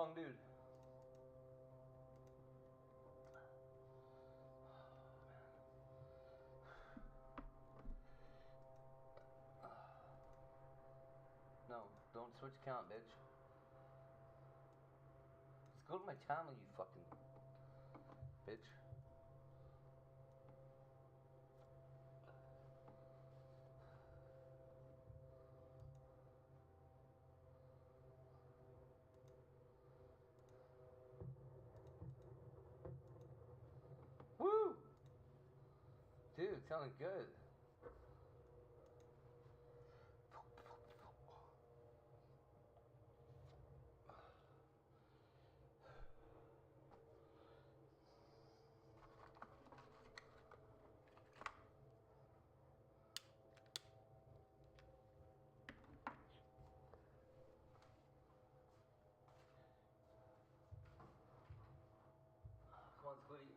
long, dude. No, don't switch count, bitch. Let's go to my channel, you fucking bitch. Woo! Dude, it sounded good. Come on, Squiddy.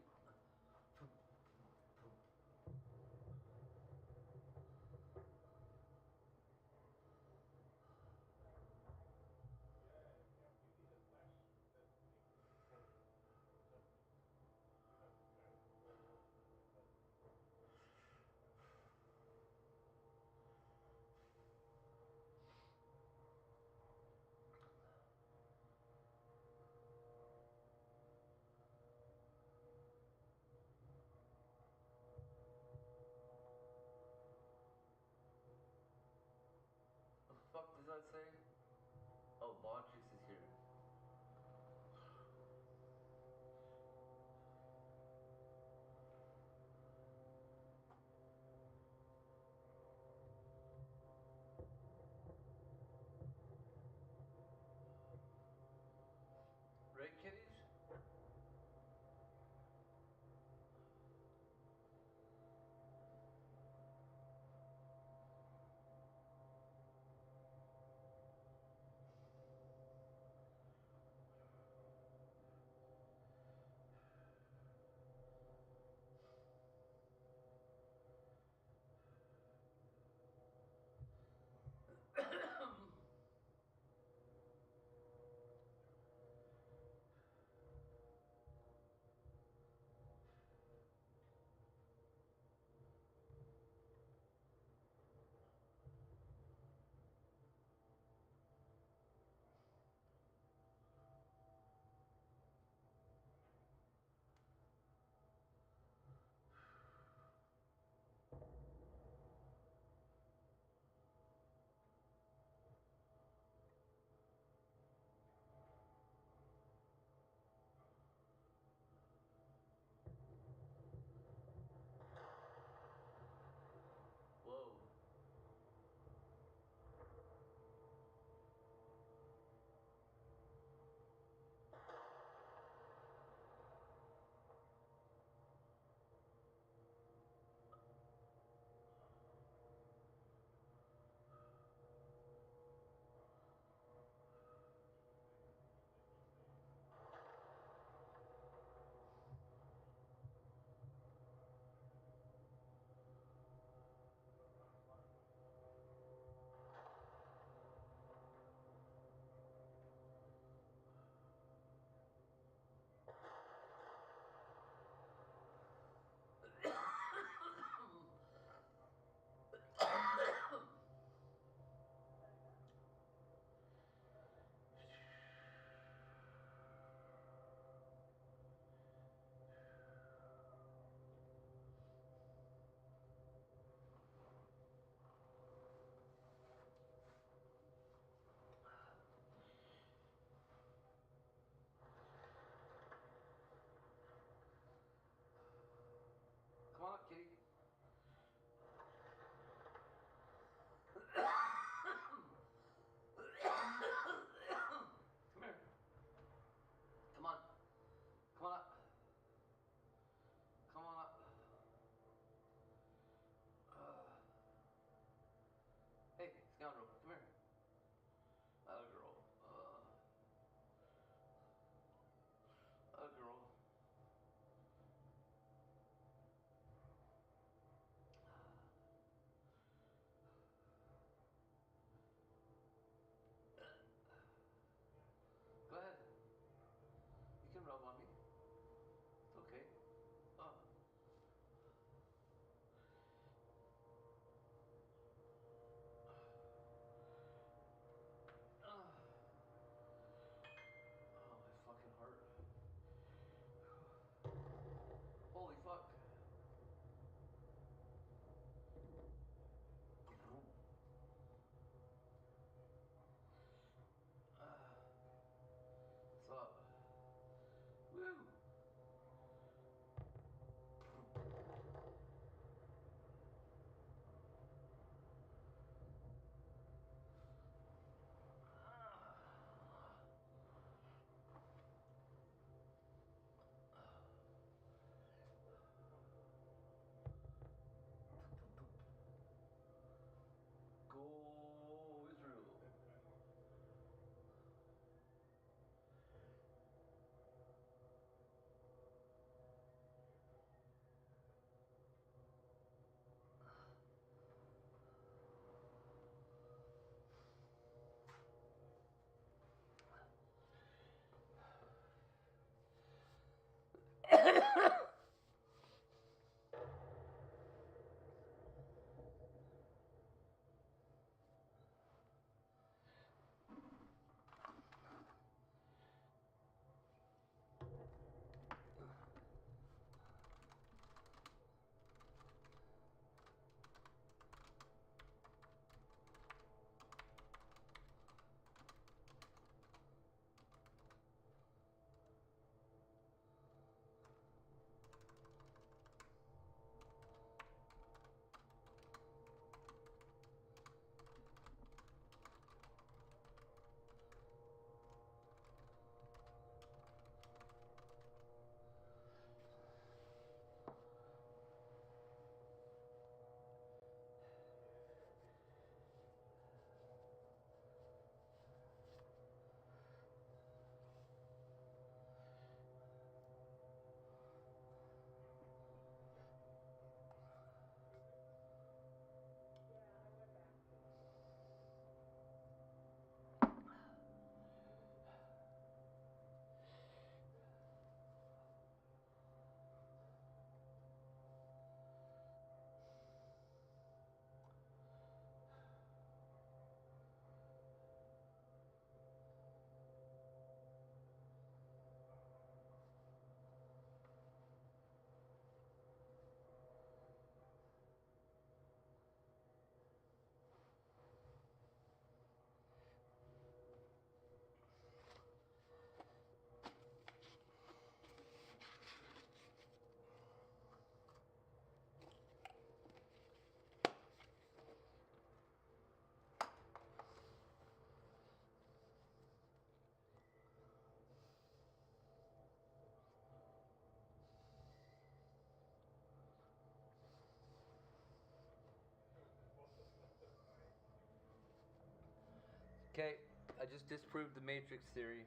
Okay, I just disproved the Matrix theory.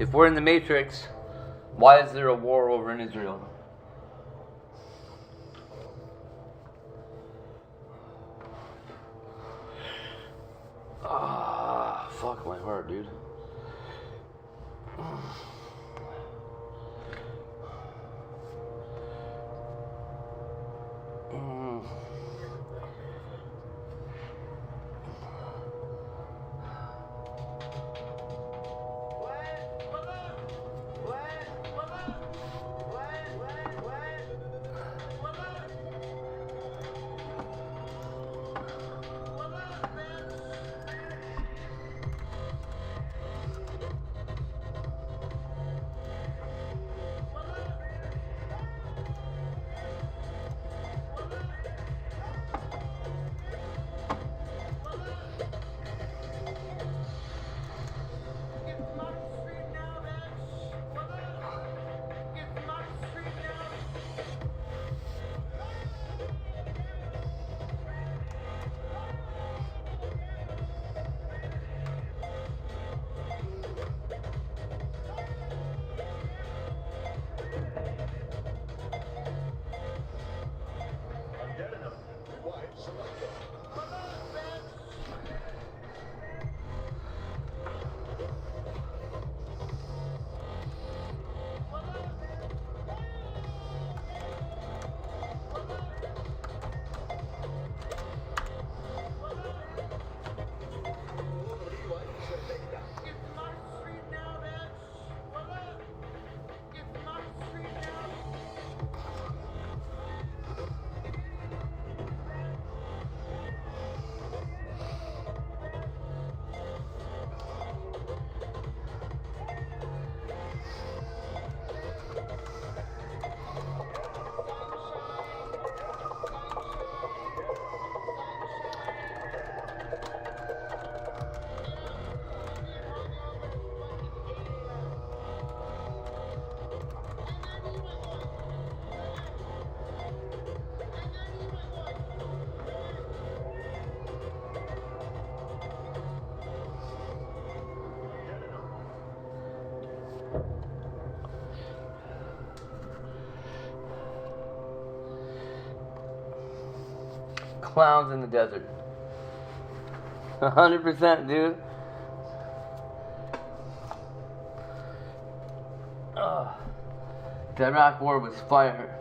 If we're in the Matrix, why is there a war over in Israel? Ah, fuck my heart, dude. Clowns in the desert. 100%, dude. The Iraq War was fire.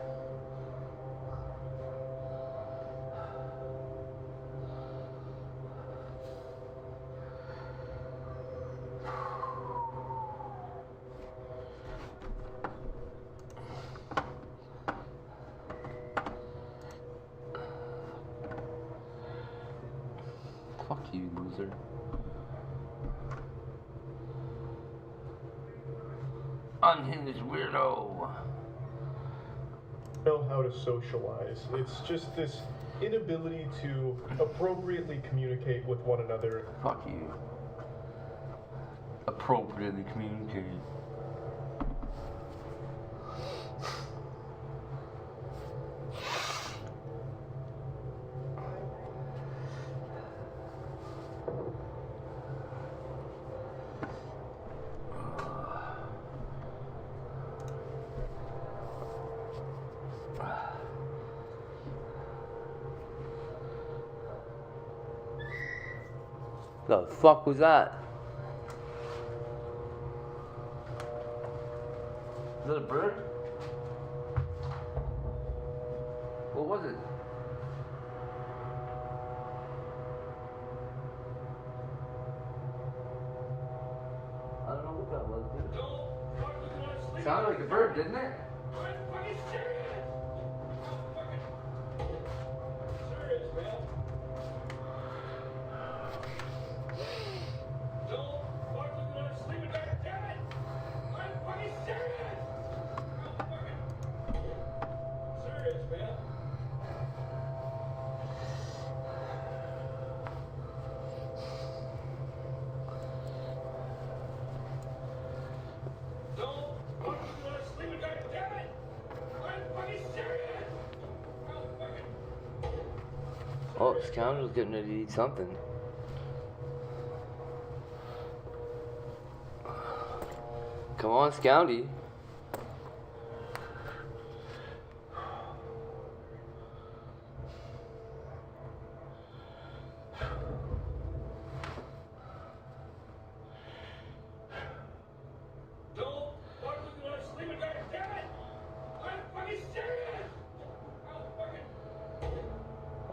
Fuck you, loser. Unhinged weirdo. Know how to socialize. It's just this inability to appropriately communicate with one another. Fuck you. Appropriately communicate. The fuck was that? Is that a bird? What was it? I don't know what that was, dude. Sounded like a bird, didn't it? Scoundrel's getting ready to eat something. Come on, Scoundy.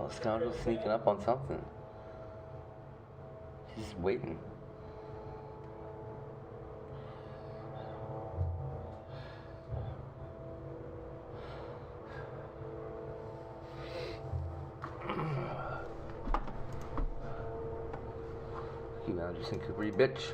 Oh, Scoundrel's sneaking up on something. He's just waiting. You Anderson Cooper, you bitch.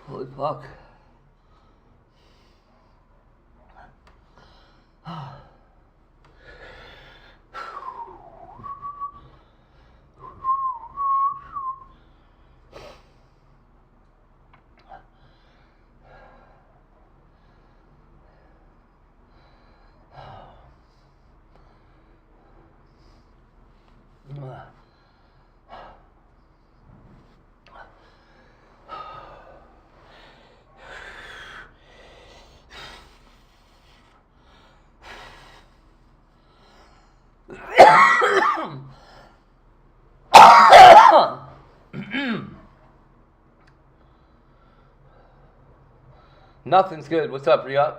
Holy fuck. Nothing's good. What's up, Riyadh?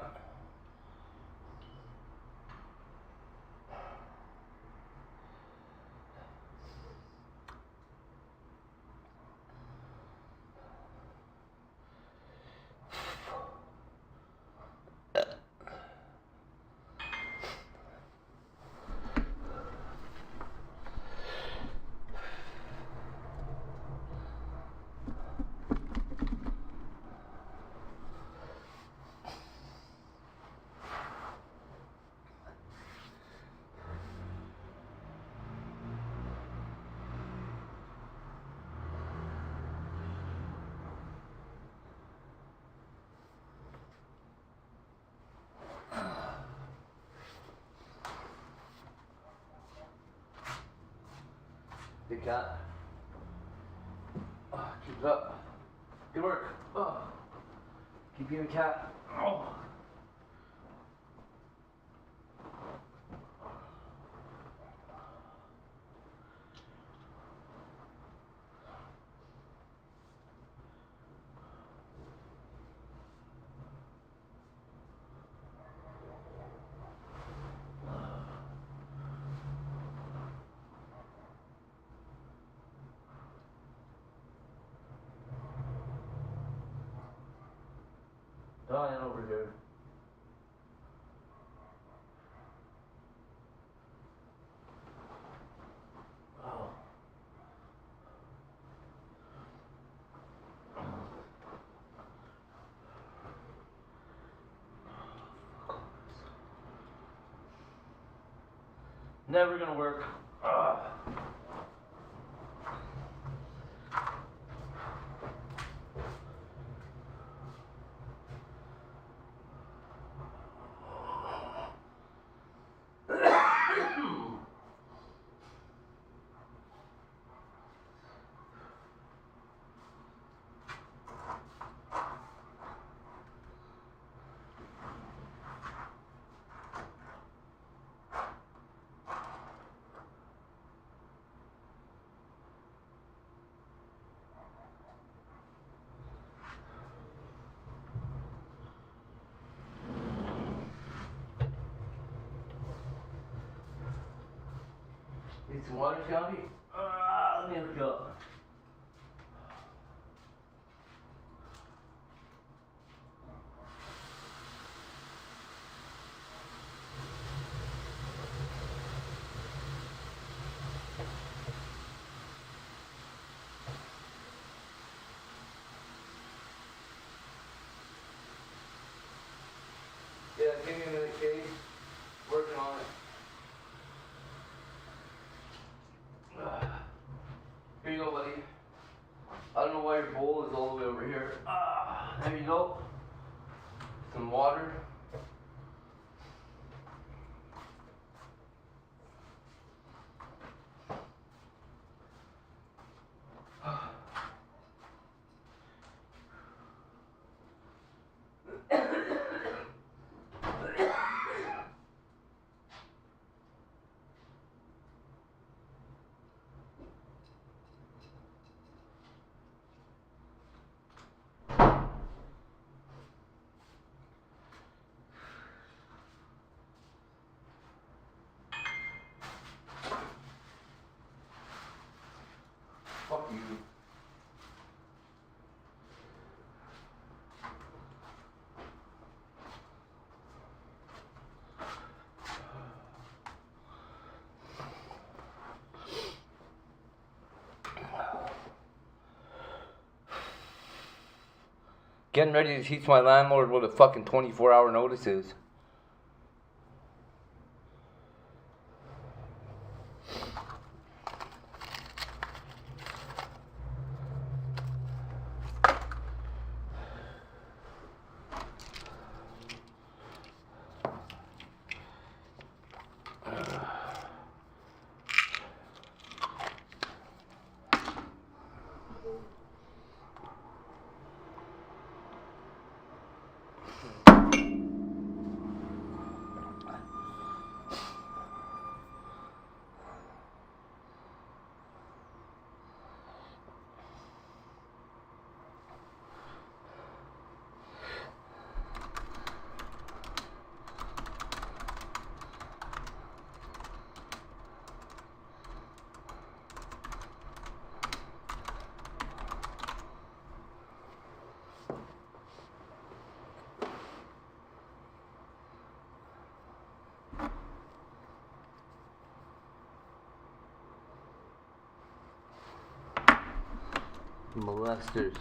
The cat. Keep it up. Good work. Keep being a cat. Oh. Dying over here. Oh. Never gonna work. Need some water, Shelby? Let me look up. Yeah, give me a minute, Katie. Working on it. Here you go, buddy. I don't know why your bowl is all the way over here. There you go. Some water. Fuck you. Getting ready to teach my landlord what a fucking 24-hour notice is. Molesters.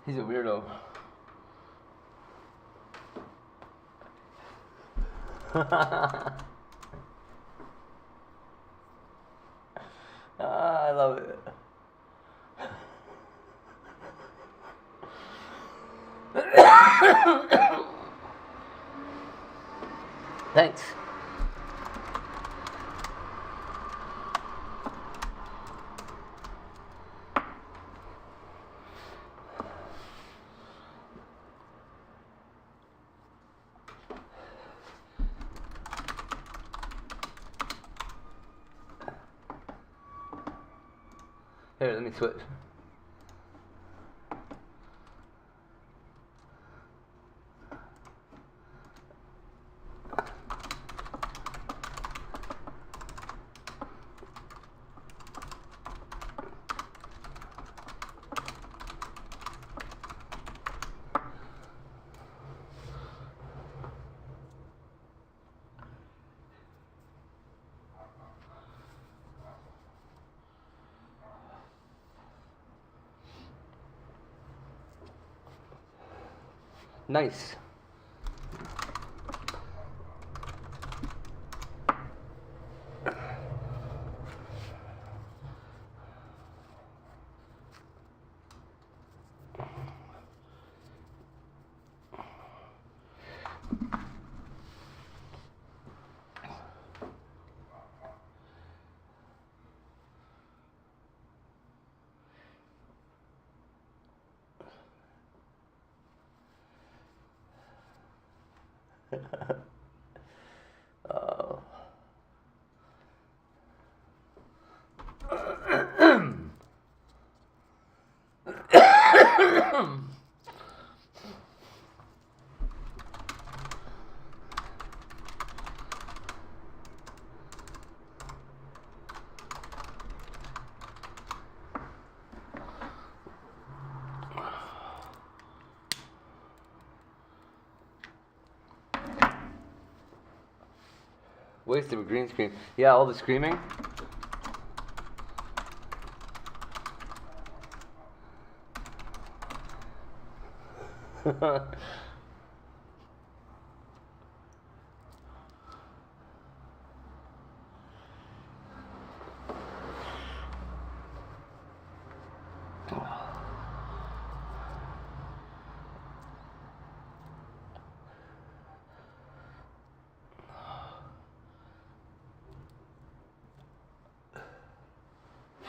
He's a weirdo. I love it. Thanks. Here, let me switch. Nice. Oh. Waste of a green screen. Yeah, all the screaming.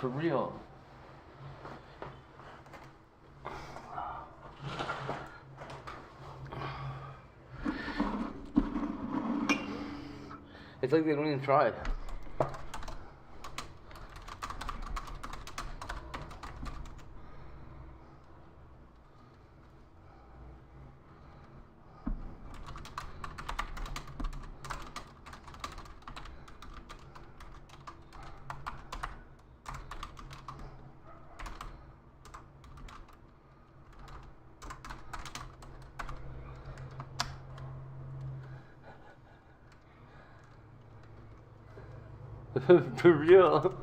For real. It's like they don't even try. For real.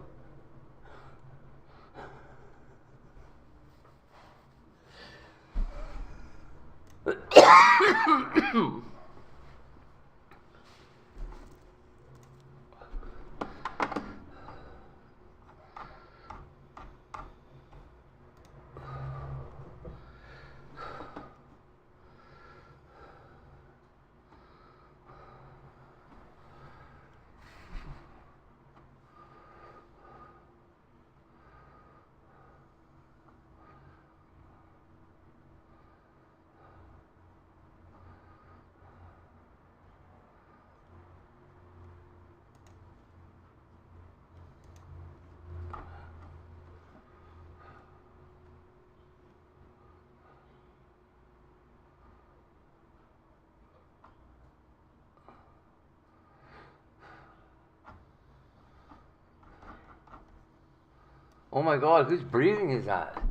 Oh my god, whose breathing is that?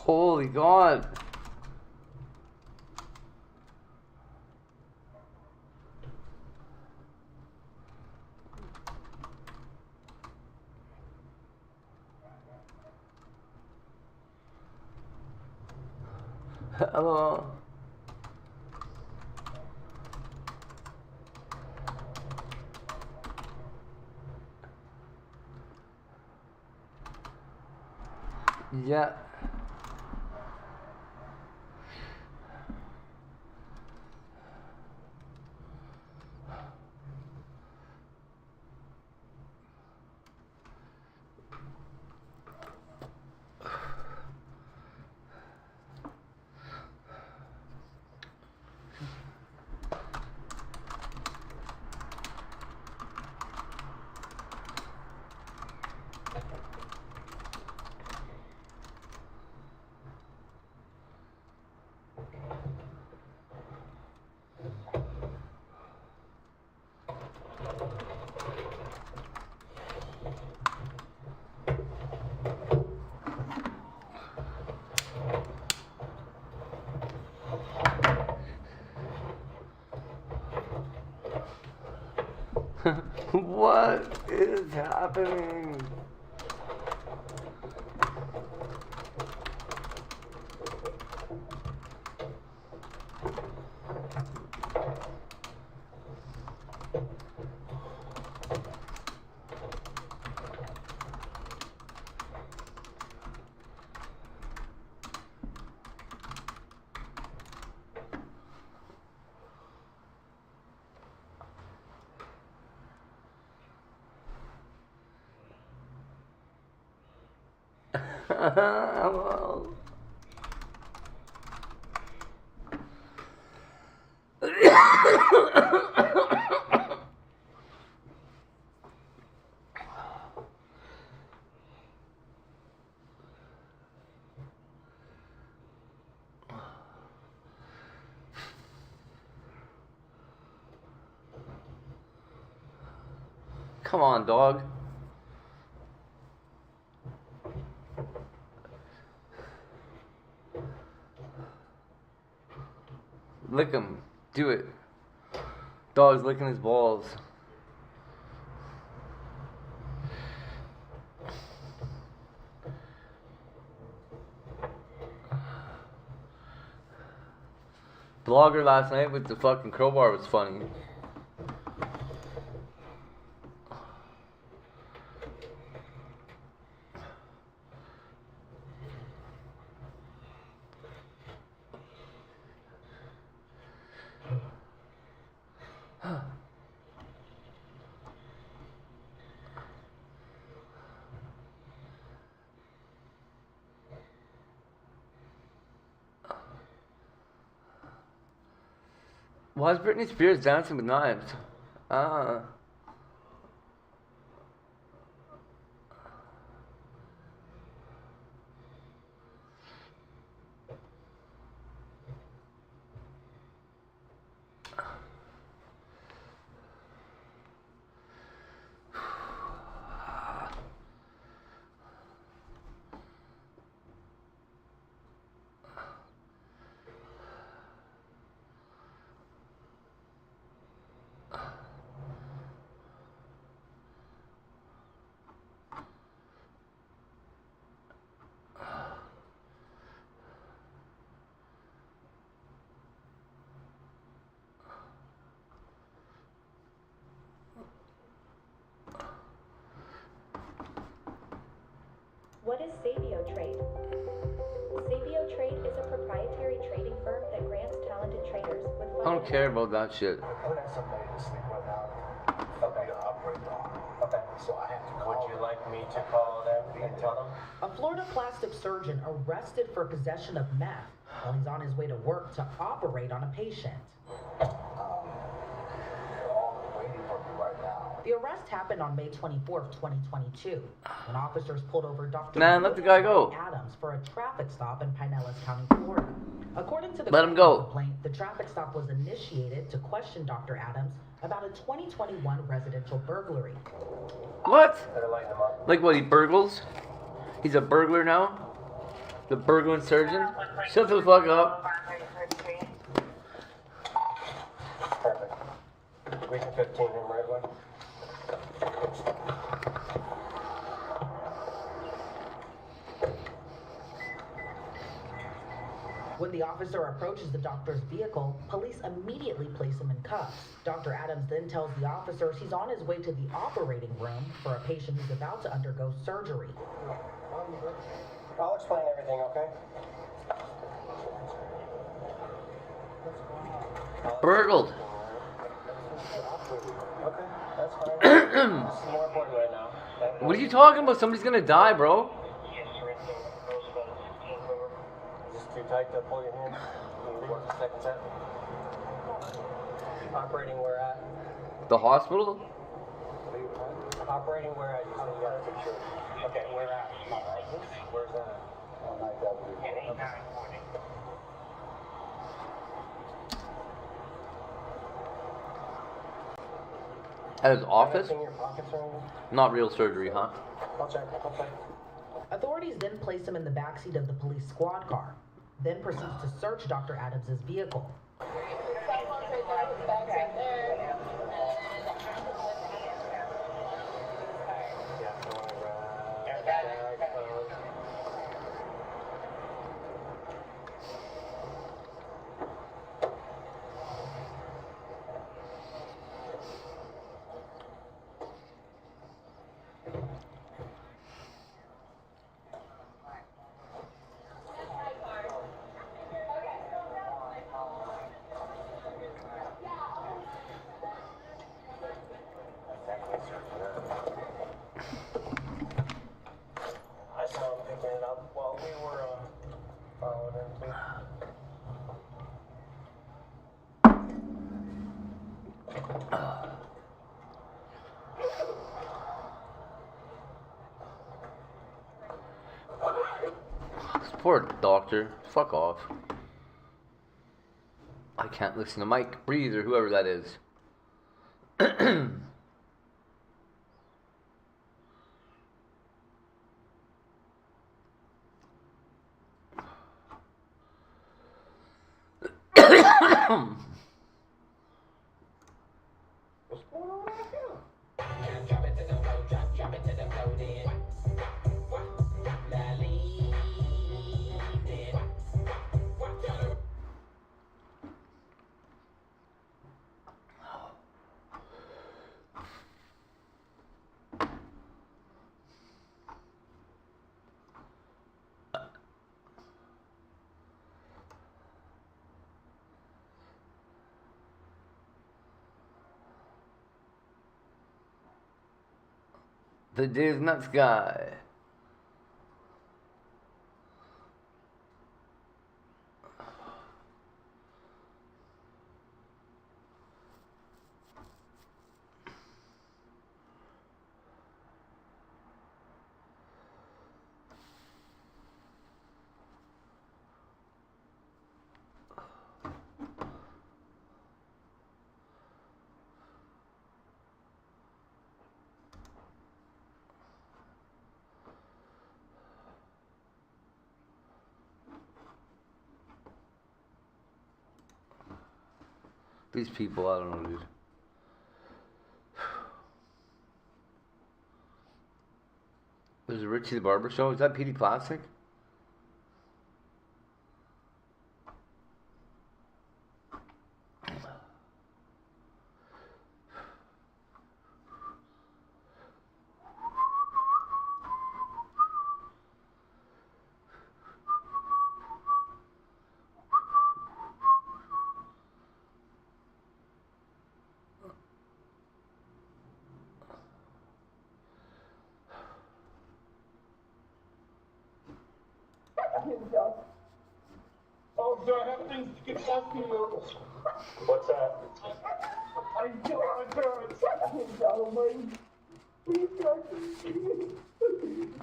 Holy God. Hello. Yeah. What is happening? Hello. Come on, dog. Lick him. Do it. Dog's licking his balls. Blogger last night with the fucking crowbar was funny. Why is Britney Spears dancing with knives? Ah. What is Sabio Trade? Sabio Trade is a proprietary trading firm that grants talented traders with I don't care about that shit. Put in somebody to sleep with now. Okay. Okay. So I have to call. Would you like me to call them and tell them? A Florida plastic surgeon arrested for possession of meth while he's on his way to work to operate on a patient. They're all waiting for me right now. The arrest happened on May 24th, 2022, when officers pulled over Dr. Man, let the guy go. Adams for a traffic stop in Pinellas County, Florida. According to the Let him go. complaint, the traffic stop was initiated to question Dr. Adams about a 2021 residential burglary. What? They're lighting them up. Like what, he burgles? He's a burglar now? The burglar surgeon? Shut the fuck up. Perfect. Region 15, him right away. When the officer approaches the doctor's vehicle, police immediately place him in cuffs. Dr. Adams then tells the officers he's on his way to the operating room for a patient who's about to undergo surgery. I'll explain everything, okay? Burgled. Okay, that's fine. This is more important right now. What are you talking about? Somebody's gonna die, bro. Is this too tight to pull your hand? Can you work the second set? Operating where at? The hospital? Operating where at? You said you got a picture. Okay, where at? Where's that? On IW. At his office? Anything in your pockets or anything? Not real surgery, huh? I'll check. Authorities then place him in the backseat of the police squad car, then proceeds to search Dr. Adams' vehicle. I saw him picking it up while we were following him too. Poor doctor. Fuck off. I can't listen to Mike Breeze or whoever that is. What's going on right here? The dude's nuts guy. These people, I don't know, dude. There's a Richie the Barber show. Is that PD Classic? Oh, sir, I have things to get back to you. What's that? I can't gentlemen. Please, I'm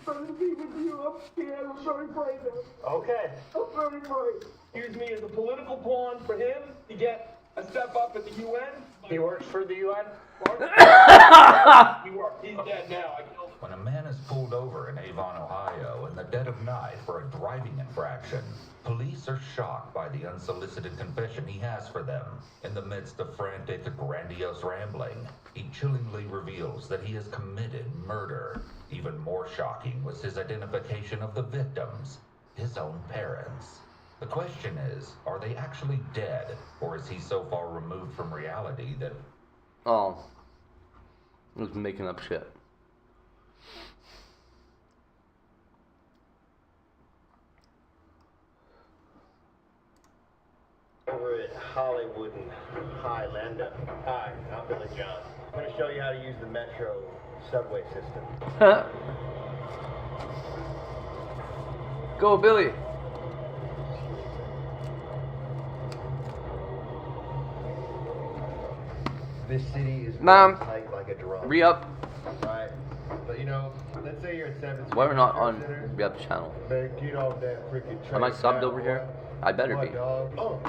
trying to be with you upstairs. I'm very frightened. Okay. I'm very frightened. Use me as a political pawn for him to get a step up at the UN. He works for the UN? He's dead now. I killed him. When a man is pulled over in Avon, Ohio in the dead of night for a driving infraction, police are shocked by the unsolicited confession he has for them. In the midst of frantic, grandiose rambling, he chillingly reveals that he has committed murder. Even more shocking was his identification of the victims, his own parents. The question is, are they actually dead, or is he so far removed from reality that... Oh. I was making up shit. Over at Hollywood and Highlander. Hi, I'm Billy John. I'm going to show you how to use the Metro subway system. Go, Billy. This city is Mom. tight like a drum. Re-up. Right. But you know, let's say you're at 7th Why we're not on Center. Re-up channel? Man, get off that freaking train. Am I subbed now, over here? boy. I better What, be. dog? Oh.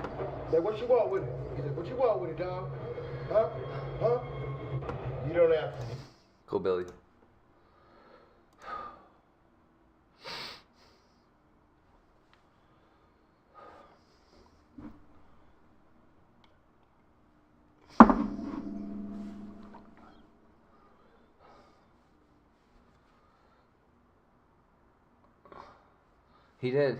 Like, what you want with it? He said, what you want with it, dog? Huh? Huh? You don't have to. Go, Billy. He did.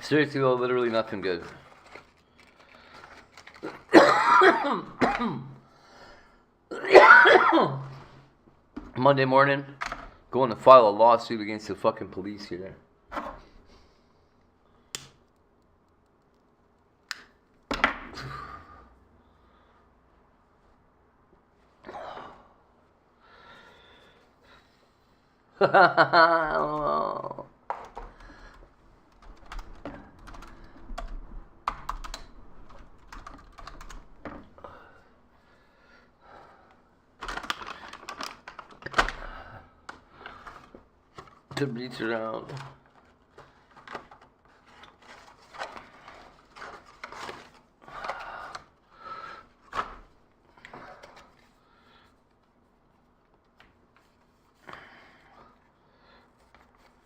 Seriously though, literally nothing good. Monday morning, going to file a lawsuit against the fucking police here. To reach around.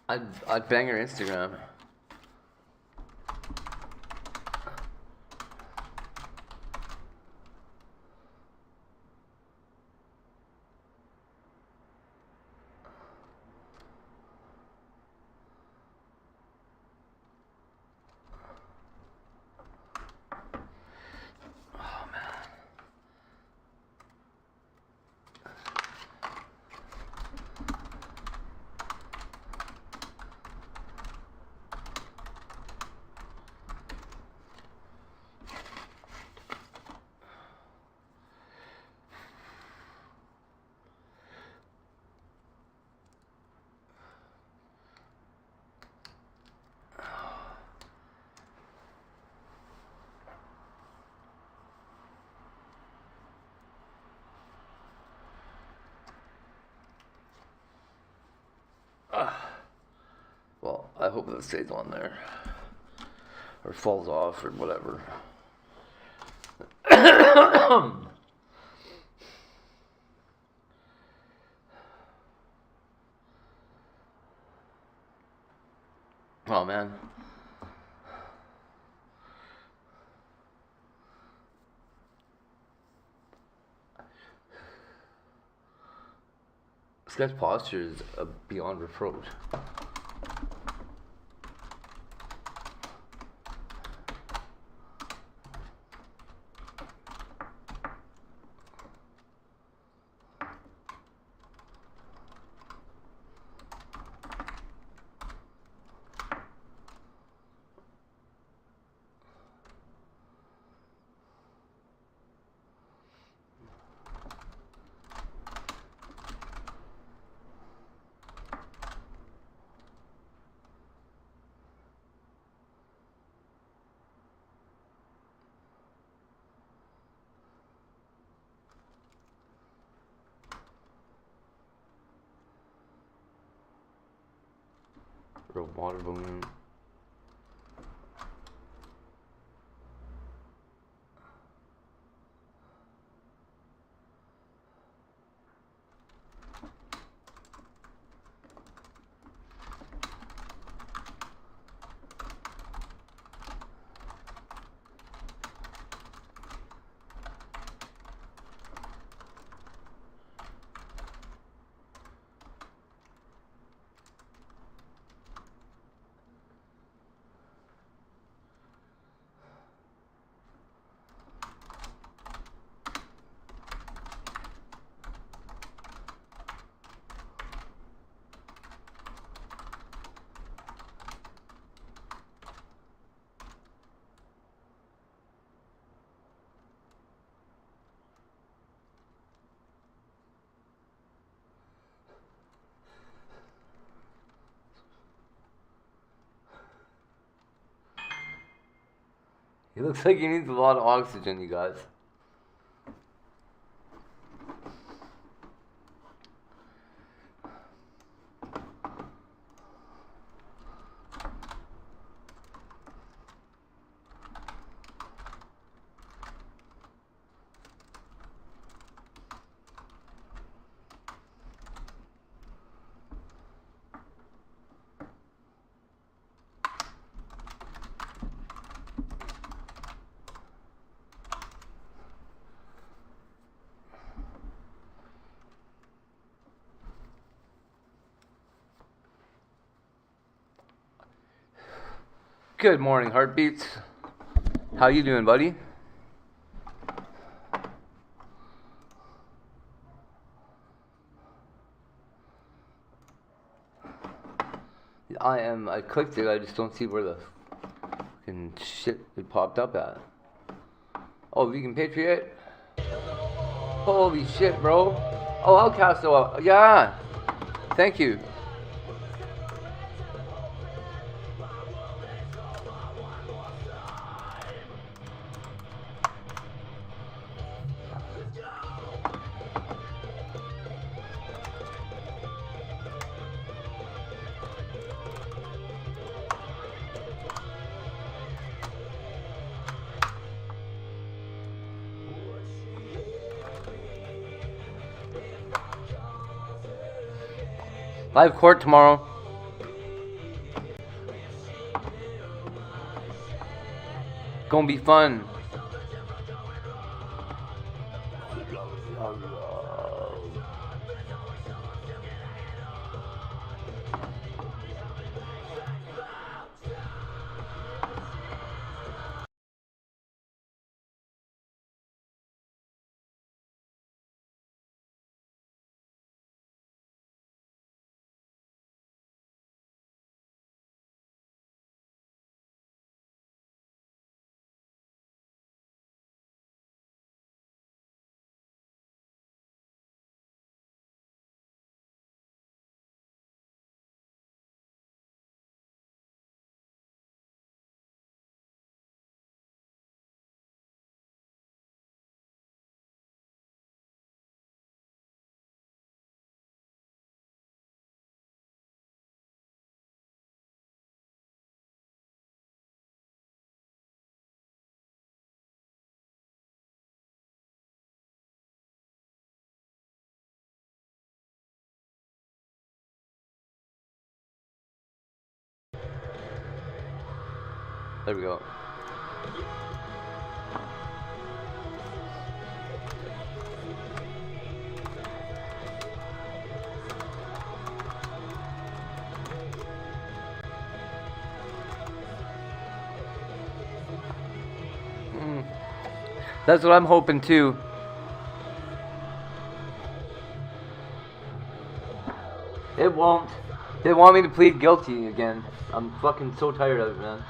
I'd bang her Instagram. hope that stays on there. Or falls off or whatever. Oh man. This guy's posture is beyond reproach. Real water balloon. He looks like he needs a lot of oxygen, you guys. Good morning, Heartbeats. How you doing, buddy? I clicked it, I just don't see where the fucking shit it popped up at. Oh, Vegan Patriot? Holy shit, bro. Oh, Outcast, yeah. Thank you. Live court tomorrow. Gonna be fun. There we go. That's what I'm hoping too. It won't. They want me to plead guilty again. I'm fucking so tired of it, man.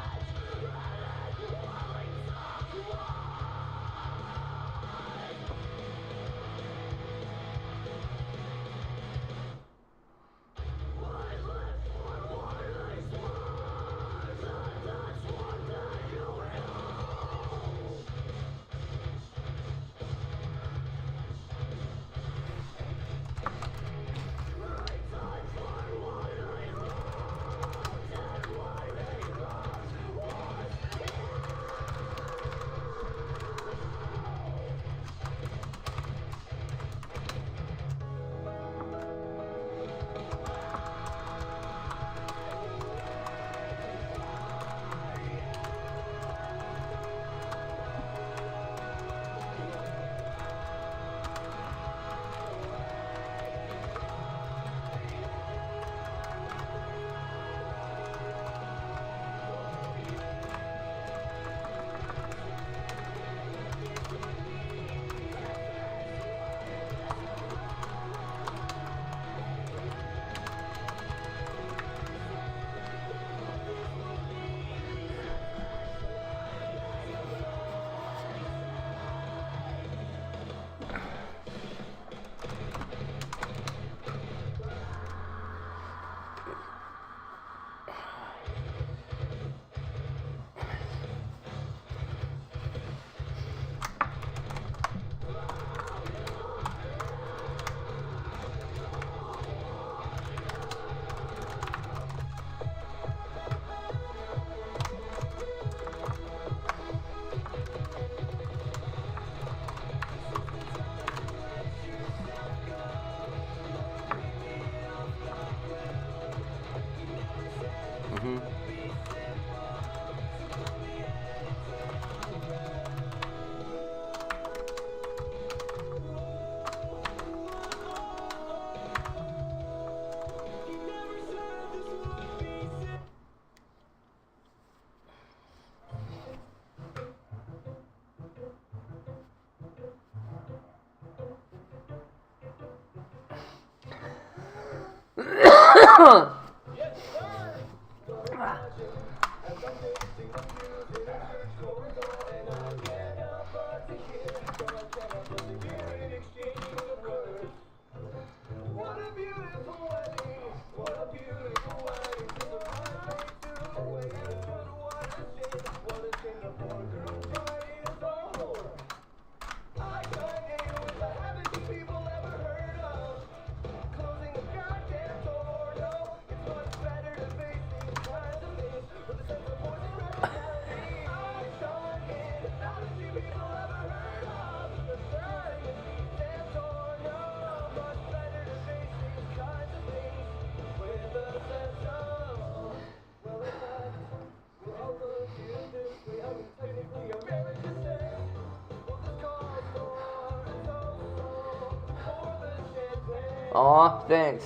Aw, thanks.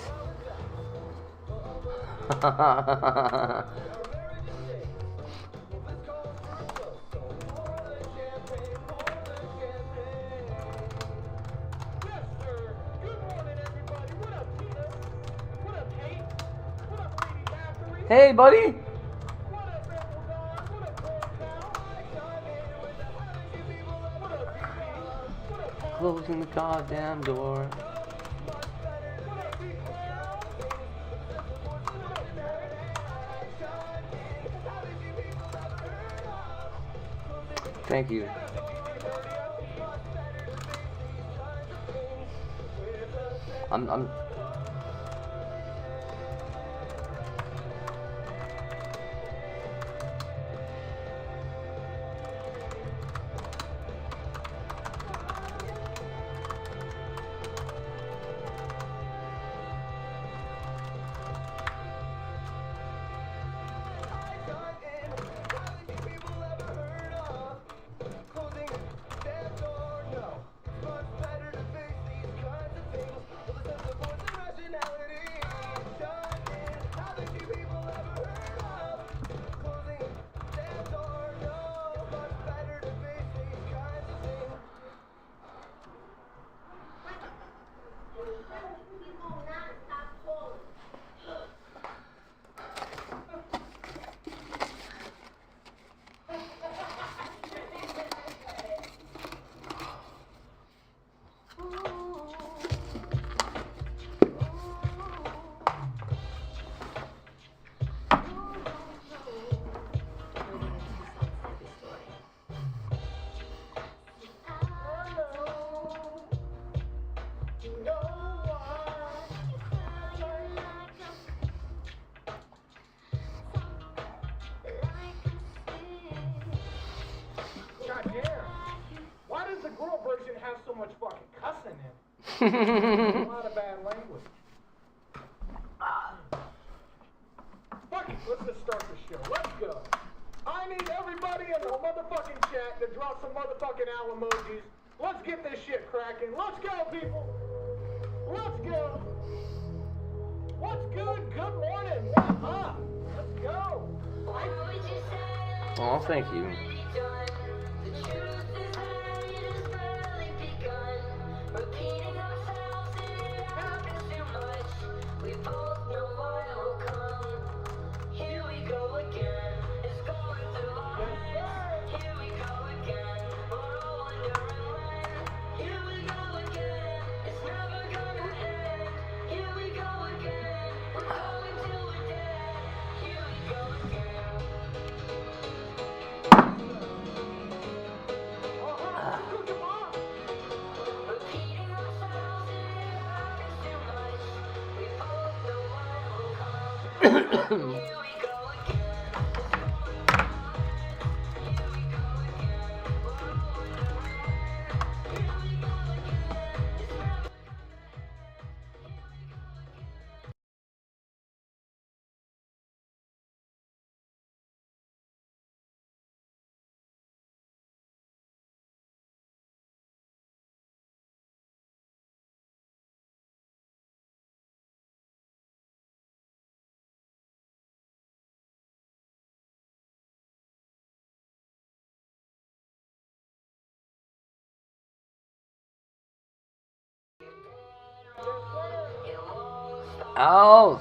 Hey, buddy. Closing the goddamn door. Thank you. I'm have so much fucking cussing in it. A lot of bad language. Fuck it, let's just start the show. Let's go. I need everybody in the motherfucking chat to drop some motherfucking owl emojis. Let's get this shit cracking. Let's go, people. Let's go. What's good? Good morning. What's up? Let's go. Oh, thank you. Ow!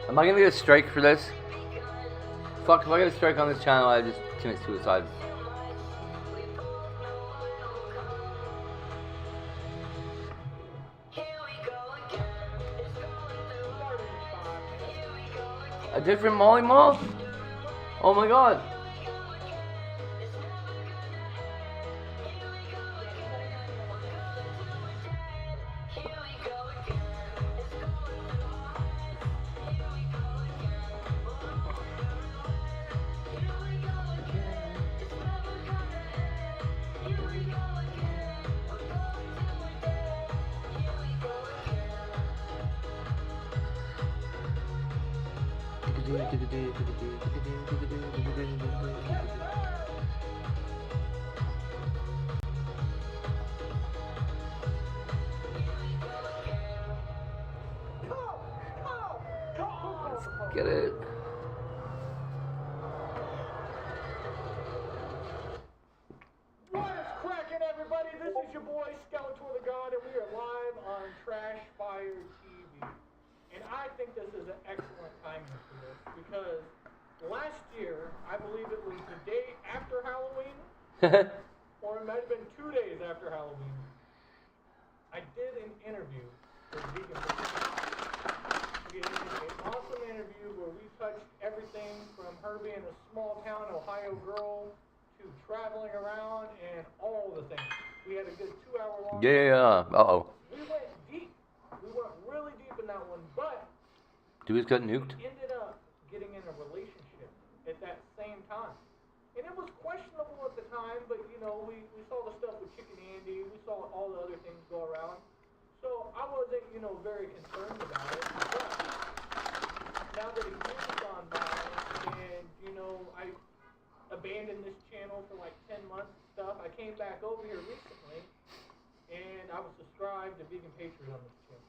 Am I gonna get a strike for this? Fuck, if I get a strike on this channel, I just commit suicide. A different Molly Mall? Oh my god. Get it. What is cracking, everybody? This is your boy Skeletor the God, and we are live on Trash Fire TV. And I think this is an excellent timing for this because last year, I believe it was the day after Halloween, or it might have been 2 days after Halloween. I did an interview with Vegan Patricia. We did an awesome interview where we touched everything from her being a small town Ohio girl to traveling around and all the things. We had a good 2 hour long. Yeah. Uh-oh. We went deep. We went really deep in that one, but Dude's got nuked. we ended up getting in a relationship at that same time. And it was questionable at the time, but you know, we saw the stuff with Chicken Andy, we saw all the other things go around. So I wasn't, you know, very concerned about it. But now that a year's gone by and, you know, I abandoned this channel for like 10 months and stuff, I came back over here recently and I was subscribed to Vegan Patriot on this channel.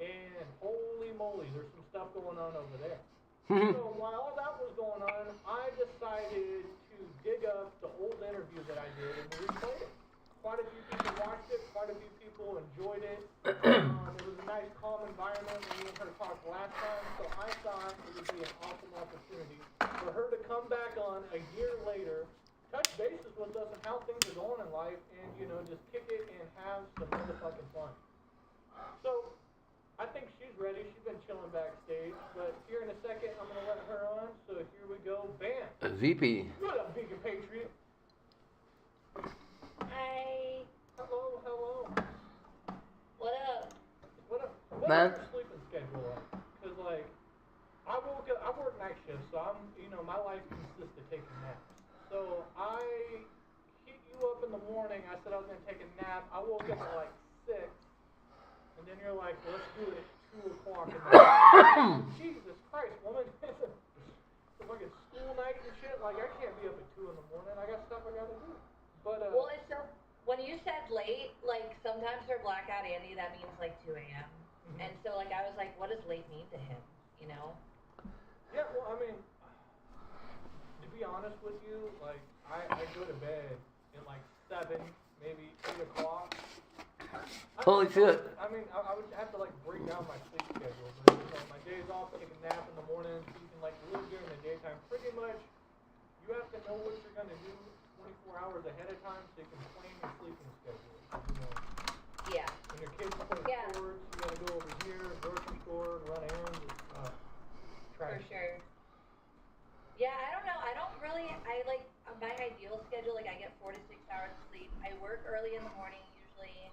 And holy moly, there's some stuff going on over there. So while all that was going on, I decided to dig up the old interview that I did and replayed it. Quite a few people watched it, quite a few people enjoyed it. It was a nice, calm environment when me and her talked last time, so I thought it would be an awesome opportunity for her to come back on a year later, touch bases with us on how things are going in life, and, you know, just kick it and have some motherfucking fun. So, I think she's ready. She's been chilling backstage, but here in a second, I'm going to let her on, so here we go. Bam! VP. What up, Vegan Patriot? Hi. Hello, hello. What up? What Man. is your sleeping schedule like? Because, like, I woke night shift, so I'm, my life consists of taking naps. So I hit you up in the morning. I said I was gonna take a nap. I woke up at like 6, and then you're like, let's do it at 2 o'clock in the morning. Jesus Christ, woman! It's a fucking school night and shit. Like I can't be up at 2 in the morning. I got stuff I gotta do. But Well, it's so when you said late, like sometimes for Blackout Andy that means like 2 a.m. And so like I was like, what does late mean to him? You know? Yeah, well, I mean, to be honest with you, like, I go to bed at like 7, maybe 8 o'clock. Holy shit. I mean, I would have to like break down my sleep schedule. But my days off, take a nap in the morning, so you can like live during the daytime. Pretty much, you have to know what you're gonna do 24 hours ahead of time so you can plan your sleeping schedule. You know, Yeah. when your kids play Yeah. sports, you gotta go over here, grocery store, run errands. For sure. Yeah, I don't know. I don't really. I like my ideal schedule. Like I get 4 to 6 hours of sleep. I work early in the morning usually,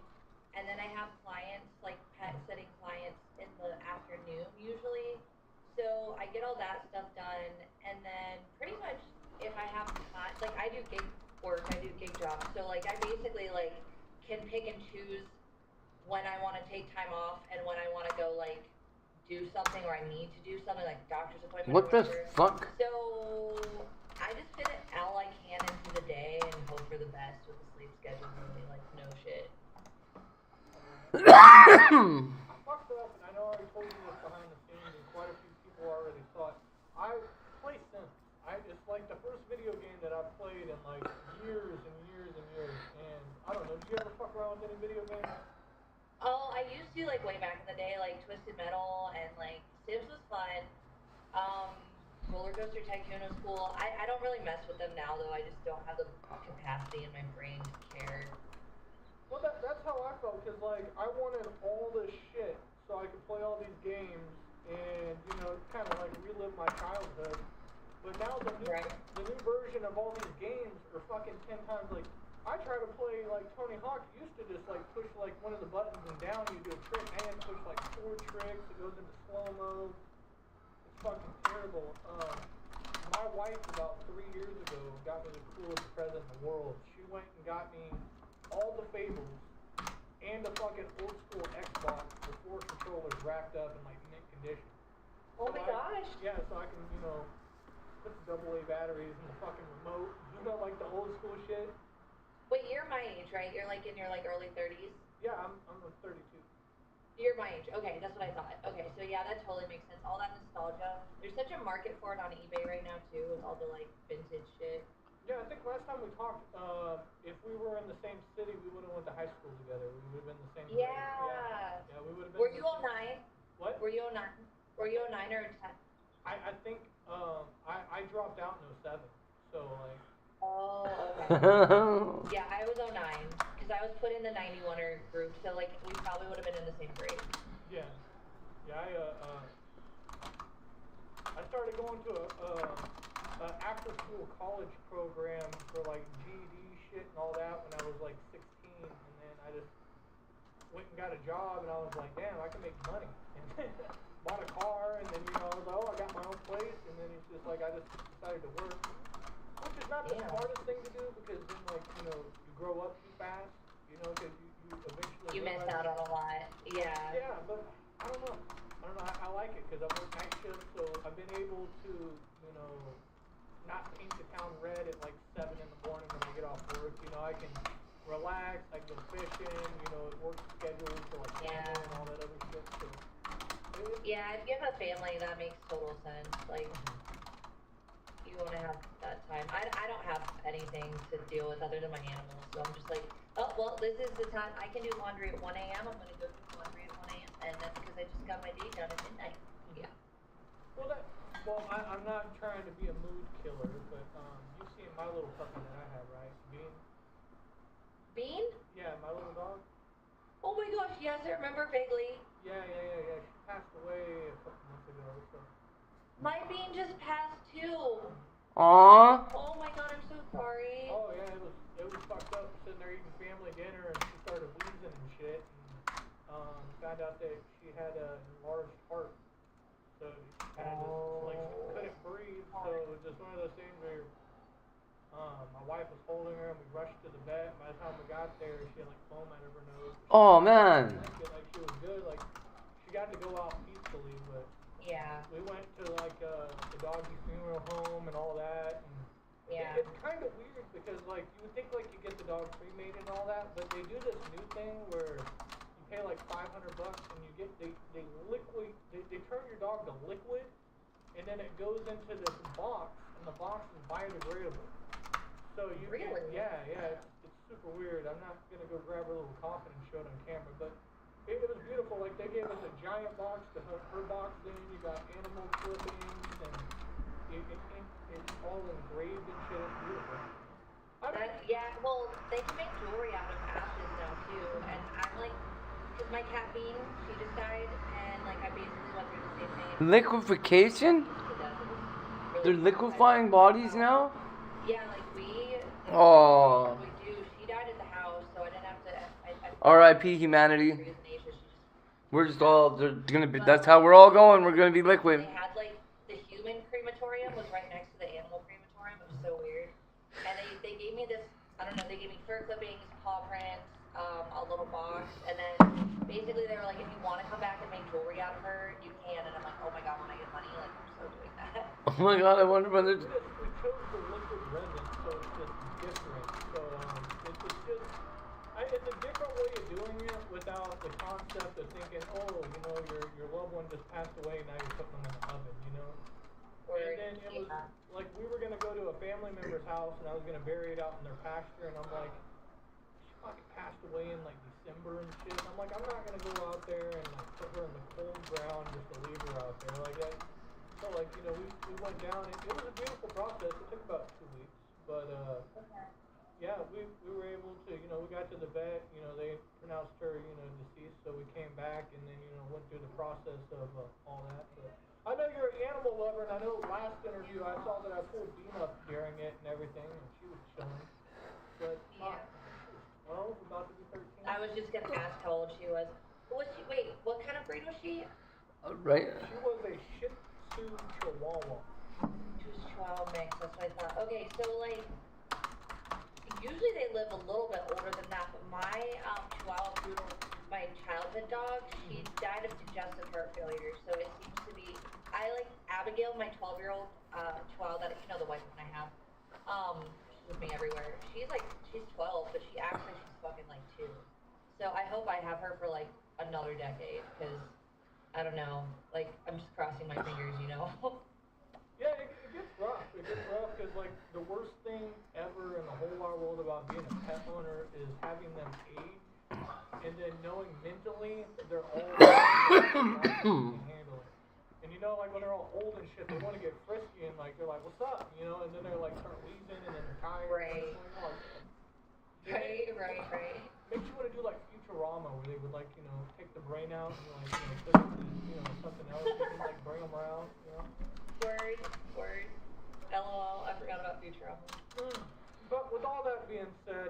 and then I have clients, like pet sitting clients, in the afternoon usually. So I get all that stuff done, and then pretty much if I have time, like I do gig work, I do gig jobs. So like I basically like can pick and choose when I want to take time off and when I want to go like do something or I need to do something like doctor's appointment. What or the whatever. fuck? So I just fit it all I can into the day and hope for the best with the sleep schedule. Really, like no shit. I fucked up, and I know I already told you this behind the scenes, and quite a few people already saw it. I play Sims. It's like the first video game that I've played in like years and years and years. And I don't know, did you ever fuck around with any video games? Oh, I used to like way back in the day, like Twisted Metal and like Sims was fun. Roller Coaster Tycoon was cool. I don't really mess with them now though. I just don't have the capacity in my brain to care. Well, that's how I felt, because like I wanted all this shit so I could play all these games and kind of like relive my childhood. But now the new version of all these games are fucking 10 times like. I try to play like Tony Hawk. You used to just like push like one of the buttons and down you do a trick. And push like 4 tricks. It goes into slow mo. It's fucking terrible. My wife about 3 years ago got me the coolest present in the world. She went and got me all the Fables and a fucking old school Xbox with 4 controllers wrapped up in like mint condition. Oh my gosh. Yeah, so I can put the AA batteries in the fucking remote. Like the old school shit. Wait, you're my age, right? You're like in your like early 30s? Yeah, I'm 32. You're my age. Okay, that's what I thought. Okay, so yeah, that totally makes sense. All that nostalgia. There's such a market for it on eBay right now too, with all the like vintage shit. Yeah, I think last time we talked, if we were in the same city, we would have went to high school together. We would have been the same grade. Yeah. Yeah, we would have been. Were you 09? What? Were you 09? Were you 09 or 10? I think I dropped out in 07, so like. Oh, okay. Yeah, I was 09, because I was put in the 91er group, so like we probably would have been in the same grade. Yeah. Yeah, I started going to a after school college program for like GED shit and all that when I was like 16, and then I just went and got a job, and I was like, damn, I can make money. And then bought a car, and then I was like, oh, I got my own place, and then it's just like I just decided to work. Which is not the smartest thing to do, because then like, you grow up too fast, because you eventually. You miss out on a lot, yeah. Yeah, but I don't know. I like it, because I work night shift, so I've been able to, not paint the town red at like 7 in the morning when I get off work. I can relax, I can go fishing, work schedules for like camping and all that other shit. So, yeah, if you have a family, that makes total sense. Like, you want to have that time. I don't have anything to deal with other than my animals, so I'm just like, oh, well, this is the time I can do laundry at 1 a.m. I'm going to go do laundry at 1 a.m. And that's because I just got my day done at midnight. Yeah. Well, I'm not trying to be a mood killer, but you've seen my little puppy that I have, right? Bean? Bean? Yeah, my little dog. Oh my gosh, yes, I remember vaguely. Yeah. She passed away a couple months ago, so. My Bean just passed too. Aww. Oh my god, I'm so sorry. Oh yeah, it was fucked up. Sitting there eating family dinner, and she started wheezing and shit. And found out that she had an enlarged heart, so she kind of just like couldn't just one of those things where my wife was holding her and we rushed to the vet. By the time we got there, she had like foam out of her nose. Oh man. Like she was good. Like she got to go out peacefully, but Yeah. we went to like the doggy funeral home and all that. And Yeah. it's kind of weird because like you would think like you get the dog cremated and all that, but they do this new thing where you pay like $500 and you get they turn your dog to liquid, and then it goes into this box, and the box is biodegradable. So you Really? it's super weird. I'm not gonna go grab her little coffin and show it on camera, but it was beautiful. Like they gave us a giant box to put her box in. You got animal clippings and it's all engraved and shit. It's beautiful. Yeah, well, they can make jewelry out of ashes now too, and I'm like, because my cat Bean, she just died, and like I basically went through the same thing. Liquefaction? They're liquefying bodies now? Yeah, like we Oh. do. She died at the house, so I didn't have to. R.I.P. humanity. Euthanasia, she just We're just all, they're gonna be, that's how we're all going. We're gonna be liquid. They had like the human crematorium was right next to the animal crematorium. It was so weird. And they gave me this, I don't know, they gave me fur clippings, paw prints, a little box, and then basically they were like, if you want to come back and make jewelry out of her, you can. And I'm like, oh my god, when I get money, like I'm so doing that. Oh my god, I wonder when there's. We chose the liquid resin, so it's just different. So it's just it's a different way of doing it without the concept of thinking, oh, you know, your loved one just passed away, now you're putting them in the oven, you know. And then it was like we were gonna go to a family member's house, and I was gonna bury it out in their pasture, and I'm like, she fucking passed away in like December and shit. I'm like, I'm not gonna go out there and like put her in the cold ground just to leave her out there like that. So like, you know, we went down, and it was a beautiful process. It took about 2 weeks, but yeah, we were able to, you know, we got to the vet, you know, they pronounced her, you know, deceased, so we came back and then, you know, went through the process of all that. But I know you're an animal lover, and I know last interview I saw that I pulled Bean up during it and everything, and she was chilling. But she was 12, about to be 13. I was just gonna ask how old she was. Wait, what kind of breed was she? Right? She was a Shih Tzu Chihuahua. She was 12 mix, that's what I thought. Okay, so like, usually they live a little bit older than that, but my Chihuahua poodle, my childhood dog, she died of congestive heart failure, so it seems to be, I like Abigail, my 12-year-old Chihuahua, that, you know, the white one I have, she's with me everywhere. She's 12, but she acts like she's fucking like 2. So I hope I have her for like another decade, because, I don't know, like, I'm just crossing my fingers, you know? Yeah, it gets rough. It gets rough because, like, the worst thing ever in the whole wide world about being a pet owner is having them age and then knowing mentally they're all can handle it. And you know, like when they're all old and shit, they want to get frisky and like they're like, "What's up?" You know, and then they're like start wheezing and then they're tired. Right. And Right. Makes you want to do like Futurama, where they would like, you know, take the brain out and like, you know, put it in, you know, something else and like bring them around, you know. Word. LOL, I forgot about Futurama. But with all that being said,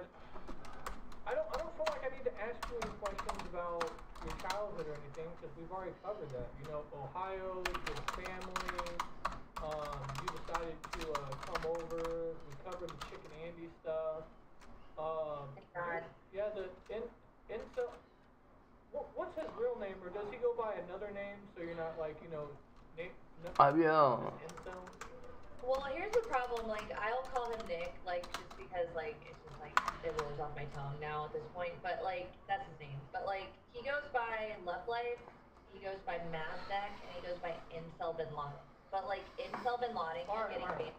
I don't feel like I need to ask you any questions about your childhood or anything because we've already covered that. You know, Ohio, your family, you decided to come over. We covered the Chicken Andy stuff. God. Yeah, the Incel. What's his real name, or does he go by another name so you're not like, you know, Yeah. Incel? Well, here's the problem, like, I'll call him Nick, like, just because, like, it's just, like, it rolls off my tongue now at this point, but, like, that's his name. But, like, he goes by Love Life, he goes by Mazdak, and he goes by Incel Bin Laden. But, like, Incel Bin Laden, you're getting famous.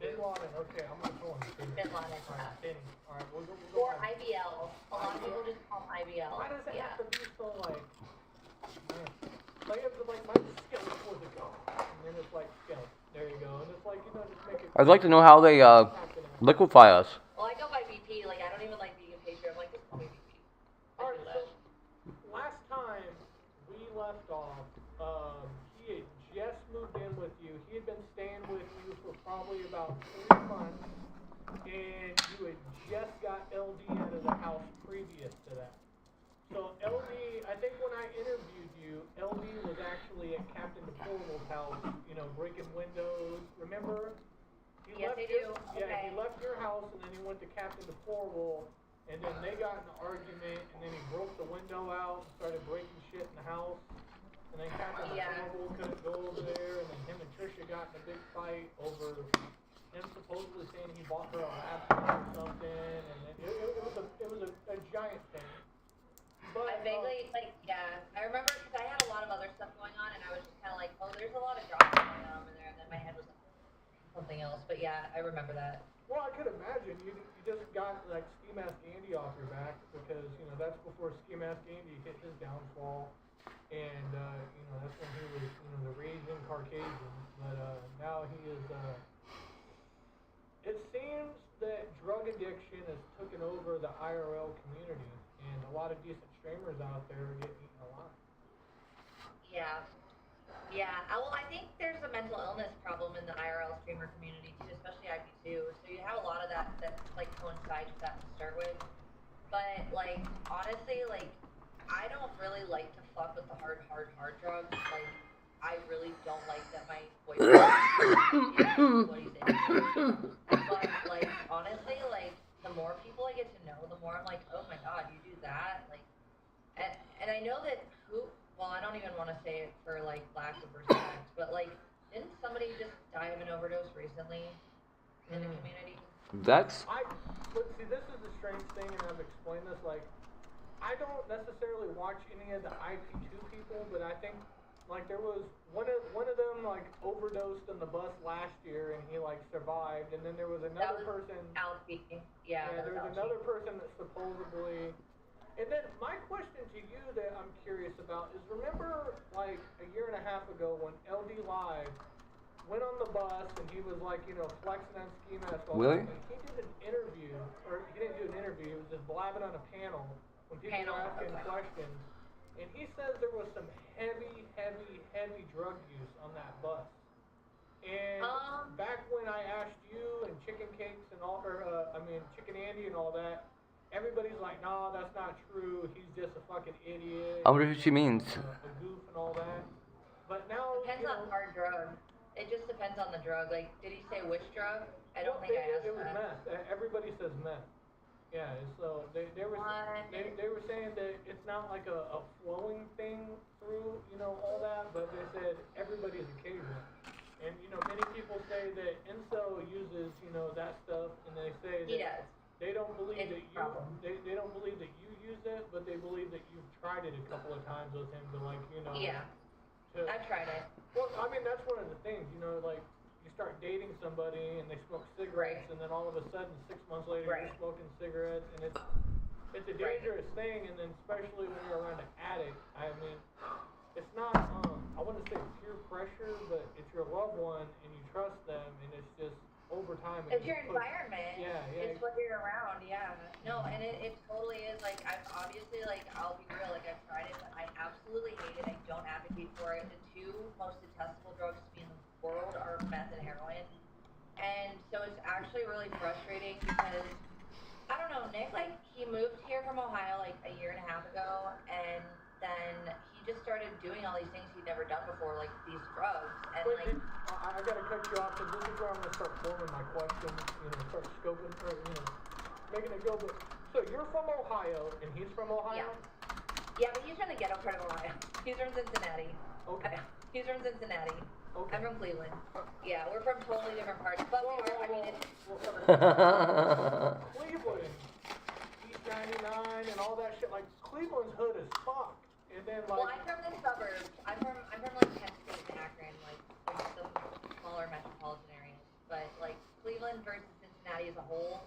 Bin Laden, okay, I'm gonna call him Bin Laden, Alright, Benny. Alright, we'll go Or by- IBL. A lot of people just call him IBL. Why does it Yeah. have to be so like, man, like it's like my skeleton was a go, and then it's like skeleton. There you go, and it's like, you know, just make it. I'd like to know how they liquefy us. Well, I go by VP, like, I don't even like being a Patriot. I'm like, just call me VP. I Alright, do so that. last time we left off, he had just moved in with you. He had been staying with you for probably about 3 months, and you had just got LD out of the house previous to that. So LD, I think when I interviewed you, LD was actually at Captain DePortable's house, you know, breaking windows. Remember? Yes, they do. Yeah, Okay. he left your house and then he went to Captain DePorval, and then they got in an argument, and then he broke the window out and started breaking shit in the house. And then Captain DePorval couldn't go over there, and then him and Trisha got in a big fight over him supposedly saying he bought her a laptop or something, and then it was a giant thing. But, I vaguely, I remember because I had a lot of other stuff going on, and I was just kind of like, oh, there's a lot of drama going on over there, and then my head was something else. But yeah, I remember that. well, I could imagine you just got like Ski Mask Andy off your back because that's before Ski Mask Andy hit his downfall, and that's when he was the raging Caucasian. But now he is. It seems that drug addiction has taken over the IRL community, and a lot of decent streamers out there are getting eaten alive. Yeah. Yeah. Well, I think there's a mental illness problem in the IRL streamer community too, especially IP2. So you have a lot of that like coincides with that to start with. But like honestly, like I don't really like to fuck with the hard drugs. Like I really don't like that my boyfriend is what he's into. But like honestly, like the more people I get to know, the more I'm like, oh my god, you do that, like, and I know that well, I don't even want to say it for like lack of respect, but like, didn't somebody just die of an overdose recently in the community? That's But see, this is the strange thing, and I've explained this. Like, I don't necessarily watch any of the IP2 people, but I think like there was one of them like overdosed on the bus last year, and he like survived, and then there was another person. Alfie. Yeah, there was another person that supposedly. And then my question to you that I'm curious about is, remember like a year and a half ago when LD Live went on the bus and he was like, flexing on Ski Mask. Willie? He did an interview, or he didn't do an interview, he was just blabbing on a panel when people were asking questions. And he says there was some heavy drug use on that bus. And back when I asked you and Chicken Cakes and all, Chicken Andy and all that, everybody's like, nah, that's not true. He's just a fucking idiot. I wonder who she means. A goof and all that. But now depends on hard drug. It just depends on the drug. Like, did he say which drug? I don't think I asked it was that. meth. Everybody says meth. Yeah, so they were saying that it's not like a flowing thing through all that, but they said everybody's occasional. And many people say that Enso uses that stuff, and they say that He does. they don't believe It's that a problem. they don't believe that you use it, but they believe that you've tried it a couple of times with him to like Yeah, I've tried it. Well, I mean that's one of the things like you start dating somebody and they smoke cigarettes, and then all of a sudden 6 months later you're smoking cigarettes, and it's a dangerous thing, and then especially when you're around an addict. I mean, it's not I wouldn't say peer pressure, but it's your loved one and you trust them, and it's just over time. It's your environment. Yeah. It's what you're around. Yeah. No, and it totally is. Like, I've obviously, like, I'll be real. Like, I've tried it, but I absolutely hate it. I don't advocate for it. The two most detestable drugs to me in the world are meth and heroin. And so it's actually really frustrating because I don't know, Nick. Like, he moved here from Ohio like a year and a half ago, and then he just started doing all these things he'd never done before, like these drugs. And But like, I gotta cut you off because this is where I'm gonna start forming my questions. Start scoping or making it go. But so you're from Ohio and he's from Ohio. Yeah, but he's from the ghetto part of Ohio. He's from Cincinnati. Okay. He's from Cincinnati. Okay. I'm from Cleveland. Yeah, we're from totally different parts. But we are, I mean, it's Cleveland, East 99 and all that shit. Like Cleveland's hood is fucked. And then like. well, I'm from the suburbs. I'm from like Penn State and Akron, like some smaller metropolitan areas. But like Cleveland versus Cincinnati as a whole,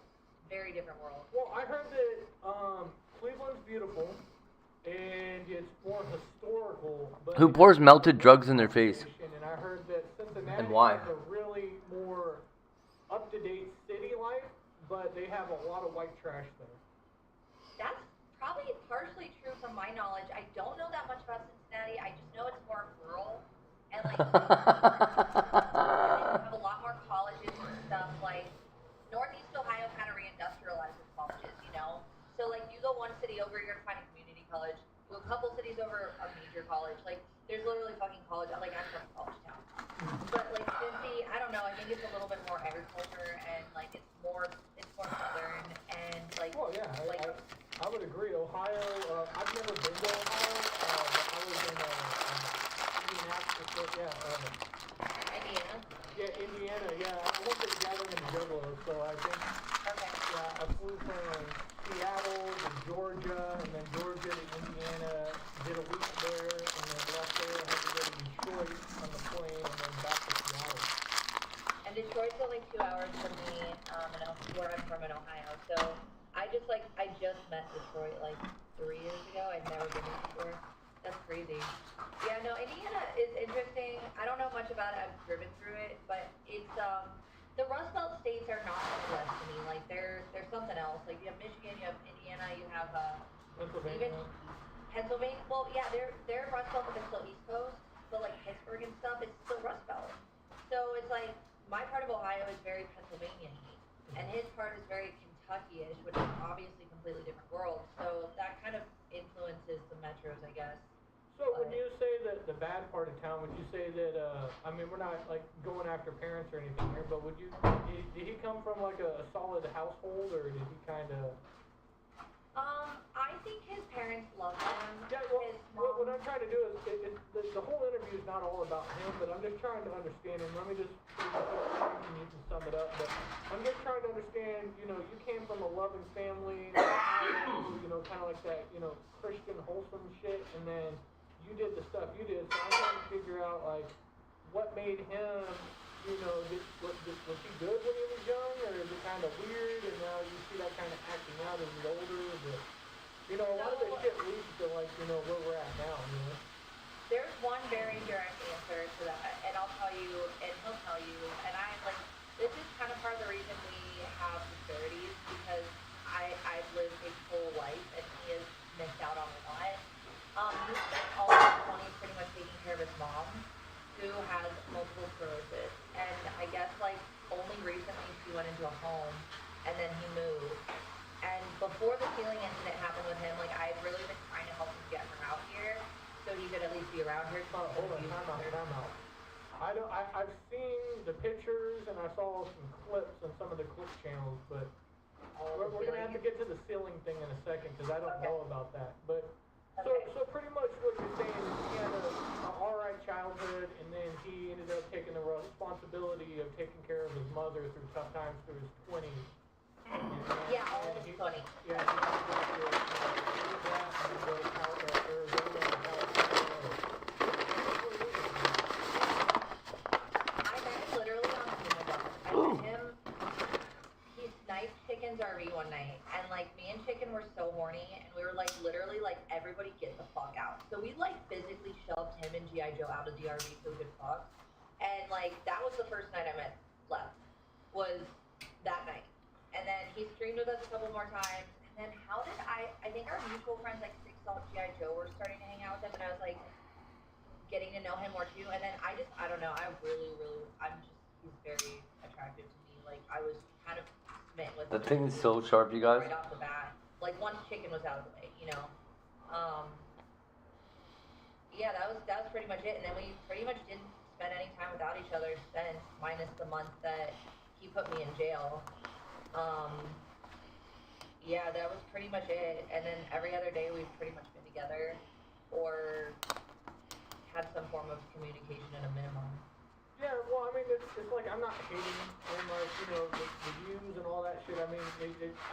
very different world. Well, I heard that Cleveland's beautiful and it's more historical. But Who pours melted drugs in their face? And I heard that Cincinnati And why? is a really more up-to-date city life, but they have a lot of white trash there. That's probably partially true from my knowledge. I don't know that much about Cincinnati. I just know it's more rural and like they have a lot more colleges and stuff. Like Northeast Ohio kind of re-industrializes colleges, So like you go one city over, you're gonna find a community college. You go a couple cities over, a major college. Like there's literally fucking college. Like I'm from a college town. But like Cincy, I don't know. I think it's a little bit more agriculture and like it's more southern and like. Well, yeah, like I would agree. Ohio, I've never been to Ohio, but I was in Indianapolis, Indiana. yeah, Indiana, yeah. I went to the gathering in Juggalo, so I think, Okay. yeah, I flew from Seattle to Georgia, and then Georgia to Indiana, did a week there, and then left there, had to go to Detroit on the plane, and then back to Seattle. And Detroit's only 2 hours from me, where I'm from in Ohio. So I just met Detroit like 3 years ago. I'd never been there before. That's crazy. Yeah, no, Indiana is interesting. I don't know much about it. I've driven through it, but it's the Rust Belt states are not Midwest to me. Like they're something else. Like you have Michigan, you have Indiana, you have Pennsylvania. even Pennsylvania. Well, yeah, they're Rust Belt, but they're still East Coast. So like Pittsburgh and stuff, it's still Rust Belt. So it's like my part of Ohio is very Pennsylvania-y, and his part is very Kentucky-ish, which is obviously completely different world. So that kind of influences the metros, I guess. So when you say that the bad part of town, would you say that, I mean, we're not like going after parents or anything here, but did he come from like a solid household, or did he kind of? I think his parents love him. Yeah, well, His mom. what I'm trying to do is, the whole interview is not all about him, but I'm just trying to understand him. Let me just, you can sum it up, but I'm just trying to understand, you know, you came from a loving family, you know, kind of like that, you know, Christian wholesome shit, and then you did the stuff you did, so I'm trying to figure out, like, what made him, you know, was he good when he was young, or is it kind of weird, and now you see that kind of acting out as he's older, but, you know, a lot of this shit leads to, like, you know, where we're at now, you know? There's one very direct answer to that, and I'll tell you, and he'll tell you, and I, like, this is kind of part of the reason we have disparities, because I've lived a full life, and he has missed out on a lot. He spent all of his 20s pretty much taking care of his mom, who has multiple sclerosis, and I guess, like, only recently she went into a home, and then he moved. And before the ceiling incident happened with him, like, I've really been trying to help him get her out here, so he could at least be around here. Oh, hold on, time out. I've seen the pictures, and I saw some clips on some of the clip channels, but we're gonna have to get to the ceiling thing in a second, because I don't know about that, but. So pretty much what you're saying is he had an alright childhood, and then he ended up taking the responsibility of taking care of his mother through tough times through his 20s. Yeah, all of his 20s. Yeah, he moved to Arizona, I met him literally on Cinnabon. I met him, he sniped Chicken's RV one night, and like me and Chicken were so horny, and we were like literally like, everybody get the fuck out. So we like physically shoved him and G.I. Joe out of the RV so we could fuck. And like, that was the first night I met Left, was that night. And then he streamed with us a couple more times, and then how did I think our mutual friends like Six Salt G.I. Joe were starting to hang out with him, and I was like, getting to know him more too, and then I don't know, he's very attractive to me. Like, I was kind of smitten with The him thing is so sharp, you guys. right off the bat. Like, once Chicken was out of the way, you know. Yeah, that was pretty much it, and then we pretty much didn't spend any time without each other since, minus the month that he put me in jail. Yeah, that was pretty much it, and then every other day we've pretty much been together, or had some form of communication at a minimum. Yeah, well, I mean, it's like, I'm not hating, and like, you know, the views and all that shit. I mean,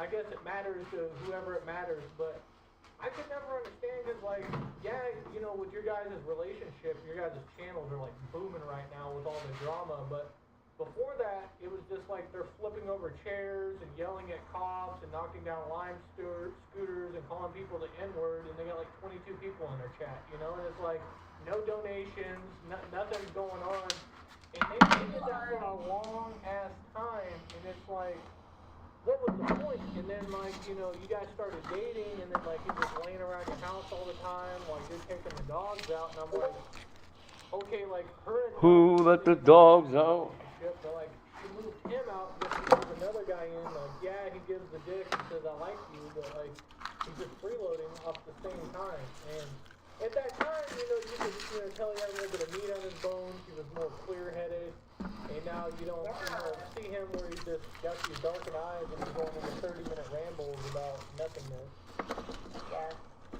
I guess it matters to whoever it matters, but I could never understand, because like, yeah, you know, with your guys' relationship, your guys' channels are like booming right now with all the drama, but before that, it was just like they're flipping over chairs and yelling at cops and knocking down lime scooters and calling people the N-word, and they got like 22 people in their chat, you know, and it's like, no donations, nothing's going on. And they did that for a long ass time, and it's like, what was the point? And then like, you know, you guys started dating, and then like you're just laying around your house all the time while you're taking the dogs out, and I'm like, okay, like her and Who let the dogs out? but like she moved him out, but she brings another guy in, like, yeah, he gives the dick and says I like you, but like he's just freeloading off the same time. And at that time, tell he had a little bit of meat on his bones. He was more clear-headed. And now you don't see him where he just got these darkened eyes and he's going into 30-minute rambles about nothingness. Yes.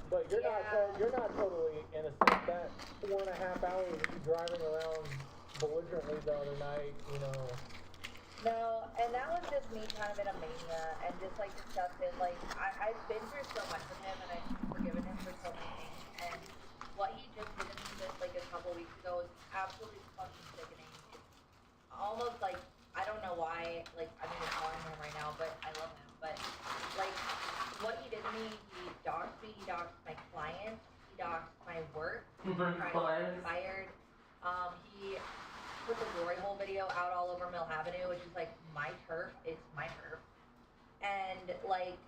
But you're not totally innocent. That 4.5 hours of you driving around belligerently the other night, No, and that was just me kind of in a mania and just like disgusted. Like I've been through so much with him and I've forgiven him for so many things. And what he just did to me just like a couple weeks ago is absolutely fucking sickening. It's almost like I don't know why. Like I'm even calling him right now, but I love him. But like what he did to me, he doxed me. He doxed my clients. He doxed my work. He tried to get me fired. He put the glory hole video out all over Mill Avenue, which is like my turf. It's my turf. And like,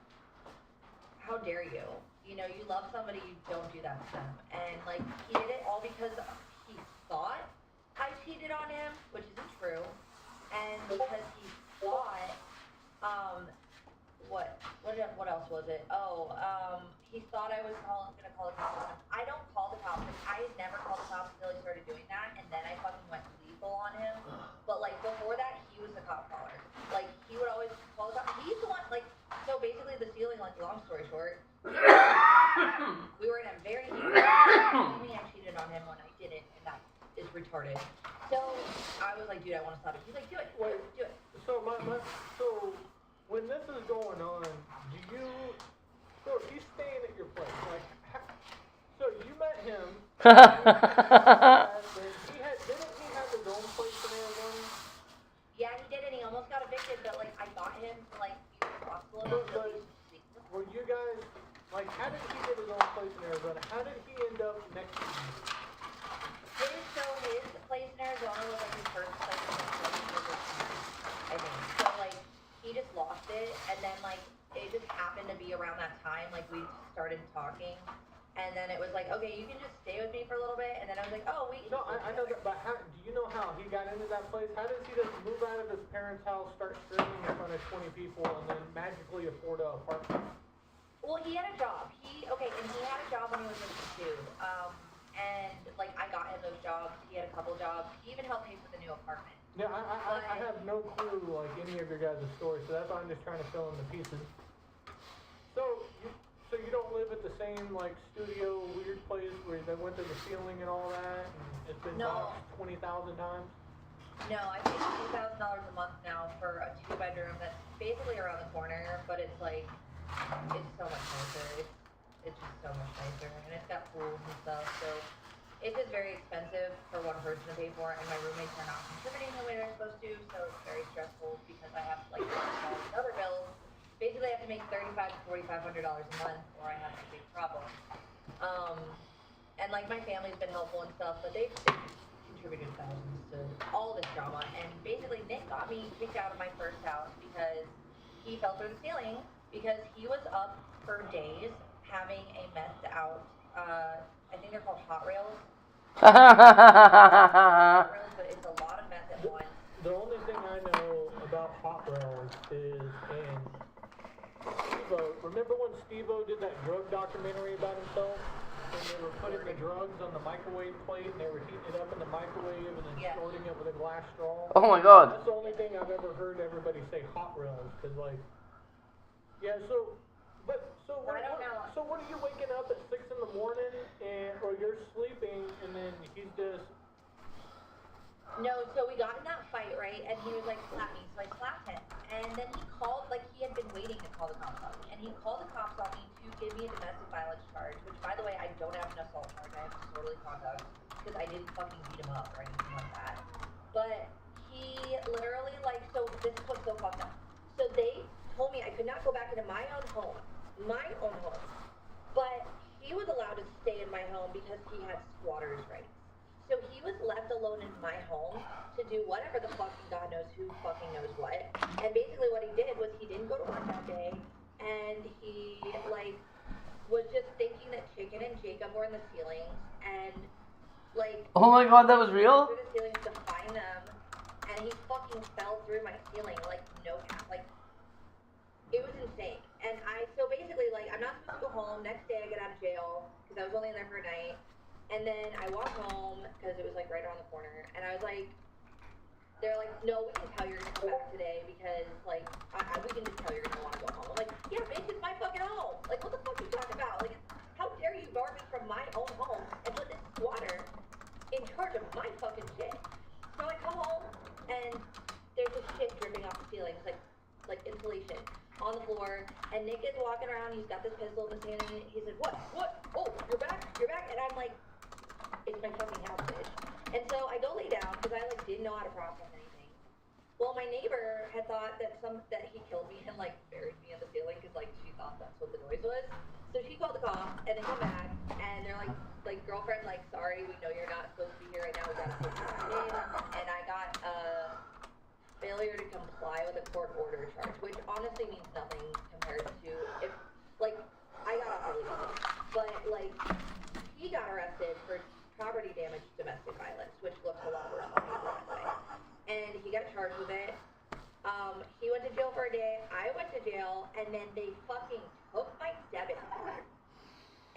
how dare you? You love somebody, you don't do that to them. And like, he did it all because he thought I cheated on him, which isn't true. And because he thought, what else was it? He thought I was gonna call the cops on him. I don't call the cops. Like, I had never called the cops until he started doing that, and then I fucking went lethal on him. But like before that, he was the cop caller. Like he would always call the cops. He's the one. Like so basically the ceiling. Like long story short, we were in a very heated argument. I cheated on him when I didn't, and that is retarded. So I was like, dude, I want to stop it. He's like, do it. Wait, do it. So so when this is going on, so he's staying at your place, like, so you met him, didn't he have his own place in Arizona? Yeah, he did, and he almost got evicted, but like, I got him to like be responsible enough to Were you guys, like, how did he get his own place in Arizona? How did he end up next to you? His place in Arizona was like his first place in Arizona, I think. So like, he just lost it, and then like, it just happened to be around that time, like we started talking, and then it was like, okay, you can just stay with me for a little bit, and then I was like, oh, wait. No, I know that, but do you know how he got into that place? How does he just move out of his parents' house, start streaming in front of 20 people, and then magically afford an apartment? Well, he had a job. He had a job when he was in 52. And like I got him those jobs. He had a couple jobs. He even helped pay for the new apartment. Yeah, I have no clue like any of your guys' stories, so that's why I'm just trying to fill in the pieces. So you don't live at the same like studio weird place where they went to the ceiling and all that, and it's been doxed 20,000 times? No, I pay $2,000 a month now for a 2-bedroom that's basically around the corner, but it's like it's so much nicer. It's just so much nicer, and it's got pools and stuff, so it's just very expensive for one person to pay for, and my roommates are not contributing the way they're supposed to, so it's very stressful because I have to like all these other bills. Basically, I have to make $3,500 to $4,500 a month, or I have a big problem. And like my family's been helpful and stuff, but they've contributed thousands to all this drama, and basically Nick got me kicked out of my first house because he fell through the ceiling because he was up for days having a messed out, I think they're called hot rails. Hot rails, but it's a lot of mess at once. The only thing I know about hot rails is, and Steve-O, remember when Steve-O did that drug documentary about himself? And they were putting the drugs on the microwave plate, and they were heating it up in the microwave, and then snorting it with a glass straw? Oh my god. That's the only thing I've ever heard everybody say hot rails, because like, yeah, so what are you waking up at 6 in the morning, or you're sleeping, and then he's just... No, so we got in that fight, right, and he was like, slap me, so I slapped him, and then he called, like, he had been waiting to call the cops on me, and he called the cops on me to give me a domestic violence charge, which, by the way, I don't have an assault charge, I have disorderly conduct, because I didn't fucking beat him up or anything like that, but he literally, like, so this is what's so fucked up, so they told me I could not go back into my own home, but he was allowed to stay in my home because he had squatter's rights. So he was left alone in my home to do whatever the fucking God knows who fucking knows what. And basically what he did was he didn't go to work that day, and he like was just thinking that Chicken and Jacob were in the ceilings, and like Oh my god, that was real? through the ceilings to find them, and he fucking fell through my ceiling like no cap, like it was insane. And so basically, like, I'm not supposed to go home. Next day I get out of jail, because I was only in there for a night. And then I walk home, because it was like right around the corner, and I was like, they're like, no, we can tell you're gonna come back today because, like, we can just tell you're gonna wanna go home. I'm like, yeah, bitch, it's my fucking home. Like, what the fuck are you talking about? Like, how dare you bar me from my own home and put this squatter in charge of my fucking shit? So I come home, and there's this shit dripping off the ceilings, like insulation, on the floor, and Nick is walking around, he's got this pistol in his hand, and he said, what? Oh, you're back? And I'm like, it's my fucking house, bitch. And so I go lay down, because I, like, didn't know how to process anything. Well, my neighbor had thought that he killed me and, like, buried me in the ceiling, because, like, she thought that's what the noise was. So she called the cops, and they come back, and they're like, girlfriend, like, sorry, we know you're not supposed to be here right now, we gotta take you back in. And I got, failure to comply with a court order charge, which honestly means nothing compared to if, like, I got off really easy, but, like, he got arrested for property damage, domestic violence, which looks a lot worse on paper that way. And he got charged with it. He went to jail for a day, I went to jail, and then they fucking took my debit card,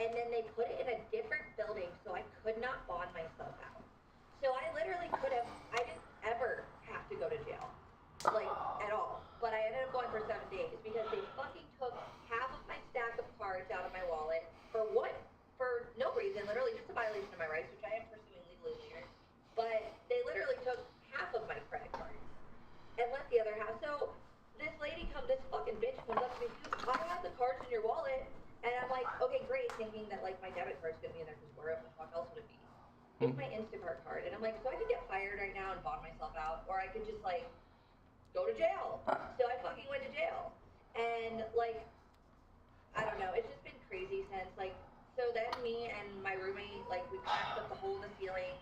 and then they put it in a different building so I could not bond myself out. So I literally I didn't ever have to go to jail, like, at all. But I ended up going for 7 days because they fucking took half of my stack of cards out of my wallet for no reason, literally just a violation of my rights, which I am pursuing legally later. But they literally took half of my credit cards and left the other half. So this fucking bitch comes up to me, I have the cards in your wallet, and I'm like, okay, great, thinking that, like, my debit card's gonna be in there, because where the fuck else would it be? It's my Instacart card, and I'm like, so I could get fired right now and bond myself out, or I could just, like, go to jail. So I fucking went to jail. And, like, I don't know, it's just been crazy since, like, so then me and my roommate, like, we patched up the hole in the ceiling.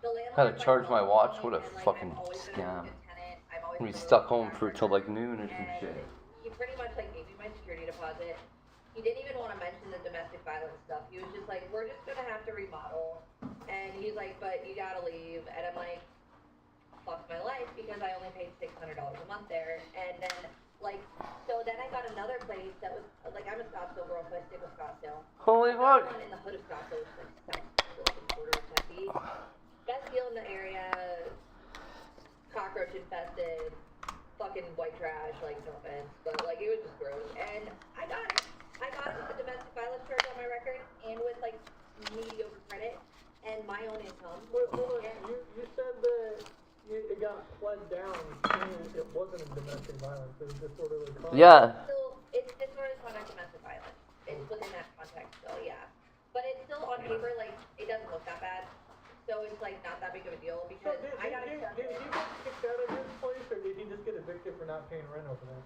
The landlord, Gotta charge my watch. What a and, like, fucking I've always been a scam. good tenant. I've always I'm gonna be been a stuck really home good for till like contractor. noon or some And shit. he pretty much, like, gave me my security deposit. He didn't even want to mention the domestic violence stuff. He was just like, we're just gonna have to remodel. And he's like, but you gotta leave. And I'm like, fuck my life, because I only paid $600 a month there. And then, like, so then I got another place that was, like, I'm a Scottsdale girl, so I stick with Scottsdale. Holy Another fuck! one in the hood of Scottsdale, which is like some sort of Tempe. Best deal in the area, cockroach infested, fucking white trash, like, no offense, but, like, it was just gross. And I got it. I got it with the domestic violence charge on my record, and with, like, mediocre credit, and my own income. Hold on, you said that it got pled down, and it wasn't a domestic violence, it was disorderly conduct. Yeah. So, it's disorderly conduct, domestic violence. It's within that context still, yeah. But it's still on paper, like, it doesn't look that bad. So it's, like, not that big of a deal, So because did I got he accepted. get kicked out of his place, or did he just get evicted for not paying rent over there?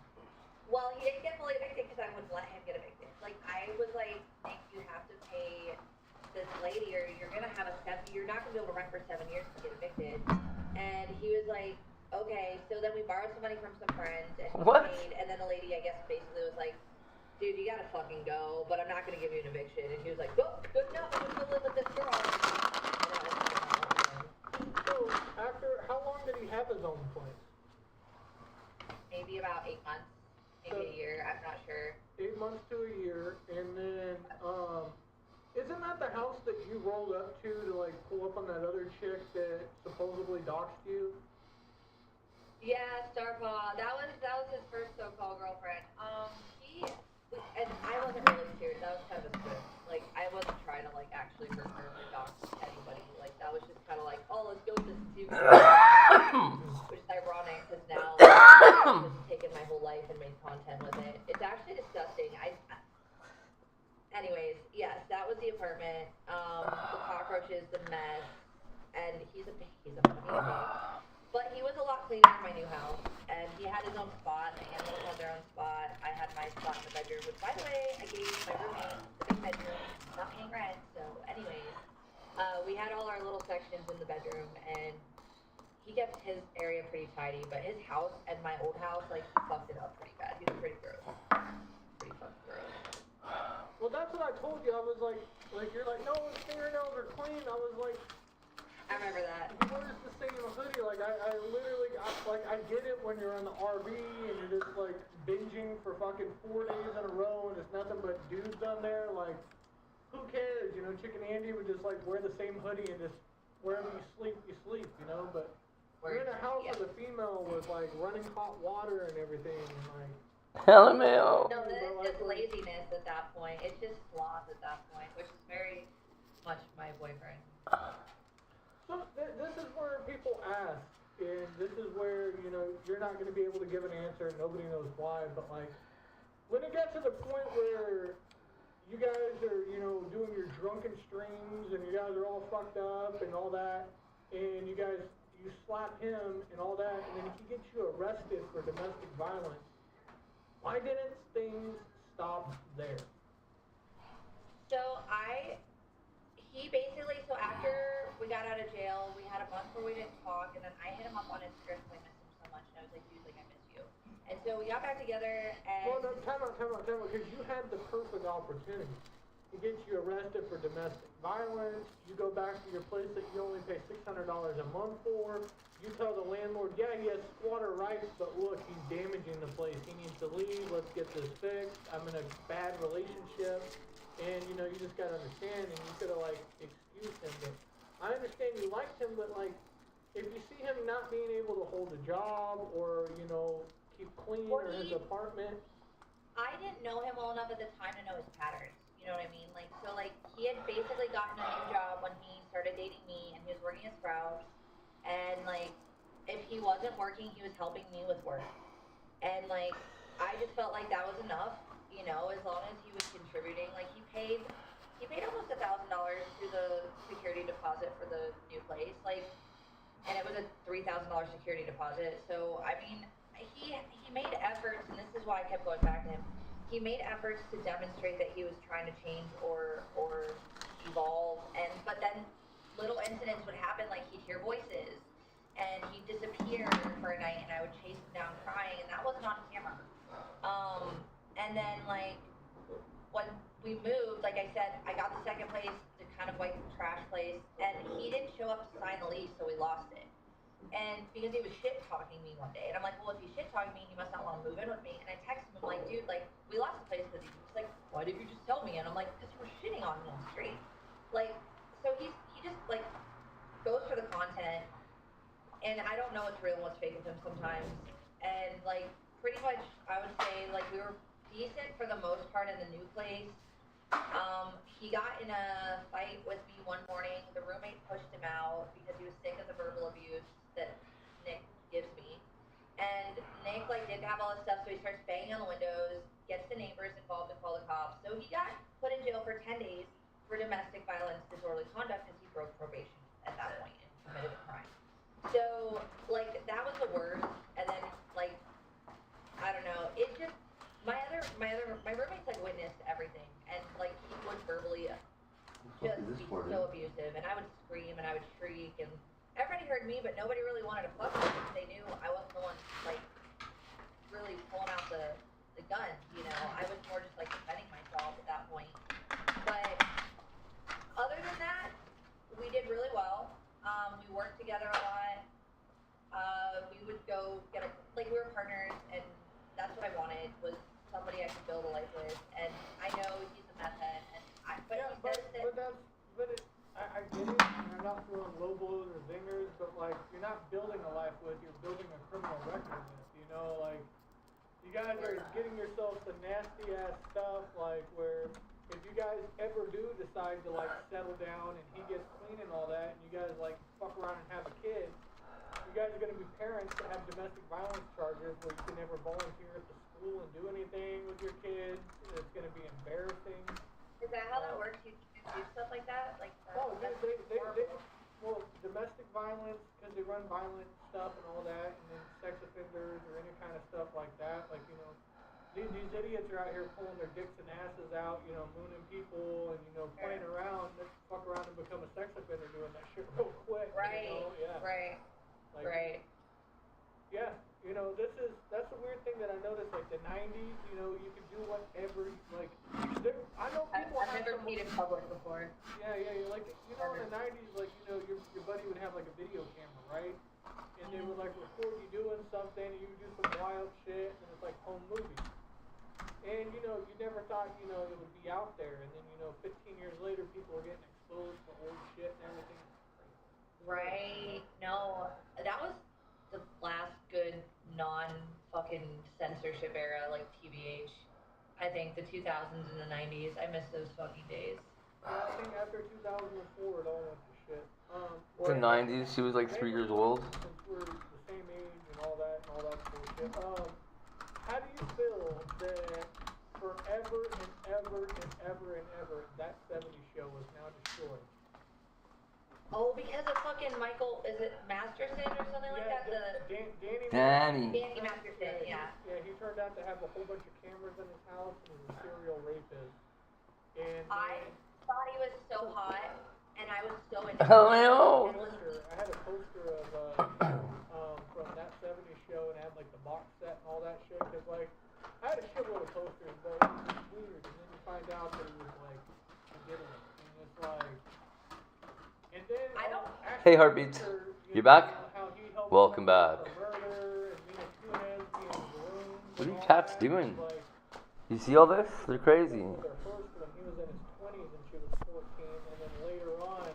Well, he didn't get fully evicted because I wouldn't let him get evicted. Like, I was like, Nick, you have to pay this lady, or you're gonna have you're not gonna be able to rent for 7 years to get evicted. And he was like, okay. So then we borrowed some money from some friends, and he What? paid. And then the lady, I guess, basically was like, dude, you gotta fucking go, but I'm not gonna give you an eviction. And he was like, well, good enough, I'm gonna go live with this girl. So, how long did he have his own place? Maybe about 8 months, maybe a year, I'm not sure. 8 months to a year, and then, isn't that the house that you rolled up to like pull up on that other chick that supposedly doxed you? Yeah, Starpaw. That was his first so-called girlfriend. And I wasn't really serious. That was kind of a script. Like, I wasn't trying to, like, actually hurt her or dox anybody. Like, that was just kind of like, oh, let's go to this TV. Which is ironic, because now I've just taken my whole life and made content with it. It's actually disgusting. Anyways, yes, that was the apartment. The cockroaches, the mess, and he's a pig. But he was a lot cleaner in my new house, and he had his own spot. The animals had their own spot. I had my spot in the bedroom, which, by the way, I gave my roommate the big bedroom, not paying rent. So, anyways, we had all our little sections in the bedroom, and he kept his area pretty tidy. But his house and my old house, like, he fucked it up pretty bad. He was pretty gross. Pretty fucking gross. Well, that's what I told you. I was like you're like, no, his fingernails are clean. I was like, I remember that. he wears the same hoodie. Like, I literally, I get it when you're in the RV and you're just like binging for fucking 4 days in a row and there's nothing but dudes on there. Like, who cares? You know, Chicken Andy would just like wear the same hoodie and just wherever you sleep, you know. But you're in a house with a female with like running hot water and everything, and like. LMAO. No, then it's just laziness at that point. It's just sloth at that point, which is very much my boyfriend. So this is where people ask, and this is where, you know, you're not going to be able to give an answer, nobody knows why, but like, when it gets to the point where you guys are, you know, doing your drunken streams, and you guys are all fucked up and all that, and you slap him and all that, and then he gets you arrested for domestic violence, why didn't things stop there? So so after we got out of jail, we had a month where we didn't talk, and then I hit him up on Instagram because I missed him so much, and I was like, dude, like, I miss you. And so we got back together, and... Well, no, time out, because you had the perfect opportunity. He gets you arrested for domestic violence, you go back to your place that you only pay $600 a month for, you tell the landlord, yeah, he has squatter rights, but look, he's damaging the place, he needs to leave, let's get this fixed, I'm in a bad relationship, and, you know, you just gotta understand, and you could have, like, excused him, but I understand you liked him, but, like, if you see him not being able to hold a job, or, you know, keep clean, or his apartment... I didn't know him well enough at the time to know his patterns. You know what I mean? Like, so, like, he had basically gotten a new job when he started dating me, and he was working at Sprouts, and, like, if he wasn't working, he was helping me with work. And, like, I just felt like that was enough, you know, as long as he was contributing. Like, he paid almost $1,000 through the security deposit for the new place, like, and it was a $3,000 security deposit. So, I mean, he made efforts, and this is why I kept going back to him. He made efforts to demonstrate that he was trying to change or evolve, but then little incidents would happen, like he'd hear voices, and he'd disappear for a night, and I would chase him down crying, and that wasn't on camera. And then, like, when we moved, like I said, I got the second place, the kind of white trash place, and he didn't show up to sign the lease, so we lost it. And because he was shit-talking me one day, and I'm like, well, if he's shit-talking me, he must not want to move in with me. And I texted him, like, dude, like, we lost the place because he's like, why didn't you just tell me? And I'm like, because you were shitting on me on the street. Like, so he just, like, goes for the content, and I don't know what's real and what's fake with him sometimes. And, like, pretty much, I would say, like, we were decent for the most part in the new place. He got in a fight with me one morning. The roommate pushed him out because he was sick of the verbal abuse that Nick gives me. And Nick, like, didn't have all this stuff, so he starts banging on the windows, gets the neighbors involved and call the cops. So he got put in jail for 10 days for domestic violence, disorderly conduct, because he broke probation at that point and committed a crime. So, like, that was the worst. And then, like, I don't know, it just, my roommate's, like, witnessed everything. And, like, he would verbally just be so abusive. And I would scream and I would shriek, and everybody heard me, but nobody really wanted to fuck with me because they knew I wasn't the one, like, really pulling out the gun, you know? I was more just, like, defending myself at that point. But other than that, we did really well. We worked together a lot. We would go get we were partners, and that's what I wanted, was somebody I could build a life with. And I know he's a meth head, and I get it, and I'm not throwing low blows or zingers, but, like, you're not building a life with, you're building a criminal record with, you know? Like, you guys are getting yourselves to nasty ass stuff, like, where if you guys ever do decide to, like, settle down and he gets clean and all that, and you guys, like, fuck around and have a kid, you guys are going to be parents that have domestic violence charges where you can never volunteer at the school and do anything with your kids. It's going to be embarrassing. Is that how that works? You can do stuff like that? Like, well, domestic violence, because they run violent stuff and all that, and then sex offenders or any kind of stuff like that. Like, you know, these idiots are out here pulling their dicks and asses out, you know, mooning people and, you know, playing around. Let's fuck around and become a sex offender doing that shit real quick. Right, you know? Yeah. right, like, right. Yeah, you know, that's the weird thing that I noticed, like, the 90s, you know, you could do whatever, like, I know people I've never peed in public before. Yeah, like, you know, in the 90s, like, you know, your buddy would have, like, a video camera, right? And they would, like, record you doing something, and you would do some wild shit, and it's like home movies. And, you know, you never thought, you know, it would be out there, and then, you know, 15 years later, 2000s and the 90s. I miss those fucking days. Yeah, I think after 2004 it all went to shit. The 90s, she was like 3 years old. Since we're the same age and all that bullshit. How do you feel that forever and ever and ever and ever that 70s show is now destroyed? Oh, because of fucking Michael, is it Masterson or something like that? Danny. Danny Masterson, yeah. Yeah, he turned out to have a whole bunch of cameras in his house and was a serial rapist. And I thought he was so hot, and I was so into Oh, him. no. I had a poster of from that 70s show, and I had like the box set and all that shit. Cause like I had a shitload of posters, but it was just weird. And then you find out that he was like legitimate, and it's like. And then I don't. Hey, Heartbeats. You back? Welcome back. What are you cats doing? You see all this? They're crazy. Their first when he was in his 20s and she was 14, and then later on,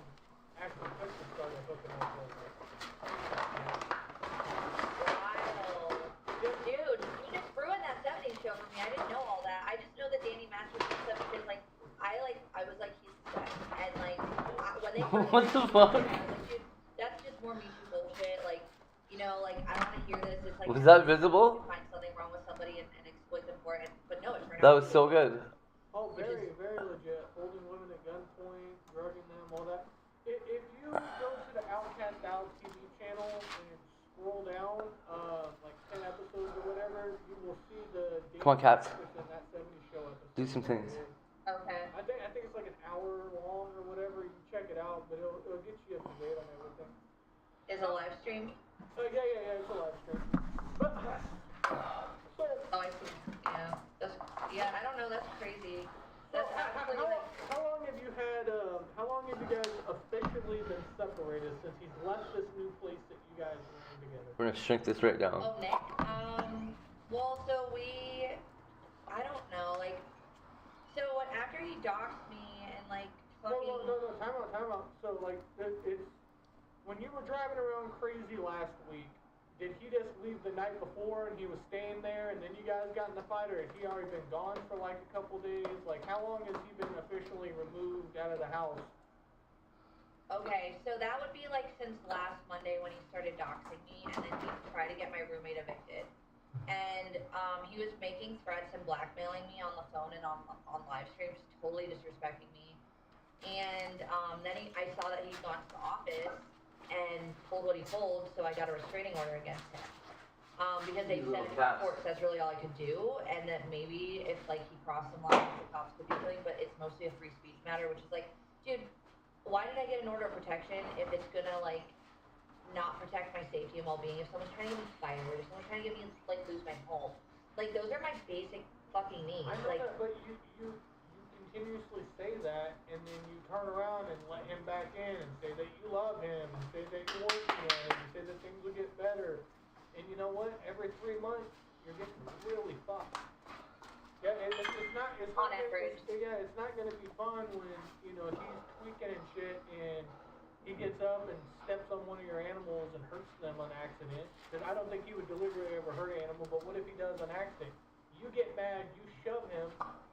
Ashton Kutcher started hooking up with her. Wild. Dude, you just ruined that 70s show for me. I didn't know all that. I just know that Danny Masterson stuff because I was like, he's the best. And like, when they What the fuck? I was like, dude, that's just more Me Too bullshit. Like, you know, like, I don't want to hear this. It's like, Was that visible? find something wrong with somebody and exploit them for it. But no, it turned That out was to so be- good. Oh, very, very legit. Holding women at gunpoint, drugging them, all that. If you go to the Outcast Out TV channel and scroll down, like 10 episodes or whatever, you will see the Come on, cats. in that 70s show episode. Do some things. Okay. I think it's like an hour long or whatever. You can check it out, but it'll get you up to date on everything. Is a live stream? Yeah, it's a live stream. But so Oh, I see. Yeah. Yeah, I don't know. That's crazy. That's actually how long have you had? How long have you guys officially been separated since he's left this new place that you guys are in together? We're gonna shrink this right down. Oh, Nick. Well, so I don't know. Like, so what? After he doxed me and like fucking. No. Time out. So like, it's when you were driving around crazy last week. Did he just leave the night before and he was staying there and then you guys got in the fight, or had he already been gone for like a couple days? Like, how long has he been officially removed out of the house? Okay, so that would be like since last Monday when he started doxing me, and then he tried to get my roommate evicted. And he was making threats and blackmailing me on the phone and on live streams, totally disrespecting me. And then I saw that he'd gone to the office and told what he told, so I got a restraining order against him. Because they said in court that's really all I could do, and that maybe if like he crossed some lines, the cops could do something, but it's mostly a free speech matter, which is like, dude, why did I get an order of protection if it's gonna like not protect my safety and well-being? If someone's trying to get me fired, if someone's trying to get me like lose my home, like those are my basic fucking needs. I know Like, that, but you continuously say that, and then you turn around and let him back in and say that you love him, and say that you're working on it, and say that things will get better. And you know what? Every 3 months, you're getting really fucked. Yeah, it's not. It's On not average. It's not gonna be fun when he's tweaking and shit, and he gets up and steps on one of your animals and hurts them on accident. Because I don't think he would deliberately ever hurt an animal, but what if he does on accident? You get mad, you shove him,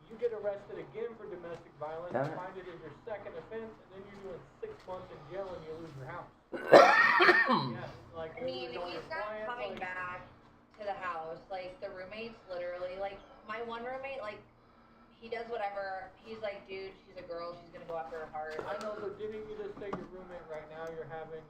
you get arrested again for domestic violence, Damn it. find it as your second offense, and then you're doing 6 months in jail and you lose your house. Yeah, like I mean, you lose he's your not clients, coming like- back to the house. Like, the roommate's literally, like, my one roommate, like, he does whatever. He's like, dude, she's a girl, she's gonna go after her heart. I know, but didn't you just say your roommate right now you're having,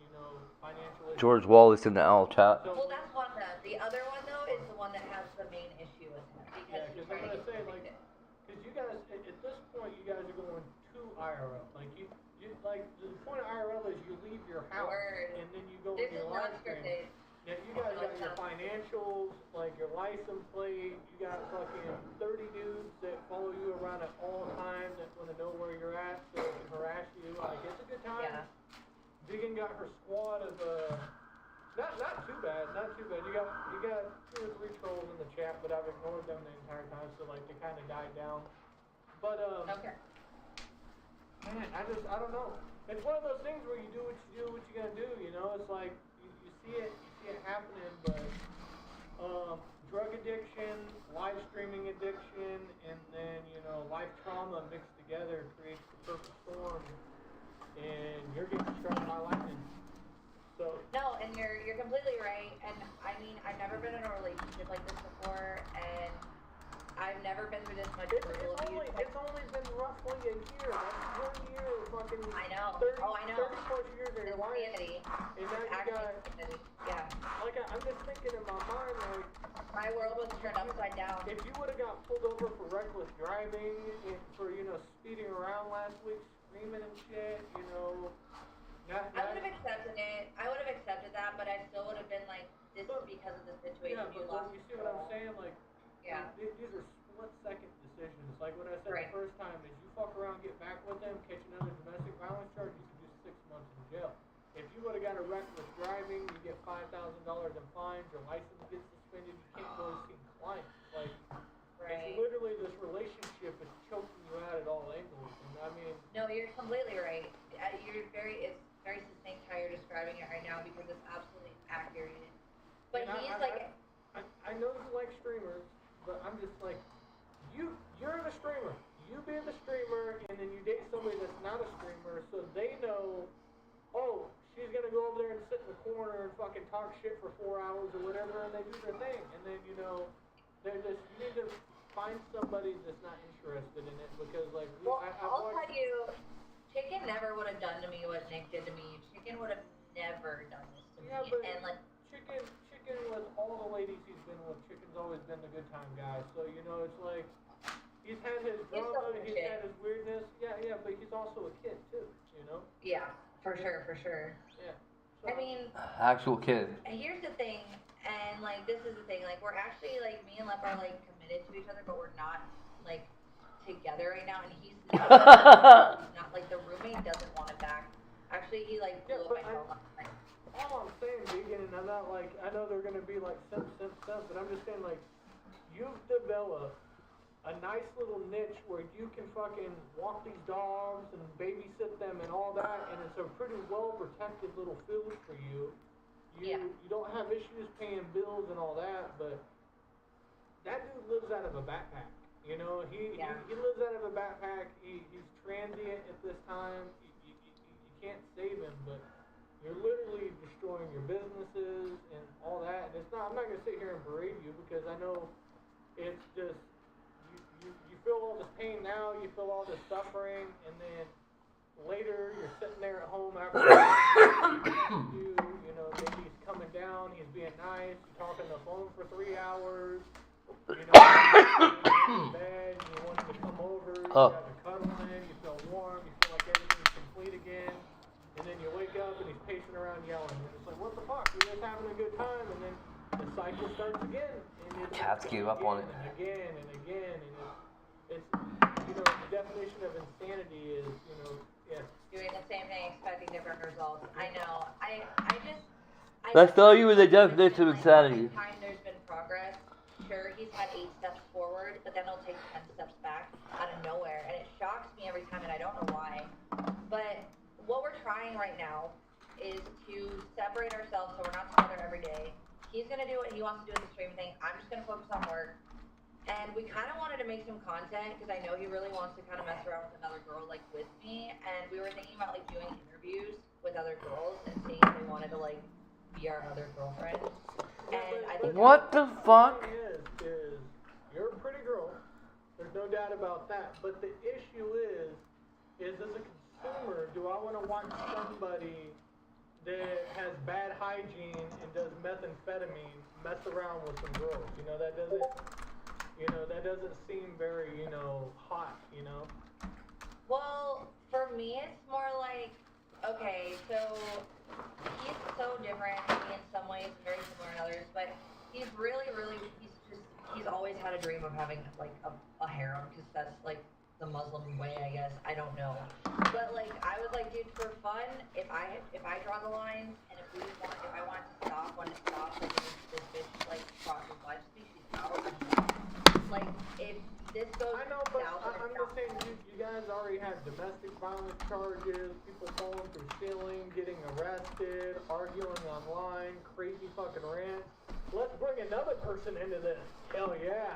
financial issues? George Wallace in the owl chat. Well, that's one of them. The other one, though, is the one that has the main issue with him. Because Yeah, he's 'cause I'm trying to gonna say, get like, evicted. because you guys, at this point, you guys are going too IRL. Like, you like, the point of IRL is you leave your house, Word. and then you go This in is your not live stream. scripted. Yeah, you guys got your financials, like your license plate, you got fucking 30 dudes that follow you around at all times that want to know where you're at so they can harass you. Like, it's a good time. Yeah. Diggin got her squad of, not too bad. You got 2 or 3 trolls in the chat, but I've ignored them the entire time, so like they kind of died down. But, Okay. man, I don't know. It's one of those things where you do what you gotta do, It's like, you see it happening, but, drug addiction, live streaming addiction, and then, life trauma mixed together creates the perfect storm, and you're getting struck by lightning. So, No, and you're completely right. And I mean, I've never been in a relationship like this before, and I've never been through this much brutal abuse. it's only been roughly a year. That's 1 year, fucking I know. 30, Oh, I know. 30 plus years of your life. Insanity. And now you Actually, got, insanity. Yeah. like, I'm just thinking in my mind, like, My world was turned upside down. if you would have got pulled over for reckless driving and for, speeding around last week, screaming and shit, I would have accepted it. I would have accepted that, but I still would have been like, this is because of the situation yeah, you but lost. you see what I'm saying? Like, Yeah. these are split-second decisions. Like what I said Right. the first time is you fuck around, get back with them, catch another domestic violence charge, you could do 6 months in jail. If you would have got a reckless driving, you get $5,000 in fines, your license gets suspended, you can't go to see clients. Like, Right. it's literally this relationship is choking you out at all angles. And I mean, No, you're completely right. It's very succinct how you're describing it right now because it's absolutely accurate. But and he's I know you like streamers, but I'm just like, you're the streamer. You be the streamer, and then you date somebody that's not a streamer, so they know, oh, she's gonna go over there and sit in the corner and fucking talk shit for 4 hours or whatever, and they do their thing. And then, they're just, you need to find somebody that's not interested in it, because, like, I'll tell you, Chicken never would have done to me what Nick did to me. Chicken would have never done this to Yeah, me. but And like, Chicken with all the ladies he's been with, Chicken's always been the good time guy. So, it's like, he's had his drama, he's had his weirdness. Yeah, but he's also a kid, too, yeah, for sure. Yeah. So, I mean, Actual kid. here's the thing, and like, this is the thing. Like, we're actually like, me and Lep are like committed to each other, but we're not like together right now. And he's not like the roommate doesn't want it back. Actually, he like blew up my phone last night. all I'm saying, Vegan, and I'm not like, I know they're gonna be like simp, but I'm just saying, like, you've developed a nice little niche where you can fucking walk these dogs and babysit them and all that, and it's a pretty well protected little field for you. You don't have issues paying bills and all that, but that dude lives out of a backpack. He lives out of a backpack. He's transient at this time. You can't save him, but you're literally destroying your businesses and all that. And I'm not gonna sit here and berate you, because I know it's just you feel all this pain now, you feel all this suffering, and then later you're sitting there at home after maybe he's coming down, he's being nice, you talk on the phone for 3 hours, you're in bed, you want him to come over, you have a cuddle in, you feel warm, you feel like everything's complete again, and then you wake up and he's pacing around yelling, and it's like, what the fuck, you're just having a good time, and then the cycle starts again, and it's Cats gave up on it. and again, and it's the definition of insanity is, Doing the same thing, expecting different results. I know. I Let's tell you the definition of insanity. Every time there's been progress, sure, he's had 8 steps forward, but then he'll take 10 steps back out of nowhere, and it shocks me every time, and I don't know why. But what we're trying right now is to separate ourselves so we're not together every day. He's gonna do what he wants to do with the streaming thing. I'm just gonna focus on work. And we kind of wanted to make some content because I know he really wants to kind of mess around with another girl like with me. And we were thinking about like doing interviews with other girls and seeing if they wanted to like be our other girlfriends. And I think What the fuck? is you're a pretty girl. There's no doubt about that. But the issue is as a consumer, do I want to watch somebody that has bad hygiene and does methamphetamine mess around with some girls? That doesn't seem very, hot, Well, for me, it's more like, okay, so he's so different to me in some ways, very similar in others, but he's really, he's always had a dream of having, like, a harem, because that's, like, the Muslim way, I guess. I don't know. But, like, I was like, dude, for fun, if I draw the lines, and if I want to stop when it stops, like, if this bitch, like, crosses life species out, like, if this goes I know, but south, I'm just saying, you guys already have domestic violence charges, people falling through ceiling, getting arrested, arguing online, crazy fucking rants. let's bring another person into this. Hell yeah.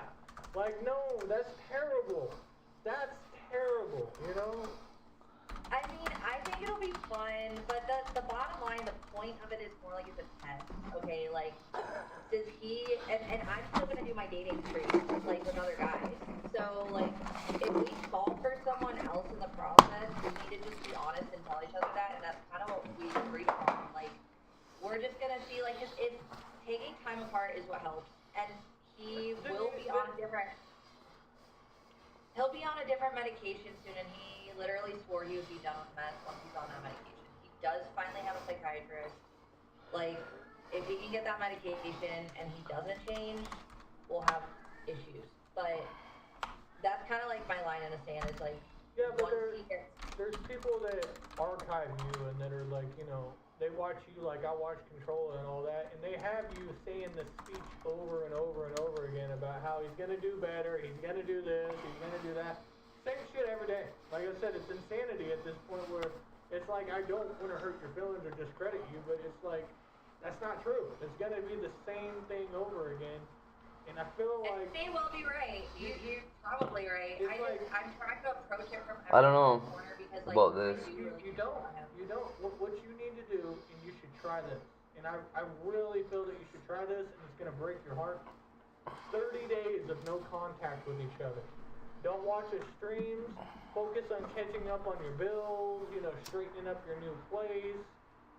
Like, no, that's terrible. That's terrible, you know? I mean, I think it'll be fun, but the bottom line, the point of it is more like it's a test, okay? Like, does he, and I'm still gonna do my dating streak, like, with other guys. So, like, if we fall for someone else in the process, we need to just be honest and tell each other that, and that's kind of what we agreed on. Like, we're just gonna see, like, if taking time apart is what helps, and he will be on a different, he'll be on a different medication soon, and he literally swore he would be done with meth once he's on that medication. He does finally have a psychiatrist. Like, if he can get that medication and he doesn't change, we'll have issues. But that's kind of like my line in the sand. It's like, Yeah, but once he gets, there's people that archive you and that are like, you know, they watch you like I watch Control and all that, and they have you saying this speech over and over and over again about how he's gonna do better, he's gonna do this, he's gonna do that. Same shit every day. Like I said, it's insanity at this point where it's like I don't want to hurt your feelings or discredit you, but it's like that's not true. It's gonna be the same thing over again, and I feel like they will be right. You're probably right. It's I'm trying to approach it from I don't know every corner because, like, about this. you don't. What you need to do, and you should try this. And I really feel that you should try this, and it's gonna break your heart. 30 days of no contact with each other. Don't watch his streams. Focus on catching up on your bills, you know, straightening up your new place,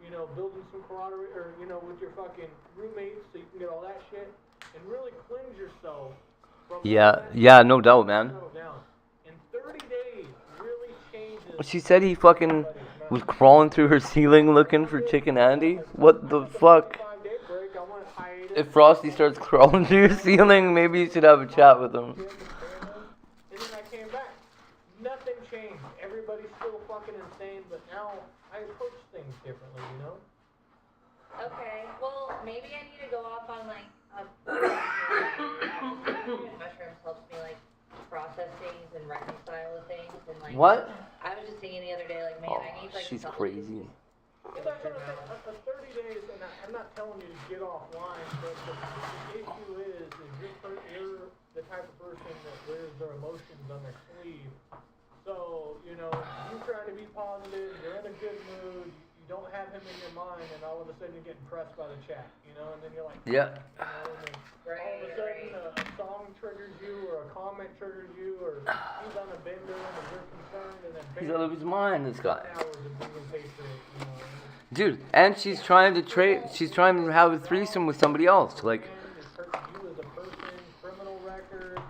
you know, building some camaraderie, or, you know, with your fucking roommates so you can get all that shit. And really cleanse yourself from Yeah, no doubt, man. down. In 30 days, really changes. She said he fucking was crawling through her ceiling looking for Chicken Andy. What the fuck? 5-day break, I want hiatus. If Frosty starts crawling through your ceiling, maybe you should have a chat with him. And then I came back. Nothing changed. Everybody's still fucking insane, but now I approach things differently, you know? Okay, well, maybe I need to go off on, like, mushrooms helps me, like, process things and reconcile with things, and, like, What? I was just thinking the other day, like, man, Oh, I need, like, she's something crazy. But that's what I'm saying. 30 days, and I'm not telling you to get offline, but the issue is you're the type of person that wears their emotions on their sleeve. So, you know, you're trying to be positive, you're in a good mood, you don't have him in your mind, and all of a sudden you get impressed by the chat, you know, and then you're like, Yeah. you know, and then all of a sudden a song triggers you, or a comment triggers you, or he's on a bender and you're concerned, and then He's out of his mind, this guy. hours of being patriot, you know. Dude, and she's trying to have a threesome with somebody else. Like, It's hurting you as a person, criminal record,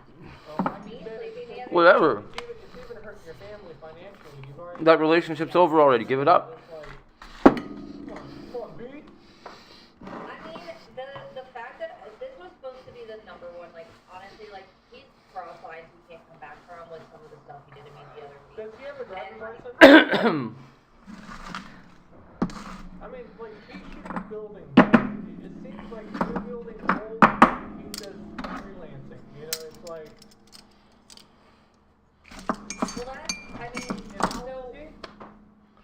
like you said, it's whatever. even hurting your family financially. You've already That relationship's over already. Give it up. it's like, come on, B. I mean, the fact that this was supposed to be the number one, like, honestly, like, he's crossed lines he can't come back from with some of the stuff he did to me the other week. Does he have a driver's license? I mean, like, he should be building. It seems like you're building gold, he's just freelancing. You know, it's like, Well, that's, I mean, so,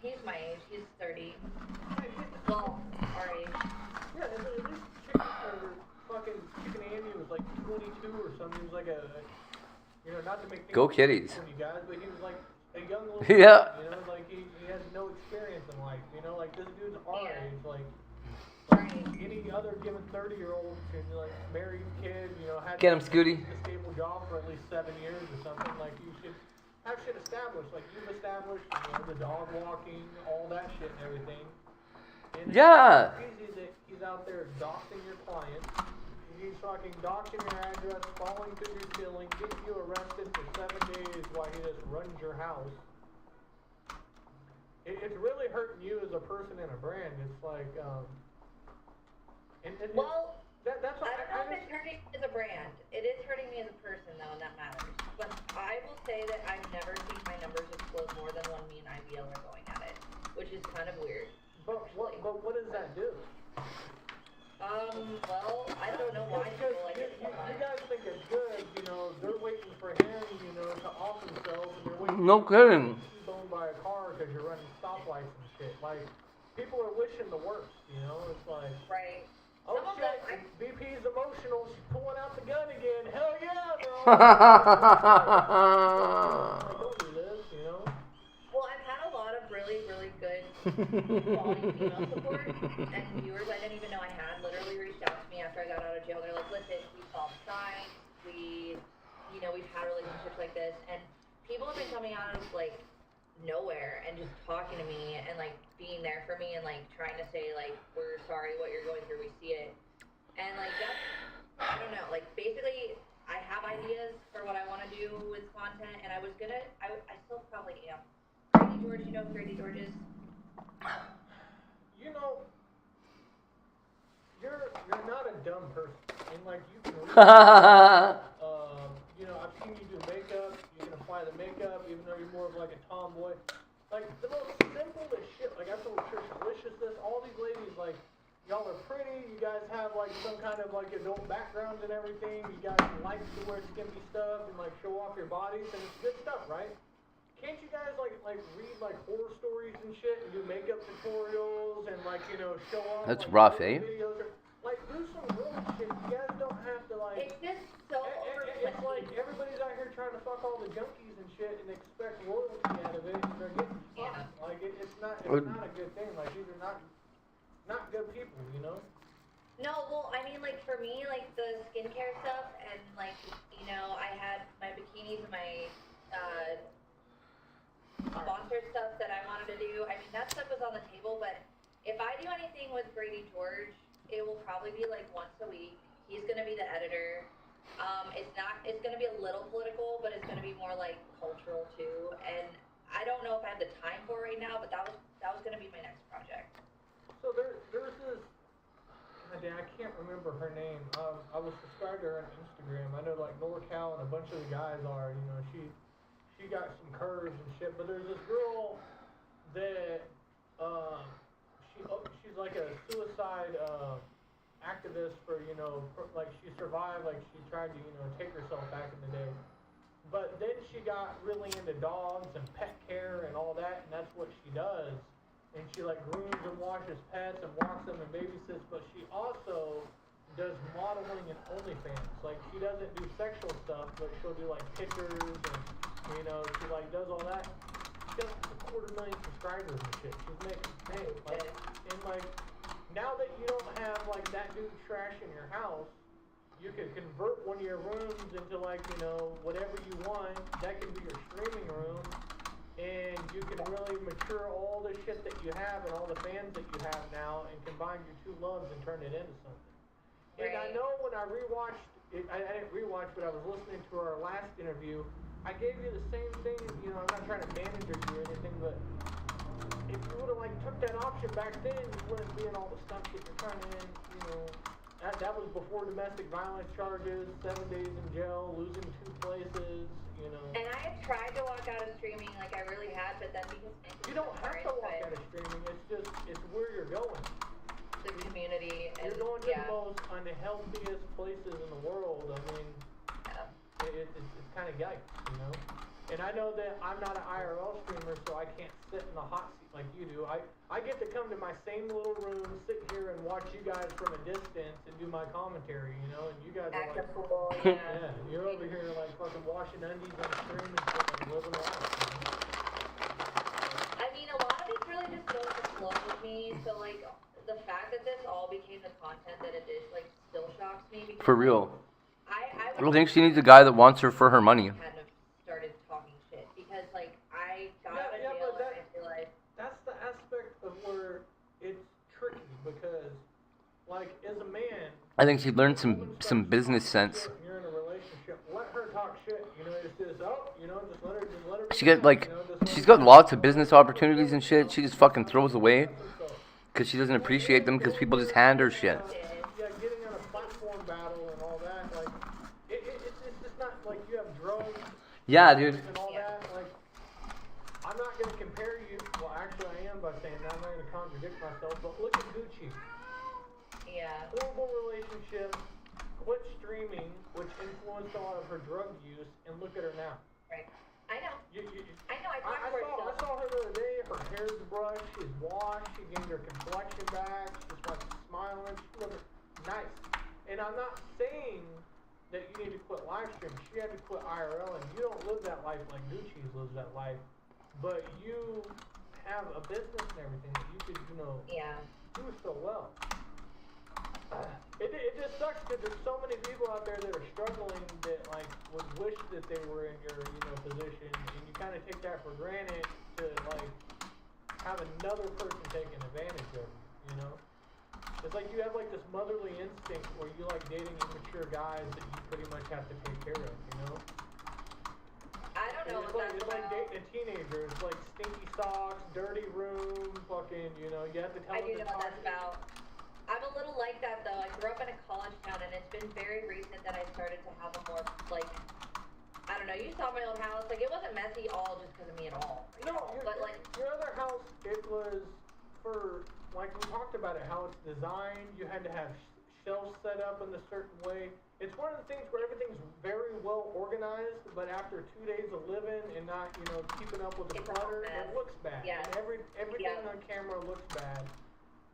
he's my age, he's 30. Well, our age. yeah, at least Chicken Andy was like 22 or something. He was like you know, not to make things Go Kitties. for you guys, but he was like a young little Yeah. kid, you know, like he has no experience in life, you know, like this dude's our Yeah. age, like Right. any other given 30-year-old can, like, married kid, you know, had Get him, Scooty. a stable job for at least 7 years or something. Like, you should have shit established, like you've established, you know, the dog walking, all that shit and everything. And Yeah. it's crazy that he's out there doxing your clients. He's fucking doxing your address, falling through your ceiling, getting you arrested for 7 days while he just runs your house. It's really hurting you as a person and a brand. It's like, Well, that's what I don't know if it's hurting me as a brand. It is hurting me as a person, though, and that matters. But I will say that I've never seen my numbers explode more than when me and IBL are going at it, which is kind of weird. But what does that do? Well, I don't know why Because people like it so you much. guys think it's good, you know, they're waiting for him, you know, to off themselves, and they're waiting No kidding. to be owned by a car because you're running stoplights and shit. Like, people are wishing the worst, you know, it's like, Right. Oh Some of shit, them, VP's emotional. She's pulling out the gun again. Hell yeah, bro. Don't do this, you know? well, I've had a lot of really, really good quality female support, and viewers I didn't even know I had literally reached out to me after I got out of jail. They're like, listen, we saw the signs, we've had relationships like this, and people have been coming out of, like, nowhere and just talking to me and, like, being there for me and, like, trying to say, like, we're sorry what you're going through, we see it. And, like, that's, I don't know, like, basically, I have ideas for what I want to do with content, and I still probably am. Crazy George, you know who Crazy George is? You know, you're not a dumb person, and like you can read, you know, I've seen you do makeup, you can apply the makeup, even though you're more of like a tomboy. Like the most simplest shit, like I told Trish Delicious this, all these ladies, like, y'all are pretty, you guys have like some kind of like adult backgrounds and everything, you guys like to wear skimpy stuff and like show off your bodies, and it's good stuff, right? Can't you guys like read like horror stories and shit and do makeup tutorials and like, you know, show off That's like, rough, crazy eh? videos or, like do some real shit. You guys don't have to like It's just so it's like everybody's out here trying to fuck all the junkies and shit and expect royalty out of it, and they're getting fucked. Yeah. Like it's not a good thing. Like these are not good people, you know? No, well, I mean, like, for me, like, the skincare stuff and, like, you know, I had my bikinis and my, sponsored stuff that I wanted to do. I mean, that stuff was on the table, but if I do anything with Grady George, it will probably be, like, once a week. He's gonna be the editor. It's gonna be a little political, but it's gonna be more, like, cultural, too. And I don't know if I have the time for it right now, but that was gonna be my next project. So there's this. I can't remember her name. I was subscribed to her on Instagram. I know like NorCal and a bunch of the guys are. You know, she got some curves and shit. But there's this girl that she's like a suicide activist for, you know, like she survived, like she tried to, you know, take herself back in the day. But then she got really into dogs and pet care and all that, and that's what she does. And she like grooms and washes pets and walks them and babysits, but she also does modeling and OnlyFans. Like she doesn't do sexual stuff, but she'll do like pictures and, you know, she like does all that. She has 250,000 subscribers and shit. She's making bank. Like, and like now that you don't have like that dude trash in your house, you can convert one of your rooms into like, you know, whatever you want. That can be your streaming room. And you can really mature all the shit that you have and all the fans that you have now and combine your two loves and turn it into something. Right. And I know when I rewatched it, I didn't rewatch, but I was listening to our last interview, I gave you the same thing, you know, I'm not trying to manage you or anything, but if you would have like took that option back then, you wouldn't be in all the stuff that you're trying to, you know, that was before domestic violence charges, 7 days in jail, losing 2 places, you know. And I have tried to walk out of streaming, like I really had, but then because You don't have to walk out of streaming, it's where you're going. the community and You're going to yeah. the most unhealthiest places in the world. I mean, it's kind of yikes, you know? And I know that I'm not an IRL streamer, so I can't sit in the hot seat like you do. I get to come to my same little room, sit here and watch you guys from a distance and do my commentary, you know? And you guys are Act like, a fool, yeah, you're over here like fucking washing undies on the stream and shit, like living life. You know? I mean, a lot of it's really just goes with flow with me. So like, the fact that this all became the content that it is, like, still shocks me. Because, For real. I I don't think she needs a guy that wants her for her money. Kind of started talking shit because, like, I got out of Yeah, jail but and I feel like that's the aspect of where it's tricky because, like, as a man, I think she learned some business sense. you're in a relationship. Let her talk shit. You know, it's just you know, just let her. She got like, she's got lots of business opportunities and shit. She just fucking throws away because she doesn't appreciate them because people just hand her shit. Yeah, getting on a platform battle and all that, like, it's just not like you have drugs. Yeah, dude. And all that, like, I'm not gonna compare you. Well, actually, I am by saying that. I'm not gonna contradict myself. But look at Gucci. yeah. Horrible relationship. Quit streaming, which influenced a lot of her drug use, and look at her now. Right. I know. I know. I I talked to her saw still. her the other day. Her hair's brushed. She's washed. She gained her complexion back. She's fucking smiling. She looks nice. And I'm not saying that you need to quit live streaming. She had to quit IRL, and you don't live that life like Gucci lives that life. But you have a business and everything that you could, you know, Yeah. do so well. It just sucks because there's so many people out there that are struggling that like would wish that they were in your, you know, position, and you kind of take that for granted to like have another person taking advantage of you, you know? It's like you have like this motherly instinct where you like dating immature guys that you pretty much have to take care of, you know? I don't know It's what like, that's it's like about. dating a teenager. It's like stinky socks, dirty room, fucking, you know, you have to tell I them do to know what talk that's to you. about. I'm a little like that though. I grew up in a college town, and it's been very recent that I started to have a more like, I don't know. You saw my old house. Like it wasn't messy all just because of me at all. You No, know? But like, your other house, it was for, like we talked about it, how it's designed. You had to have shelves set up in a certain way. It's one of the things where everything's very well organized, but after 2 days of living and not, you know, keeping up with the It's a hot clutter, mess. it looks bad. Yes. And everything Yes. on camera looks bad.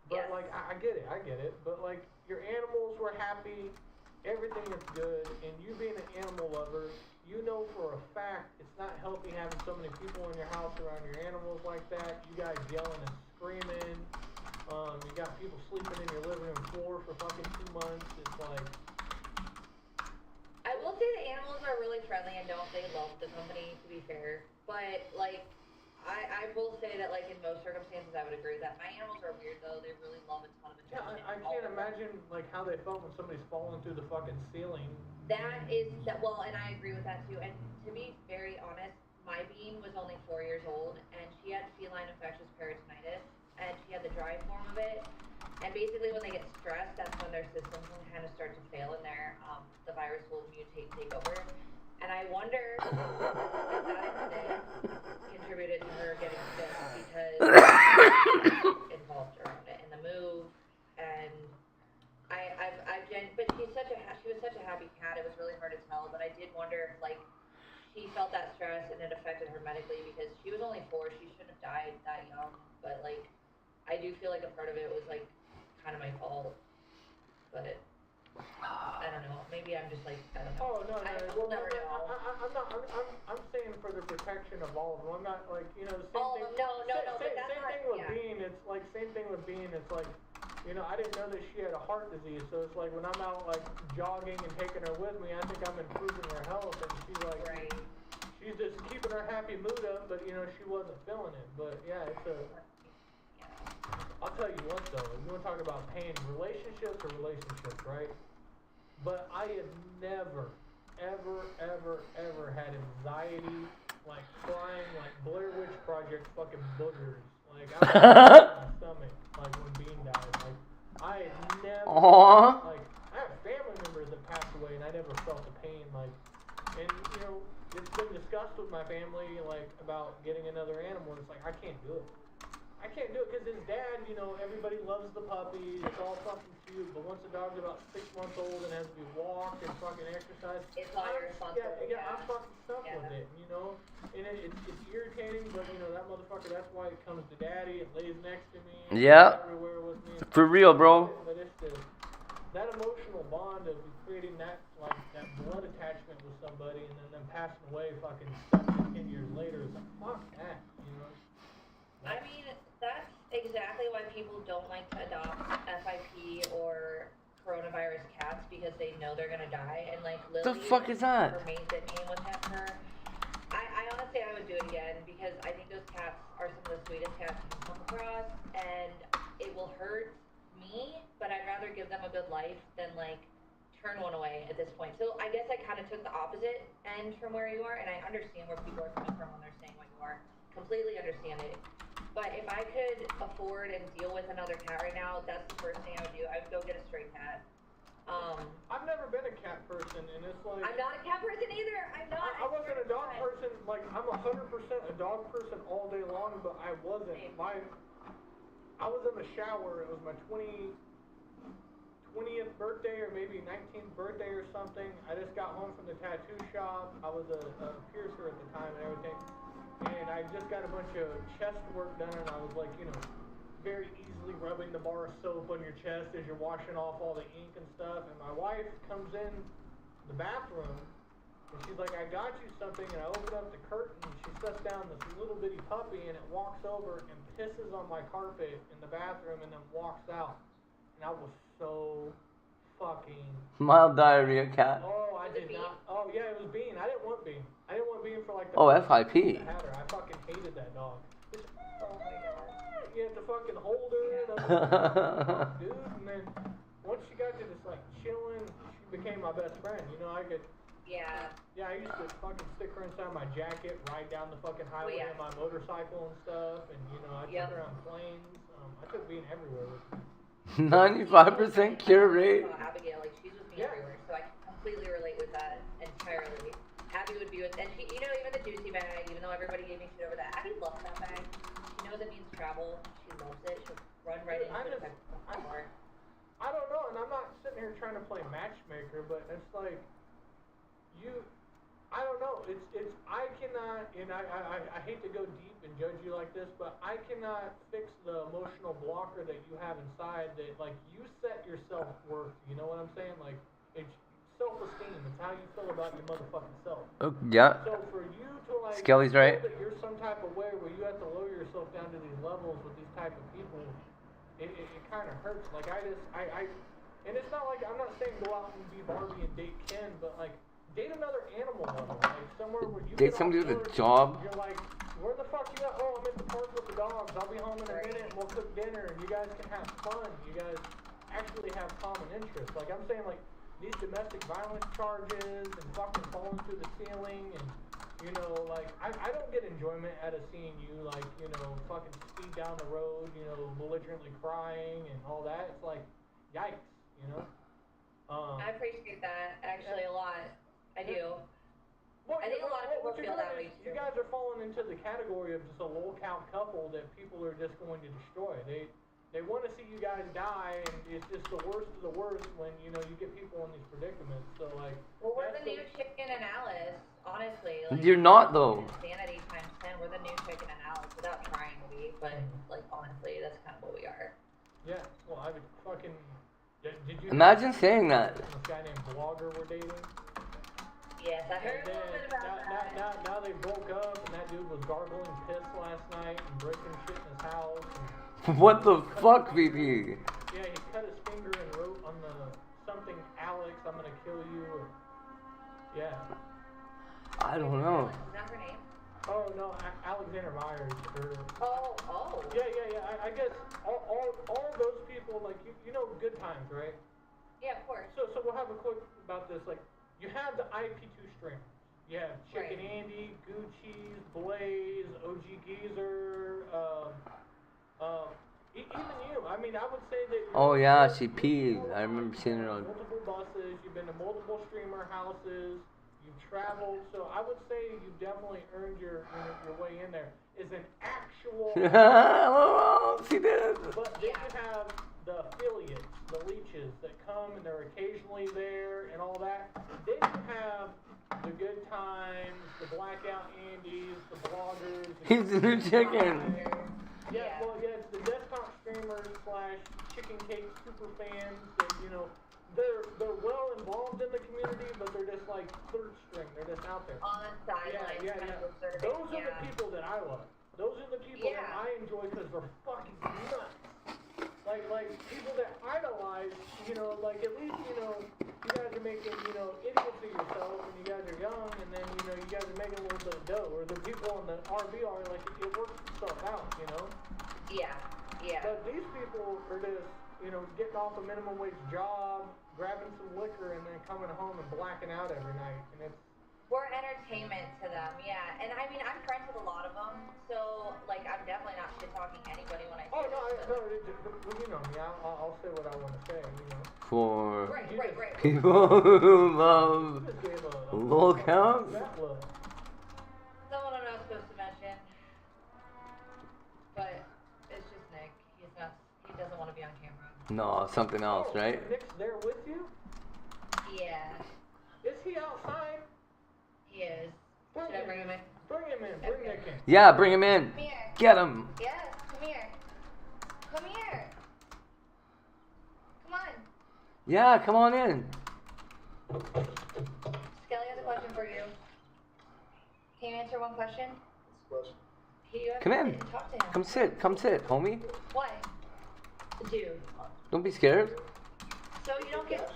But Yes. like, I get it. But like, your animals were happy, everything is good, and you being an animal lover, you know for a fact it's not healthy having so many people in your house around your animals like that. You guys yelling and screaming. You got people sleeping in your living room floor for fucking 2 months. It's like, I will say the animals are really friendly and they love the company, to be fair. But like, I will say that like in most circumstances I would agree with that. My animals are weird though. They really love a ton of yeah, attention. I can't imagine like how they felt when somebody's falling through the fucking ceiling. Well, and I agree with that too. And to be very honest, my bean was only 4 years old, and she had feline infectious peritonitis, and she had the dry form of it. And basically, when they get stressed, that's when their systems will kind of start to fail, and the virus will mutate and take over. And I wonder if that incident contributed to her getting sick because involved around it and the move. And but she was such a happy cat. It was really hard to tell, but I did wonder if like she felt that stress and it affected her medically because she was only 4. She shouldn't have died that young. But like, I do feel like a part of it was like kind of my fault. But I don't know. Maybe I'm just like, I don't know. Oh no, We'll never know. I'm not. I'm saying for the protection of all of them. I'm not like, you know, the same All thing. of them. No, but that's same not, thing with yeah. Bean. It's like same thing with Bean. It's like, you know, I didn't know that she had a heart disease. So it's like when I'm out like jogging and taking her with me, I think I'm improving her health, and she's like, Right. she's just keeping her happy mood up. But you know, she wasn't feeling it. But yeah, it's a. I'll tell you what though, if you want to talk about pain, relationships are relationships, right? But I have never, ever had anxiety, like crying, like Blair Witch Project fucking boogers. Like I was in my stomach, like when Bean died. Like I had never, Aww. like I have family members that passed away and I never felt the pain. Like, and you know, it's been discussed with my family, like about getting another animal. It's like I can't do it. I can't do it because his dad, you know, everybody loves the puppy. It's all fucking cute. But once the dog's about 6 months old and has to be walked and fucking exercised, It's all your responsibility. yeah, I'm fucking stuck Yeah. with it, you know. And it's irritating, but you know that motherfucker. That's why it comes to daddy. It lays next to me. Yeah. Everywhere with me. For real, bro. But it's that emotional bond of creating that like that blood attachment with somebody and then them passing away fucking 7 to 10 years later. It's like fuck that, you know. I mean, that's exactly why people don't like to adopt FIP or coronavirus cats because they know they're gonna die. And like Lily, The fuck is that? her mate that name was her. I honestly I would do it again because I think those cats are some of the sweetest cats you can come across, and it will hurt me, but I'd rather give them a good life than like turn one away at this point. So I guess I kind of took the opposite end from where you are, and I understand where people are coming from when they're saying what you are. Completely understand it. But if I could afford and deal with another cat right now, that's the first thing I would do. I would go get a stray cat. I've never been a cat person, and it's like I'm not a cat person either. I'm not. I wasn't a dog person. Like I'm 100% a dog person all day long, but I wasn't. Same. I was in the shower. It was my 20th birthday or maybe 19th birthday or something. I just got home from the tattoo shop. I was a piercer at the time and everything. And I just got a bunch of chest work done, and I was like, you know, very easily rubbing the bar of soap on your chest as you're washing off all the ink and stuff. And my wife comes in the bathroom and she's like, I got you something. And I open up the curtain. She sets down this little bitty puppy and it walks over and pisses on my carpet in the bathroom and then walks out. And I was so fucking... Mild diarrhea cat. Oh, I Was it did Bean? not. Oh, yeah, it was Bean. I didn't want Bean. I didn't want Bean for like the... Oh, FIP. I had her. I fucking hated that dog. Just, Oh my god. you have to fucking hold her. And I'm like, fuck, dude. And then once she got to just like chilling, she became my best friend. You know, I could... Yeah. Yeah, I used to fucking stick her inside my jacket, ride down the fucking highway yeah. on my motorcycle and stuff. And, you know, I took Yep. her on planes. I took Bean everywhere with me. 95% cure rate. Abigail, like she's with me Yeah. everywhere, so I can completely relate with that entirely. Abby would be with, and she, you know, even the juicy bag, even though everybody gave me shit over that, Abby loves that bag. She knows it means travel. She loves it. She'll run right Dude, into it. I don't know, and I'm not sitting here trying to play matchmaker, but it's like, I don't know, I cannot, and I hate to go deep and judge you like this, but I cannot fix the emotional blocker that you have inside that, like, you set your self-worth, you know what I'm saying? Like, it's self-esteem, it's how you feel about your motherfucking self. Oh, yeah. So for you to, like, Skelly's right. feel that you're some type of way where you have to lower yourself down to these levels with these type of people, it kind of hurts. Like, and it's not like, I'm not saying go out and be Barbie and date Ken, but, like, date another animal lover, like, somewhere where you Date get somebody off with a work, job. You're like, where the fuck you at? Oh, I'm at the park with the dogs. I'll be home in a minute and we'll cook dinner and you guys can have fun. You guys actually have common interests. Like, I'm saying, like, these domestic violence charges and fucking falling through the ceiling and, you know, like, I don't get enjoyment out of seeing you, like, you know, fucking speed down the road, you know, belligerently crying and all that. It's like, yikes, you know? I appreciate that actually a lot. I do. Well, I think a lot of people what you're feel that doing way is you too. guys are falling into the category of just a low-count couple that people are just going to destroy. They want to see you guys die, and it's just the worst of the worst when, you know, you get people in these predicaments. So, like... Well, we're the that's new Chicken and Alice, honestly. Like, You're not, though. Insanity times 10. We're the new Chicken and Alice without trying to be, but, like, honestly, that's kind of what we are. Yeah, well, I would fucking... Did you... Imagine saying that. This guy named Blogger we're dating. Yes, I heard And a little then, bit about that. now they broke up, and that dude was gargling piss last night and breaking shit in his house. And What the fuck, VP? yeah, he cut his finger and wrote on the something, Alex, I'm gonna kill you. Or, yeah. I don't know. Is that her name? Oh no, Alexander Myers. Or, Oh. yeah. I guess all those people, like, you know Good Times, right? Yeah, of course. So we'll have a quick about this. Like, you have the IP2 streamers. You have Chicken Right. Andy, Gucci's, Blaze, OG Geezer, even you. I mean, I would say that. Oh, yeah, she you- peed. you I remember seeing her on- multiple buses. You've been to multiple streamer houses. You've traveled. So I would say you've definitely earned your way in there. Is an actual. Oh, she did. But then you have the affiliates, the leeches that come and they're occasionally there and all that. Then you have the Good Times, the Blackout Andes, the bloggers. He's the new chicken. Yeah, well, yeah, it's the desktop streamers / chicken cake super fans that, you know, they're well involved in the community, but they're just like third string. They're just out there. On the sidelines, Yeah. kind of observing. Those are the yeah. people that I love. Those are the people that Yeah. I enjoy because they're fucking nuts. Like people that idolize, you know, like at least, you know, you guys are making, you know, idiots of yourself and you guys are young and then, you know, you guys are making a little bit of dough. Or the people on the RV are like, it works itself out, you know? Yeah. But these people are just, you know, getting off a minimum wage job, grabbing some liquor and then coming home and blacking out every night. And it's, We're entertainment to them, yeah. And I mean, I'm friends with a lot of them, so like, I'm definitely not shit talking anybody when I say oh no, this, you know me, I'll say what I want to say, you know. For Right. people who love You just gave a lol counts. that look. Someone I'm not supposed to mention, but it's just Nick. He doesn't want to be on camera. No, something else, Oh, right? Nick's there with you? Yeah, Is he outside? he is. Bring Should I him bring him in? Bring him in. Bring Nick in. Yeah, bring him in. Come here. Get him. Yes, come here. Come Yeah, come on in. Skelly has a question for you. Can you answer one question? Question. You have Come to in. sit and talk to him. Come sit, homie. Why? Dude. Don't be scared. So you don't get.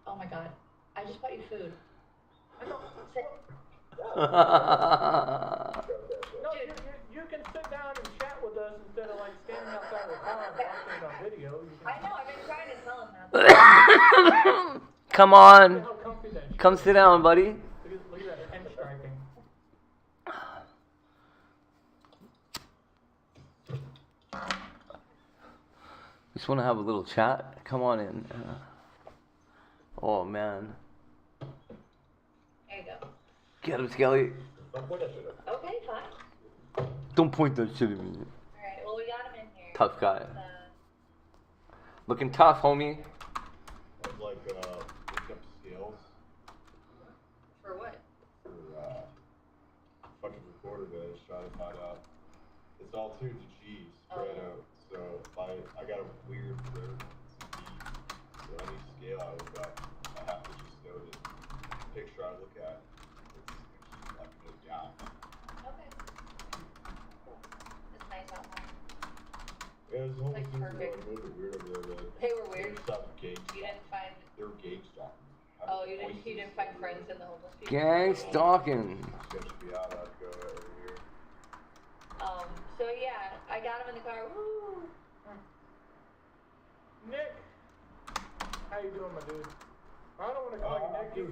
Oh my god. I just bought you food. Sit. No, you can sit down and chat with us instead of like standing outside the car and watching it on video. You can I know, I've been trying to tell him that. Come see on. how comfy that shit Come is. sit down, buddy. Look at that pinstriping. Just want to have a little chat. Come on in. Oh man. There you go. Get him, Skelly. Okay, fine. Don't point that shit at me. Alright, well, we got him in here. Tough guy. Looking tough, homie. I was like, looking up scales For what? for, fucking recorder that I was trying to find out. It's all tuned to G, spread out. So, I got a weird rare D. So any scale I look up, I have to just know the picture I look at. It's like no doubt. Okay. It's nice out there. Yeah, there's a whole Like thing that perfect. was a little bit weird over there, but They were weird. Stop gang You didn't find. They were gang stalking. Oh, you didn't find friends in the homeless people? Gang stalking. Sketch me out, I'd go over here. So yeah, I got him in the car. Woo! Nick, how you doing, my dude? I don't want to call you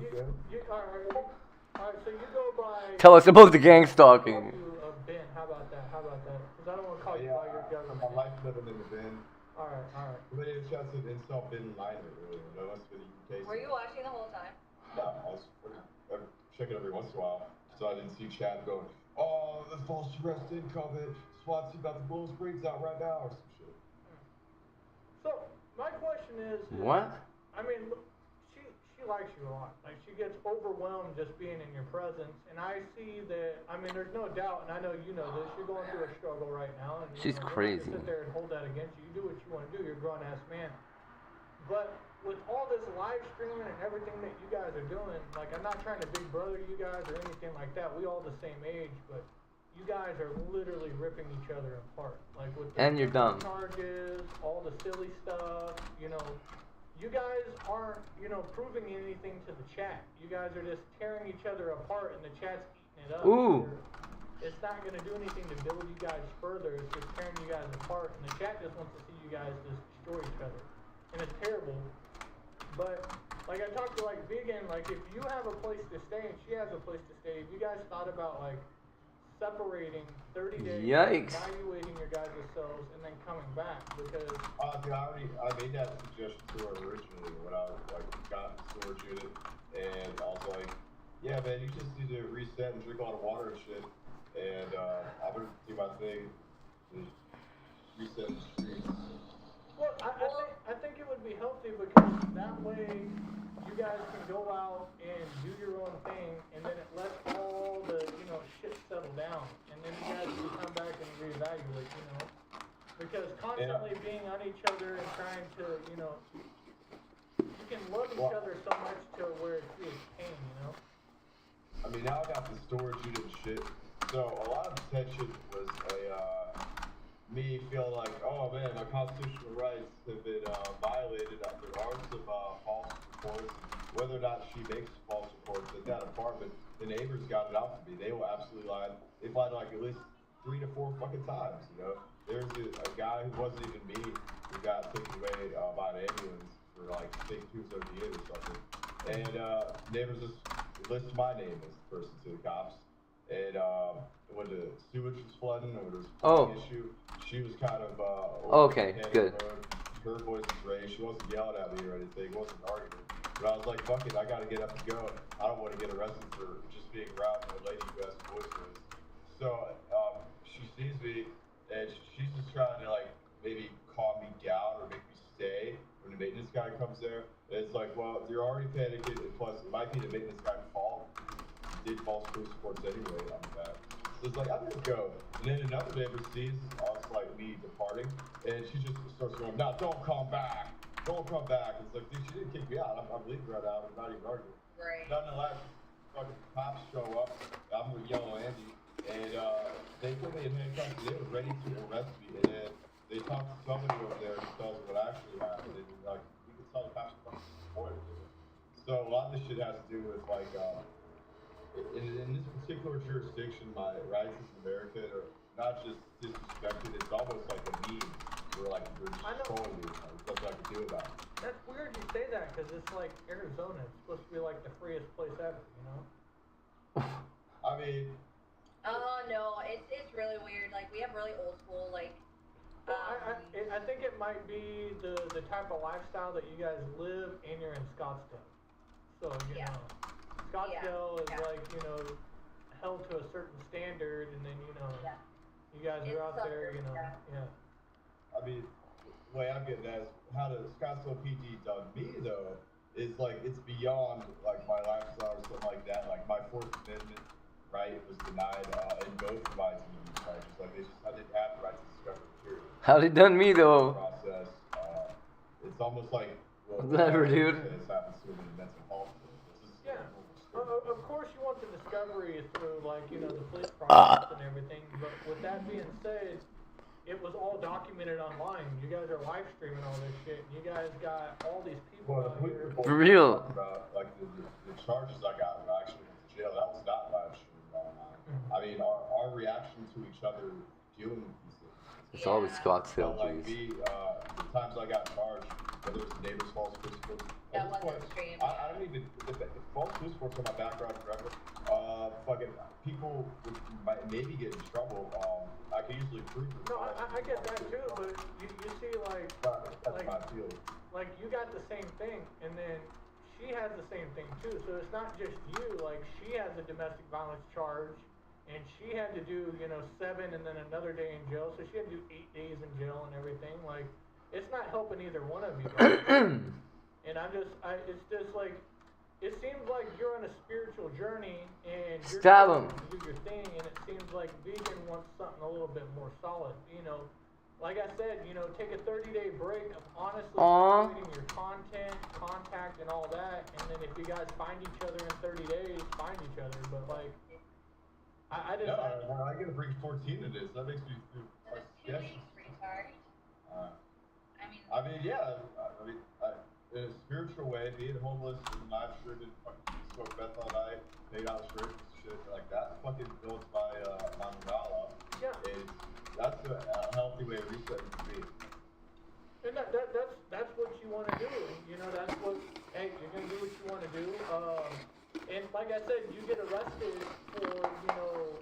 Nick. Alright, so you go by. Tell us about the gang stalking. Ben, how about that? Because I don't want to call you Yeah, by your government. my life living in the bin. Alright. But it's just an insult bin liner, really. That must be the UK. Were you watching the whole time? No, I was checking every once in a while. So I didn't see Chad going, oh, the false arrest incoming. SWAT team about to blow his brains out right now, or some shit. So, my question is. What? I mean, look, she likes you a lot. Like, she gets overwhelmed just being in your presence. And I see that, I mean, there's no doubt, and I know you know this, you're going through a struggle right now. And, She's we're not crazy. gonna sit there and hold that against you. You do what you want to do. You're a grown-ass man. But with all this live streaming and everything that you guys are doing, like, I'm not trying to big brother you guys or anything like that. We all the same age, but you guys are literally ripping each other apart. Like, with the And you're dumb. charges, all the silly stuff, you know. You guys aren't, you know, proving anything to the chat. You guys are just tearing each other apart, and the chat's eating it up. Ooh. It's not going to do anything to build you guys further. It's just tearing you guys apart, and the chat just wants to see you guys just destroy each other. And it's terrible. But, like, I talked to, like, Vegan, like, if you have a place to stay and she has a place to stay, if you guys thought about, like, separating 30 days, Yikes. evaluating your guys' selves, and then coming back, because I made that suggestion to her originally when I got in the storage unit, and I was like, yeah, man, you just need to reset and drink a lot of water and shit, and I'm gonna do my thing, and reset the streets. well, I think it would be healthy because that way you guys can go out and do your own thing, and then it lets all the, you know, shit settle down, and then you guys can come back and reevaluate, you know, because constantly being on each other and trying to, you know, you can love each other so much to where it creates pain, you know. I mean, now I got the storage unit and shit, so a lot of the tension was me feeling like, oh man, my constitutional rights have been violated after hours of false reports. Whether or not she makes false reports at that apartment, the neighbors got it out for me. They will absolutely lie. They lied like at least 3 to 4 fucking times, you know. There's a guy who wasn't even me who got taken away by an ambulance for like fake 278 or something. And neighbors just listed my name as the person to the cops. And when the sewage was flooding or there was a plumbing issue, she was kind of Okay, good. Her voice was raised. She wasn't yelling at me or anything. It wasn't an argument. But I was like, fuck it, I gotta get up and go. I don't want to get arrested for just being around a lady who has a voice raised. So she sees me and she's just trying to like maybe calm me down or make me stay when the maintenance guy comes there. And it's like, well, you're already panicking, and plus it might be the maintenance guy's fault. He did false police reports anyway on that. So it's like, I'm gonna go. And then another neighbor sees us like me departing, and she just starts going, no, don't come back. don't come back. It's like, dude, she didn't kick me out. I'm leaving right now. I'm not even arguing. Right. Nonetheless, fucking cops show up. I'm with Yellow Andy, and they put me in handcuffs. They were ready to arrest me, and then they talked to somebody over there who tells what actually happened. And like, you can tell the cops are fucking disappointed. So a lot of this shit has to do with like, in this particular jurisdiction, my rights as an American are not just disrespected. It's almost like a meme where like you're just trolling me. Like, there's nothing I can do about it. That's weird you say that, because it's like Arizona. It's supposed to be like the freest place ever, you know? I mean, Oh no, it's really weird. Like we have really old school like. Well, I think it might be the type of lifestyle that you guys live, and you're in Scottsdale. So, you know, Scottsdale is like, you know, held to a certain standard, and then, you know, you guys are out there, you know, I mean, the way I'm getting at is how the Scottsdale PD done me, though, is like, it's beyond, like, my lifestyle or something like that. Like, my Fourth Amendment right was denied in both of my TV charges. Like, I didn't have the right to discover material. How they done me though? Process. It's almost like, well, Never, dude. This happens to me in mental health. Yeah. Of course you want the discovery through, like, you know, the police process and everything, but with that being said, it was all documented online. You guys are live streaming all this shit, and you guys got all these people out here. For real. About, like, the charges I got when I actually went to jail, that was not live streamed online. I mean, our reaction to each other dealing with these things. It's always Scottsdale, Like please. the times I got charged, whether it's neighbors, false police reports. That wasn't streamed. I don't even, if false police reports on my background forever, fucking people would maybe get in trouble. I can usually prove it. No, I get that too, but you see, like, That's my field. like, you got the same thing, and then she has the same thing too, so it's not just you. Like, she has a domestic violence charge, and she had to do, you know, 7 and then another day in jail, so she had to do 8 days in jail and everything. Like, it's not helping either one of you guys. And it's just like, it seems like you're on a spiritual journey, and you're Stab trying 'em. to do your thing, and it seems like vegan wants something a little bit more solid, you know. Like I said, you know, take a 30-day break of honestly creating your content, contact, and all that, and then if you guys find each other in 30 days, find each other. But, like, I just... No, I gotta bring 14 to this. That makes me feel like sketchy. I mean, yeah. I mean, in a spiritual way, being homeless and live streaming, fucking smoke meth all night, paid out shrimp and shit like that, fucking builds my morale up. Yeah. And that's a healthy way of resetting for me. And that's what you want to do. You know, that's what, hey, you're going to do what you want to do. And like I said, you get arrested for, you know,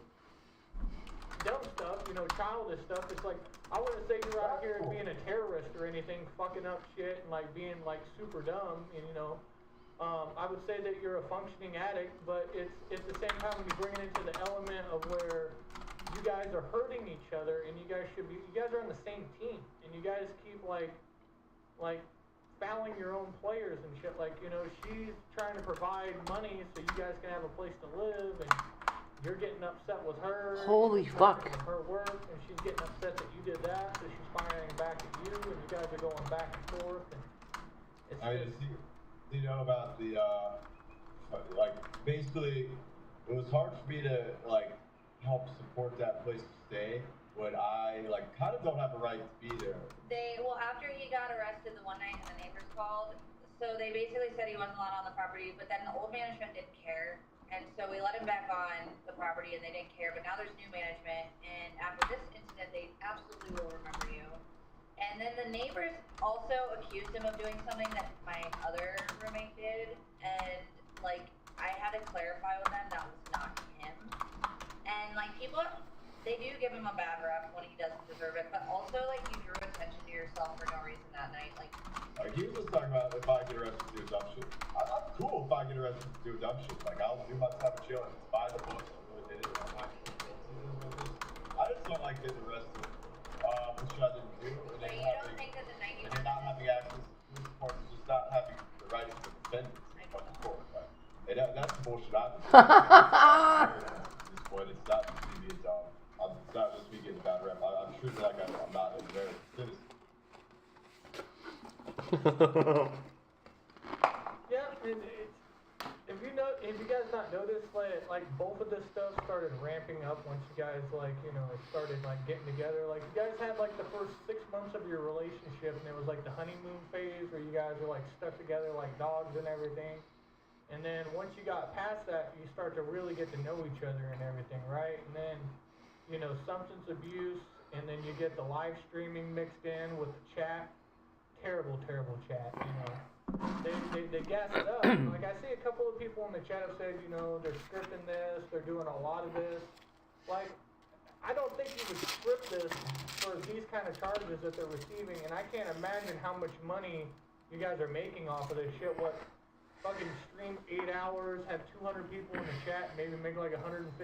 dumb stuff, you know, childish stuff. It's like, I wouldn't say you're out here being a terrorist or anything, fucking up shit and, like, being, like, super dumb, and, you know. I would say that you're a functioning addict, but it's at the same time when you bring it into the element of where you guys are hurting each other, and you guys are on the same team, and you guys keep like fouling your own players and shit. Like, you know, she's trying to provide money so you guys can have a place to live, and you're getting upset with her. Holy fuck. With her work, and she's getting upset that you did that, so she's firing back at you, and you guys are going back and forth, and it's Do you know about the like, basically, it was hard for me to like help support that place to stay when I like kind of don't have a right to be there. After he got arrested the one night and the neighbors called, so they basically said he wasn't allowed on the property, but then the old management didn't care, and so we let him back on the property and they didn't care, but now there's new management, and after this incident they absolutely will remember you. And then the neighbors also accused him of doing something that my other roommate did, and like, I had to clarify with them that was not him. And like, people, they do give him a bad rep when he doesn't deserve it, but also like, you drew attention to yourself for no reason that night. Like he was just talking about if I get arrested to do dumb shit. I'm cool if I get arrested to do dumb shit. Like, I'll do my time of chilling, buy the books, I really did it. I just don't like getting arrested, which I didn't do. So you don't think that the night you and not having access to police reports, just not having the right to defend myself in court, right? And that's the bullshit I've been doing. At this point, it's not just me being dumb. It's not just me getting a bad rep. I'm treated like I'm not an American citizen. Yeah, and it's, if you guys not noticed, like both of this stuff started ramping up once you guys started like getting together. Like you guys had like the first 6 months of your relationship, and it was like the honeymoon phase where you guys were like stuck together like dogs and everything. And then once you got past that, you start to really get to know each other and everything, right? And then, substance abuse, and then you get the live streaming mixed in with the chat. Terrible, terrible chat, They gas it up. Like, I see a couple of people in the chat have said, they're scripting this, they're doing a lot of this. Like, I don't think you would script this for these kind of charges that they're receiving, and I can't imagine how much money you guys are making off of this shit. What, fucking stream 8 hours, have 200 people in the chat, maybe make like $150? Is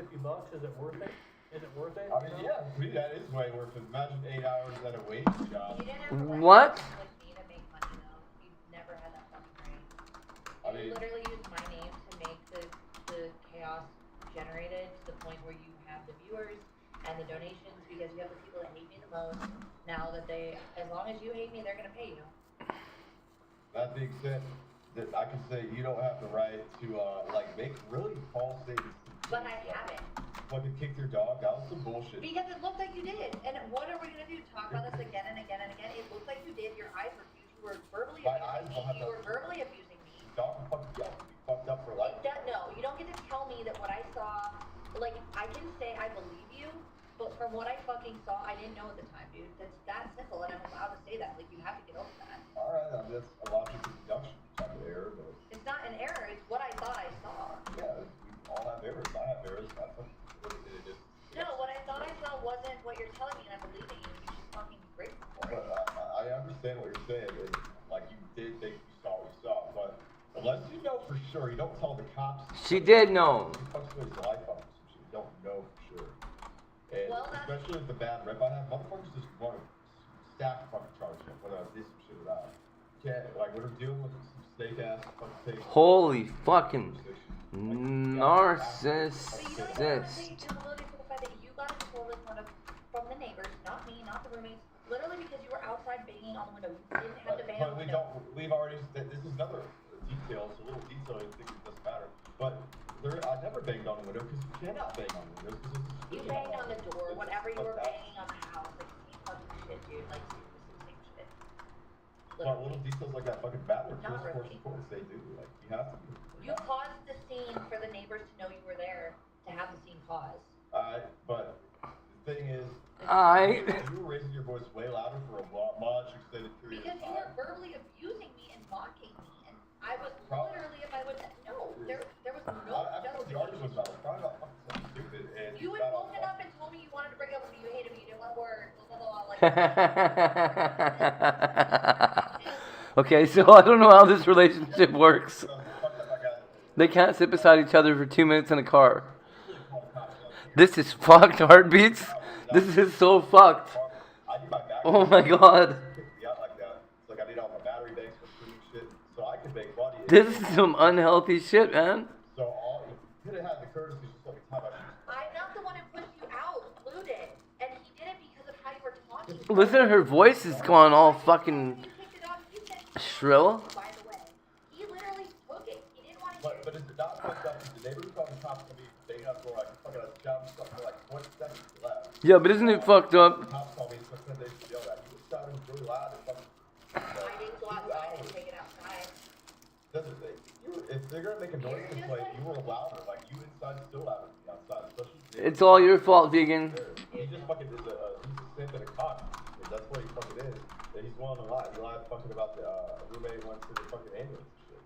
it worth it? Is it worth it? I mean, yeah, to me that is way worth it. Imagine 8 hours at a wage job. You didn't have to like What? with me to make money though. You never had that fucking right. I mean, You literally used my name to make the chaos generated to the point where you have the viewers and the donations because you have the people that hate me the most. Now that as long as you hate me, they're gonna pay you. that being said, that I can say you don't have the right to make really false statements. But I haven't. Fucking kicked your dog. That was some bullshit. Because it looked like you did. And what are we gonna do? Talk about this again and again and again? It looked like you did. Your eyes were huge. You were verbally My eyes abusing don't have me. You that- were verbally abusing me. Dog fucked up for life. No, you don't get to tell me that what I saw, like, I can say I believe you, but from what I fucking saw, I didn't know at the time, dude. That's that simple, and I'm allowed to say that. Like, you have to get over that. Alright, I mean, that's a logical deduction type of error, but It's not an error, it's what I thought I saw. yeah, we all have errors. I have errors. I fucking it is. No, what I thought I saw wasn't what you're telling me, and I'm believing you, and you should fucking be grateful for But it. I understand what you're saying, and like you did think you saw what you saw, but unless you know for sure, you don't tell the cops. She did know. You fuck somebody's life up, so you don't know for sure. And Well, that's- especially with the bad rep I have, motherfuckers just want to stack fucking charge shit when I did some shit without. Can't like when I'm dealing with some snake ass fucking things. Holy fucking But you don't even have to take narcissist. accountability for the fact that you got in trouble from the neighbors, not me, not the roommates, literally because you were outside banging on the window. You didn't have to bang on But the we window. don't. We've already. This is another detail. It's a little detail. You think it doesn't matter, but I never banged on the window because you cannot bang on the window because it's. You banged on the door whenever you were banging on the house, like same fucking shit, dude. Like seriously, same shit. But little details like that fucking matter. Not Police really. reports, they do. Like you have to. You caused the scene for the neighbors to know you were there to have the scene caused. But the thing is, I. you were raising your voice way louder for a much extended period Because of you time. were verbally abusing me and mocking me, and I was Probably. literally, if I would, no, there was no I felt the argument was probably about fucking something stupid, and You had got off woken on- up and told me you wanted to break up with me, you hated me, you didn't want to work, blah, blah, blah, like, Okay, so I don't know how this relationship works. They can't sit beside each other for 2 minutes in a car. This is fucked, heartbeats. This is so fucked. I need my back. Oh my god. Pick me up like that. It's like I need all my battery banks for shooting shit, so I can make money. This is some unhealthy shit, man. So all you could have had the courtesy just like how much. I'm not the one who pushed you out, Blue did, and he did it because of how you were talking. Listen, her voice is going all fucking He kicked it off, he said, shrill. by the way, he literally took it, he didn't want to hear But is it not fucked up? Is the neighbor who called the cops gonna be banging up for like fucking a job stuff for like 20 seconds left? Yeah, but isn't it fucked The up? cops called me and said they should yell at you. It sounded really loud and fucking. I didn't go outside and take it outside. Doesn't they? If they're gonna make a noise complaint, you were louder. Like you inside still louder than the outside, especially. It's all your fault, vegan. He just fucking is he's a simp and a cock. That's what he fucking is. And he's willing to lie. He lied fucking about the roommate went to the fucking ambulance and shit.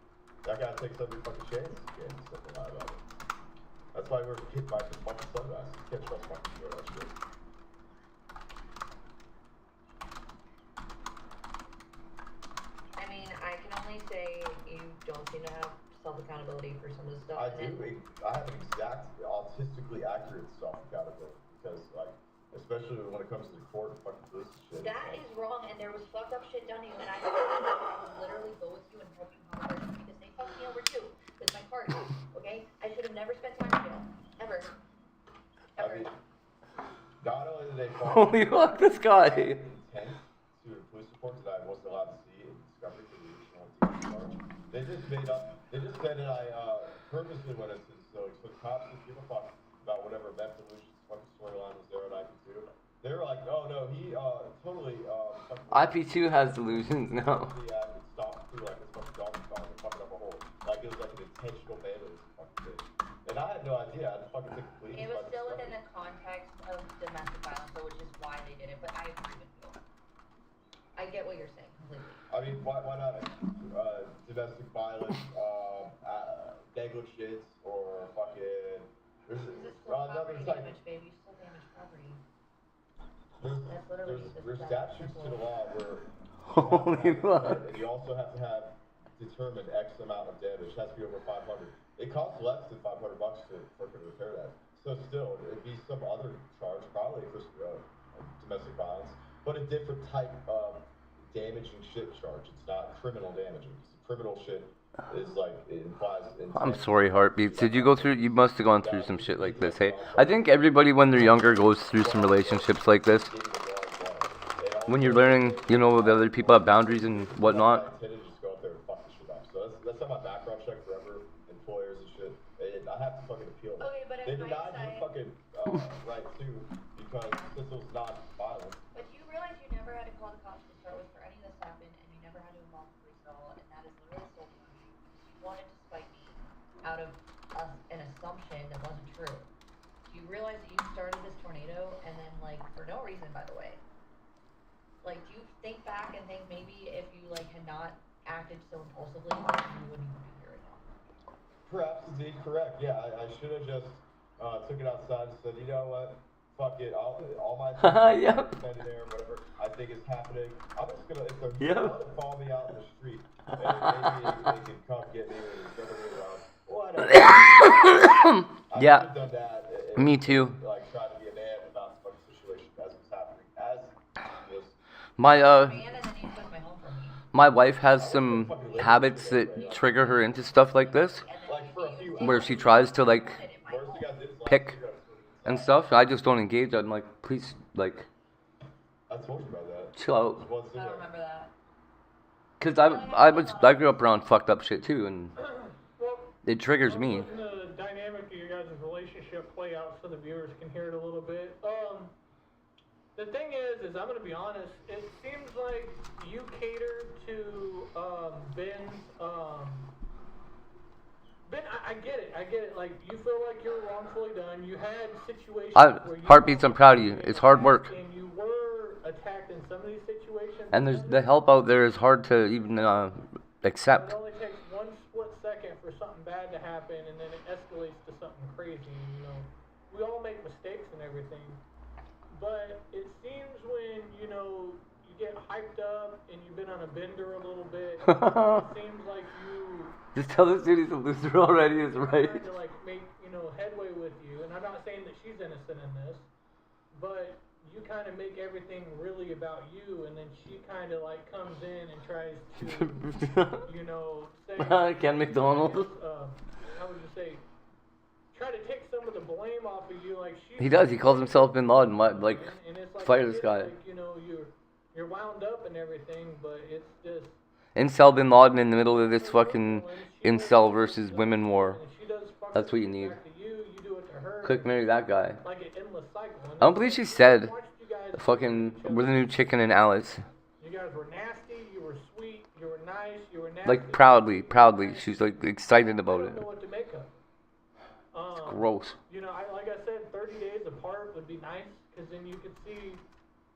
That guy takes every fucking chance he can to fucking lie about it. That's why we're hit by some fucking sunglasses. You can't trust fucking shit that shit. I mean, I can only say you don't seem to have self-accountability for some of the stuff. I and do. I have an exact, autistically accurate self-accountability because, like, especially when it comes to the court and fucking police and shit. That is wrong, and there was fucked up shit done to you, and I would literally go with you and help you how hard because they fucked me over too with my card. Okay, I should have never spent time in jail, ever. I mean, not only did they Holy fuck, this guy. intent to the police report that I wasn't allowed to see and discover because They just said that I purposely went into the facility, so the cops didn't give a fuck about whatever Meth Delusion's fucking storyline was there on IP2. They were like, oh no, he totally IP2 has delusions now. Yeah, and stomped through like this fucking donkey kong and fucking up a hole. Like it was like an intentional melee fucking thing. And I had no idea. I just fucking took the police. It was still within the context of domestic violence, though, which is why they did it. But I agree with you. I get what you're saying completely. I mean, why not domestic violence, negligence, or fucking. There's Still another property type. damage, baby. Still damage property. That's There's statutes to the law where Holy fuck. and you also have to have determined X amount of damage. It has to be over 500. It costs less than $500 to fucking repair that. So still, it'd be some other charge, probably for domestic violence, but a different type of damaging shit charge. It's not criminal damaging. Criminal shit is like, it implies. I'm sorry, Heartbeats. Did you go through? You must have gone through some shit like this, hey? I think everybody when they're younger goes through some relationships like this. When you're learning, you know, the other people have boundaries and whatnot. I tend to just go up there and fuck the shit up. So that's on my background check forever, employers and shit. And I have to fucking appeal that. Okay, but They in denied me hindsight- fucking right too, because this was not violent. But you realize you never had to call the cops to start with for any of this happened, and you never had to involve the police at all, and that is literally stolen from you because you wanted to spite me out of an assumption that wasn't true. Do you realize that you started this tornado, and then, like, for no reason, by the way? Like, do you think back and think maybe if you, like, had not acted so impulsively, like, you wouldn't even be here right now? Perhaps indeed correct. Yeah, I should have just took it outside and said, you know what, fuck it. All my Yep. in there, whatever I think is happening. I'm just gonna, if they're Yep. gonna follow me out in the street, and maybe they can come get me or whatever me around. Whatever. I Yeah. should have done that. Me too. Like trying to be a man about the fucking situation as it's happening. As this. My Man, and then you took my home from me. my wife has some habits that trigger her into stuff like this, Like for a few where she tries to like worst thing I did is pick and stuff. I just don't engage. I'm like, please, like, I told you about that. chill out. Just one I cigarette. don't remember that. Cause I grew up around fucked up shit too, and Well, it triggers me. letting the dynamic of your guys' relationship play out so the viewers can hear it a little bit. The thing is I'm gonna be honest. It seems like you cater to Ben's. Ben, I get it. I get it. Like you feel like you're wrongfully done. You had situations where you Heartbeats, I'm proud of you. It's hard work. And you were attacked in some of these situations. And there's the help out there is hard to even accept. It only takes one split second for something bad to happen, and then it escalates to something crazy. You know, we all make mistakes and everything, but it seems when you get hyped up and you've been on a bender a little bit, it seems like you Just tell this dude he's a loser already is right. trying to like make headway with you. And I'm not saying that she's innocent in this, but you kind of make everything really about you, and then she kind of like comes in and tries to, say, Ken McDonald. how would you say, try to take some of the blame off of you, like she. He does. He calls himself Bin Laden. Like, and it's like, fire this guy. like, you're wound up and everything, but it's just. Incel Bin Laden in the middle of this fucking incel versus women war. And she does fucking That's what you need. back to you do it to her. Quick, marry that guy. Like an endless cycle. And I don't believe she said, watched you guys fucking, each we're the other. new chicken and Alice. You guys were nasty, you were sweet, you were nice, you were nasty. Like, proudly. She's, like, excited about I it. don't know what to make of. Gross. Like I said, 30 days apart would be nice, because then you could see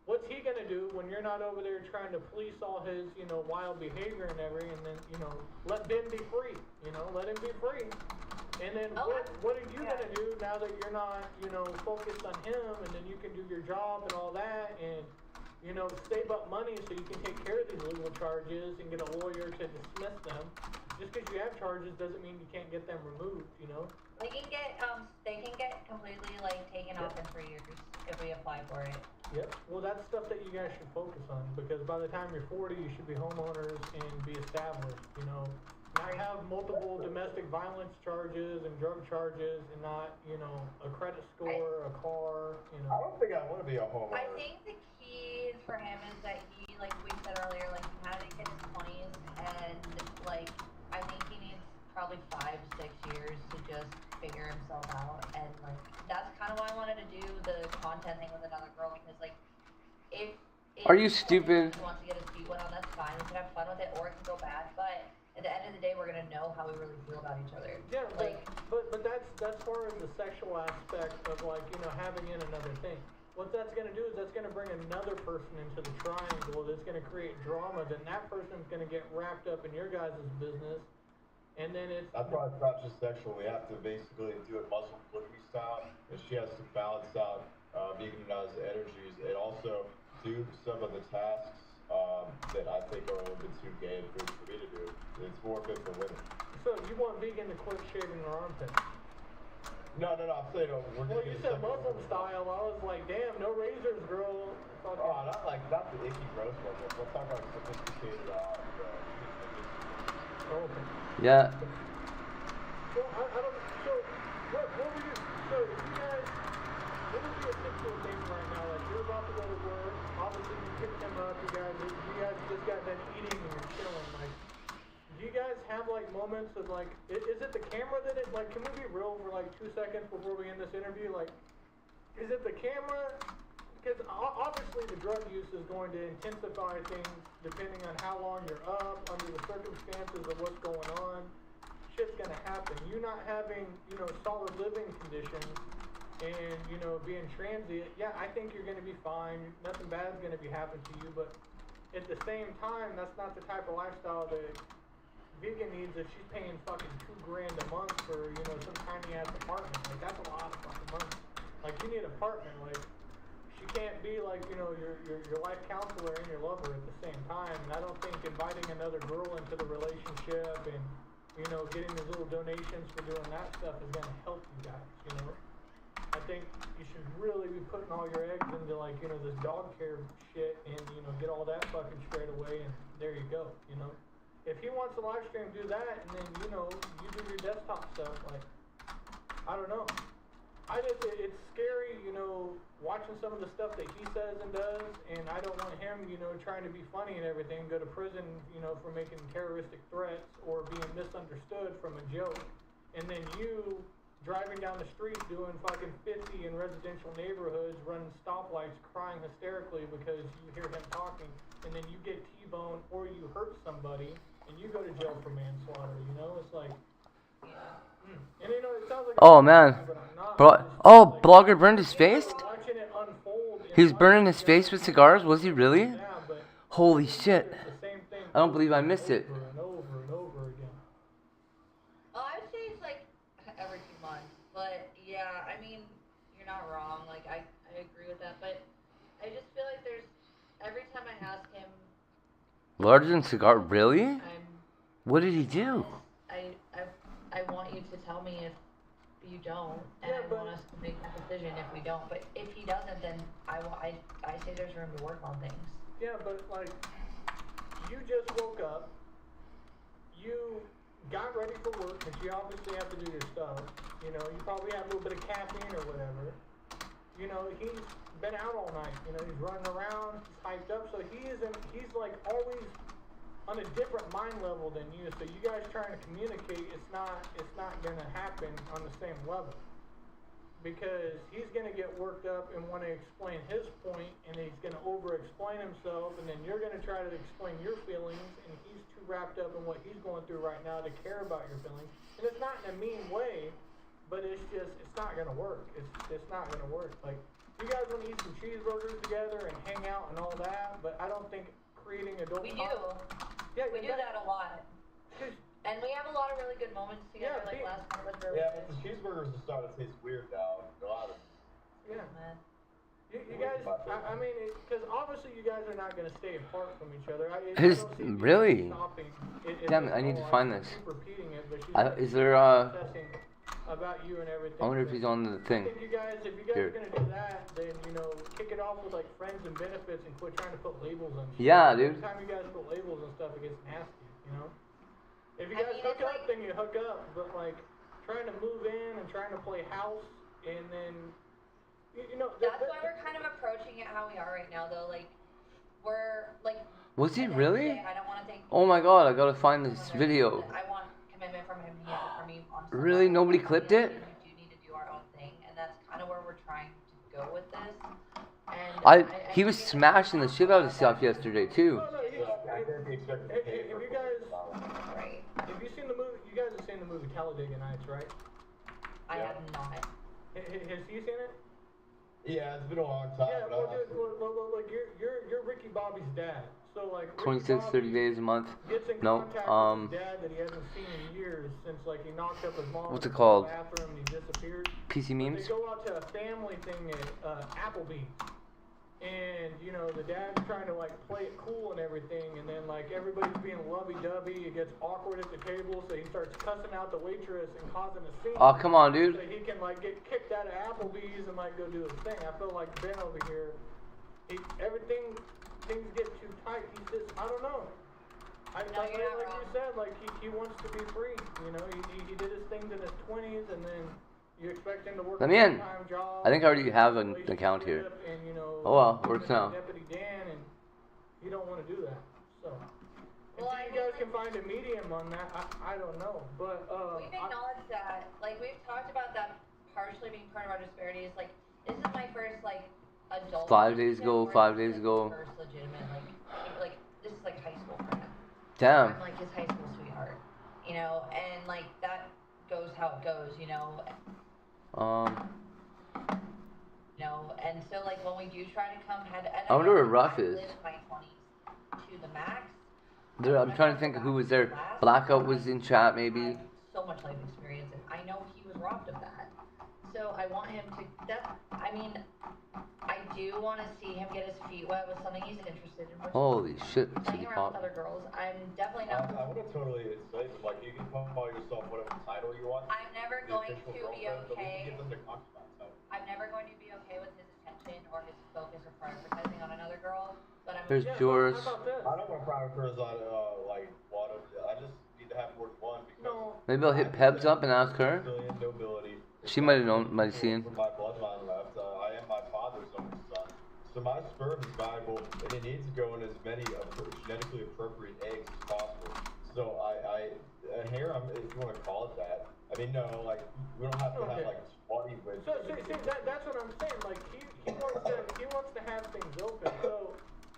what's he gonna do when you're not over there trying to police all his, wild behavior and everything, and then, let Ben be free, let him be free. And then what are you gonna do now that you're not, focused on him, and then you can do your job and all that, and, save up money so you can take care of these legal charges and get a lawyer to dismiss them. Just because you have charges doesn't mean you can't get them removed, They can get completely like taken off in 3 years if we apply for it. Yep. Well, that's stuff that you guys should focus on, because by the time you're 40, you should be homeowners and be established, Not have multiple domestic violence charges and drug charges and not, a credit score, a car, I don't think I want to be a homeowner. I think the key for him is that he, like we said earlier, like he had it in his 20s, and like I think probably 5 to 6 years to just figure himself out, and like that's kind of why I wanted to do the content thing with another girl, because like if Are you stupid? he wants to get his feet wet on, that's fine. We can have fun with it, or it can go bad. But at the end of the day, we're gonna know how we really feel about each other. Yeah, like but that's far as the sexual aspect of like, you know, having in another thing. What that's gonna do is that's gonna bring another person into the triangle. That's gonna create drama. Then that person's gonna get wrapped up in your guys' business, and then it's. That's why it's not just sexual. We have to basically do it muscle polygamy style, and she has to balance out Veganized energies and also do some of the tasks that I think are a little bit too gay for me to do. It's more fit for women. So you want vegan to quit shaving their armpits? No, I'm saying we're Well, just you said Muslim style. I was like, damn, no razors, girl. Oh, not the icky gross ones. We'll talk about sophisticated. Okay. Yeah. So I don't. So what would you? So if you guys, what would be a typical thing right now? Like you're about to go to work. Obviously you picked them up. You guys just got done eating and you're chilling. Like, do you guys have like moments of like, is it the camera that it like? Can we be real for like 2 seconds before we end this interview? Like, is it the camera? Because obviously the drug use is going to intensify things depending on how long you're up, under the circumstances of what's going on. Shit's gonna happen. You not having, you know, solid living conditions and, you know, being transient, yeah, I think you're gonna be fine. Nothing bad is gonna be happening to you, but at the same time, that's not the type of lifestyle that Vegan needs if she's paying fucking $2,000 a month for, you know, some tiny ass apartment. Like, that's a lot of fucking money. Like, you need an apartment. Like, she can't be like, you know, your life counselor and your lover at the same time. And I don't think inviting another girl into the relationship and, you know, getting these little donations for doing that stuff is gonna help you guys, you know. I think you should really be putting all your eggs into like, you know, this dog care shit and, you know, get all that fucking straight away and there you go, you know. If he wants to live stream, do that, and then, you know, you do your desktop stuff. Like, I don't know. It's scary, you know, watching some of the stuff that he says and does, and I don't want him, you know, trying to be funny and everything, go to prison, you know, for making terroristic threats or being misunderstood from a joke. And then you driving down the street doing fucking 50 in residential neighborhoods, running stoplights, crying hysterically because you hear him talking, and then you get T-boned or you hurt somebody, and you go to jail for manslaughter, you know? It's like, and you know, it sounds like Oh man. but I'm not. Oh, blogger burned his face? Watching it unfold in He was my burning his face with cigars? Was he really? Yeah, but Holy shit. it's the same thing I don't believe I missed it. over and over and over again. Oh, I would say it's like every 2 months. But yeah, I mean, you're not wrong. Like I agree with that. But I just feel like there's every time I ask him, Larger than cigar? Really? I'm What did he do? I want you to tell me if you don't, and Yeah, I but- want us to make a decision if we don't. But if he doesn't, then I say there's room to work on things. Yeah, but like, you just woke up, you got ready for work, because you obviously have to do your stuff. You know, you probably have a little bit of caffeine or whatever. You know, he's been out all night. You know, he's running around, he's hyped up, so he's like always on a different mind level than you. So you guys trying to communicate, it's not gonna happen on the same level. Because he's gonna get worked up and want to explain his point, and he's gonna over-explain himself, and then you're gonna try to explain your feelings, and he's too wrapped up in what he's going through right now to care about your feelings. And it's not in a mean way, but it's not gonna work. It's not gonna work. Like, you guys want to eat some cheeseburgers together and hang out and all that, but I don't think creating adult. We do. Yeah, We do that a lot. And we have a lot of really good moments together. Yeah, like we- last time was really Yeah, good. but the cheeseburgers are starting to taste weird now. A lot of Yeah. Man. You guys, I mean, because obviously you guys are not going to stay apart from each other. I don't His- see you really? stopping Damn it, I need to find I this. keep repeating it, but she's Is there, obsessing about you and everything. I wonder if but he's on the I thing. think if you guys Here. are going to do that, then, you know, kick it off with, like, friends and benefits and quit trying to put labels on shit. Yeah, dude. Every time you guys put labels and stuff, it gets nasty, you know? If you I guys mean, hook it's up, like- then you hook up, but, like, trying to move in and trying to play house and then, you know... That's why we're kind of approaching it how we are right now, though. Like, we're like. Was he at the end of the really? day, I don't want to think. Oh my god, I gotta find this video. I want commitment from him here for me on some Really? level. Nobody I clipped feel it? like we do need to do our own thing, and that's kind of where we're trying to go with this. And He was smashing the shit out of stuff yesterday too. No, no, I can't be expected to pay have for you guys, Right. have you seen the movie, you guys have seen the movie Talladega Nights, right? I Yeah. have not. Has he seen it? Yeah, it's been a long time. Yeah, but well, dude, like you're Ricky Bobby's dad. So like Ricky 26, 30 Bobby days a month. gets in No, contact with his dad that he hasn't seen in years since like he knocked up his mom. What's in it the called? bathroom and he disappeared. PC They memes? go out to a family thing at Applebee's. And, you know, the dad's trying to, like, play it cool and everything, and then, like, everybody's being lovey-dovey, it gets awkward at the table, so he starts cussing out the waitress and causing a scene. Oh, come on, dude. So he can, like, get kicked out of Applebee's and, like, go do his thing. I feel like Ben over here, things get too tight. He's just, I don't know. No, Like you're not you wrong. said, like, he wants to be free, you know? He did his things in his 20s, and then you expect him to work Let a me in. full-time job. I think I already have an account here. And, you know, Oh well, he's works been now. Deputy Dan, and you don't want to do that. So, Well, I if mean, you guys like- can find a medium on that, I don't know. But We've acknowledged that, like, we've talked about that partially being part of our disparities. Like, this is my first, like, adult. 5 days relationship ago, where 5 this days is ago. First legitimate, like, this is like high school for him. Damn. I'm like his high school sweetheart, you know, and like that goes how it goes, you know. And so like when we do try to come head, and I wonder where again, Ruff I is. lived my 20s to the max. I'm trying to think of who was there. Blackout was in chat, maybe. I have so much life experience, and I know he was robbed of that. So I want him to. I mean, I do want to see him get his feet wet with something he's interested in. which is Holy shit, playing City around with Pop. other girls. I'm definitely not. I want to totally say that, like, you can call yourself whatever title you want. I'm never the going official to be girlfriend, but we okay. can give them the concubine title. I'm never going to be okay with his attention or his focus or prioritizing on another girl. But I'm. There's yeah, Joris. how about this? I don't want to prioritize on, like, one of I just need to have more than one because No. Maybe I'll hit Pebs up and ask her. civilian nobility. She might have known, might have seen. From my bloodline left, I am my father's only son. So my sperm is valuable, and it needs to go in as many genetically appropriate eggs as possible. So here, if you want to call it that. I mean, no, like, we don't have to have, like, 20 with. So see, that's what I'm saying. Like he wants to have things open. So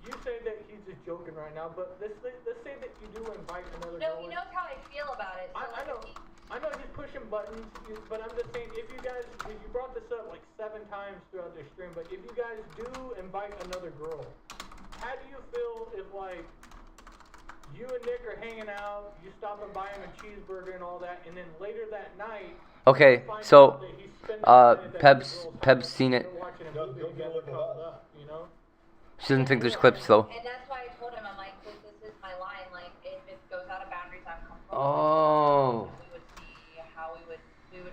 you say that he's just joking right now, but let's say that you do invite another No, girl. he in. knows how I feel about it. So I know. I know he's pushing buttons, but I'm just saying, if you brought this up like 7 times throughout the stream, but if you guys do invite another girl, how do you feel if, like, you and Nick are hanging out, you stop and buy him a cheeseburger and all that, and then later that night, Okay, you find so, out that he's spending the night at that girl's Peb's house, seen it. they're watching a Go movie get a together, look at cuddled us. up, you know? She doesn't think there's clips though. And that's why I told him, I'm like, this is my line. Like, if it goes out of boundaries, I'm comfortable. Oh. We would see how we would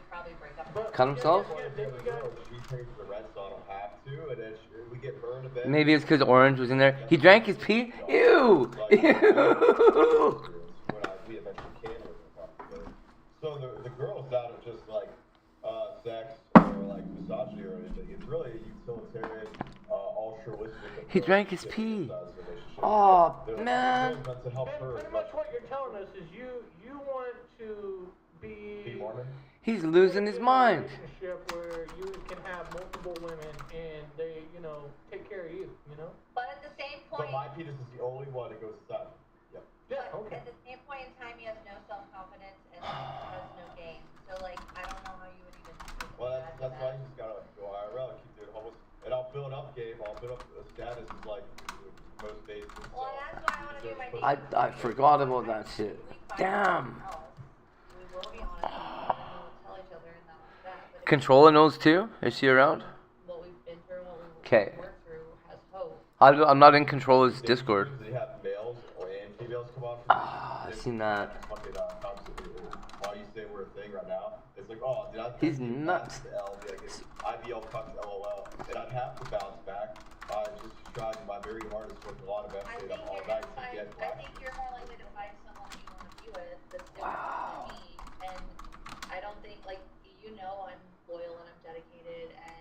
probably break up. But Cut himself? She takes the rest, so I don't have to, and then we get burned a bit. Maybe it's because Orange was in there. He drank his pee? Ew! Ew! When we eventually can live in a apartment together. So the girl's out of just like sex or like misogyny or anything. It's really a utilitarian, altruistic. He approach drank his to pee. this relationship. Oh, They're man. meant to help her Pretty much what you're telling us is you want to be Mormon. He's losing his mind. Relationship where you can have multiple women and they, you know, take care of you, you know? But at the same So point, my penis is the only one that goes inside. Yep. Yeah, but okay. at the same point in time, he has no self-confidence and has no game. So like, I don't know how you would even. Well, that's why you just gotta go IRL and keep doing homeless. And I'll build up game. I'll build up a status as like most bases. Well, that's why I want to do my I forgot about that shit. Damn. We will be honest. And we'll tell each other and that. But if Controller knows too? Is she around? what we've been through, what we've 'Kay. worked through, has hope. I'm not in Controller's Discord. They have males and females come on. Ah, I seen that. Fucking why you say we're a thing right now? It's like, oh, did I? He's nuts. The L, be like, it's IBL cuts LOL, and I'd have to bounce back. Just trying my very hardest with a lot of I effort think all you're night gonna find. to get. I think you're more likely to find someone you want to be with that's different than me. And I don't think like you know I'm loyal and I'm dedicated and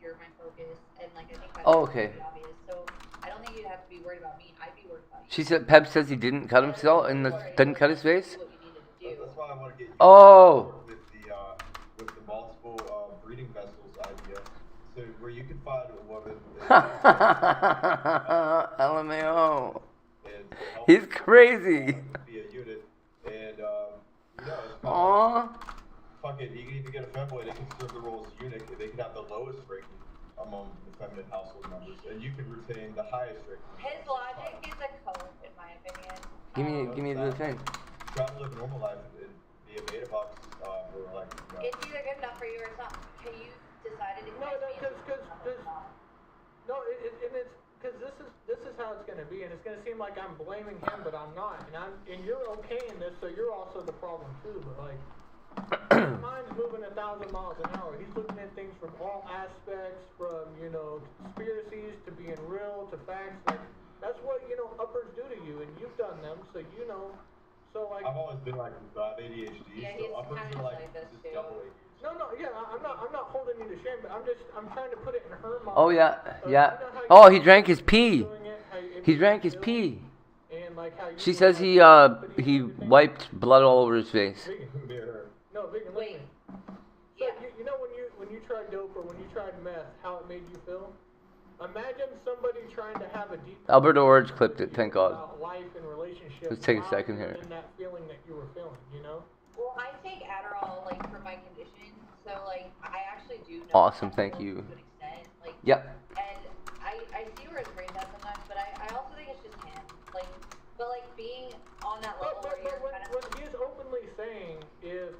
you're my focus and like I think my Oh, okay. is obvious. So I don't think you'd have to be worried about me. I'd be worried about you. She said Peb says he didn't cut himself and didn't cut his face. Do what you needed to do. That's why why I want to get you Oh. with the multiple breeding vessels idea. So where you can find a woman LMAO. and to help He's crazy. be a unit, and it's kind of Aww. fuck it. You can even get a femboy that can serve the role as eunuch. They can have the lowest ranking among the feminine household members, and you can retain the highest ranking. His logic is a code, in my opinion. Give me the thing. Try to live a normal life and be a beta box for like. It's either good enough for you or it's not. Can you decide it? No, because this is how it's gonna be, and it's gonna seem like I'm blaming him, but I'm not, and you're okay in this, so you're also the problem too. But like, his mind's moving 1,000 miles an hour. He's looking at things from all aspects, from conspiracies to being real to facts. Like that's what uppers do to you, and you've done them, so you know. So like, I've always been like ADHD, Yeah, so he's uppers kind are of like like this just too. double ADHD. no, yeah, I'm not holding you to shame, but I'm trying to put it in her mind. Oh yeah, You yeah. know how Oh, you he drank his pee. doing it, how it He makes drank you his feel, pee. and like how you She feel says like he somebody he and everything. wiped blood all over his face. Vegan. Mirror. No, vegan. Wait. Listen. So Yeah. you know when you tried dope or when you tried meth, how it made you feel? Imagine somebody trying to have a deep Alberto Orange clipped it, thank God. about life and relationships. Let's take a while second you're here. In that feeling that you were feeling, Well, I take Adderall like for my condition, so like I actually do know. Awesome, that thank to you. a good extent, like. Yep. And I see where his brain's at sometimes, but I also think it's just him, like, but like being on that level But where you're when, kind when of. he's openly saying if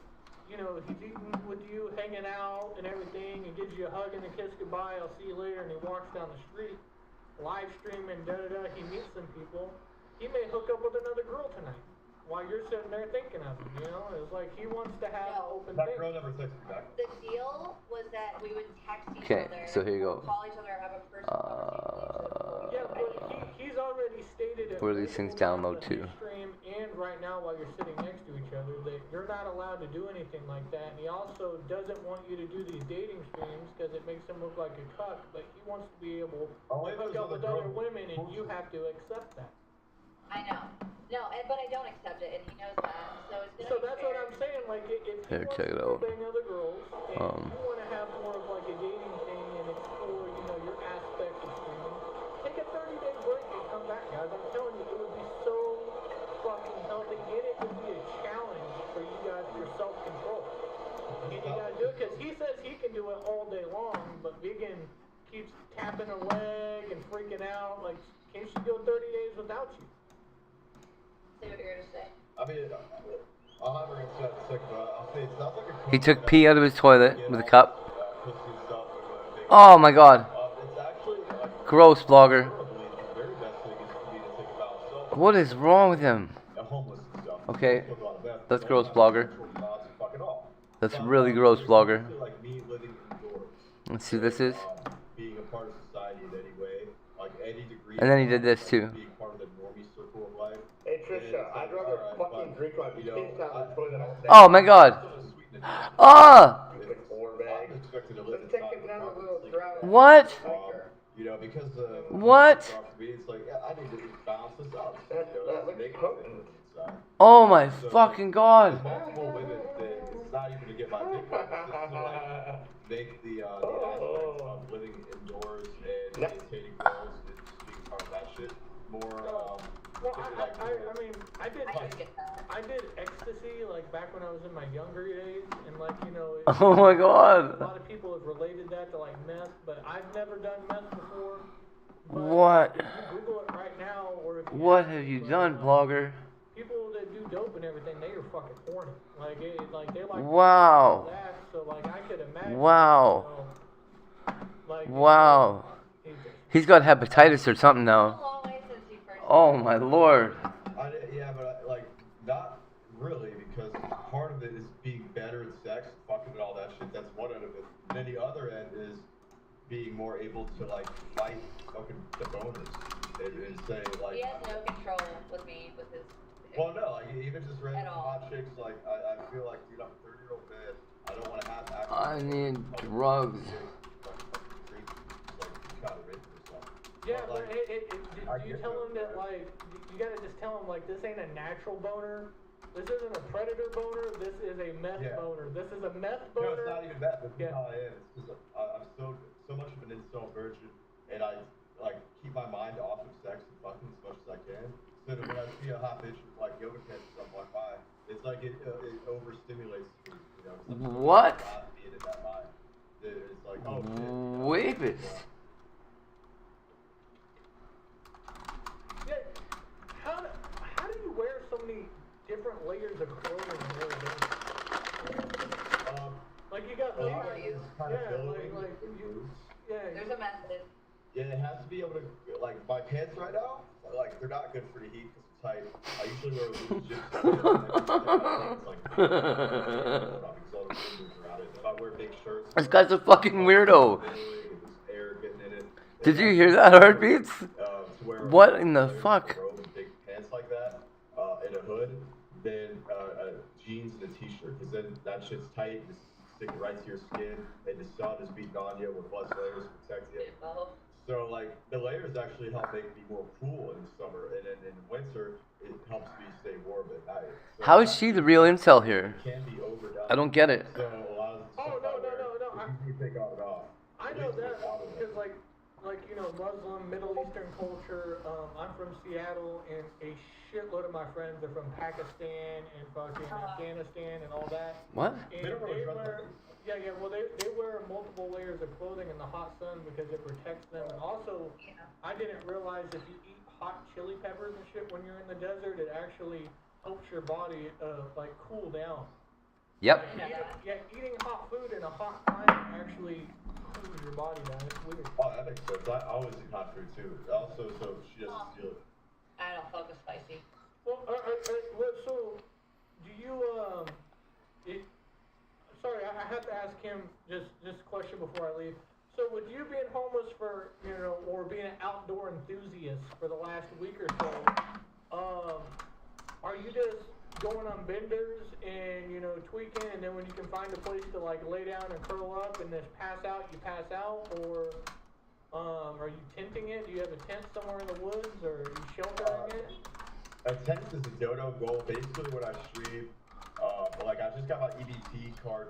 he's eating with you, hanging out and everything, and gives you a hug and a kiss goodbye, I'll see you later, and he walks down the street, live streaming, he meets some people, he may hook up with another girl tonight while you're sitting there thinking of him, It's like he wants to have an No. open That thing. girl never texted me back. The deal was that we would text each Okay, other, so here you go. call each other, have a personal conversation. Yeah, but he's already stated it. Where do these things download to? Stream and right now while you're sitting next to each other that you're not allowed to do anything like that. And he also doesn't want you to do these dating streams because it makes him look like a cuck. But he wants to be able Oh, to hook up with other women, and you have to accept that. I know. No, but I don't accept it, and he knows that. So it's gonna So be that's fair. what I'm saying. Like if he Here, wants check it to out. bang other girls, and you want to have more of like a dating thing and explore, your aspects of streaming, take a 30-day break and come back, guys. I'm telling you, it would be so fucking healthy, and it would be a challenge for you guys for self-control. And you gotta do it because he says he can do it all day long, but Vegan keeps tapping her leg and freaking out. Like, can't she go 30 days without you? Say what you're gonna say. I mean, I'll have her answer that in a second, but I'll say it sounds like a He took pee out of his toilet with a cup. pussy and stuff and things. Oh my God. It's actually like Gross, blogger. probably the very best thing is for me to think about self. What is wrong with him? Homeless and stuff. Okay, Killed a lot of meth. that's Don't gross, have blogger. control thoughts and fuck it all. That's But, really gross, it's blogger. basically like me living indoors. Let's see who this is. Being a part of society in any way, like any degree. And then he did this too. Being part of the normie circle of life. Hey Trisha, I'd rather fucking drink my taste out than put it on Oh my God. Ah! four bag. I'm expected to live Let's in take another little drive. What? Because What? for me, it's like I need to balance this out. That looks Make it potent. inside. Oh my fucking God. Multiple women thing. It's not even to get my dick wet. It's just to like make the aspect of living indoors and maintaining goals and just being part of that shit more. Well, I mean, I did. I do get that. I did ecstasy like back when I was in my younger days, and like Oh my a God. lot of people have related that to like meth, but I've never done meth before. But What? If you Google it right now, or if you What have you done, blogger? people that do dope and everything, they are fucking horny. Like they like Wow. that. So like I could imagine. Wow. Like Wow. He's got hepatitis or something It's a now. long way since he first. Oh my Lord. Yeah, but like not really because part of it is being better at sex, fucking and all that shit. That's one end of it. And then the other end is being more able to like fight fucking the boners and say like. He has no control with me with his. Well, no, like even just random At all. hot chicks. Like I feel like dude, I'm a 30-year-old man. I don't want to have access. I need drugs. Yeah, But, but like, I do you get tell that, him that right? like you gotta just tell him like this ain't a natural boner. This isn't a predator boner. This is a meth boner. This is a meth No, boner. it's not even that. That's Yeah. how I am. It's just I'm so much of an incel virgin, and I like keep my mind off of sex and fucking as much as I can. So that when I see a hot bitch with like yoga pants and stuff like by, it's like it overstimulates me. You know. What? Not being in that mind. It's like oh shit. Wave it. Yeah. How do you wear so many different layers of clothing in one day? Like you got A lot layers. of it is kind of Yeah, billowing like and you. moves. Yeah. There's a method. Yeah, it has to be able to, like, my pants right now, like, they're not good for the heat because they're tight. I usually wear loose gym shorts, and it's like, if I wear big shirts, This guy's a fucking weirdo. there's air getting in it. Did you hear that, Heartbeats? To wear What in the fuck? a robe and big pants like that, and a hood, then jeans and a t-shirt, because then that shit's tight, it's sticking right to your skin, and the sun is beating on you with less layers to protect you. So, like, the layers actually help make me more cool in the summer, and then in winter, it helps me stay warm at night. So How is she the real incel here? it can be overdone. I don't get it. So, a lot of the stuff no. you take on and off. I know that because like you know Muslim Middle Eastern culture. I'm from Seattle, and a shitload of my friends are from Pakistan and fucking Afghanistan and all that. What? And they wear, well they wear multiple layers of clothing in the hot sun because it protects them. And also, I didn't realize if you eat hot chili peppers and shit when you're in the desert, it actually helps your body like cool down. Yep. Eating hot food in a hot climate actually cools your body down. It's weird. Oh, that makes sense. I always eat hot food too. Also, so she doesn't feel it. I don't fuck with spicy. Well, so do you sorry, I have to ask him just a question before I leave. So with you being homeless for or being an outdoor enthusiast for the last week or so, are you just going on benders and tweaking, and then when you can find a place to like lay down and curl up and just pass out, you pass out, or are you tenting it? Do you have a tent somewhere in the woods, or are you sheltering it? A tent is a dodo goal. Basically, when I stream, like I just got my EBT card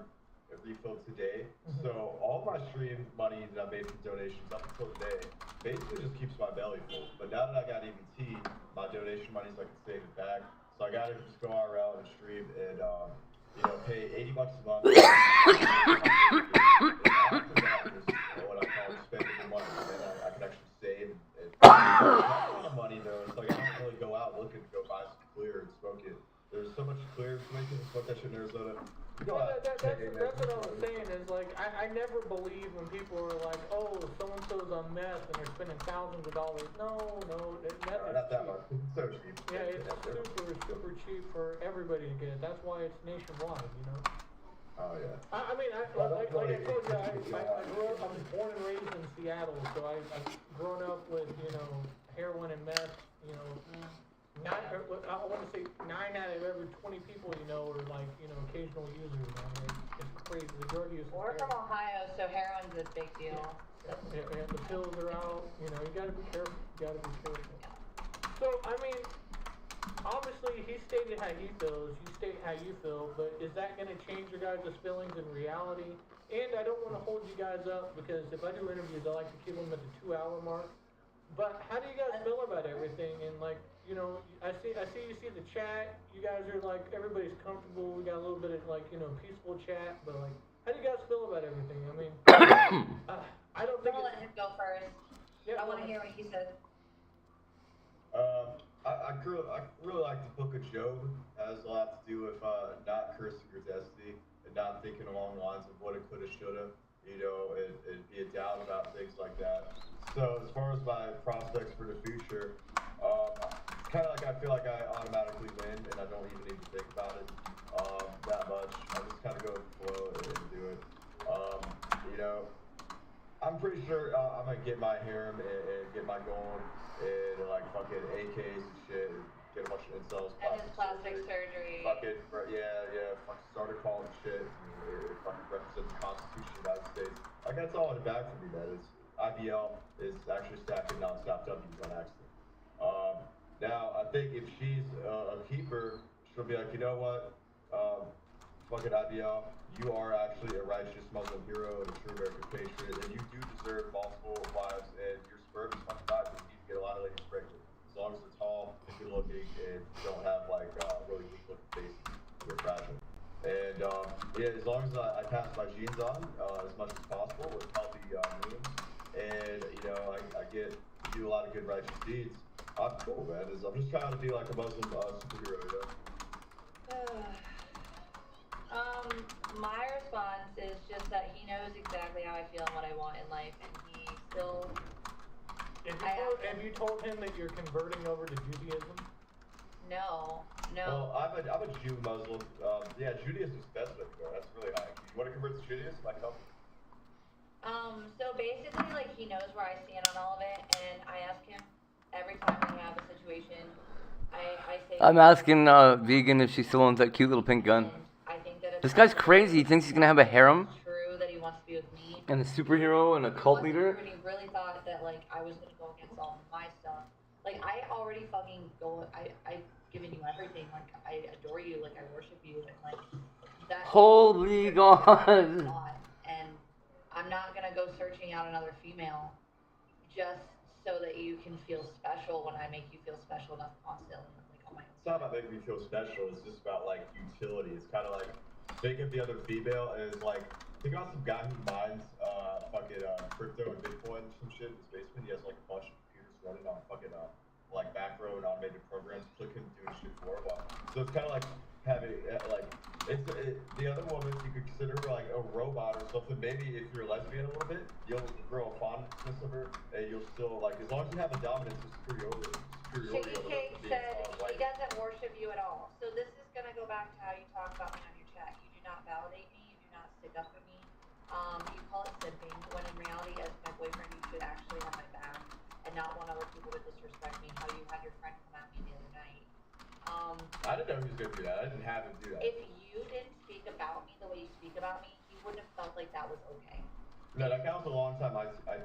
refilled today, so all my stream money that I made from donations up until today basically just keeps my belly full. But now that I got EBT, my donation money so I can save it back. So I gotta just go out around and stream and pay $80 a month. And after that, just what I call spending money, and I can actually save. And that's a lot of money though. It's like I don't really go out looking to go buy some clear and smoke it. There's so much clear, so you can smoke that shit in Arizona. That's what I was saying is like I never believe when people are like, oh, so-and-so's on meth and they're spending thousands of dollars. No, meth is not that cheap. much. It's so cheap. Yeah, it's super cheap for everybody to get. That's why it's nationwide, Oh yeah. I mean, like I told you, I grew up. I was born and raised in Seattle, so I've grown up with heroin and meth. I want to say 9 out of every 20 people are like occasional users. It's crazy. The drug use. We're from Ohio, so heroin's a big deal. Yeah, the pills are out. You gotta be careful. So I mean, obviously he stated how he feels. You state how you feel. But is that gonna change your guys' feelings in reality? And I don't want to hold you guys up because if I do interviews, I like to keep them at the 2-hour mark. But how do you guys feel about everything? And like, I see you see the chat. You guys are like, everybody's comfortable. We got a little bit of like, peaceful chat. But like, how do you guys feel about everything? I mean, I don't think. I'm gonna let him go first. Yeah, I want to hear what he said. I really like the Book of Job. It has a lot to do with not cursing your destiny and not thinking along the lines of what it coulda, shoulda, and be a doubt about things like that. So as far as my prospects for the future, it's kind of like I feel like I automatically win and I don't even need to think about it that much. I just kind of go with the flow and do it. I'm pretty sure I'm gonna get my harem and get my gold and like fucking AKs and shit and get a bunch of incels. And his plastic surgery. Fucking fucking starter calling shit. And fucking represents the Constitution of the United States. Like that's all in the back for me, man. It's IBL is actually stacking non-stop W's on accident. Now I think if she's a keeper, she'll be like, you know what, fucking IBL, you are actually a righteous Muslim hero and a true American patriot, and you do deserve multiple wives, and your sperm is fucking not because you need to get a lot of ladies pregnant. As long as they're tall, good looking, and don't have like really weak looking faces, they're fragile. And yeah, as long as I pass my genes on as much as possible with healthy moons, and you know I get to do a lot of good righteous deeds, I'm cool, man. I'm just trying to be like a Muslim superhero, you know. My response is just that he knows exactly how I feel and what I want in life, and he still. Have you told him that you're converting over to Judaism? No. Well, I'm a Jew Muslim. Yeah, Judaism is best way to go. That's really high. You want to convert to Judaism? I can help you. So basically, like, he knows where I stand on all of it, and I ask him every time we have a situation. I say. I'm asking Vegan if she still owns that cute little pink gun. I think that This guy's crazy. He thinks he's gonna have a harem true that he wants to be with me. and a superhero and a cult He leader. wasn't true, and he really thought that like I was gonna go against all my stuff. Like I already fucking go. I've given you everything. Like I adore you. Like I worship you. And like that. Holy God. And I'm not gonna go searching out another female just so that you can feel special when I make you feel special enough constantly. Like on my own. It's not about making me feel special. It's just about like utility. It's kind of like think of the other female as like think about some guy who mines fucking crypto and Bitcoin and some shit in his basement. He has like a bunch of computers running on fucking like macro and automated programs, clicking and doing shit for a while. So it's kind of like having like the other woman you could consider her like a robot or something. Maybe if you're a lesbian a little bit, you'll grow a fondness of her, and you'll still like as long as you have a dominance and superiority. Shiggy Cake said he doesn't worship you at all. So this is gonna go back to how you talk about me on your chat. You do not validate me. You do not stick up for me. You call it simping, when in reality, as my boyfriend, you should actually have my back and not want other people to disrespect me. How you had your friend come at me the other night. I didn't know he was gonna do that. I didn't have him do that. If you didn't speak about me the way you speak about me, he wouldn't have felt like that was okay. No, that counts a long time.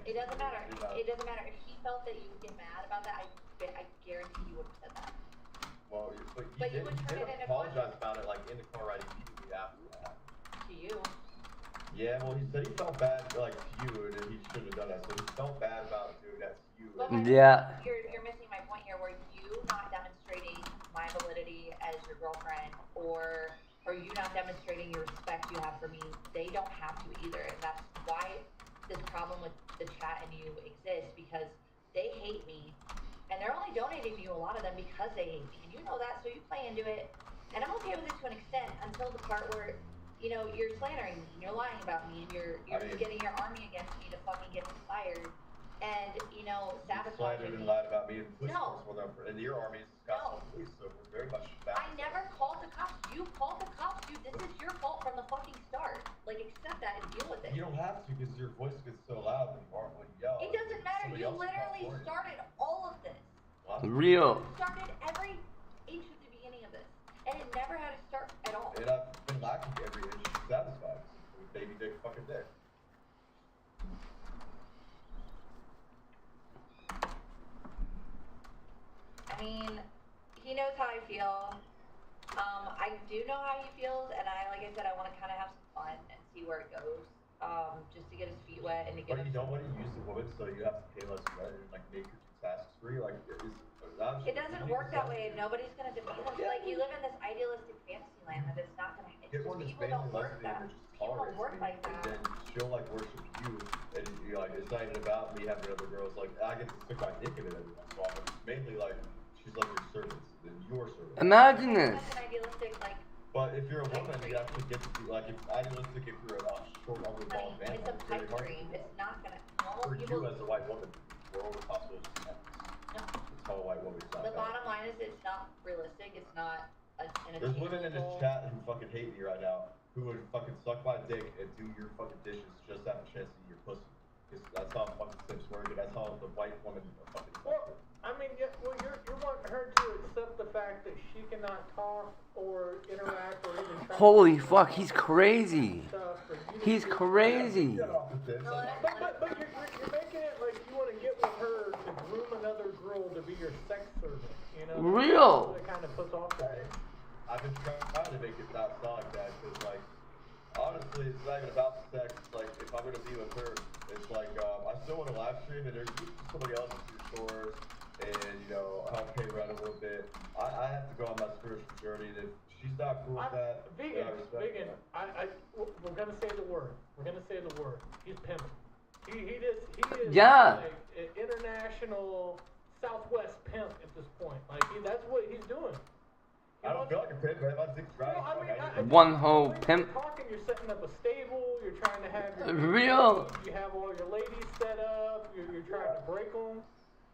It doesn't matter. It doesn't matter. If he felt that you would get mad about that, I guarantee he would have said that. Well, But he you would turn did it into apologize about it like in the car ride immediately after that. To you. Yeah, well, he said he felt bad like to you, and he shouldn't have done that. So he felt bad about doing that to you. But Yeah. You're missing my point here, where you not demonstrating my validity as your girlfriend, or you not demonstrating your respect you have for me, they don't have to either, and that's why this problem with the chat and you exists, because they hate me, and they're only donating to you, a lot of them, because they hate me, and you know that, so you play into it, and I'm okay with it to an extent, until the part where, you know, you're slandering me, and you're lying about me, and you're just getting your army against me to fucking get me fired, and, you know, sabotaging Slandered me. and lied about me in police No. force. Well, and your army is Wisconsin police, so we're very much back. I never called the cops. You called the cops, dude. This is your fault from the fucking start. Like, accept that and deal with it. You don't have to because your voice gets so loud when you aren't when you yell. It doesn't matter. Somebody You else will literally call for you. started all of this. Real. You started every inch of the beginning of this. And it never had to start at all. And I've been lacking every inch satisfied with baby dick fucking dick. I mean, he knows how I feel. I do know how he feels, and like I said, I want to kind of have some fun and see where it goes. Just to get his feet wet and to get But him. you don't want to use the woman so you have to pay less rent and like make your two tasks free. Like, It doesn't work that way. Nobody's gonna defeat them. Like, you live in this idealistic fantasy land that it's not gonna. It's Get just one that's people don't mainly work lesbian that. or just People tolerates work me, like and that. then she'll like worship you, and you like it's not even about me having other girls. Like I get to stick my dick in it every once in a while, but it's mainly like she's like your servants and your servants. Imagine this. That's an idealistic, like, But if you're a woman, you actually get to be like if idealistic. If you're a short, ugly, bald man, it's a it's very pipe hard. dream. It's not gonna. Normal For people. you as a white woman, we're over possibilities. No. It's all a white woman. It's not The bad. bottom line is, it's not realistic. It's not an There's women in this attainable. chat who fucking hate me right now, who would fucking suck my dick and do your fucking dishes just to have a chance to eat your pussy. Because that's how fucking Sims work, and that's how the white woman fucking Well, I mean, yeah, well, you're wanting her to accept the fact that she cannot talk or interact or even try Holy fuck, he's crazy. stuff. Or you He's to- crazy. Get off the dick. No, But you're making it like you want to get with her to groom another girl to be your sex servant. You know? Real. That kind of puts off the I've been make it not sound like that, because, like, honestly, it's not even about the sex. Like, if I'm gonna be with her, it's like, I still want to live stream, and there's somebody else to your stores, and, you know, help pay rent a little bit. I have to go on my spiritual journey, and if she's not cool with that, then I respect that. We're gonna say the word. We're gonna say the word. He's pimping. He is Yeah. like an international Southwest pimp at this point. Like that's what he's doing. I don't feel like a pimp, man. My dick's dry. No, I mean, One whole when pimp. You're talking, you're setting up a stable. You're trying to have your Real. You have all your ladies set up. You're trying to break them.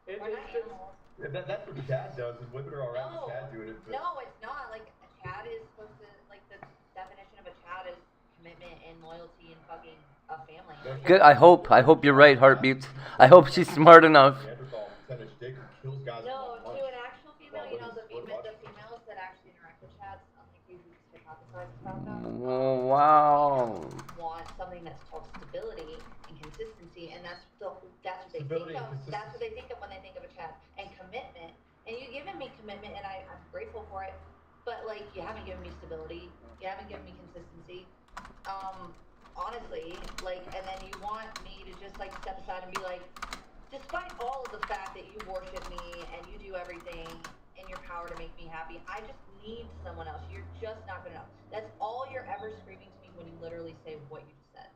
We're not animals. That's what Chad does, and women are alright with Chad doing it. But No, it's not. Like, a Chad is supposed to, like, the definition of a Chad is commitment and loyalty and fucking a family. Good. I hope you're right, Heartbeats. I hope she's smart enough. Neanderthal percentage dick kills guys in No, one to punch. an actual female, you know, the females that actually interact with Chads, unlike you who just hypothesize about them, Wow. want something that's called stability and consistency, and that's what they Stability think and of. That's what they think of when they think of a Chad. And commitment. And you've given me commitment, and I'm grateful for it. But like, you haven't given me stability. You haven't given me consistency. Honestly, like, and then you want me to just like step aside and be like, despite all of the fact that you worship me and you do everything in your power to make me happy, I just need someone else. You're just not gonna know. That's all you're ever screaming to me when you literally say what you just said.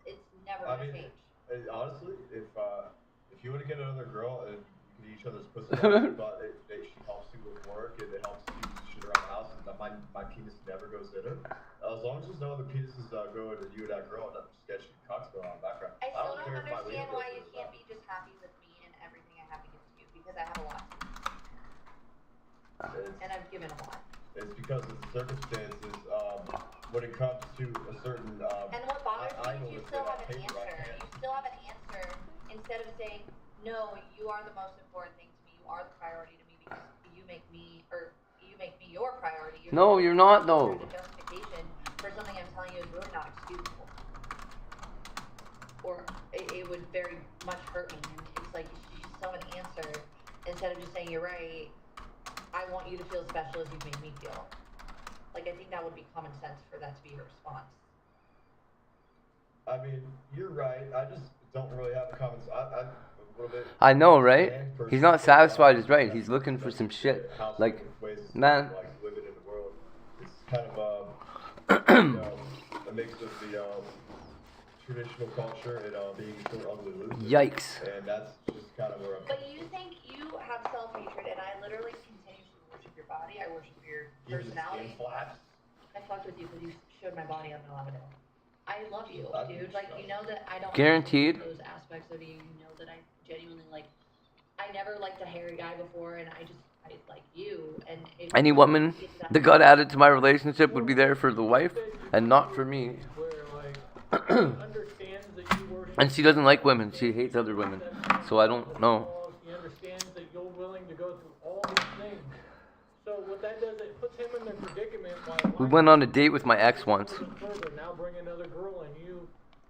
It's never gonna change. Honestly, if you want to get another girl and you can eat each other's pussy, but she helps you with work and it helps you do shit around the house, and my penis never goes in her. As long as there's no other penises go into you and that girl, and that sketchy cocks going on in the background. I still don't care if my understand wiener why goes you in can't her be just happy with me and everything I have to give to you, because I have a lot. And I've given a lot. It's because of the circumstances, when it comes to a certain, And what bothers me is you idol still that's have an been on paper, I answer. can't. You still have an answer instead of saying, no, you are the most important thing to me. You are the priority to me because you make me your priority. No, you're not, though. The justification for something I'm telling you is really not excusable. Or it would very much hurt me. And it's like, you should still have an answer instead of just saying, you're right. I want you to feel special as you've made me feel. Like, I think that would be common sense for that to be your response. I mean, you're right. I just don't really have a comment. I'm a little bit. I know, right? He's not satisfied. He's right. He's looking for some shit. Like, man. Like living in the world. It's kind of a mix of the traditional culture and being so ugly loser. Yikes. And that's just kind of where I'm. But you think you have self-hatred, and I literally continue to worship your body. I worship your personality. I fucked with you because you showed my body on the Alameda. I love you, dude. Like, you know that I don't Guaranteed. those aspects of you. You know that I genuinely like. I never liked a hairy guy before, and I like you. And Any woman that got added to my relationship would be there for the wife and not for me. Where like he understands that you worship. And she doesn't like women. She hates other women. So I don't know. He understands that you're willing to go through all these things. So what that does, it puts him in the predicament. We went on a date with my ex once. Further, now bring another girl, and you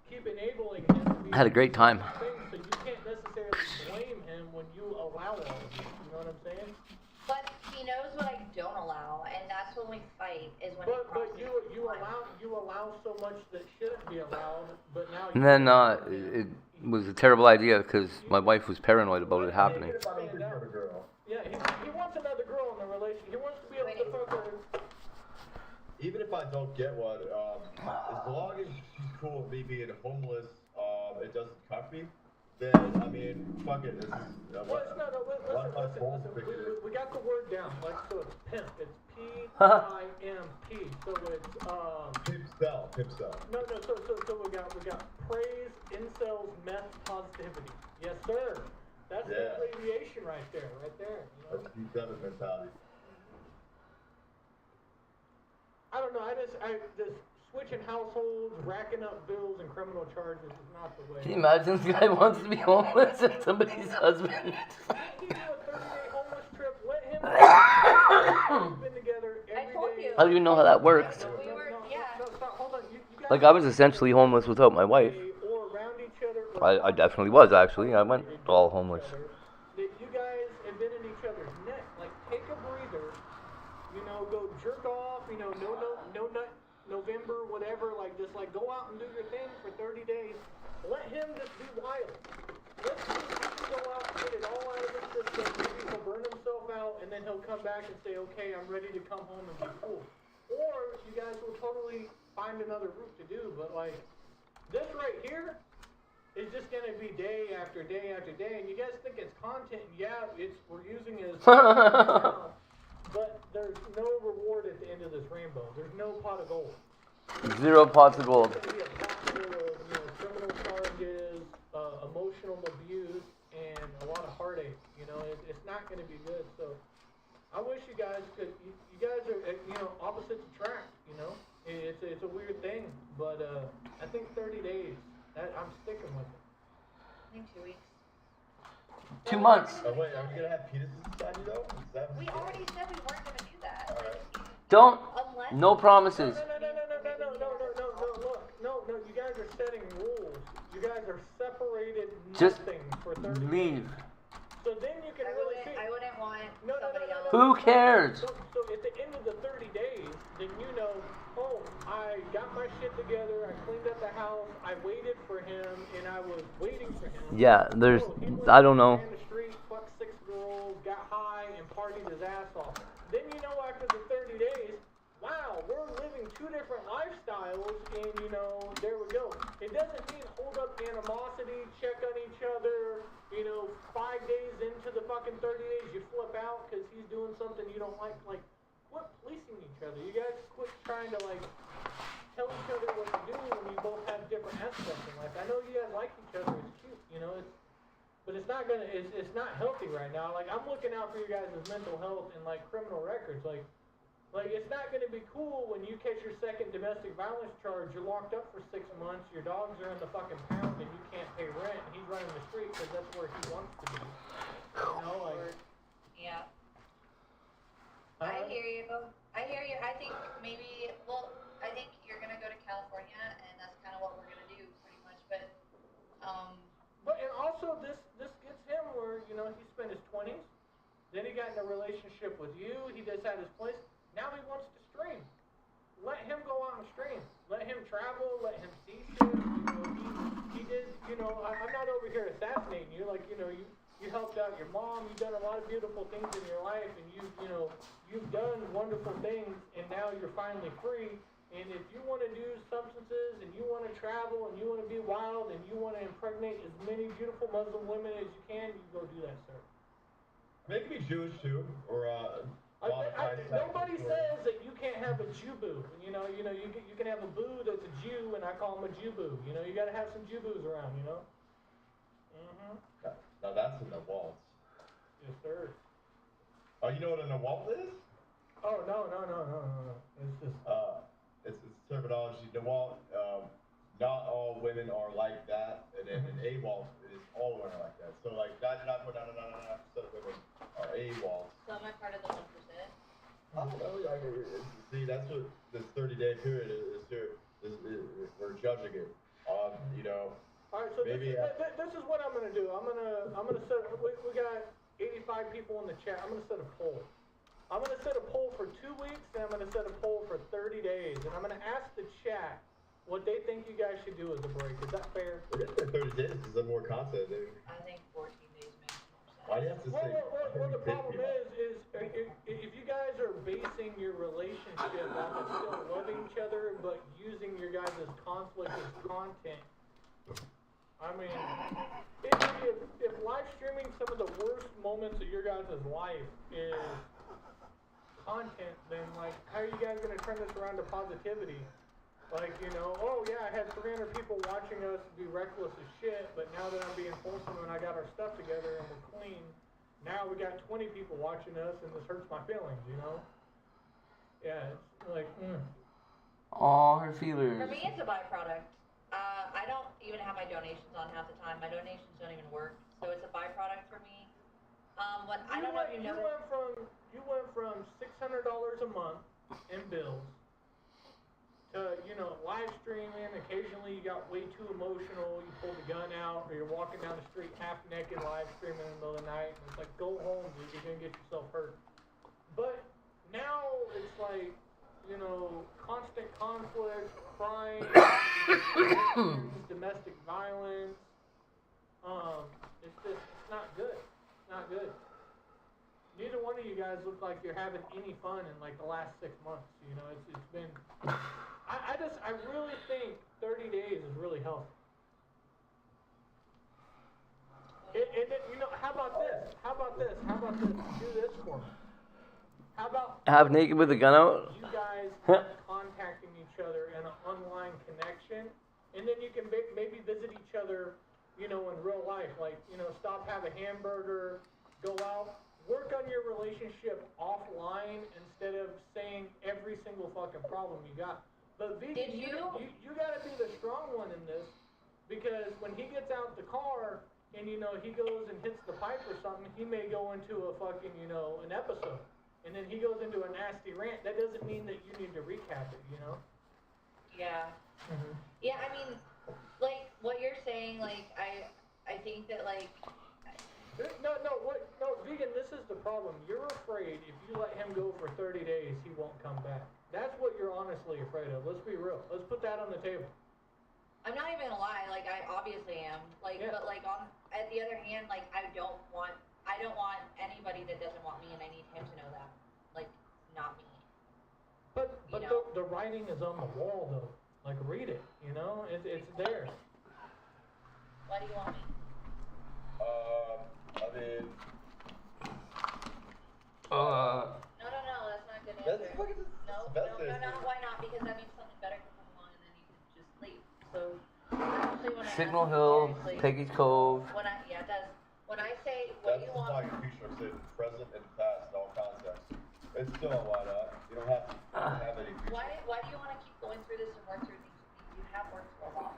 keep enabling him to be. I had a great time. So you can't necessarily blame him when you allow all of this. You know what I'm saying? But he knows what I don't allow, and that's when we fight. Is when. But you allow so much that shouldn't be allowed. But now. And then it was a terrible idea because my wife was paranoid about it happening. Yeah, he wants another girl in the relationship. He wants to be able to fuck her. Even if I don't get one, as long as she's cool with me being homeless, it doesn't cuff me, then, I mean, fuck it. This is, Listen. We got the word down. Like, so it's pimp. It's P-I-M-P. So it's, Pimp cell. No, so we got praise, incels, meth, positivity. Yes, sir. That's the abbreviation right there. You know? That's P7 mentality. I don't know. I just switching households, racking up bills, and criminal charges is not the way. Can you imagine this guy wants to be homeless and somebody's husband? He do a 30-day homeless trip. Let him. We've been together every day. How do you know how that works? We were, yeah. No, stop. Hold on. You guys Like, I was essentially homeless without my wife. or around each other. I definitely was, actually. I went all homeless. You guys have been in each other's neck. Like, take a breather. You know, go jerk off, you know, no nut November, whatever, like just like go out and do your thing for 30 days. Let him just be wild. Let's see if he can go out and get it all out of his system. Maybe he'll burn himself out and then he'll come back and say, okay, I'm ready to come home and be cool. Or you guys will totally find another route to do, but like this right here is just gonna be day after day after day, and you guys think it's content. Yeah, we're using it as now, but there's no reward at the end of this rainbow. There's no pot of gold. 0 pots of gold. It's gonna be a pot full of, you know, criminal charges, emotional abuse, and a lot of heartache. You know, it's not gonna be good. So I wish you guys could. You guys are, you know, opposites attract. You know, it's a weird thing, but I think 30 days. I'm sticking with it. I think 2 weeks. 2 months. Oh wait, are we gonna have penises inside you though? Is that We already said we weren't gonna do that. Alright. Don't. Unless No promises. No, you guys are setting rules. You guys are separated Just nothing for 30 days. leave. So then you can really see. I wouldn't want No. somebody else. Who cares? So at the end of the 30 days, then you know, oh, I got my shit together, I cleaned up the house, I waited for him, and I was waiting for him. Yeah, there's. Oh, he went I don't know. Ran the street, fucked 6 girls, got high, and partied his ass off. Then you know after the 30 days, wow, we're living 2 different lifestyles, and you know, there we go. It doesn't mean hold up animosity, check on each other, you know, 5 days into the fucking 30 days, you flip out because he's doing something you don't like. Like, quit policing each other. You guys quit trying to, like, tell each other what to do when you both have different aspects in life. I know you guys like each other, it's cute, you know, but it's not gonna, it's not healthy right now. Like, I'm looking out for you guys' mental health and, like, criminal records. Like, it's not going to be cool when you catch your second domestic violence charge, you're locked up for 6 months, your dogs are in the fucking pound, and you can't pay rent, and he's running the street because that's where he wants to be. You know, like... Yeah. I hear you. I think maybe, well, I think you're going to go to California, and that's kind of what we're going to do, pretty much, but, But, and also, this gets him where, you know, he spent his 20s, then he got in a relationship with you, he just had his place. Now he wants to stream. Let him go out and stream. Let him travel. Let him see shit. You know, he did. You know, I'm not over here assassinating you. Like, you know, you helped out your mom. You've done a lot of beautiful things in your life, and you've done wonderful things, and now you're finally free. And if you want to do substances, and you want to travel, and you want to be wild, and you want to impregnate as many beautiful Muslim women as you can, you go do that, sir. Make me Jewish too, or Nobody says that you can't have a Jew boo. You know, you can have a boo that's a Jew, and I call him a Jew boo. You know, you got to have some Jew boos around. You know. Now that's in the waltz. Yes, sir. Oh, you know what a Nawalt is? Oh no. It's just. It's terminology. Nawalt. Not all women are like that, and then an AWOL is all women are like that. So like 99.999% of women are AWOL. so am I part of the 1%? I don't know. See, that's what this 30-day period is here. We're judging it on, you know. All right, so maybe this is what I'm gonna do. I'm gonna set. We got 85 people in the chat. I'm gonna set a poll. I'm gonna set a poll for 2 weeks, and I'm gonna set a poll for 30 days, and I'm gonna ask the chat what they think you guys should do as a break. Is that fair? It is 30 days because there's more content, dude. I think 14 days makes more sense. Why do you have to say? Well, the problem is if you guys are basing your relationship on still loving each other, but using your guys' conflict as content, I mean, if live streaming some of the worst moments of your guys' life is content, then like, how are you guys gonna turn this around to positivity? Like, you know, oh yeah, I had 300 people watching us be reckless as shit, but now that I'm being wholesome and I got our stuff together and we're clean, now we got 20 people watching us and this hurts my feelings, you know? Yeah, it's like, Aw, her feelers. For me, it's a byproduct. I don't even have my donations on half the time. My donations don't even work, so it's a byproduct for me. I don't know if you know. You went from $600 a month in bills to, you know, live streaming. Occasionally you got way too emotional. You pulled the gun out, or you're walking down the street half naked, live streaming in the middle of the night. And it's like, go home, dude. You're gonna get yourself hurt. But now it's like, know, constant conflict, crime, domestic violence. It's not good. It's not good. Neither one of you guys look like you're having any fun in like the last 6 months. You know, it's been. I really think 30 days is really healthy. And then, you know, how about this? How about this? How about this? Do this for me. How about Half naked with a gun out? you guys contacting each other in an online connection, and then you can maybe visit each other, you know, in real life. Like, you know, stop, have a hamburger, go out, work on your relationship offline instead of saying every single fucking problem you got. But Vegan, you gotta be the strong one in this, because when he gets out the car and, you know, he goes and hits the pipe or something, he may go into a fucking, you know, an episode. And then he goes into a nasty rant. That doesn't mean that you need to recap it, you know? Yeah. Mm-hmm. Yeah, I mean, like, what you're saying, like, I think that, like... No, Vegan, this is the problem. You're afraid if you let him go for 30 days, he won't come back. That's what you're honestly afraid of. Let's be real. Let's put that on the table. I'm not even gonna lie, like, I obviously am. Like, Yeah. but, like, at the other hand, like, I don't want anybody that doesn't want me, and I need him to know that. Like, not me. But You know? the writing is on the wall, though. Like, read it, you know? It's there. Why do you want me? I mean, No, that's not a good that's answer. fucking No, why not? Because that means something better can come along, and then you can just leave. So, actually, when I Signal ask you Hill, seriously, Peggy's Cove. yeah, it does. When I say, what do that's you just want? like a picture of sitting present and past in all contexts. It's still a why not? You don't have to have any future. Why do you want to keep going through this and work through things with me? You have worked for a while.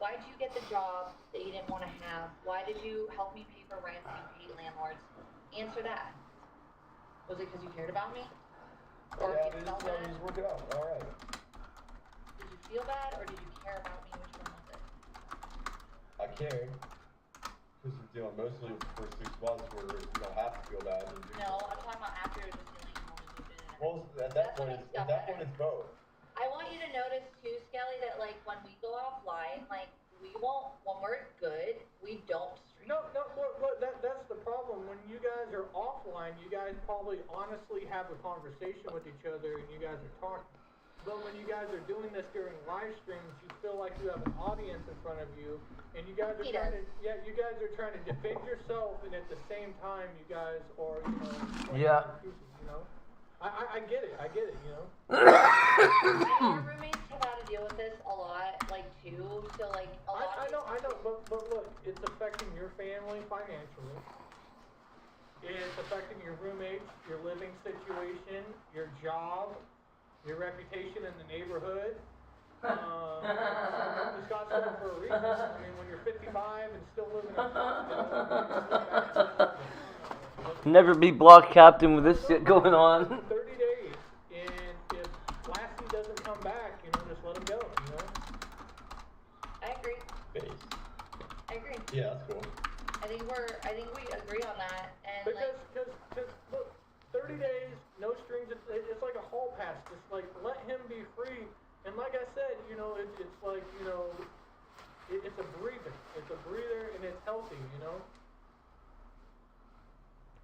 Why did you get the job that you didn't want to have? Why did you help me pay for rent and pay landlords? Answer that. Was it because you cared about me? Or Yeah, did you feel just bad? work it out. All right. Did you feel bad or did you care about me? Which one was it? I cared. Because, you know, mostly for 6 months where you don't have to feel bad. And do No, I'm talking about after it was just feeling you wanted to move in and Well, everything. at that That's point, when it it's, at got that better. point, it's both. I want you to notice too, Skelly, that like when we go offline, like we won't, when we're good, we don't stream. No, that's the problem. When you guys are offline, you guys probably honestly have a conversation with each other and you guys are talking. But when you guys are doing this during live streams, you feel like you have an audience in front of you, and you guys are He trying does. you guys are trying to defend yourself, and at the same time, you guys are, you know, Yeah. excuses, you know. I get it, you know. And our roommates have had to deal with this a lot, like too. So like a lot. I know, of but look, it's affecting your family financially. It's affecting your roommates, your living situation, your job, your reputation in the neighborhood. It's got something for a reason. I mean, when you're 55 and still living in Scottsdale, Never be block captain with this shit going on. 30 days, and if Lassie doesn't come back, you know, just let him go, you know? I agree. Base. I agree. Yeah, that's cool. I think we agree on that. And Because like, look, 30 days, no strings, it's like a hall pass. Just like let him be free. And like I said, you know, it's like, you know, it's a breather. It's a breather and it's healthy, you know.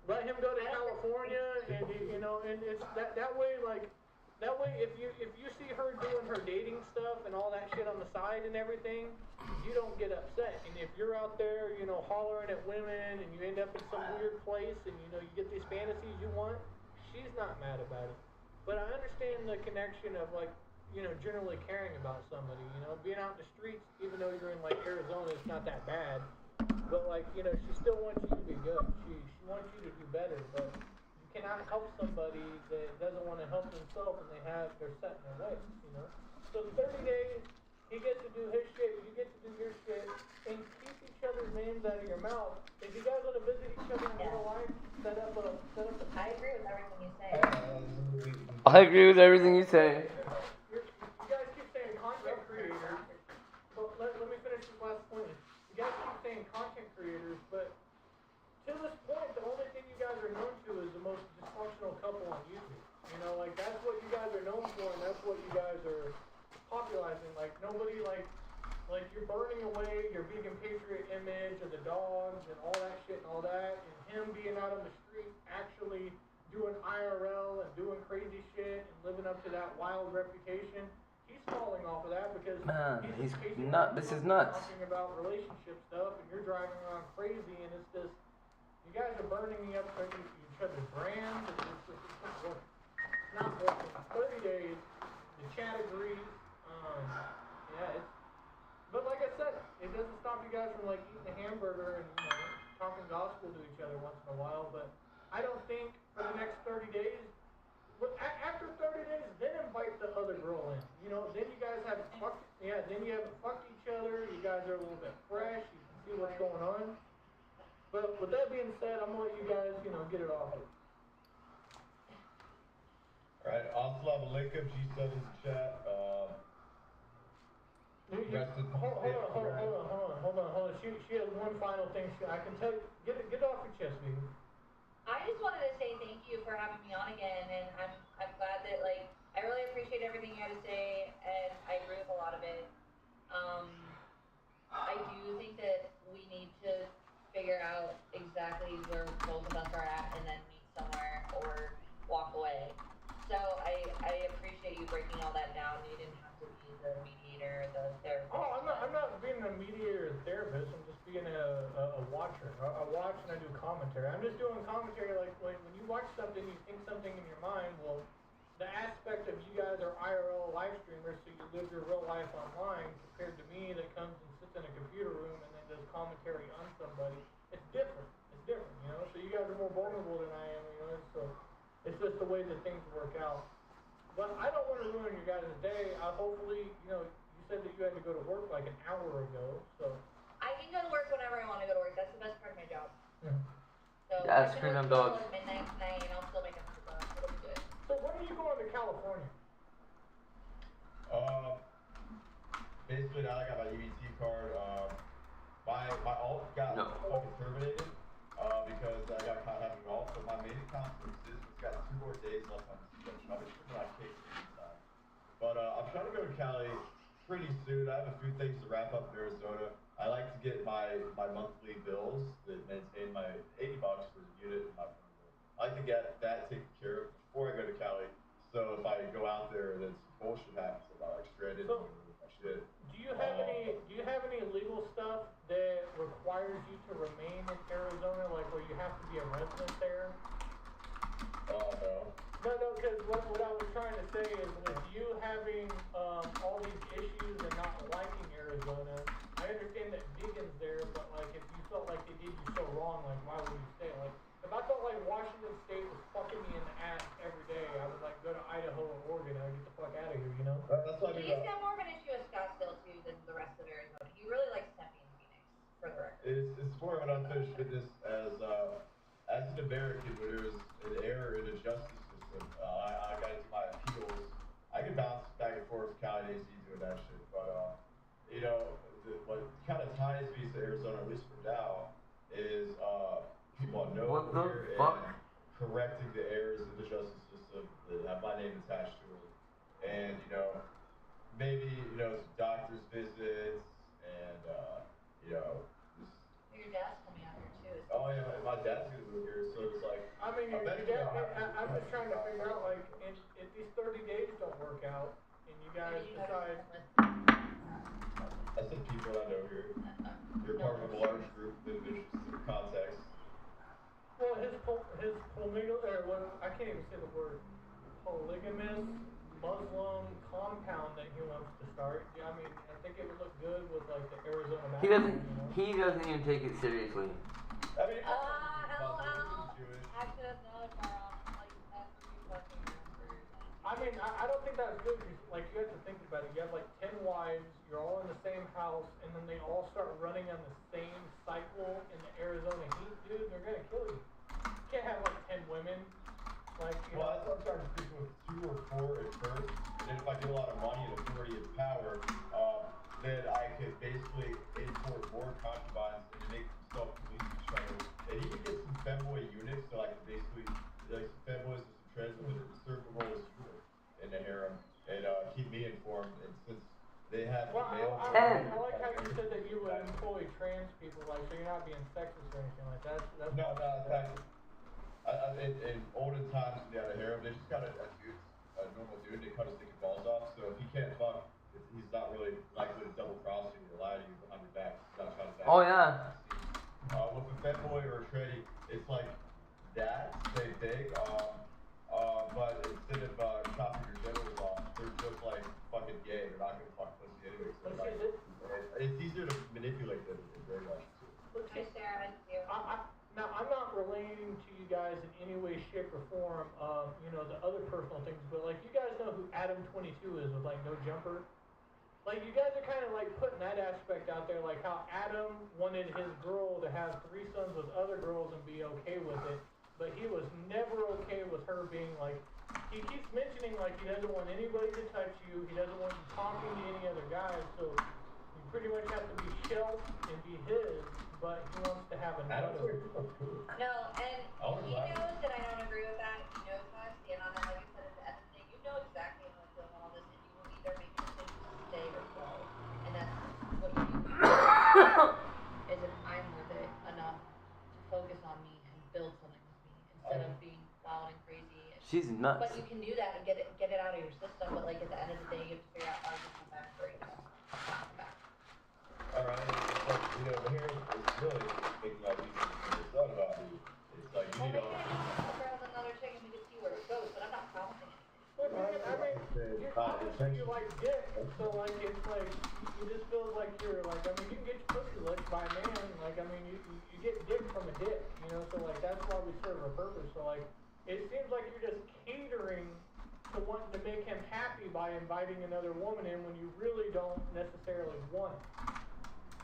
Let him go to California and you know, and it's that way like that way if you see her doing her dating stuff and all that shit on the side and everything, you don't get upset. And if you're out there, you know, hollering at women and you end up in some weird place and you know you get these fantasies you want, she's not mad about it. But I understand the connection of like, you know, generally caring about somebody, you know, being out in the streets, even though you're in like Arizona, it's not that bad. But like, you know, she still wants you to be good. She wants you to do better, but you cannot help somebody that doesn't want to help themselves and they're set in their ways, you know? So 30 days, he gets to do his shit, you get to do your shit, and keep each other's names out of your mouth. If you guys want to visit each other in real life, set up a I agree with everything you say. I agree with everything you say. You guys keep saying content creators, but let me finish this last point. You guys keep saying content creators, but to this point, the only thing you guys are known to is the most dysfunctional couple on YouTube. You know, like that's what you guys are known for, and your vegan patriot image of the dogs and all that shit and all that, and him being out on the street actually doing IRL and doing crazy shit and living up to that wild reputation, he's falling off of that because he's chasing nut. This is nuts. talking about relationship stuff, and you're driving around crazy, and it's just, you guys are burning me up for each other's brands. It's not working. It's not working. 30 days, the chat agrees. Yeah, it's. But like I said, it doesn't stop you guys from like eating a hamburger and talking gospel to each other once in a while. But I don't think for the next 30 days. After 30 days, then invite the other girl in. Then you guys haven't fucked. Yeah, then you haven't fucked each other. You guys are a little bit fresh. You can see what's going on. But with that being said, I'm gonna let you guys, get it off. Alright, I'll also have a link up G7 in the chat. Hold on. She has one final thing. I can tell you. Get it off your chest, baby. I just wanted to say thank you for having me on again, and I'm glad that I really appreciate everything you had to say, and I agree with a lot of it. I do think that we need to figure out exactly where both of us are at, and then meet somewhere or walk away. So I appreciate you breaking all that down. You didn't have to be the mediator, the therapist. Oh, I'm not being a mediator or therapist. I'm just being a watcher. I watch and I do commentary. I'm just doing commentary like when you watch something, you think something in your mind. Well, the aspect of you guys are IRL live streamers, so you live your real life online, compared to me that comes and sits in a computer room and then does commentary on somebody. It's different. So you guys are more vulnerable than I am, so it's just the way that things work out. But I don't want to ruin your guys' day. Hopefully, you said that you had to go to work like an hour ago, so. I can go to work whenever I want to go to work. That's the best part of my job. So Yeah, I can scream work them dogs. till midnight tonight, and I'll still make $100. It'll be good. So when are you going to California? Basically now I got my EBT card. My alt got fucking terminated because I got caught having alt. So my main account exists. It's got 2 more days left on the suspension. I'll be sure I kicked inside. But I'm trying to go to Cali pretty soon. I have a few things to wrap up in Arizona. I like to get my monthly bills that maintain my $80 for the unit in my phone bill. I like to get that taken care of before I go to Cali. So if I go out there and it's bullshit happens, I'm like stranded with my shit. Do you have any legal stuff that requires you to remain in Arizona, like where you have to be a resident there? No. No, because what I was trying to say is with you having all these issues and not liking Arizona, I understand that vegan's there, but like if you felt like they did you so wrong, like why would you stay? Like if I felt like Washington State was fucking me in the ass every day, I would like go to Idaho or Oregon and I'd get the fuck out of here, That's what I He's got more of an issue with Scottsdale too than the rest of Arizona. He really likes Tempe and Phoenix, for the record. It's more of an unfinished business as an American, when there's an error in the justice system. I got into my appeals. I can bounce back and forth Cali and AC doing that shit, but what kind of ties me to Arizona, at least for now, is people I know here and correcting the errors in the justice system that have my name attached to it, and maybe some doctor's visits and just. Your dad's coming out here too. Oh yeah, my dad's gonna move here, so it's like. I mean, I'm just trying to figure out, like, if these 30 days don't work out, and you guys decide... I said people I know here. You're part of a large group of interested contacts. Well, his I can't even say the word, polygamous Muslim compound that he wants to start. Yeah, I mean, I think it would look good with, like, the Arizona map. He doesn't even take it seriously. I mean, Actually, that's another far off. Like, that's pretty fucking numbers. I mean, I don't think that's good. Like, you have to think about it. You have like 10 wives. You're all in the same house, and then they all start running on the same cycle in the Arizona heat, dude. They're gonna kill you. You can't have like 10 women. Like, that's why I'm starting to speak with 2 or 4 at first, and then if I get a lot of money and authority and power, then I could basically import more concubines and make myself police each other. And even get some femboy eunuchs, so I can basically, like some femboys and some trans women that serve the role as eunuch in the harem, and keep me informed. And since they have well, the male... I like how you said that you would employ so you're not being sexist or anything like that. That's No, that's in olden times, yeah, the harem, they just got a normal dude, they cut his dick and balls off, so if he can't fuck, he's not really likely to double cross you or lie to you behind your back. He's not trying to back. Oh yeah. With a femboy or a shreddy, it's like that, same thing, but instead of chopping your genitals off, they're just like fucking gay, they're not gonna fuck pussy anyway, so like, it's easier to manipulate them in very much. Hi, Sarah. Thank you. Now, I'm not relating to you guys in any way, shape, or form of, you know, the other personal things, but, like, you guys know who Adam22 is with, like, No Jumper? Like, you guys are kind of, like, putting that aspect out there, like how Adam wanted his girl to have threesomes with other girls and be okay with it, but he was never okay with her being, like, he keeps mentioning, like, he doesn't want anybody to touch you, he doesn't want you talking to any other guys, so you pretty much have to be shelved and be his, but he wants to have another. No, and he knows that I don't agree with that. He knows how I stand on that. Like I said at the end of the day, you know exactly how I feel on all this, and you will either make a decision to stay or go. And that's what you do. Is if I'm with it enough to focus on me and build something with me instead of being wild and crazy. She's nuts. But you can do that and get it out of your system. But like at the end of the day, you have to figure out how to come back for it. Come back. Alright, but, you know, here it's really making life easier for your son about it. It's like, you need Well, maybe I need to girl with another chick and we can see where it goes, but I'm not promising anything. But man, I mean, you're obviously you like dick, so like it's like you just feel like you're like, I mean, you can get your pussy licked by a man, like I mean, you get dick from a dick, you know, so like that's why we serve a purpose. So like it seems like you're just catering to wanting to make him happy by inviting another woman in when you really don't necessarily want it.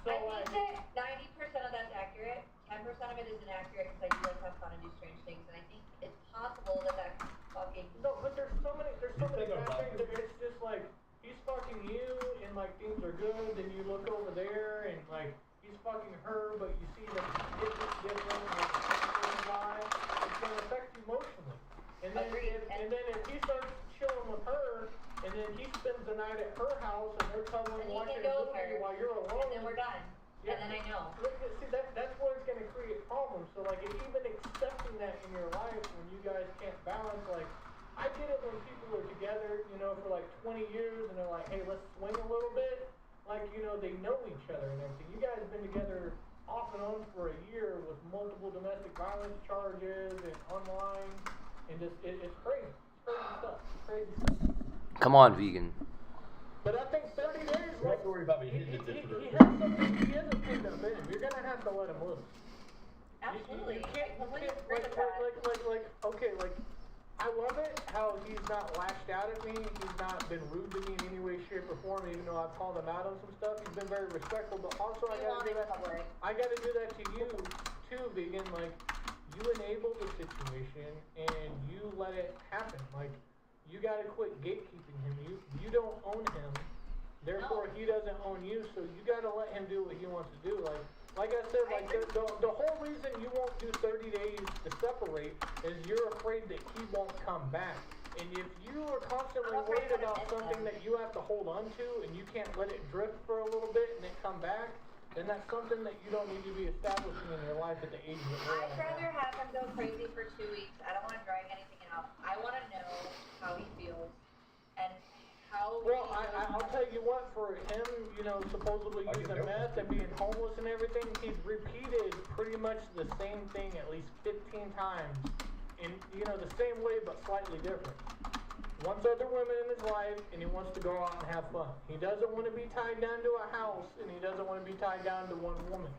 So I think that 90% of that's accurate. 10% of it is inaccurate because I do like to have fun and do strange things, and I think it's possible that that fucking. No, but there's so many bad things that it's just like he's fucking you and like things are good, then you look over there and like he's fucking her, but you see that it's different and like it's gonna affect you emotionally. And then if he starts chilling with her. And then he spends the night at her house, and they're cuddling, watching a movie while you're alone. And then we're done. Yeah. And then I know. See, that's where it's going to create problems. So, like, even accepting that in your life when you guys can't balance, like, I get it when people are together, you know, for like 20 years, and they're like, hey, let's swing a little bit. Like, you know, they know each other and everything. You guys have been together off and on for a year with multiple domestic violence charges and online, and just, it's crazy. It's crazy stuff. It's crazy stuff. Come on, vegan. But I think 30 days, You don't have to worry about me hitting the he different. has something he hasn't picked up in him. You're gonna have to let him loose. Absolutely. You can't, I completely agree with that. okay, like, I love it how he's not lashed out at me. He's not been rude to me in any way, shape, or form, even though I've called him out on some stuff. He's been very respectful, but also I gotta do that. I gotta do that to you too, vegan. Like, you enable the situation and you let it happen. Like, you gotta quit gatekeeping him. You don't own him. Therefore, he doesn't own you. So you gotta let him do what he wants to do. Like I said, like the whole reason you won't do 30 days to separate is you're afraid that he won't come back. And if you are constantly worried about something that you have to hold on to and you can't let it drift for a little bit and it come back, then that's something that you don't need to be establishing in your life at the age that we're I'd rather have him go crazy for 2 weeks. I don't want to drag anything out. I want to know how he feels and how. Well, I'll tell you what, for him, you know, supposedly using meth and being homeless and everything, he's repeated pretty much the same thing at least 15 times in, you know, the same way but slightly different. Wants other women in his life, and he wants to go out and have fun. He doesn't want to be tied down to a house, and he doesn't want to be tied down to one woman.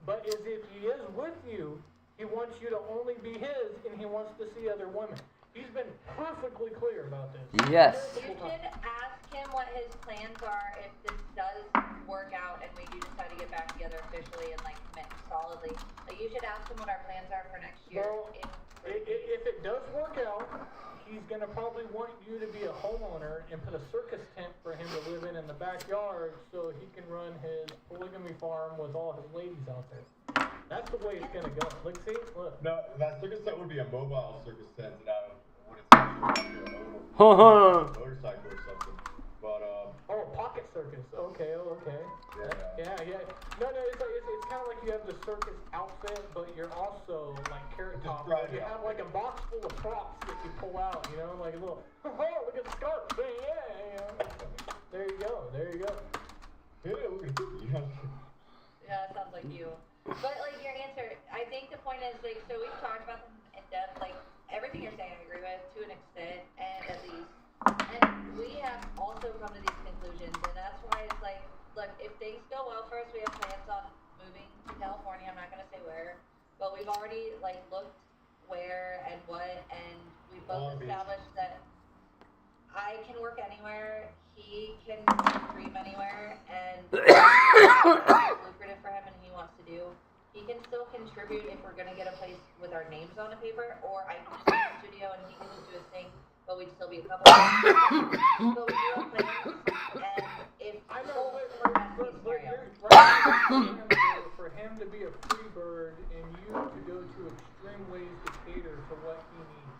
But as if he is with you, he wants you to only be his, and he wants to see other women. He's been perfectly clear about this. Yes. You should ask him what his plans are if this does work out and we do decide to get back together officially and like commit solidly. Like, you should ask him what our plans are for next year. Well, if it does work out, he's gonna probably want you to be a homeowner and put a circus tent for him to live in the backyard so he can run his polygamy farm with all his ladies out there. That's the way it's gonna go. Look, see, look. No, that circus tent would be a mobile circus tent, and I wouldn't say motorcycle or something. But oh, pocket circus. Okay, okay. Yeah. No, it's kind of like you have have the circus outfit, but you're also like Carrot Just Top. try it You out. have like a box full of props that you pull out, you know, like a little, oh, look at the scarf, yeah, you know. There you go, there you go. Yeah, look at you. Yeah, that sounds like you. But like your answer, I think the point is like, so we've talked about them in depth, like everything you're saying I agree with to an extent and at least. And we have also come to these conclusions, and that's why it's like, look, if things go well for us, we have plans on moving to California. I'm not gonna say where, but we've already like looked where and what, and we both Long Beach. established that I can work anywhere, he can dream anywhere, and it's lucrative for him and he wants to do. He can still contribute if we're gonna get a place with our names on the paper, or I can just go to the studio and he can just do his thing, but we'd still be a couple. But we do have plans, and if I know, best case but scenario. you're right for him to be a free bird and you to go to extreme ways to cater to what he needs.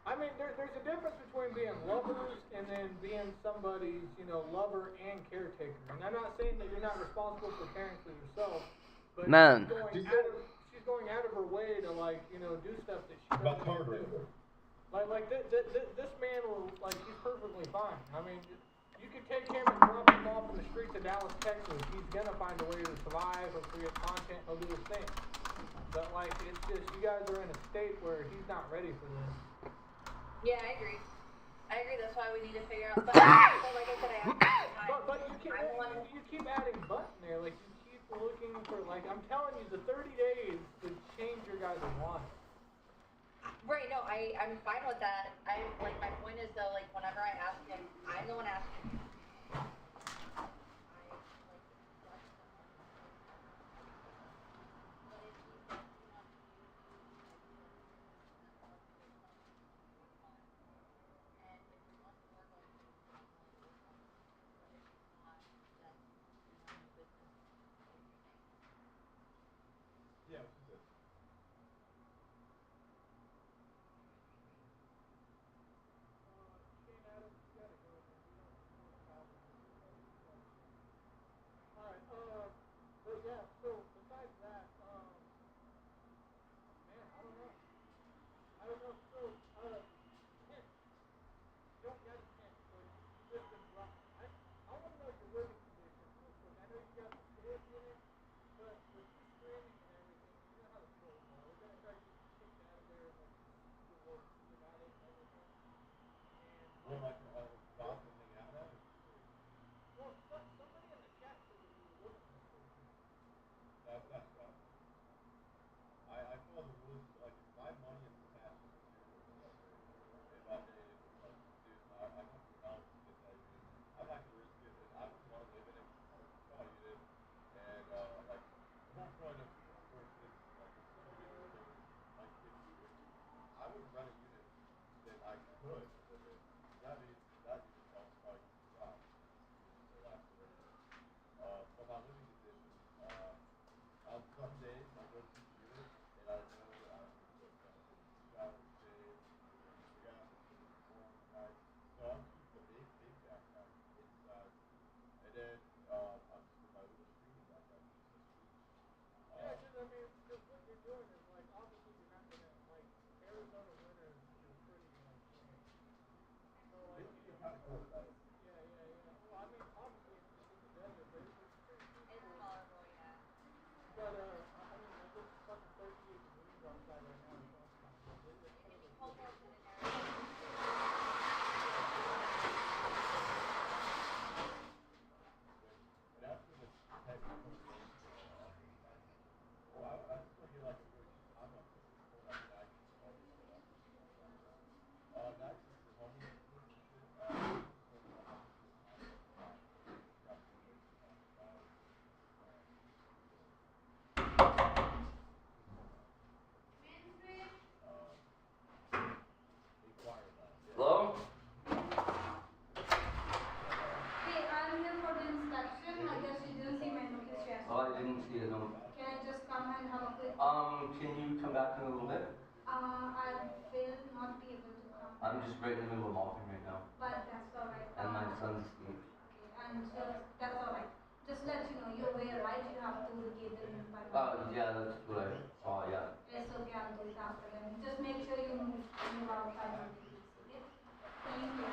I mean, there's a difference between being lovers and then being somebody's, you know, lover and caretaker. And I'm not saying that you're not responsible for caring for yourself, but Man. she's going out of her way to, like, you know, do stuff that she About doesn't Carter. do. Like this man will, like, he's perfectly fine. I mean, you could take him and drop him off in the streets of Dallas, Texas. He's gonna find a way to survive or create content. He'll do his thing. But, like, it's just, you guys are in a state where he's not ready for this. Yeah, I agree. That's why we need to figure out. But so like I said, I have time. But you keep adding but in there. Like, you keep looking for, like, I'm telling you, the 30 days to change your guys' life. Right, no, I'm fine with that. Like, my point is, though, like, whenever I ask him, I'm the one asking him. Yeah, what's this? Alright, but yeah, so besides that, man, I don't know. So, Kent, you don't got a tent, so you just been rough. I want to know your living conditions real quick. I know you got the storage unit, but with you streaming and everything, you know how the trolls are. We're gonna try to get you kicked out of there and like do a little about it and everything. And Well, like, Bob to hang out at? well, somebody in the chat said that you were living in the storage unit. That's fine. I follow the rules, like, if my money is attached to materials, if I made it, like, dude, I want to help get that unit. I'm not gonna risk it, and I would want to live in it, small unit, and, like, the whole point of course, is, like, it's a unit thing, like, if I would rent a unit, then I could live in, that means that unit helps probably survive, for lack of a better word. But my living conditions, on some days I go to the unit and I know that I'm going to get shower, shave, gas, warm night. So I'm keeping a big backpack inside. And then I'm just with my little streaming backpack, which is a Switch. Yeah, because I mean, because what you're doing is like obviously you're not gonna like Arizona winters is pretty like windy. So like It can get kind of cold, right? yeah. Well, I mean obviously it's in the desert, but it's pretty It's cool. tolerable, yeah. But I mean like it's fucking 38 degrees outside right now. So it's totally Hold cool. on to the narrative. And after this text comes in, well, I just want to get like a really, I'm not pull up Max, all this stuff. Max is the homeless person shit. Hello? Hey, I'm here for the inspection. I guess you didn't see my notice yesterday. Oh, I didn't see it, no. Can I just come and have a quick? Can you come back in a little bit? I will not be able to come. I'm just right in the middle of mopping right now. But that's alright. And my son's asleep. Okay, and just, that's alright. Just let you know, you're aware, right? You have to Yeah, that's what I saw, yeah. It's okay, I'll do it after then. Just make sure you move out 5 minutes, okay? Thank you.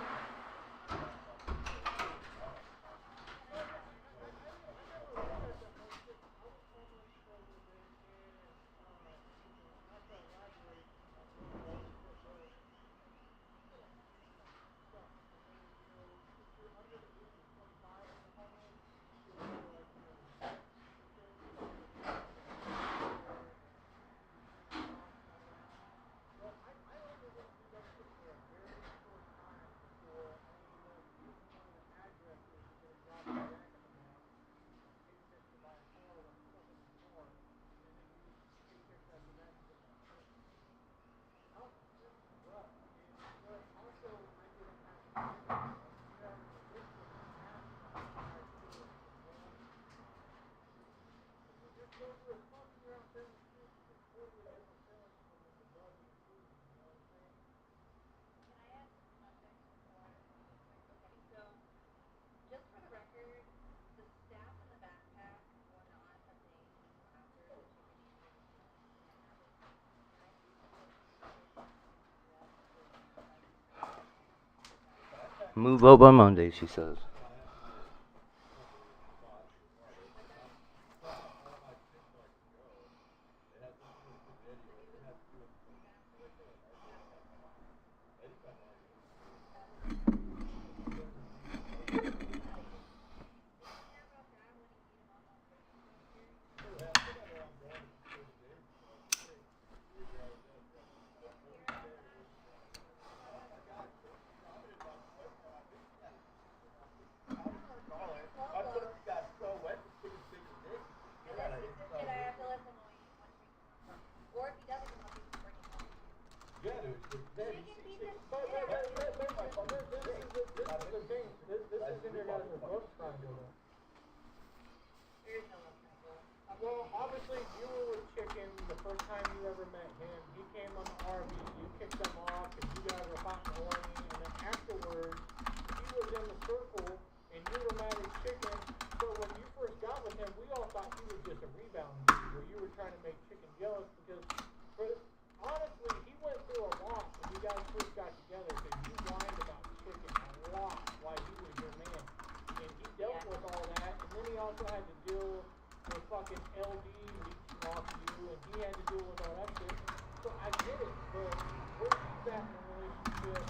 Just for the record, the staff in the backpack were not a thing after the chicken incident. Move up on Monday, she says. Well, obviously you were with Chicken the first time you ever met him. He came on the RV, you kicked him off, and you guys were hot and horny. And then afterwards, he was in the circle, and you were mad at Chicken. So when you first got with him, we all thought he was just a rebound dude, where you were trying to make Chicken jealous because, honestly, he went through a lot when you guys first got together. Because you whined about Chicken a lot while he was your man, and he dealt with all that. And then he also had to deal with fucking LD leeching off you, and he had to deal with all that shit. So I get it, but where he's at in the relationship,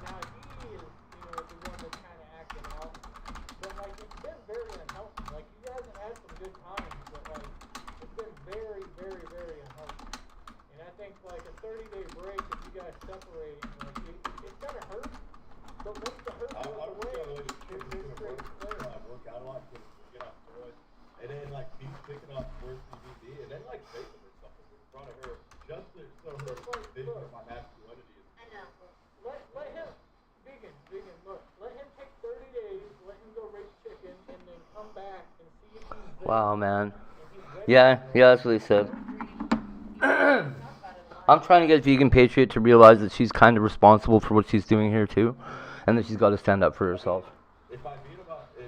now he is, the one that's kind of acting out. But, like, it's been very unhealthy. Like, you guys have had some good times, but, like, it's been very, very, very unhealthy. And I think, like, a 30-day break, if you guys separate, like, it's gonna hurt, but once the hurt goes away, it's straight clear. Work out a lot, get off steroids. And then, like, he's picking up worse CBD, and then, like, facing or something in front of her, just so her vision of my masculinity is. I know. Let him, vegan, look, let him take 30 days, let him go raise Chicken, and then come back and see if he's ready. Wow, man. If he's ready, Yeah, that's what he said. I'm trying to get Vegan Patriot to realize that she's kind of responsible for what she's doing here, too. And that she's got to stand up for herself. If I beat him up, if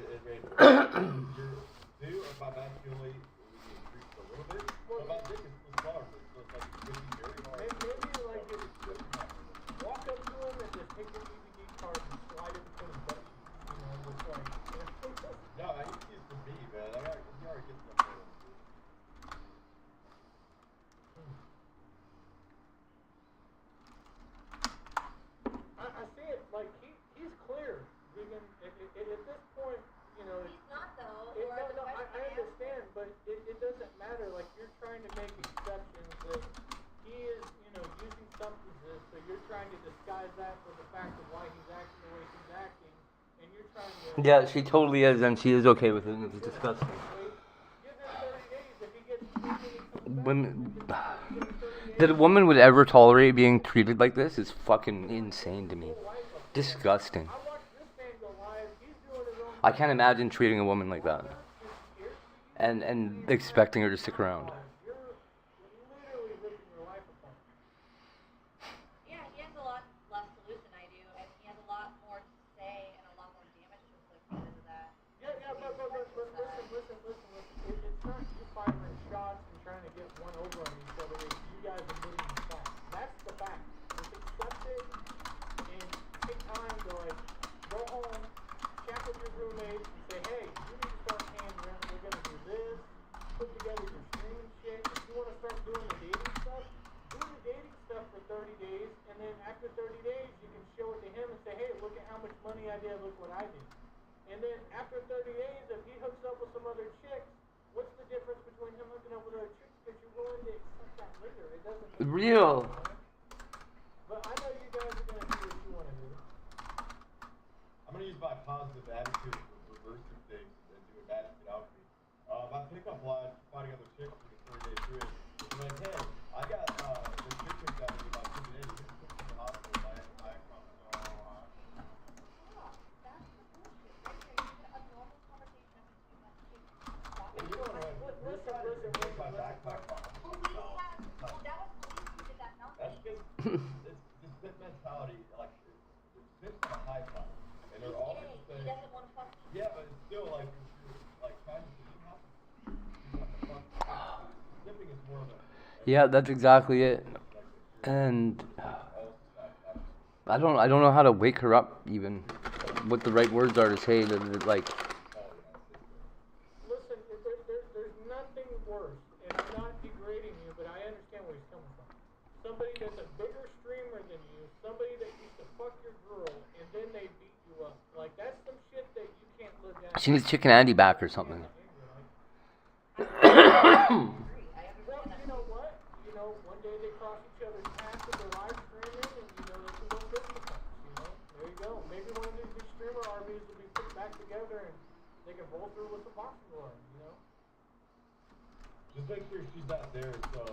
my masculinity increased a little bit, but my dick is still smaller, so it's like it's gonna be very hard. maybe, like, just walk up to him and just take the DVD card and slide it between his butt cheeks, just like, No, I need to use the B, man. I gotta get stuff for him. I see it, like, he's clear, Vegan, at this point, He's not though. No, I understand, but it doesn't matter. Like, you're trying to make exceptions that he is, using substances, so you're trying to disguise that for the fact of why he's acting the way he's acting, and you're trying to. Yeah, she totally is, and she is okay with it, and it's disgusting. Give him 30 days. If he gets treated, Women, that a woman would ever tolerate being treated like this is fucking insane to me. Disgusting. I watched this man go live. He's doing his own. I can't imagine treating a woman like that. And expecting her to stick around. You're literally ripping your life apart. Yeah, he has a lot less to lose than I do, and he has a lot more to say and a lot more damage to inflict because of that. Yeah, but listen. It's not you firing shots and idea, look what I did. And then after 30 days, if he hooks up with some other chicks, what's the difference between him hooking up with other chicks? Because you're willing to accept that later. It doesn't. Real. But I know you guys are gonna do what you want to do. I'm gonna use my positive attitude for reversing things and doing magic and alchemy. My pickup line, finding other chicks for the 30-day period, is like, hey, I got the chick comes out and about 2 days. This is from the hospital. I come so That's the bullshit. Right there, you had a normal conversation between that chick. Hey, you know what? We're trying to take my backpack off. Well, that was police who did that, not That's me. because it's this fit mentality, like, it's fits on a high top. And they're all He gonna say, doesn't want to fuck me. yeah, but it's still like, if you're like trying to do nothing, you want to fuck. Zipping is more of a. Yeah, that's exactly it. And I don't know how to wake her up even. What the right words are to say that like. Listen, there's nothing worse, and I'm not degrading you, but I understand where he's coming from. Somebody that's a bigger streamer than you, somebody that used to fuck your girl, and then they beat you up. Like, that's some shit that you can't live down. She needs Chicken Andy back or something. Well, you know what? You know, one day they cross each other's paths with their live streaming, and you know, they can go fisticuffs, you know? There you go. Maybe one of these big streamer armies will be put back together, and they can roll through with some boxing glory, you know? Just make sure she's not there, so,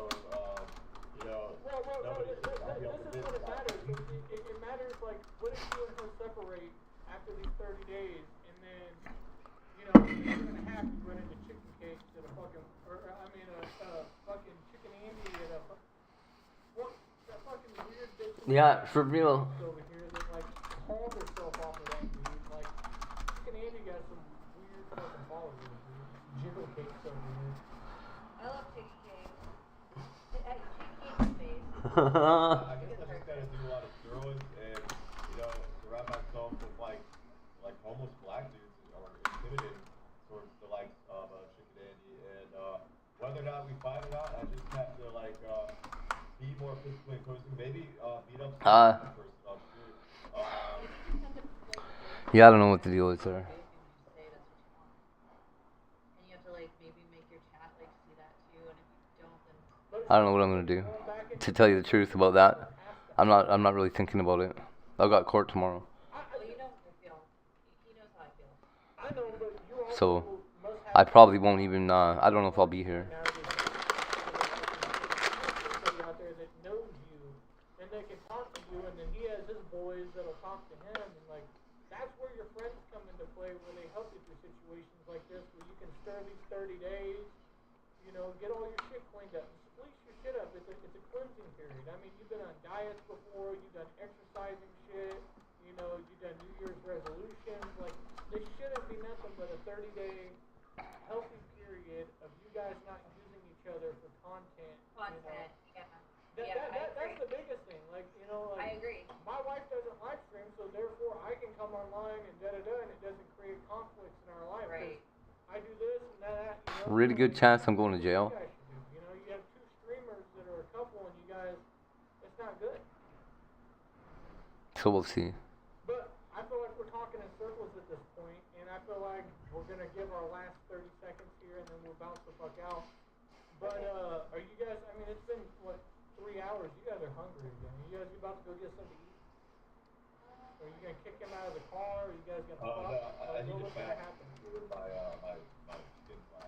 you know, Well, nobody this is what it matters. It matters, like, what if you and her separate after these 30 days, and then, you know, you're gonna have to run into chicken cakes at a fucking, fucking chicken Andy at a, what, that fucking weird bitch. Yeah, for real. Over here that, like, hauled herself off of that dude. Like, chicken Andy got some weird fucking followers, dude. Jiggle cakes over here. I love chicken cake. Chicken cake face. I guess I just gotta do a lot of steroids and, you know, surround myself with like homeless black dudes who are intimidating towards the likes of Chicken Andy. And whether or not we fight or not, I just have to like be more physically imposing. Maybe beat up some person on the street. Yeah, I don't know what the deal is there. And you have to like maybe make your chat like see that too, and if you don't, then I don't know what I'm gonna do. To tell you the truth about that, I'm not really thinking about it. I've got court tomorrow. well, you know how I feel. He knows how I feel. I know, but you also So must have I probably won't even. I don't know if I'll be here. somebody out there that knows you, and they can talk to you, and then he has his boys that'll talk to him, and like that's where your friends come into play, where they help you through situations like this, where you can stir these 30 days, you know, get all your shit cleaned up, spleece your shit up. It's a cleansing period. I mean, you've been on diets before, you've done exercising shit, you know, you've done New Year's resolutions. Like, this shouldn't be nothing but a 30-day healthy period of you guys not using each other for content. Content, yeah. That's the biggest thing. Like, you know, like, I agree. my wife doesn't live stream, so therefore I can come online and da-da-da, and it doesn't create conflicts in our life. 'Cause Right. I do this and that, you know. Really good chance I'm going to jail. You guys should do. You know, you have two streamers that are a couple, and you guys, it's not good. So we'll see. But I feel like we're talking in circles at this point, and I feel like we're gonna give our last 30 seconds here, and then we'll bounce the fuck out. But are you guys? I mean, it's been what 3 hours. You guys are hungry again. You guys about to go get something to eat? Are you gonna kick him out of the car? Are you guys gonna fuck? No, I need to what's gonna fast happen? my skin class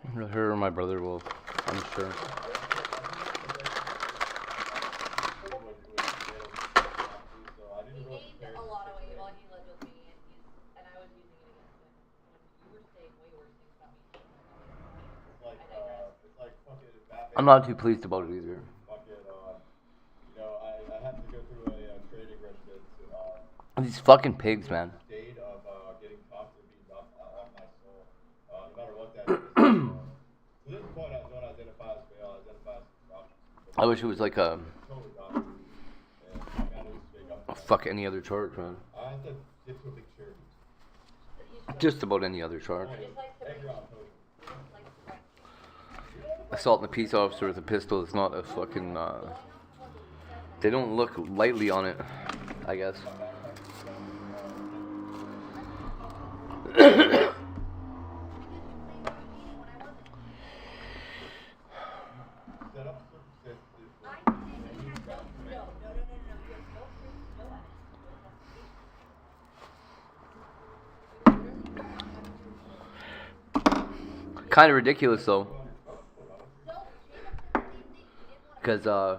and shit. Her or my brother will, I'm sure. He gained a lot of weight while he lived with me, and I was using it against him when you were saying way worse things about me. It's like fucking Batman. I'm not too pleased about it either. Fucking, you know, I had to go through a training regimen to These fucking pigs, man. state of getting toxic being up on my soul, no matter what that is. To this point, I don't identify as male. I identify as female. I wish it was like a Totally not. And I got to speak up. fuck any other church, man. I have to get to a big charity. Just about any other charge. Just like the Egg rock potion. like the French. Assault and a peace officer with a pistol is not a fucking. They don't look lightly on it, I guess. Set up circumstances. I didn't. You had no. You had no proof, no evidence, no justification. Kind of ridiculous though, because I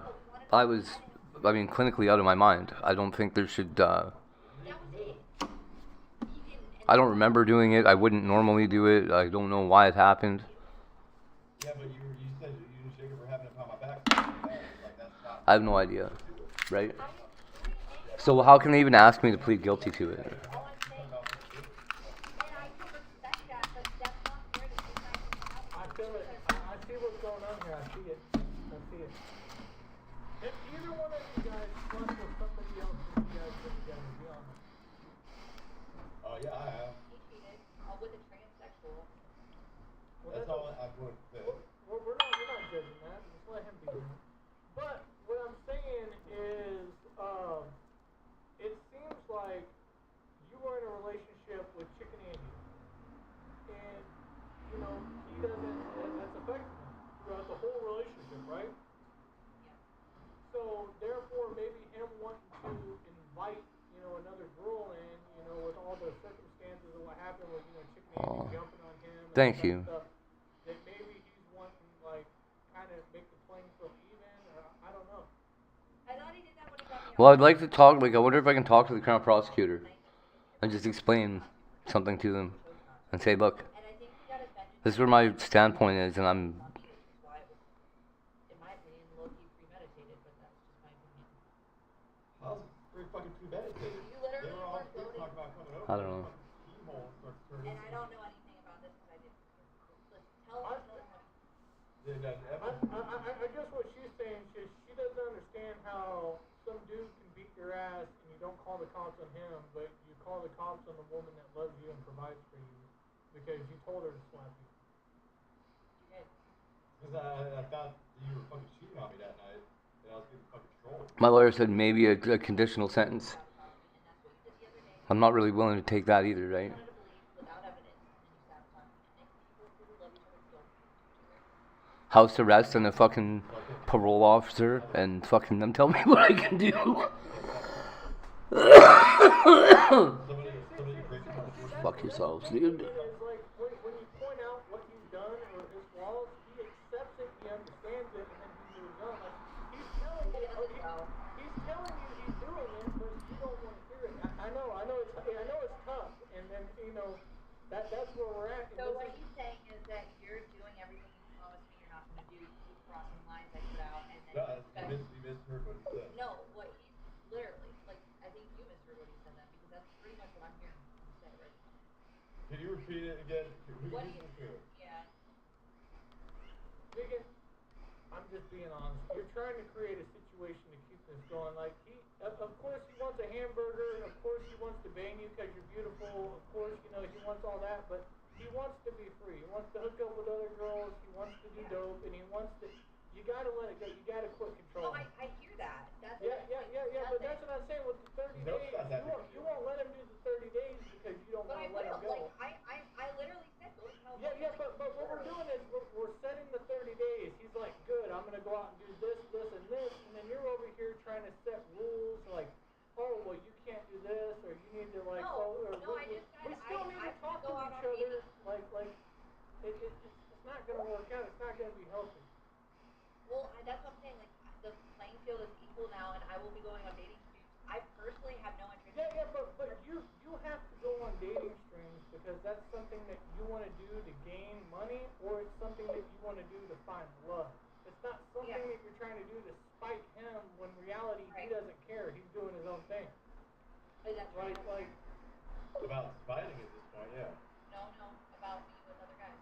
mean, clinically out of my mind. I don't think there should. I don't remember doing it. I wouldn't normally do it. I don't know why it happened. Yeah, but you said you didn't shake it for having it on my back. Like, that's not. I have no idea, right? So how can they even ask me to plead guilty to it? I feel it. I see what's going on here. I see it. If either one of you guys slept with somebody else that you guys been together, be honest. Oh yeah, I have. He cheated with a transsexual. That's all I would say. We're not judging that. Just let him be there. But what I'm saying is, it seems like you were in a relationship with Chicken Andy, and you know he doesn't. That's affecting him throughout the whole relationship, right? So therefore, maybe him wanting to invite, you know, another girl in, you know, with all the circumstances of what happened with, you know, Chicken Andy jumping on him. And Thank all that you. Stuff, that maybe he's wanting, like, kind of make the playing field even, or I don't know. I thought he did that when he brought me Well, I'd like to talk. Like, I wonder if I can talk to the Crown Prosecutor and just explain something to them and say, look, and I think he got offended. this is where my standpoint is, and I'm. Why it was, in my opinion, low-key premeditated, but that's just my opinion. How's it pretty fucking premeditated? You literally They were all were floating. talking about coming over. I don't know. Keyhole starts turning. And I don't know anything about this because I didn't. Tell them what. Yeah, that I guess what she's saying is she doesn't understand how some dude can beat your ass and you don't call the cops on him, but you call the cops on the woman that loves you and provides for you because you told her to slap you. Because I thought you were fucking cheating on me that night, and I was getting fucking trolled. My lawyer said maybe a conditional sentence. I'm not really willing to take that either, right? House arrest and a fucking parole officer and fucking them tell me what I can do. Fuck yourselves, dude. Is like when you point out what he's done or his flaws, he accepts it, he understands it, and then he moves on. Like he's telling you, he's telling you he's doing it, but you don't want to hear it. I know it's tough, and then you know that's where we're at. So what he's saying is that you're doing everything you promised me you're not going to do. You keep crossing lines I put out, and then You misheard what he said. no, what he's literally like. I think you misheard what he said then because that's pretty much what I'm hearing him say right now. Can you repeat it again? What do you? Yeah. Biggin, I'm just being honest. You're trying to create a situation to keep this going. Like of course he wants a hamburger. Of course he wants to bang you because you're beautiful. Of course he wants all that, but he wants to be free. He wants to hook up with other girls. He wants to do dope, and he wants to. You gotta let it go. You gotta quit controlling. No, I hear that. That's Yeah. But that's what I'm saying with the 30 No, days. it's not that You won't let him do the 30 days because you don't But want I to let him will. go. Like I literally said go to California. Yeah, but what we're doing is we're setting the 30 days. He's like, good, I'm gonna go out and do this, and this, and then you're over here trying to set rules like, oh, well, you can't do this, or you need to like, I just said we still need to talk to each other. Like, it's not gonna work out. It's not gonna be healthy. Well, that's what I'm saying. Like the playing field is equal now, and I will be going on dating streams. I personally have no interest. Yeah, but you have to go on dating streams because that's something that you want to do to gain money, or it's something that you want to do to find love. It's not something that you're trying to do to spite him when in reality he doesn't care. He's doing his own thing. But that's Like About fighting at this point, yeah. No, about me with other guys.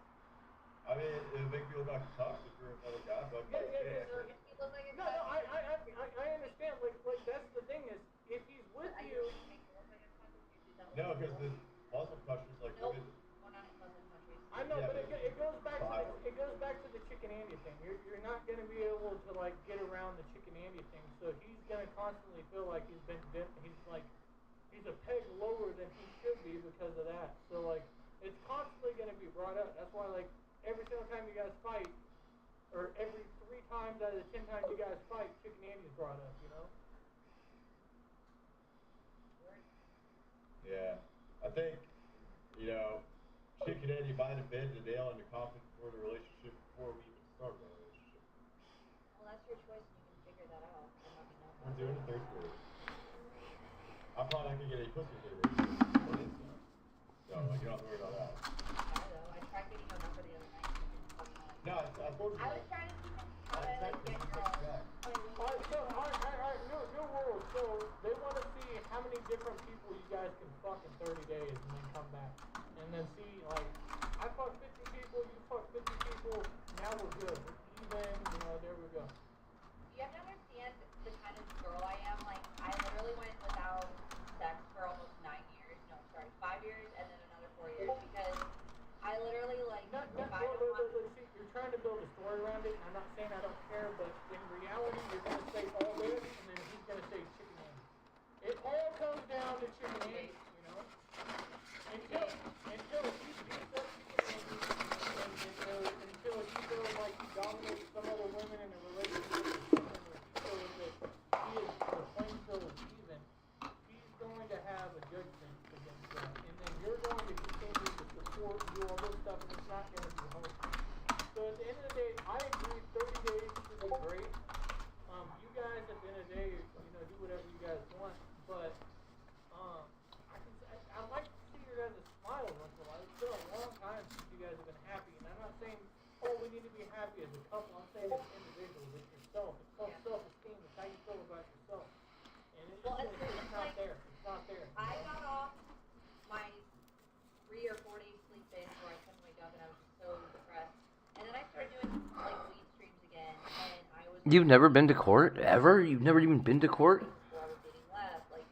I mean, it would make me look like a toxic or another guy, but Yeah. He looks like a No, I understand. Like that's the thing is, if he's with you. No, because the Muslim countries like women. We're not in Muslim countries. I know, but it goes back to the Chicken Andy thing. You're not gonna be able to like get around the Chicken Andy thing. So he's gonna constantly feel like he's a peg lower than he should be because of that. So like it's constantly going to be brought up. That's why, like, every single time you guys fight, or every 3 times out of the 10 times you guys fight, Chicken Andy's brought up, you know? Yeah, I think, you know, Chicken Andy might have been the nail in the coffin for the relationship before we even started the relationship. Well, that's your choice, and you can figure that out. I'm not gonna. We're doing it 3rd grade. I'm probably not gonna get any pussy for this. So, like, you don't have to worry about that. I don't know. I tried getting your number the other night. No, I told you. I was trying to see how to like get girls. Alright, so, alright, new rules. So, they want to see how many different people you guys can fuck in 30 days and then come back. And then see, like, I fucked 50 people, you fucked 50 people, now we're good. We're even, you know, there we go. You have to understand the kind of girl I am. Like, I literally went without sex for almost 9 years. No, sorry, 5 years and then another 4 years because I literally, like, if I don't want See, you're trying to build a story around it, and I'm not saying I don't care, but in reality, you're going to say all this, and then he's going to say Chicken Andy. It all comes down to Chicken Andy, you know? Until he beats up Chicken Andy, and until he feels like he dominates some other women in a relationship, or he feels that he is, the playing field is even, he's going to have a judgment against that, and then you're going to continue to support, do all this stuff, and it's not going to be hard. So at the end of the day, I agree 30 days should be great. You guys at the end of the day, you know, do whatever you guys want, but I like to see your guys' smile once in a while. It's been a long time since you guys have been happy, and I'm not saying, oh, we need to be happy as a couple. I'm saying as individuals, it's yourself. It's called self-esteem. It's how you feel about yourself. And it's not like, there. It's not there. I got off my 3 or 4 days sleep in where I couldn't wake up and I was just so depressed. And then I started doing like weed streams again, and I was. You've never been to court ever? You've never even been to court? I was getting less, like,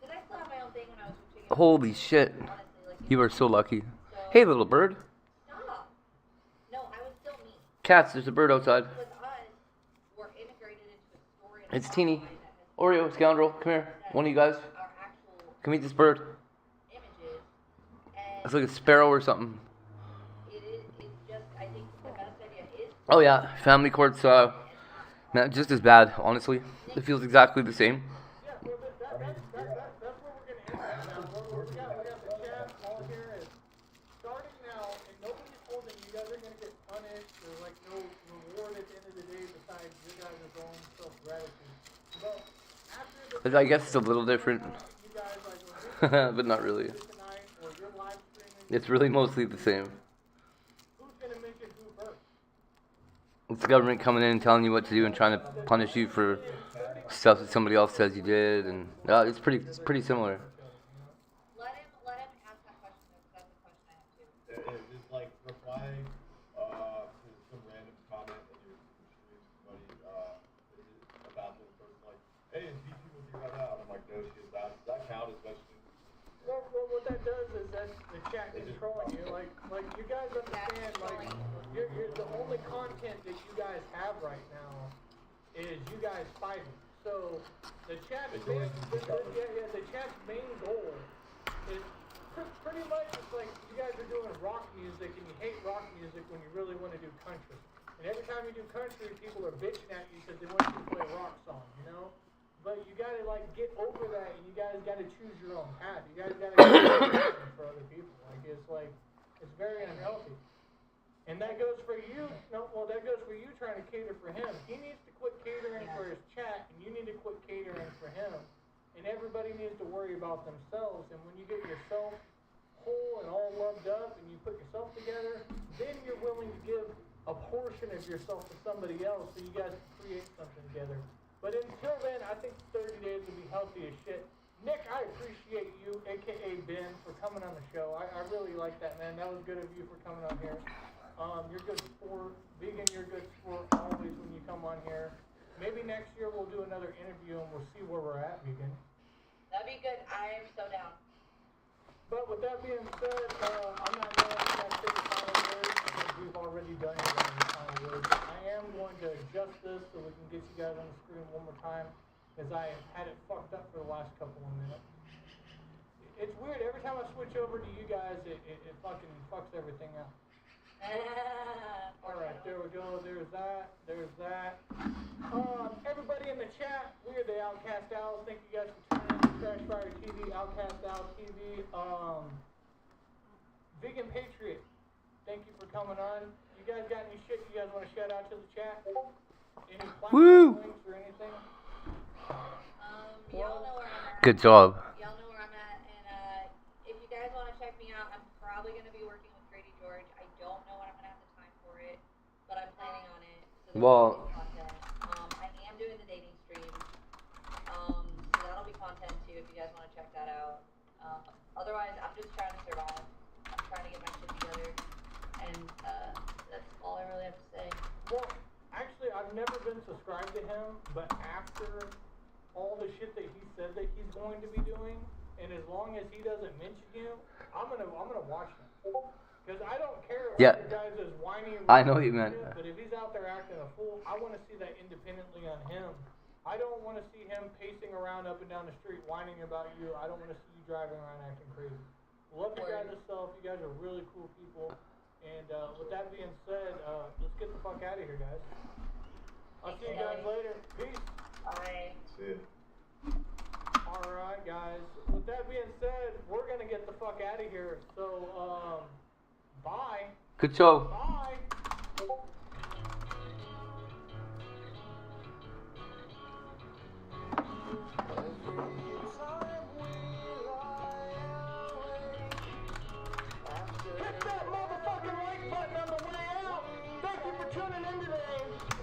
cause I still have my own thing when I was with Chicken. Holy shit! Honestly, like, You are so lucky. Hey, little bird. Stop. No, I was still me. Cats, there's a bird outside. With us, we're integrated into a story. It's Teeny. Oreo, scoundrel, come here. One of you guys. Our actual Come meet this bird. images, and It's like a sparrow or something. it is. It's just. I think the best idea is. Oh yeah, family court's not just as bad, honestly. It feels exactly the same. Yeah, well, that's where we're going to end up now. We got the chat all here. Is starting now, and nobody's holding you guys are going to get punished or like no reward at the end of the day besides you guys' own self-gratitude. But after the I guess it's a little different, you guys like but not really. tonight or you're live streaming, It's really mostly the same. who's going to mention who first? It's the government coming in and telling you what to do and trying to punish you for stuff that somebody else says you did, and it's pretty similar. Let him ask that question. That's the question I have too. It's like reply to some random comment in your stream, somebody about this person, like, hey, is BT with you right now? And I'm like, no, she is not. Does that count as messaging? Well, what that does is that the chat controlling you. Like you guys understand, like you're the only content that you guys have right now is you guys fighting. So the chat's the chat's main goal is pretty much it's like you guys are doing rock music and you hate rock music when you really want to do country. And every time you do country, people are bitching at you because they want you to play a rock song, you know? But you gotta like get over that, and you guys gotta choose your own path. You guys gotta get for other people. Like it's very unhealthy. And that goes for you. No, well, that goes for you trying to cater for him. He needs to quit catering for his chat, and you need to quit catering for him. And everybody needs to worry about themselves. And when you get yourself whole and all loved up, and you put yourself together, then you're willing to give a portion of yourself to somebody else, so you guys can create something together. But until then, I think 30 days will be healthy as shit. Nick, I appreciate you, a.k.a. Ben, for coming on the show. I really like that, man. That was good of you for coming on here. You're good sport. Vegan, you're good sport always when you come on here. Maybe next year we'll do another interview and we'll see where we're at, Vegan. That'd be good. I am so down. But with that being said, I'm not going to say the final words because we've already done the final words. I am going to adjust this so we can get you guys on the screen one more time because I had it fucked up for the last couple of minutes. It's weird. Every time I switch over to you guys, it fucking fucks everything up. Alright, there we go. There's that. There's that. Everybody in the chat, we are the Outcast Owls. Thank you guys for tuning in to Crashfire TV, Outcast Owl TV. Vegan Patriot, thank you for coming on. You guys got any shit you guys want to shout out to the chat? Any platform links or anything? Y'all know where I'm at. Good job. Y'all know where I'm at, and if you guys want to check me out, I'm probably going to be working with Grady George. I don't know when I'm going to have the time for it, but I'm planning on it. So Well, content. I am doing the dating stream, so that'll be content too if you guys want to check that out. Otherwise, I'm just trying to survive. I'm trying to get my shit together, and that's all I really have to say. Well, actually, I've never been subscribed to him, but after all the shit that he said that he's going to be doing, and as long as he doesn't mention you, I'm gonna watch him. Because I don't care if Yeah. the guy's as whiny and I know what you meant. shit, but if he's out there acting a fool, I want to see that independently on him. I don't want to see him pacing around up and down the street whining about you. I don't want to see you driving around acting crazy. Love you guys yourself. You guys are really cool people. And with that being said, let's get the fuck out of here, guys. I'll see you guys later. Peace. Bye. See ya. Alright, guys. With that being said, we're gonna get the fuck out of here. So, bye. Good show. Bye. Hit that motherfucking like button on the way out. Thank you for tuning in today.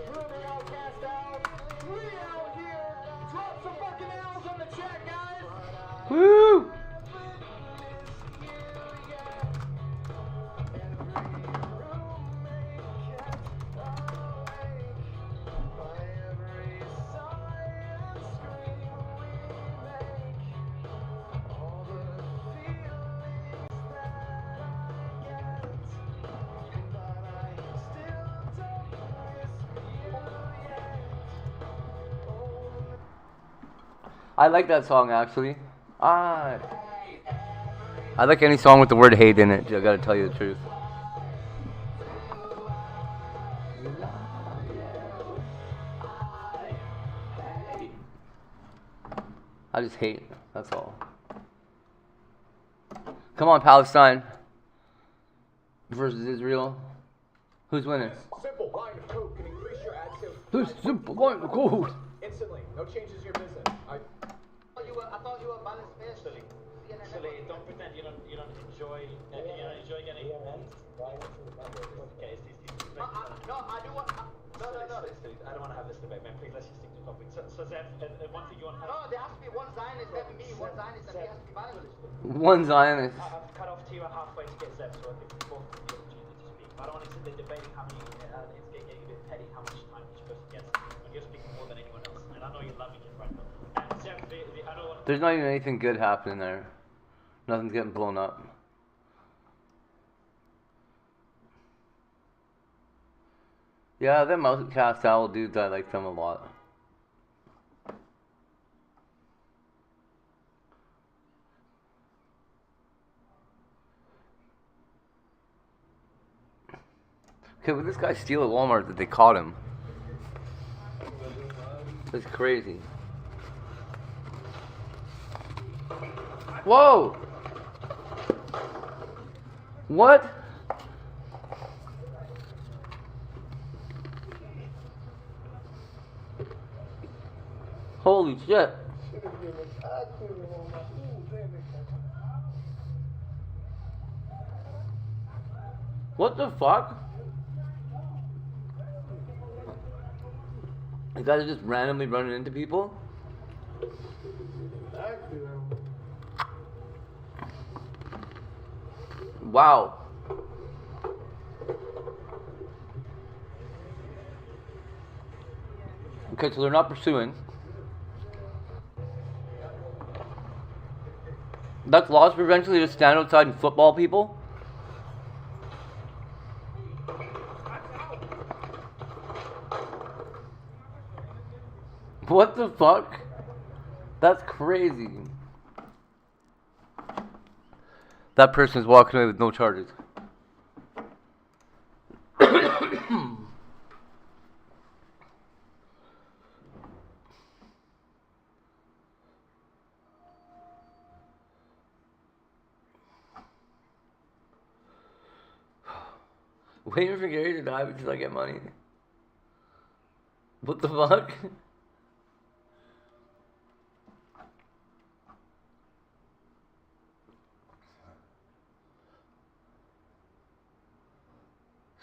We're the Outcast Owls. We out here. Drop some fucking L's in the chat, guys. Woo! I like that song actually. I like any song with the word hate in it, I gotta tell you the truth. I just hate, that's all. Come on, Palestine versus Israel. Who's winning? Simple line of code can increase your ad sales. Who's simple line of code? Instantly. No changes in your business. I thought you were balanced there, Sully. Sully, don't pretend you don't enjoy getting okay, no, I do want no. I don't want to have this debate, man. Please, let's just stick to the topic. So Zeb, one thing you want to have. No, there has to be one Zionist having me, one Zionist that he has to be balanced. One Zionist. I've cut off to you halfway to get Zeb, so I think we both have the opportunity to speak. I don't want to sit there debating how many, it's getting a bit petty, how much time each person gets when you're speaking more than anyone else. And I know you love me, Franco. And Zeb, I don't want to... There's not even anything good happening there. Nothing's getting blown up. Yeah, them Outcast Owl dudes, I like them a lot. Okay, but this guy steal at Walmart that they caught him. That's crazy. Whoa! What? Holy shit. What the fuck? You guys are just randomly running into people? Wow. Okay, so they're not pursuing. That's loss prevention, they just stand outside and football people? What the fuck? That's crazy. That person's walking away with no charges. Waiting for Gary to die because I get money. What the fuck?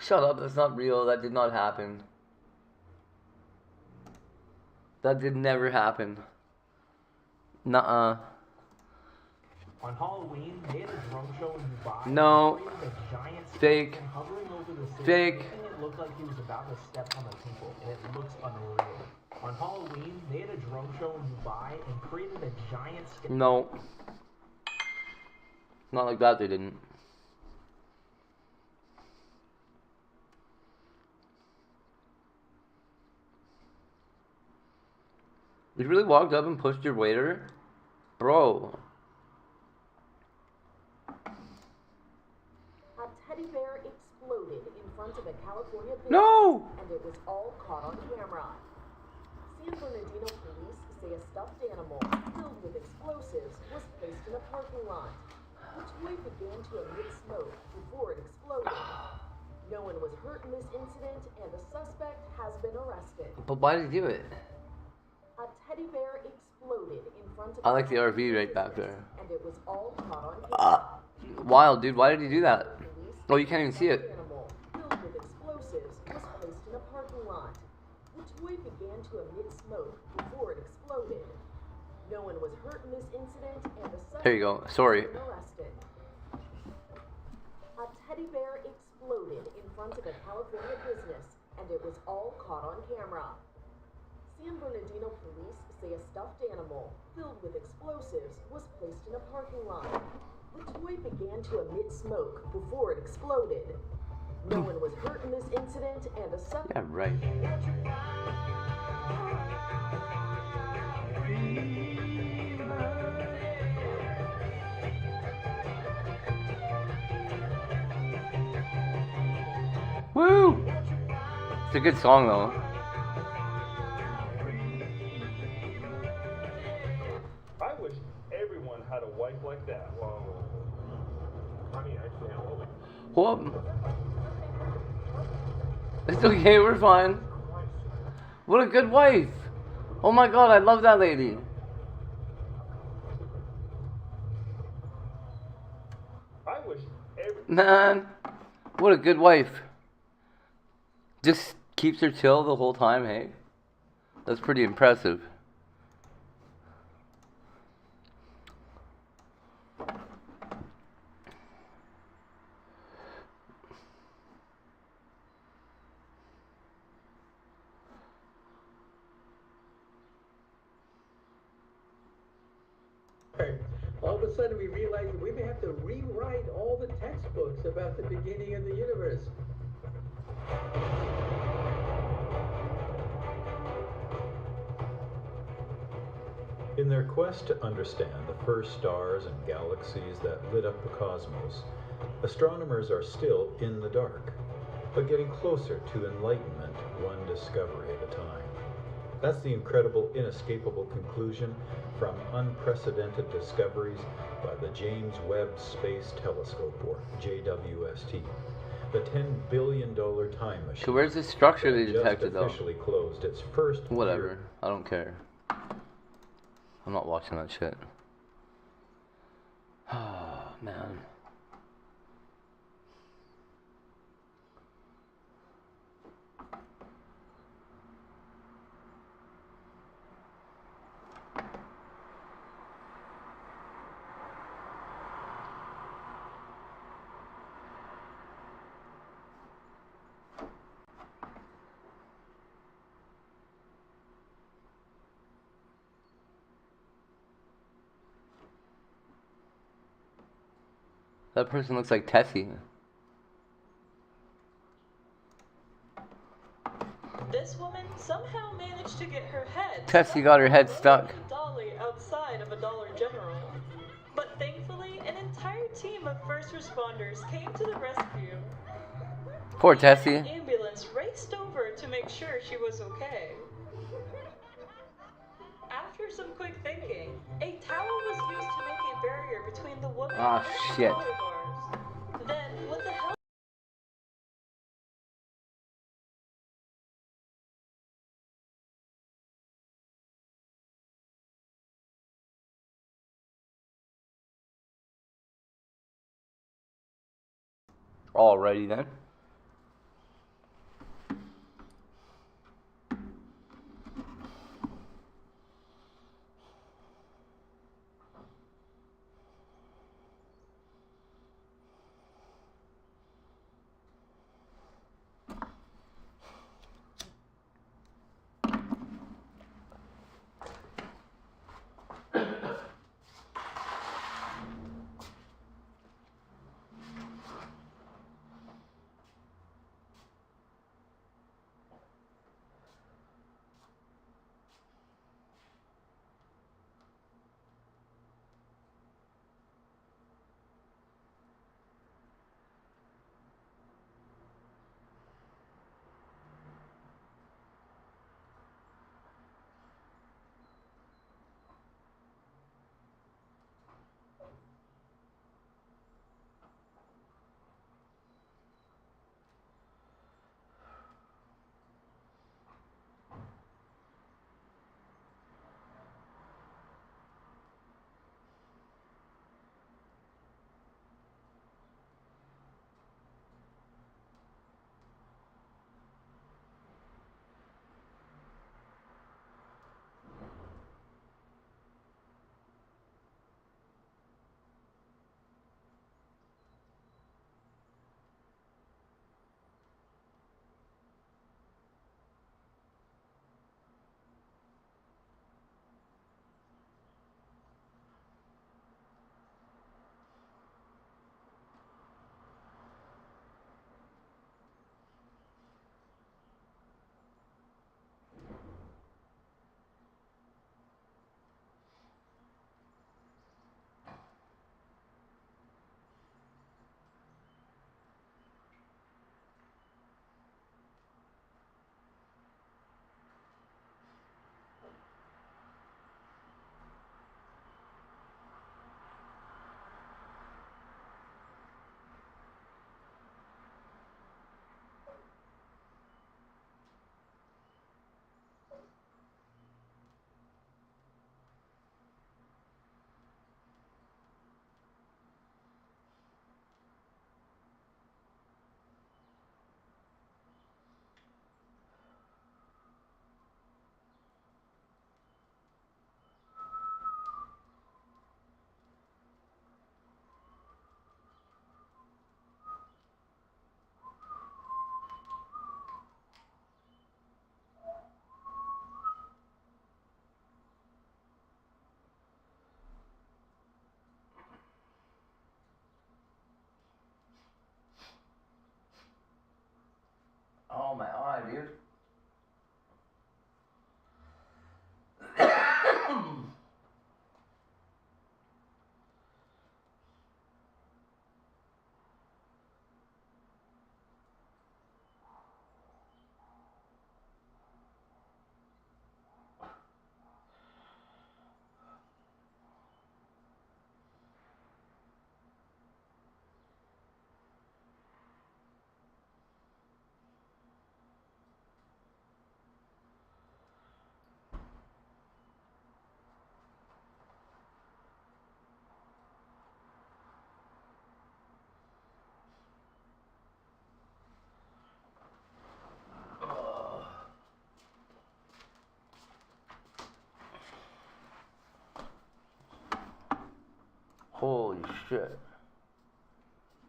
Shut up, that's not real. That did not happen. That did never happen. Nuh-uh. On Halloween, they had a drone show in Dubai. No. Created a giant Fake. skeleton hovering over the city, Fake. making it look like he was about to step on the people, and it looks unreal. On Halloween, they had a drone show in Dubai and created a giant skeleton. No. Not like that, they didn't. You really walked up and pushed your waiter? Bro. A teddy bear exploded in front of a California business, No! and it was all caught on camera. San Bernardino police say a stuffed animal filled with explosives was placed in a parking lot. The toy began to emit smoke before it exploded. No one was hurt in this incident, and the suspect has been arrested. But why did he do it? A teddy bear exploded in front of I like the RV right back there. and it was all caught on camera. Wild, dude. Why did he do that? Oh, you can't even see it. Animal filled with explosives was placed in a parking lot. The toy began to emit smoke before it exploded. No one was hurt in this incident, and the suspect Here you go. Sorry. has been arrested. A teddy bear exploded in front of a California business, and it was all caught on camera. San Bernardino police say a stuffed animal filled with explosives was placed in a parking lot. The toy began to emit smoke before it exploded. No one was hurt in this incident, and a suspect. Yeah, right. Woo! It's a good song though. I wish everyone had a wife like that. Well, honey, actually, I'm only. What? It's okay, we're fine. What a good wife! Oh my god, I love that lady. I wish every. Man, what a good wife. Just keeps her chill the whole time, hey? That's pretty impressive. All of a sudden we realized that we may have to rewrite all the textbooks about the beginning of the universe. In their quest to understand the first stars and galaxies that lit up the cosmos, astronomers are still in the dark, but getting closer to enlightenment one discovery at a time. That's the incredible, inescapable conclusion from unprecedented discoveries by the James Webb Space Telescope, or JWST, the $10 billion time machine. So where's the structure they that detected just though? officially closed its first Whatever, I don't care. I'm not watching that shit. Oh, man. That person looks like Tessie. This woman somehow managed to get her head Tessie got her head stuck. a dolly outside of a Dollar General. But thankfully, an entire team of first responders came to the rescue. Poor Tessie. An ambulance raced over to make sure she was okay. After some quick thinking, a towel was used to make a barrier between the woman Ah, and shit. the bars. Then, with the help Alrighty then. Oh my eye, dude. Holy shit.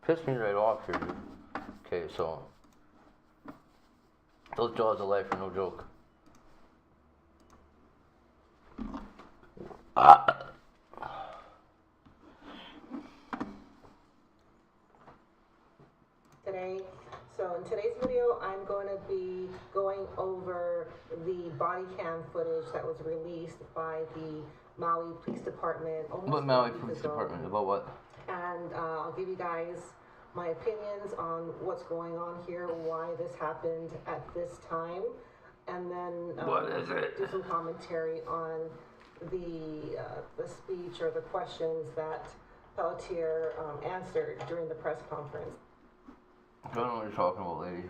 Pissed me right off here, dude. Okay, so those jaws of life are no joke. Today. So in today's video, I'm going to be going over the body cam footage that was released by the Maui Police Department. What Maui Police Department? About what? and I'll give you guys my opinions on what's going on here, why this happened at this time, and then What is it? do some commentary on the speech or the questions that Pelletier answered during the press conference. I don't know what you're talking about, lady.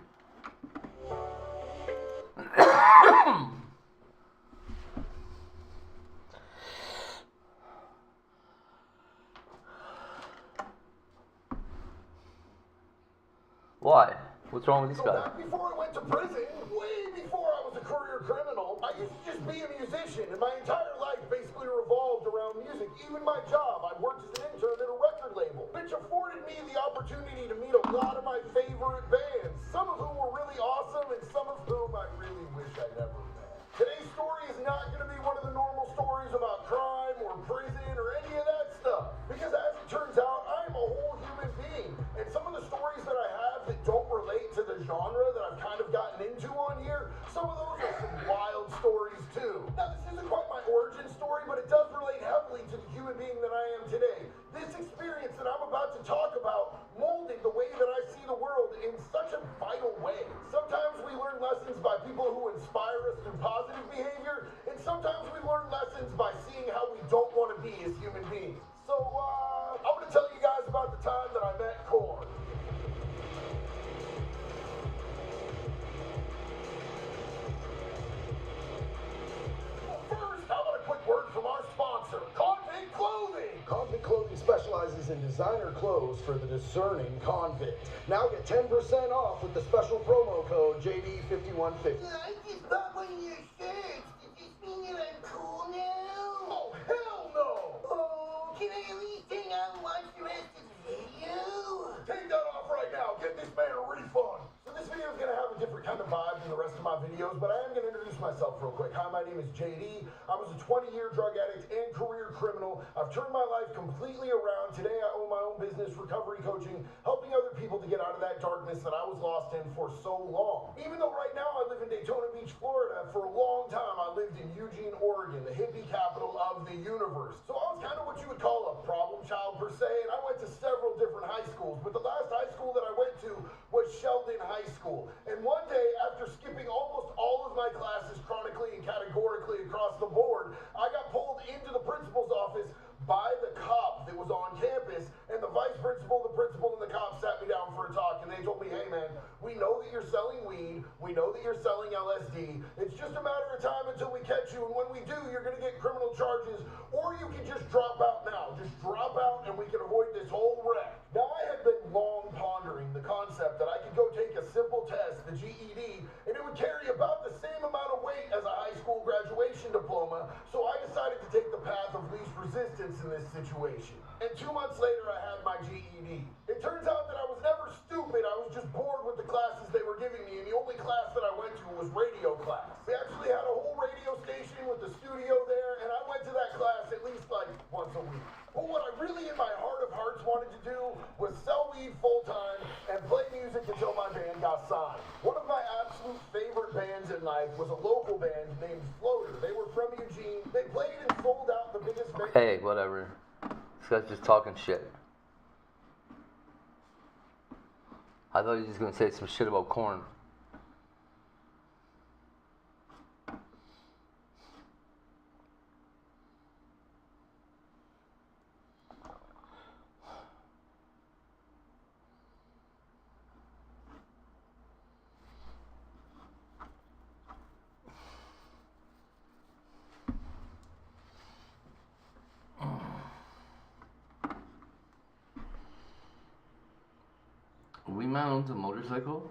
Why? What's wrong with this guy? Back before I went to prison, way before I was a career criminal, I used to just be a musician, and my entire life basically revolved around music. Even my job, I worked as an intern at a record label, which afforded me the opportunity to meet a lot of my favorite bands, some of whom were really awesome, and some of whom I really wish I never met. Today's story is not going to be one of the normal stories about crime or prison or any of that stuff, because as it turns out, I'm a whole human being, and some of the stories that I have that don't relate to the genre that I've kind of gotten into on here, some of those are some wild stories too. Now, this isn't quite my origin story, but it does relate heavily to the human being that I am today. This experience that I'm about to talk about molded the way that I see the world in such a vital way. Sometimes we learn lessons by people who inspire us through positive behavior, and sometimes we learn lessons by seeing how we don't want to be as human beings. So, I'm going to tell you guys about the time that I met Korn. First, how about a quick word from our sponsor, Convict Clothing. Convict Clothing specializes in designer clothes for the discerning convict. Now get 10% off with the special promo code JD5150. I just bought one of your shirts. Does this mean that I'm cool now? Oh, hell no! Oh, can I at least hang out and watch the rest of the video? Take that off right now. Get this man a refund. So this video is going to have a different kind of vibe than the rest of my videos, but I am going to introduce myself real quick. Hi, my name is JD. I was a 20-year drug addict and career criminal. I've turned my life completely around. Today I own my own business, recovery coaching, helping other people to get out of that darkness that I was lost in for so long. Even though right now I live in Daytona Beach, Florida, for a long time I lived in Eugene, Oregon, the hippie capital of the universe. So I was kind of what you would call a problem child per se, and I went to several different high schools, but the last high school that I went to was Sheldon High School. And one day, after skipping almost all of my classes chronically and categorically across the board, I got pulled into the principal's office by the cop that was on campus, and the vice principal, the principal, and the cop sat me down for a talk, and they told me, hey man, we know that you're selling weed, we know that you're selling LSD, it's just a matter of time until we catch you, and when we do, you're gonna get criminal charges, or you can just drop out now. Just drop out and we can avoid this whole wreck. Now, I had been long pondering the concept that I could go take a simple test, the GED, and it would carry about the same amount of weight as a high school graduation diploma, so I decided to take the path of least resistance in this situation. And 2 months later, I had my GED. It turns out that I was never stupid, I was just bored with the classes they were giving me, and the only class that I went to was radio class. We actually had a whole radio station with the studio there, and I went to that class at least like once a week. But what I really in my heart of hearts wanted to do was sell weed full time and play music until my band got signed. One of my absolute favorite bands in life was a local band named Floater. They were from Eugene. They played and sold out the biggest venues. Hey, whatever. This guy's just talking shit. I thought he was just gonna say some shit about Korn. We man owns a motorcycle?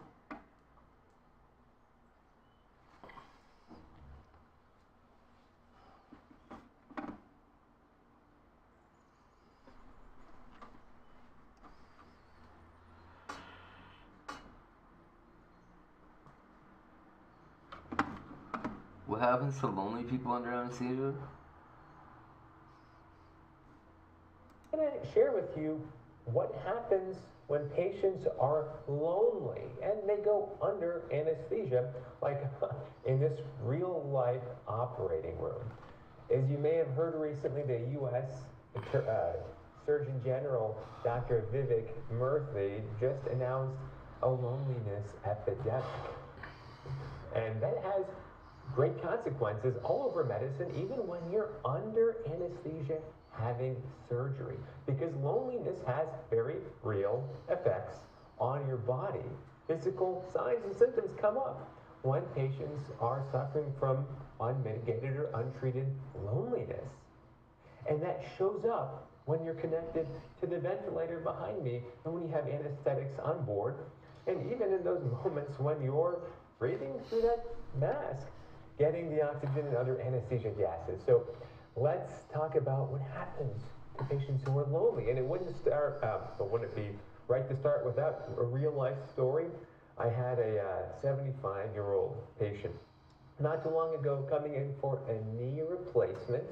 What happens to lonely people under anesthesia? I'm going to share with you what happens when patients are lonely and they go under anesthesia, like in this real life operating room. As you may have heard recently, the U.S. Surgeon General, Dr. Vivek Murthy, just announced a loneliness epidemic. And that has great consequences all over medicine, even when you're under anesthesia having surgery, because loneliness has very real effects on your body. Physical signs and symptoms come up when patients are suffering from unmitigated or untreated loneliness. And that shows up when you're connected to the ventilator behind me and when you have anesthetics on board, and even in those moments when you're breathing through that mask, getting the oxygen and other anesthesia gases. So let's talk about what happens to patients who are lonely. And it wouldn't start, but wouldn't it be right to start without a real life story? I had a 75-year-old patient not too long ago coming in for a knee replacement.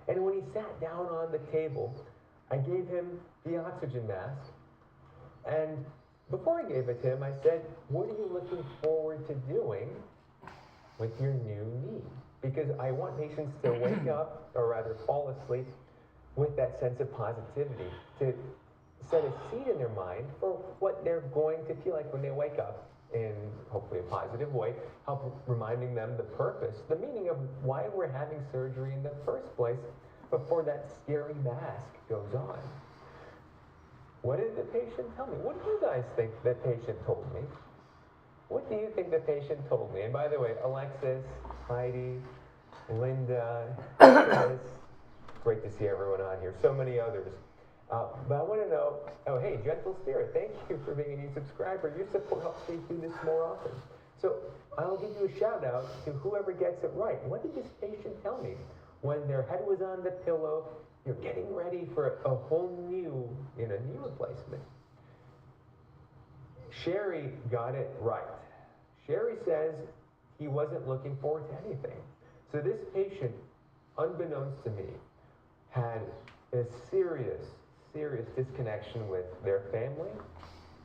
And when he sat down on the table, I gave him the oxygen mask. And before I gave it to him, I said, what are you looking forward to doing with your new knee? Because I want patients to wake up, or rather fall asleep, with that sense of positivity, to set a seed in their mind for what they're going to feel like when they wake up in hopefully a positive way, help reminding them the purpose, the meaning of why we're having surgery in the first place before that scary mask goes on. What did the patient tell me? What do you guys think the patient told me? What do you think the patient told me? And by the way, Alexis, Heidi, Linda, Chris, great to see everyone on here. So many others. But I want to know, oh, hey, Gentle Spirit, thank you for being a new subscriber. Your support helps me do this more often. So I'll give you a shout out to whoever gets it right. What did this patient tell me? When their head was on the pillow, you're getting ready for a whole new, knee replacement. Sherry got it right. Sherry says he wasn't looking forward to anything. So this patient, unbeknownst to me, had a serious disconnection with their family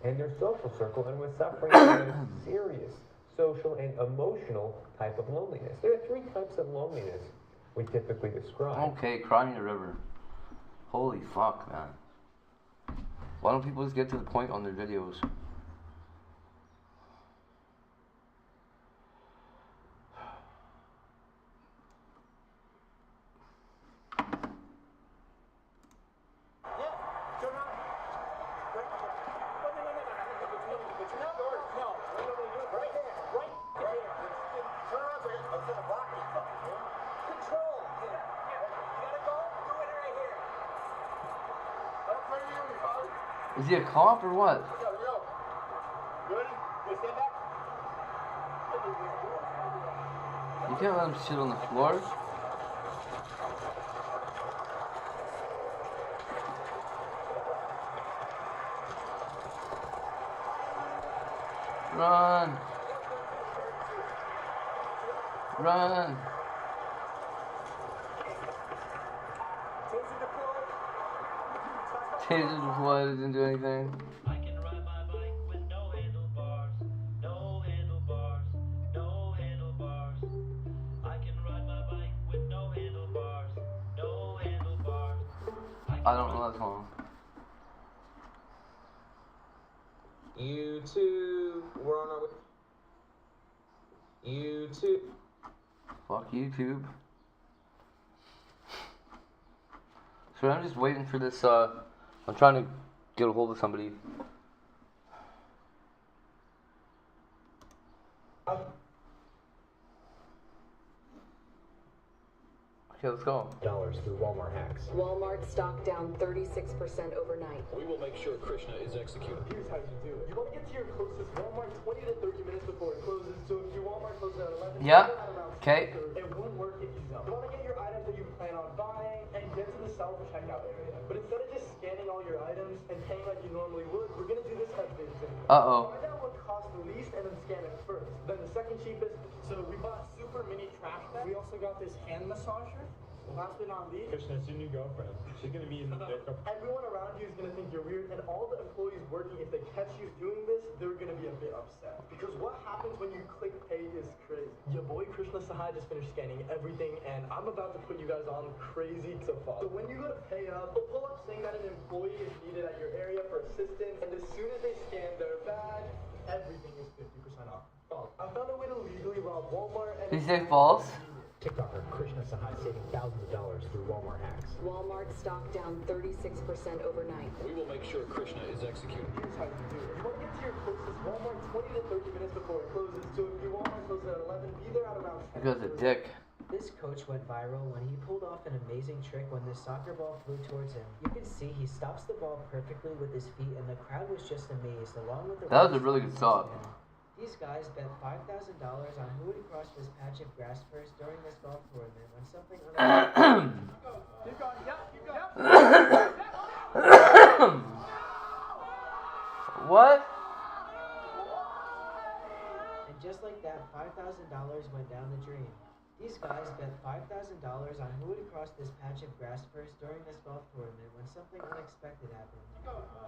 and their social circle and was suffering from a serious social and emotional type of loneliness. There are 3 types of loneliness we typically describe. Okay, crying in the river. Holy fuck, man. Why don't people just get to the point on their videos? Is he a cop or what? You can't let him sit on the floor. Run! Run! Taser deployed, didn't do anything. I can ride my bike with no handlebars, no handlebars, no handlebars. I can ride my bike with no handlebars, no handlebars. I don't know that song. YouTube, we're on our way. YouTube. Fuck YouTube. So I'm just waiting for this, I'm trying to get a hold of somebody. Okay, let's go. Dollars through Walmart hacks. Walmart stock down 36% overnight. We will make sure Krishna is executed. Here's how you do it. You want to get to your closest Walmart 20 to 30 minutes before it closes. So if your Walmart closes at 11, Yeah. Okay. It won't work if you don't. You want to get your items that you plan on buying and get to the self-checkout area. But instead of just scanning all your items and paying like you normally would, we're going to do this method. Uh-oh. Find out what costs the least and then scan it first. Then the second cheapest. So we bought super mini trash bag. We also got this hand massager. Last but not least, Krishna, it's your new girlfriend. She's gonna be in the dick. everyone around you is going to think you're weird, and all the employees working, if they catch you doing this, they're going to be a bit upset. Because what happens when you click pay is crazy. Your boy Krishna Sahai just finished scanning everything, and I'm about to put you guys on crazy so far. So when you go to pay up, pull up saying that an employee is needed at your area for assistance, and as soon as they scan their badge, everything is 50% off. Oh, I found a way to legally rob Walmart and... Did you say false? TikToker Krishna Sahai saving thousands of dollars through Walmart hacks. Walmart stock down 36% overnight. We will make sure Krishna is executed. Here's how you do it. You want to get to your closest Walmart 20 to 30 minutes before it closes. So if your Walmart closes at 11, be there at around 10. Because a dick. This coach went viral when he pulled off an amazing trick when the soccer ball flew towards him. You can see he stops the ball perfectly with his feet, and the crowd was just amazed, along with the... That was a really good stop. These guys bet $5,000 on who would cross this patch of grass first during this golf tournament when something unexpected. Keep going, yep, keep going. What? And just like that, $5,000 went down the drain. These guys bet $5,000 on who would cross this patch of grass first during this golf tournament when something unexpected happened.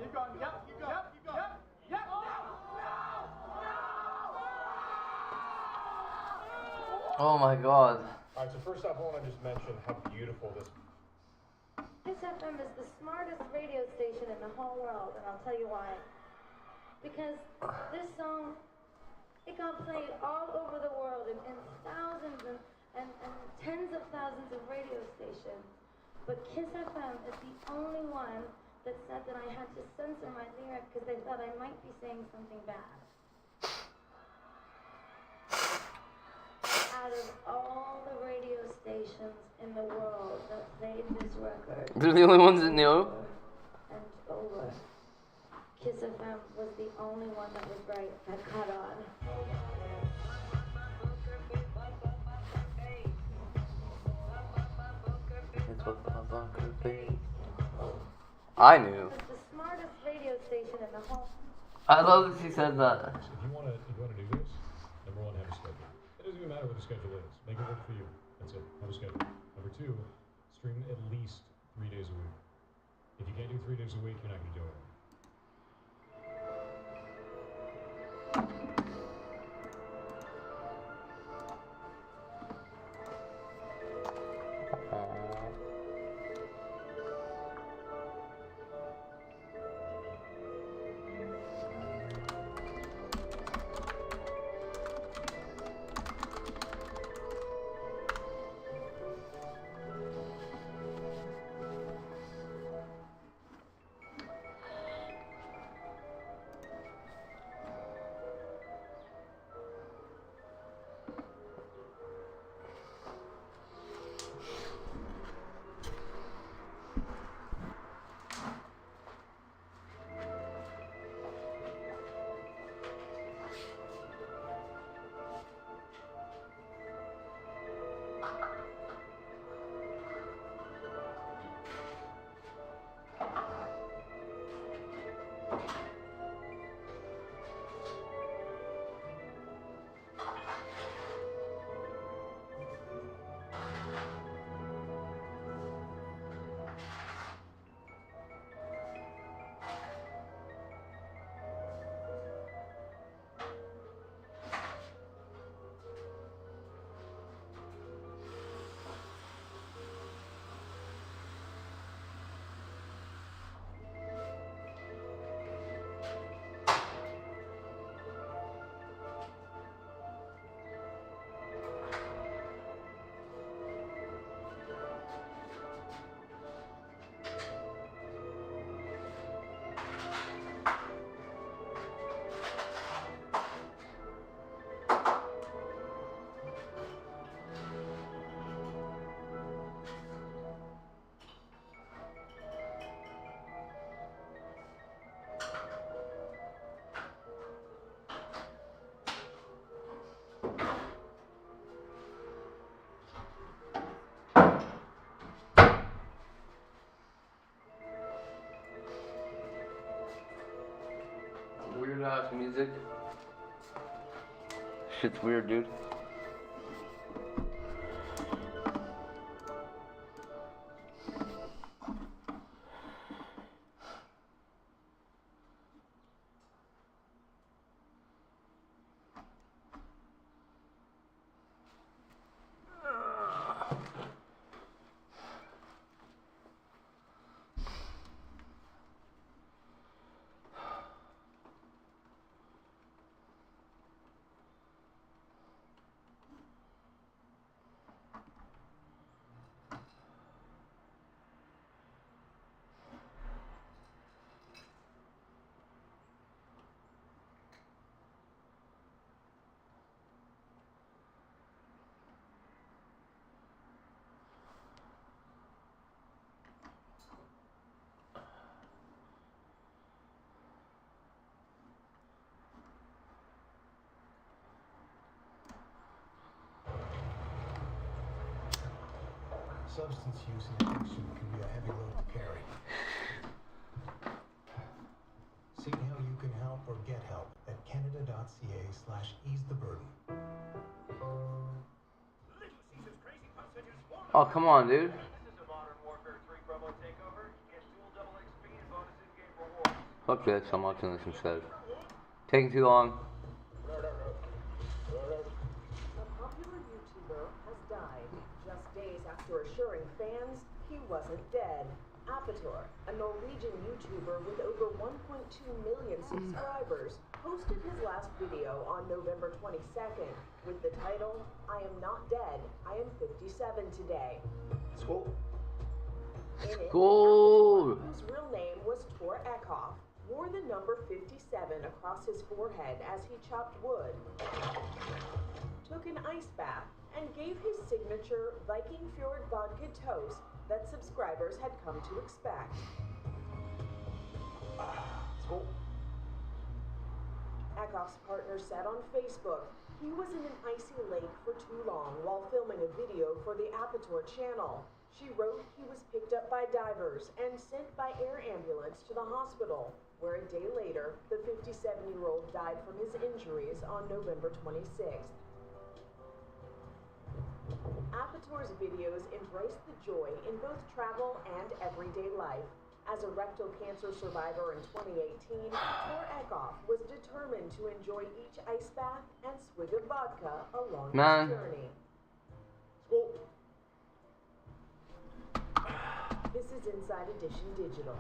Keep going, yep, keep going, yep, keep going. Yep, Oh my god. Alright, so first off, I want to just mention how beautiful this... Kiss FM is the smartest radio station in the whole world, and I'll tell you why. Because this song, it got played all over the world in thousands and tens of thousands of radio stations. But Kiss FM is the only one that said that I had to censor my lyric because they thought I might be saying something bad. Out of all the radio stations in the world that played this record, They're the only ones that knew. and over, Kiss FM was the only one that was right, that caught on. It's what the bunker be. I knew. It's the smartest radio station in the whole. I love that she said that. If you wanna do this, number one, have a schedule. It doesn't even matter what the schedule is. Make it work for you. That's it. Have a schedule. Number two, stream at least 3 days a week. If you can't do 3 days a week, you're not gonna do it. Weird ass music. Shit's weird, dude. Substance use and addiction can be a heavy load to carry. See how you can help or get help at canada.ca/easetheburden. Oh, come on, dude. Fuck this, I'm watching this instead. Taking too long. A popular YouTuber has died just days after assuring fans he wasn't dead. Apator, a Norwegian YouTuber with over 1.2 million subscribers, posted his last video on November 22nd with the title, "I am not dead, I am 57 today." School. In it, School. Apator, whose real name was Tor Eckhoff, wore the number 57 across his forehead as he chopped wood, took an ice bath, and gave his signature Viking Fjord vodka toast that subscribers had come to expect. School. Eckhoff's partner said on Facebook he was in an icy lake for too long while filming a video for the Apator channel. She wrote he was picked up by divers and sent by air ambulance to the hospital, where a day later, the 57-year-old died from his injuries on November 26th. Apator's videos embrace the joy in both travel and everyday life. As a rectal cancer survivor in 2018, Tor Eckhoff was determined to enjoy each ice bath and swig of vodka along his journey. School. This is Inside Edition Digital.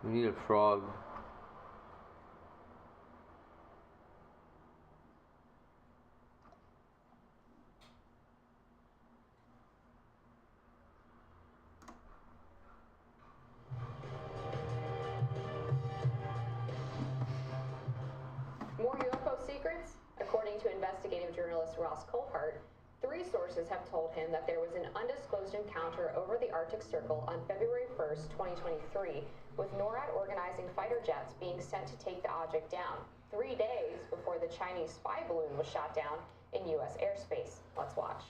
We need a frog. More UFO secrets? According to investigative journalist Ross Coulthart, 3 sources have told him that there was an undisclosed encounter over the Arctic Circle on February 1st, 2023, with NORAD organizing fighter jets being sent to take the object down, 3 days before the Chinese spy balloon was shot down in U.S. airspace. Let's watch.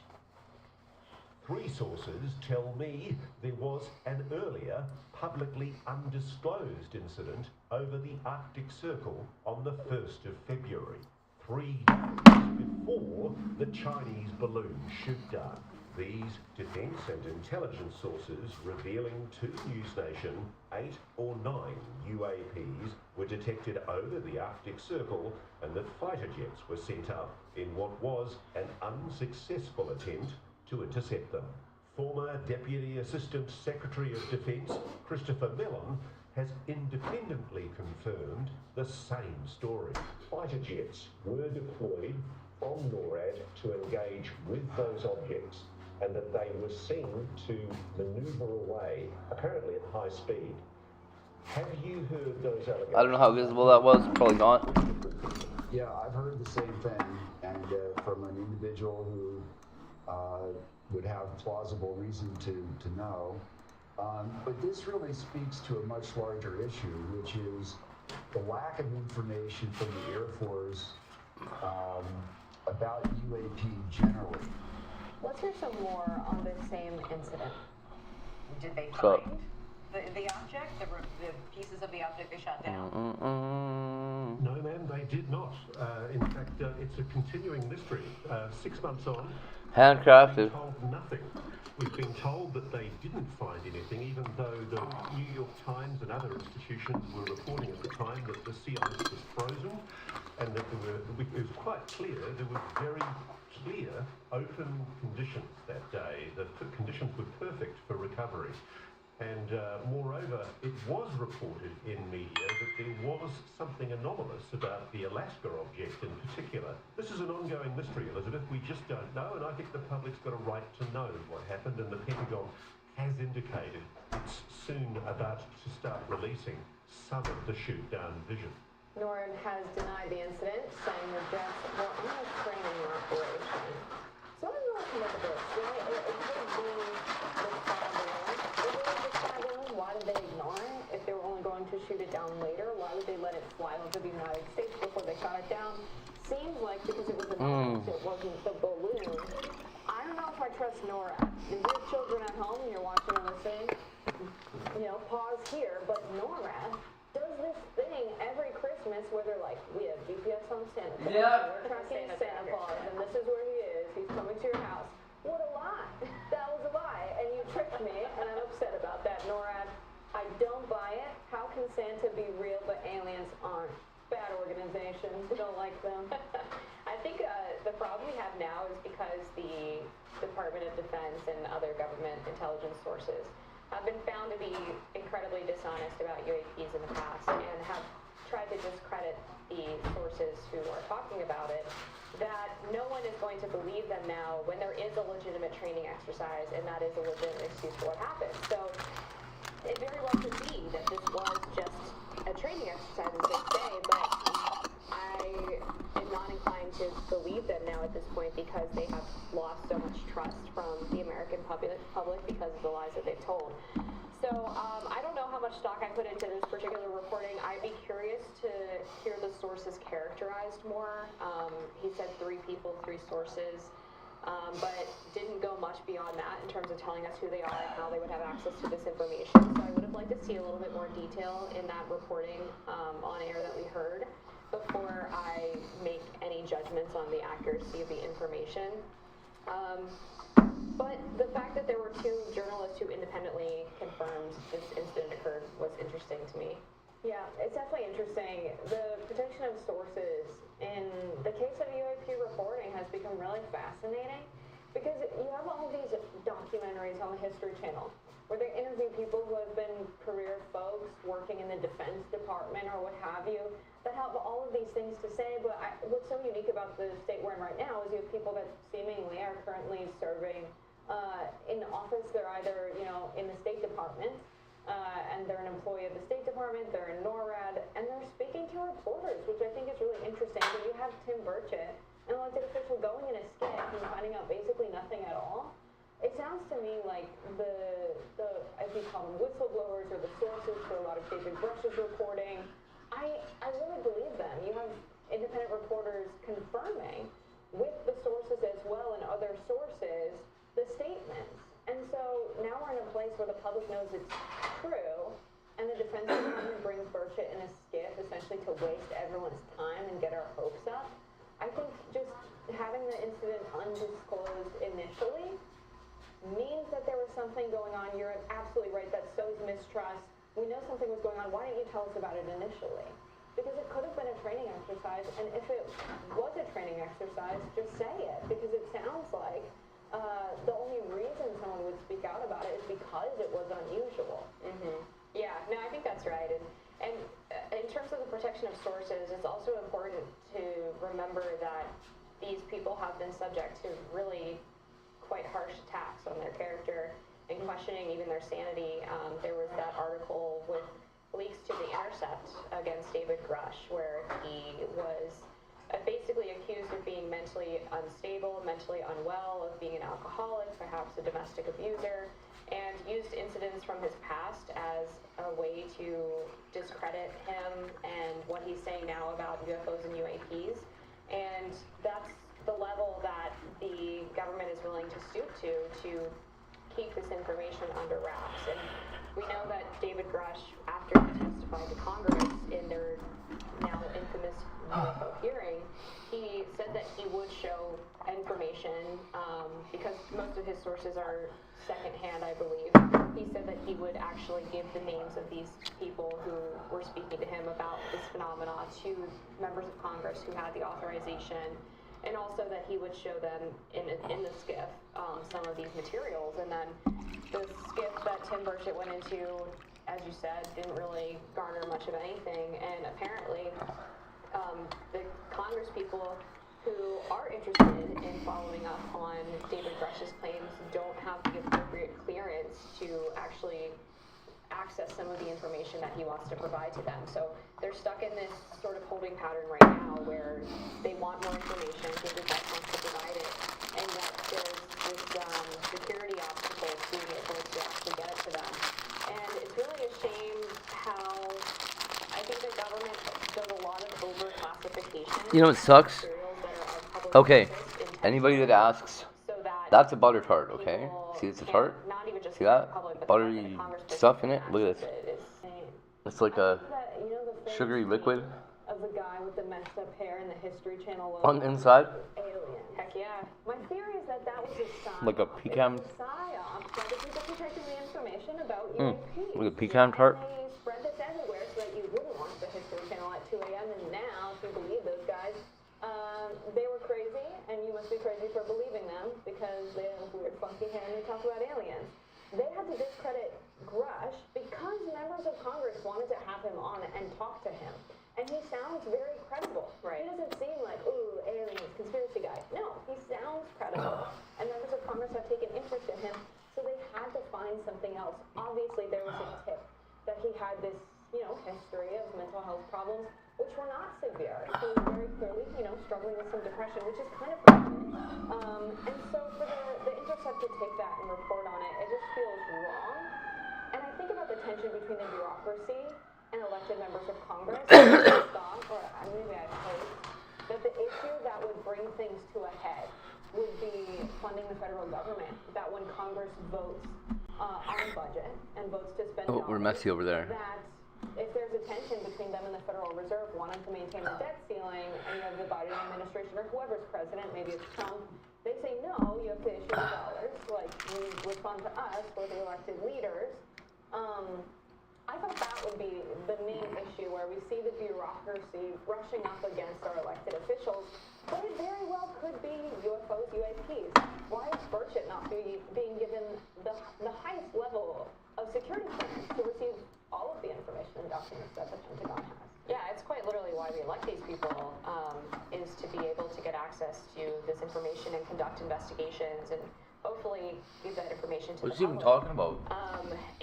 3 sources tell me there was an earlier, publicly undisclosed incident over the Arctic Circle on the 1st of February, 3 days before the Chinese balloon shoot-down. These defence and intelligence sources revealing to NewsNation 8 or 9 UAPs were detected over the Arctic Circle and that fighter jets were sent up in what was an unsuccessful attempt to intercept them. Former Deputy Assistant Secretary of Defence Christopher Mellon has independently confirmed the same story. Fighter jets were deployed from NORAD to engage with those objects and that they were seen to manoeuvre away, apparently at high speed. Have you heard those allegations? I don't know how visible that was, probably not. Yeah, I've heard the same thing, and from an individual who would have plausible reason to know. But this really speaks to a much larger issue, which is the lack of information from the Air Force about UAP generally. Let's hear some more on this same incident. Did they So- find the object, the pieces of the object they shot down? No, ma'am, they did not. In fact, it's a continuing mystery. 6 months on, Handcrafted. we've been told nothing. We've been told that they didn't find anything, even though the New York Times and other institutions were reporting at the time that the sea ice was frozen, and that it was quite clear, there were very clear open conditions that day. The conditions were perfect for recovery. And moreover, it was reported in media that there was something anomalous about the Alaska object in particular. This is an ongoing mystery, Elizabeth. We just don't know, and I think the public's got a right to know what happened, and the Pentagon has indicated it's soon about to start releasing some of the shoot-down vision. NORAD has denied the incident, saying the jets were on a training operation. So I don't know if you look at this. It could be the why did they ignore it? If they were only going to shoot it down later, why would they let it fly over the United States before they shot it down? Seems like because it was announced it wasn't the balloon. I don't know if I trust NORAD. If you have children at home and you're watching and listening, you know, pause here. But NORAD does this thing every Christmas where they're like, we have GPS on Santa Claus. Yeah. We're tracking Santa Claus, and this is where he is. He's coming to your house. What a lie. That was a lie. And you tricked me, and I'm upset about that, NORAD. I don't buy it. How can Santa be real but aliens aren't? Bad organizations. Don't like them. I think the problem we have now is because the Department of Defense and other government intelligence sources have been found to be incredibly dishonest about UAPs in the past and have tried to discredit the sources who are talking about it, that no one is going to believe them now when there is a legitimate training exercise and that is a legitimate excuse for what happened. So it very well could be that this was just a training exercise, as they say, but I am not inclined to believe them now at this point because they have lost so much trust from the American public because of the lies that they've told. So I don't know how much stock I put into this particular reporting. I'd be curious to hear the sources characterized more. He said 3 people, 3 sources, but didn't go much beyond that in terms of telling us who they are and how they would have access to this information. So I would have liked to see a little bit more detail in that reporting on air that we heard before I make any judgments on the accuracy of the information. But the fact that there were 2 journalists who independently confirmed this incident occurred was interesting to me. Yeah, it's definitely interesting. The protection of sources in the case of UAP reporting has become really fascinating because you have all these documentaries on the History Channel where they interview people who have been career folks working in the Defense Department or what have you that have all of these things to say, but what's so unique about the state we're in right now is you have people that seemingly are currently serving in office. They're either, you know, in the State Department, and they're an employee of the State Department, they're in NORAD, and they're speaking to reporters, which I think is really interesting. So you have Tim Burchett, an elected official, going in a skiff and finding out basically nothing at all. It sounds to me like the as you call them, whistleblowers or the sources for a lot of David Brush's reporting. I really believe them. You have independent reporters confirming with the sources as well and other sources the statements. And so now we're in a place where the public knows it's true, and the Defense Department brings Burchett in a skiff essentially to waste everyone's time and get our hopes up. I think just having the incident undisclosed initially means that there was something going on. You're absolutely right. That sows mistrust. We know something was going on. Why didn't you tell us about it initially? Because it could have been a training exercise, and if it was a training exercise, just say it, because it sounds like the only reason someone would speak out about it is because it was unusual. Yeah, no, I think that's right. And in terms of the protection of sources, it's also important to remember that these people have been subject to really quite harsh attacks on their character and questioning even their sanity. There was that article with leaks to The Intercept against David Grush, where he was basically accused of being mentally unstable, mentally unwell, of being an alcoholic, perhaps a domestic abuser, and used incidents from his past as a way to discredit him and what he's saying now about UFOs and UAPs. And that's the level that the government is willing to stoop to keep this information under wraps. And we know that David Grush, after he testified to Congress in their now infamous UFO hearing, he said that he would show information because most of his sources are secondhand, I believe. He said that he would actually give the names of these people who were speaking to him about this phenomena to members of Congress who had the authorization, and also that he would show them in the skiff some of these materials. And then the skiff that Tim Burchett went into, as you said, didn't really garner much of anything, and apparently the Congress people who are interested in following up on David Grush's claims don't have the appropriate clearance to actually access some of the information that he wants to provide to them. So they're stuck in this sort of holding pattern right now where they want more information, David Grush wants to provide it, and yet there's this security obstacle to being able to actually get it to them. And it's really publication. You know what sucks? materials that are of public Okay, interest intentionally anybody that asks, so that that's a butter tart, okay? people See, it's a can't- tart. not even just See the that? public, but the Buttery stuff in it. Look at this. it is insane. It's like a That, you know, the famous sugary liquid meme of the guy with the messed up hair in the History Channel logo? on the inside, Alien. Heck yeah. My theory is that that was a sign. like a pecan. It's a psyop that is protecting the information about Mm, UAPs. like a pecan tart. They spread this everywhere so that you wouldn't watch the History Channel at 2 a.m. And now, if you believe those guys, they were crazy, and you must be crazy for believing them because they have weird, funky hair and they talk about aliens. They had to discredit Grush because members of Congress wanted to have him on and talk to him. And he sounds very credible. Right. He doesn't seem like, ooh, aliens, conspiracy guy. No, he sounds credible. And members of Congress have taken interest in him, so they had to find something else. Obviously, there was a tip that he had this, history of mental health problems, which were not severe. He was very clearly, struggling with some depression, which is kind of common. And so for the Intercept to take that and report on it, it just feels wrong. And I think about the tension between the bureaucracy and elected members of Congress. I thought, or maybe I hoped, that the issue that would bring things to a head would be funding the federal government. That when Congress votes on a budget and votes to spend Oh, we're messy over there. that if there's a tension between them and the Federal Reserve wanting to maintain the debt ceiling, and you have the Biden administration or whoever's president, maybe it's Trump, they say no, you have to issue the dollars, like you respond to us, we're the elected leaders. I thought that would be the main issue where we see the bureaucracy rushing up against our elected officials, but it very well could be UFOs, UAPs. Why is Burchett not being given the highest level of security clearance to receive all of the information and documents that the Pentagon has? Yeah, it's quite literally why we elect these people, is to be able to get access to this information and conduct investigations and hopefully give that information to What's the he even public. talking about?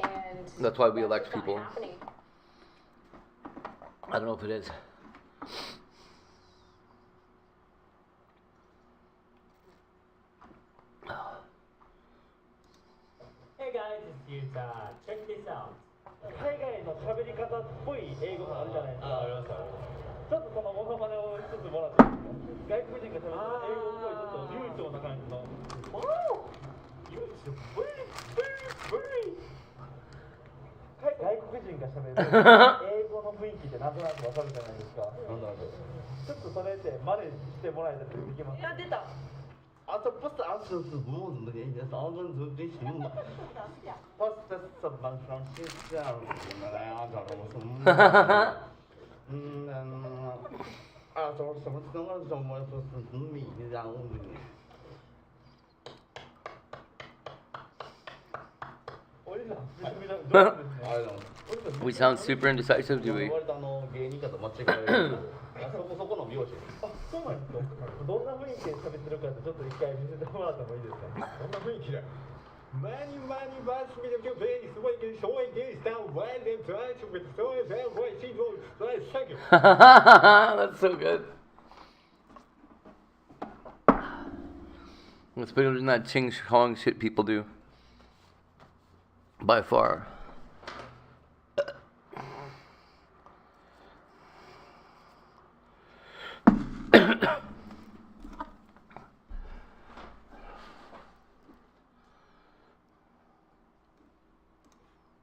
And That's why we that's elect just not people. happening. I don't know if it is. Hey guys, it's Yuta. Check this out. 海外の喋り方っぽい英語があるじゃないですか。ありますあります。ちょっとそのモノマネを一つもらっていいですか。外国人が喋ってる英語っぽいちょっと流暢な感じの。Oh! You it's very, very, very. 外国人が喋る英語の雰囲気ってなんとなくわかるじゃないですか。なんだろう。ちょっとそれって真似してもらえたらできます。いや出た。Also post answers the rules and the albums of this new post the man from Chicago also someone posted me down We sound super indecisive, do we? そこの美容師。あ、そうなんですか。どんな雰囲気で喋ってるかってちょっと一回見せてもらってもいいですか。どんな雰囲気で。Many bus with the veins, waking, showing this down, while they try to destroy their voice, it will try second. That's so good. It's better than that Ching Kong shit people do. By far.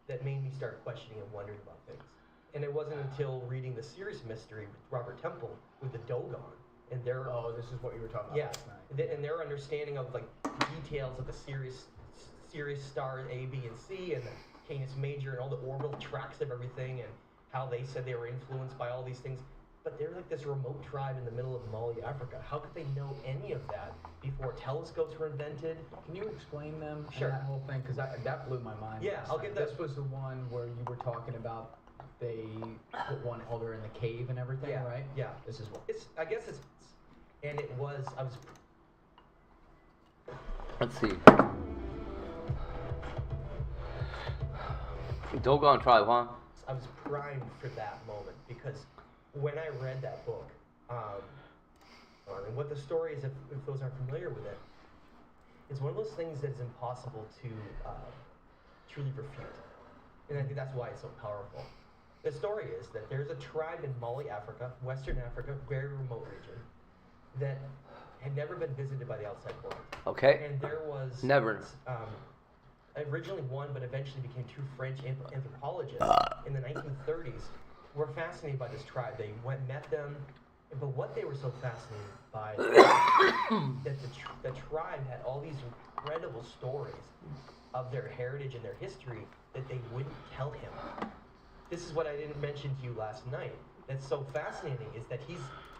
That made me start questioning and wondering about things. And it wasn't until reading The Serious Mystery with Robert Temple with the Dogon and their this is what you were talking about last night. And their understanding of like details of the Sirius stars A, B, and C, and the Canis Major, and all the orbital tracks of everything, and how they said they were influenced by all these things. But they're like this remote tribe in the middle of Mali, Africa. How could they know any of that before telescopes were invented? Can you explain them Sure. and that whole thing? Because that blew my mind. Yeah, last I'll night. get that. This was the one where you were talking about they put one elder in the cave and everything, Yeah, right? yeah. This is what. I guess it's, and it was. I was. Let's see. Dogon tribe, huh? I was primed for that moment because when I read that book, and what the story is, if those aren't familiar with it, it's one of those things that is impossible to truly refute. And I think that's why it's so powerful. the story is that there's a tribe in Mali, Africa, Western Africa, very remote region, that had never been visited by the outside world. Okay. And there was Never. Originally one, but eventually became two French anthropologists in the 1930s were fascinated by this tribe. They met them, but what they were so fascinated by that the tribe had all these incredible stories of their heritage and their history that they wouldn't tell him. This is what I didn't mention to you last night. That's so fascinating is that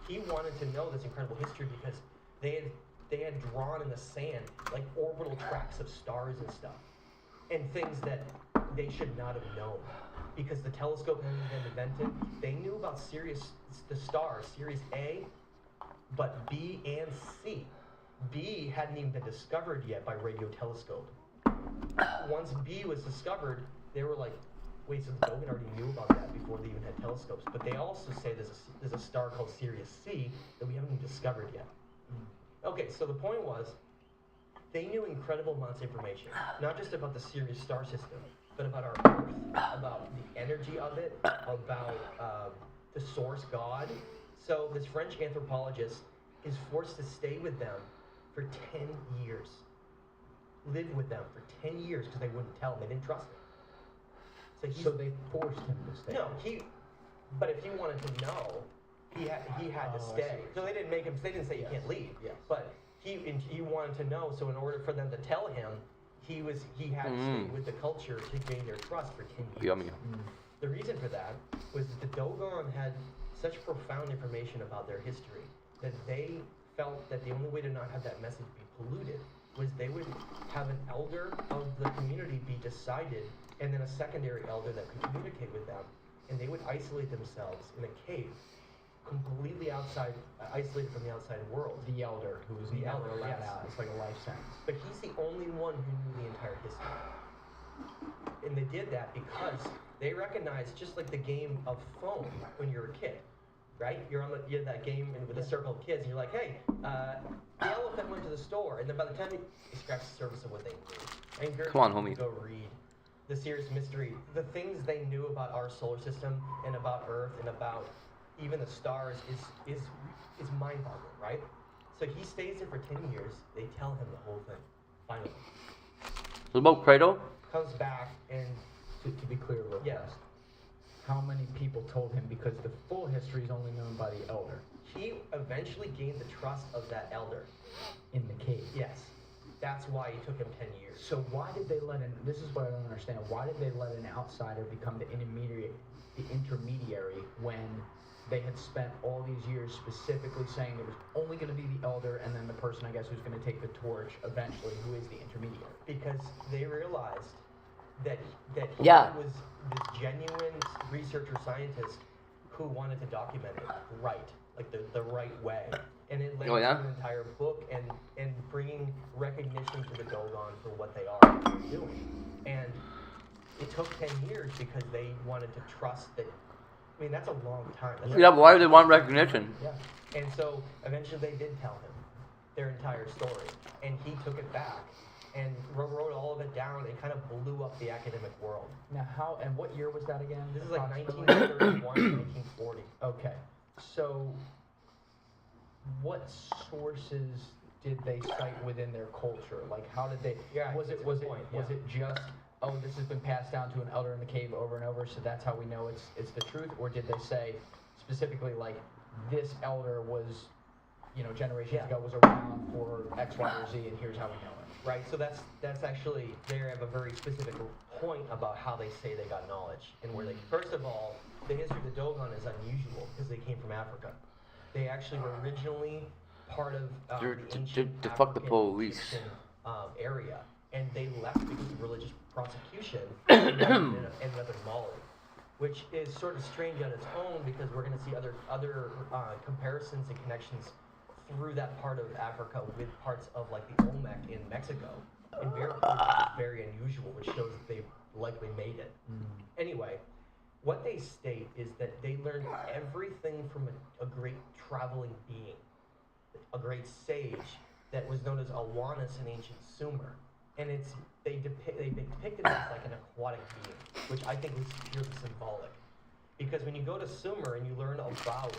he wanted to know this incredible history because they had drawn in the sand like orbital tracks of stars and stuff, and things that they should not have known because the telescope hadn't been invented. They knew about the stars, Sirius A, but B and C. B hadn't even been discovered yet by radio telescope. Once B was discovered, they were like, wait, so the Dogon already knew about that before they even had telescopes. But they also say there's a star called Sirius C that we haven't even discovered yet. Okay, so the point was, they knew incredible amounts of information, not just about the Sirius star system, but about our Earth, about the energy of it, about the source God. So this French anthropologist is forced to stay with them for 10 years. Live with them for 10 years because they wouldn't tell him, they didn't trust him. So they forced him to stay. No, but if he wanted to know, he had to stay. So they didn't make him. They didn't say you can't leave. Yes. But he wanted to know. So in order for them to tell him, he had to stay with the culture to gain their trust for 10 years. Yummy. The reason for that was that the Dogon had such profound information about their history that they felt that the only way to not have that message be polluted was they would have an elder of the community be decided, and then a secondary elder that could communicate with them, and they would isolate themselves in a cave, completely isolated from the outside world. The elder, who was never allowed out. It's like a life sentence. But he's the only one who knew the entire history. And they did that because they recognized, just like the game of phone when you're a kid, right? You're in that game with a circle of kids, and you're like, hey, the elephant went to the store, and then by the time they scratch the surface of what they knew. I encourage Come on, you homie. to go read The Serious Mystery, the things they knew about our solar system and about Earth and about even the stars is mind-boggling, right? So he stays there for 10 years. They tell him the whole thing. Finally, What about Credo? comes back and To be clear real yes, fast, how many people told him, because the full history is only known by the elder he eventually gained the trust of that elder. in the cave? Yes, that's why it took him 10 years. So why did they let in, this is what I don't understand, why did they let an outsider become the intermediary when they had spent all these years specifically saying it was only going to be the elder and then the person, I guess, who's going to take the torch eventually, who is the intermediary? Because they realized that he Yeah. was this genuine researcher scientist who wanted to document it right, like the right way. And it led Oh, yeah? to an entire book and bringing recognition to the Dogon for what they are doing. And it took 10 years because they wanted to trust that. I mean, that's a long time. Yeah, but why do they want recognition? Yeah. And so eventually they did tell him their entire story. And he took it back and wrote all of it down and kind of blew up the academic world. Now how, and what year was that again? This is like approximately? 1931, 1940. Okay, so what sources did they cite within their culture? Like, how did they? Yeah, was that's it a was good it point, was yeah. it just, oh, this has been passed down to an elder in the cave over and over, so that's how we know it's the truth? Or did they say specifically like this elder was, generations ago was around for X, Y, or Z, and here's how we know it? Right, so that's actually, they have a very specific point about how they say they got knowledge. And where they, first of all, the history of the Dogon is unusual because they came from Africa. They actually were originally part of the ancient fuck the African police. Egyptian, area. And they left because of religious prosecution and ended up in Mali. Which is sort of strange on its own because we're going to see other comparisons and connections through that part of Africa with parts of like the Olmec in Mexico, and very unusual, which shows that they likely made it. Anyway, what they state is that they learned everything from a great traveling being, a great sage that was known as Awanas in ancient Sumer, and they depicted it as like an aquatic being, which I think was purely symbolic, Because when you go to Sumer and you learn about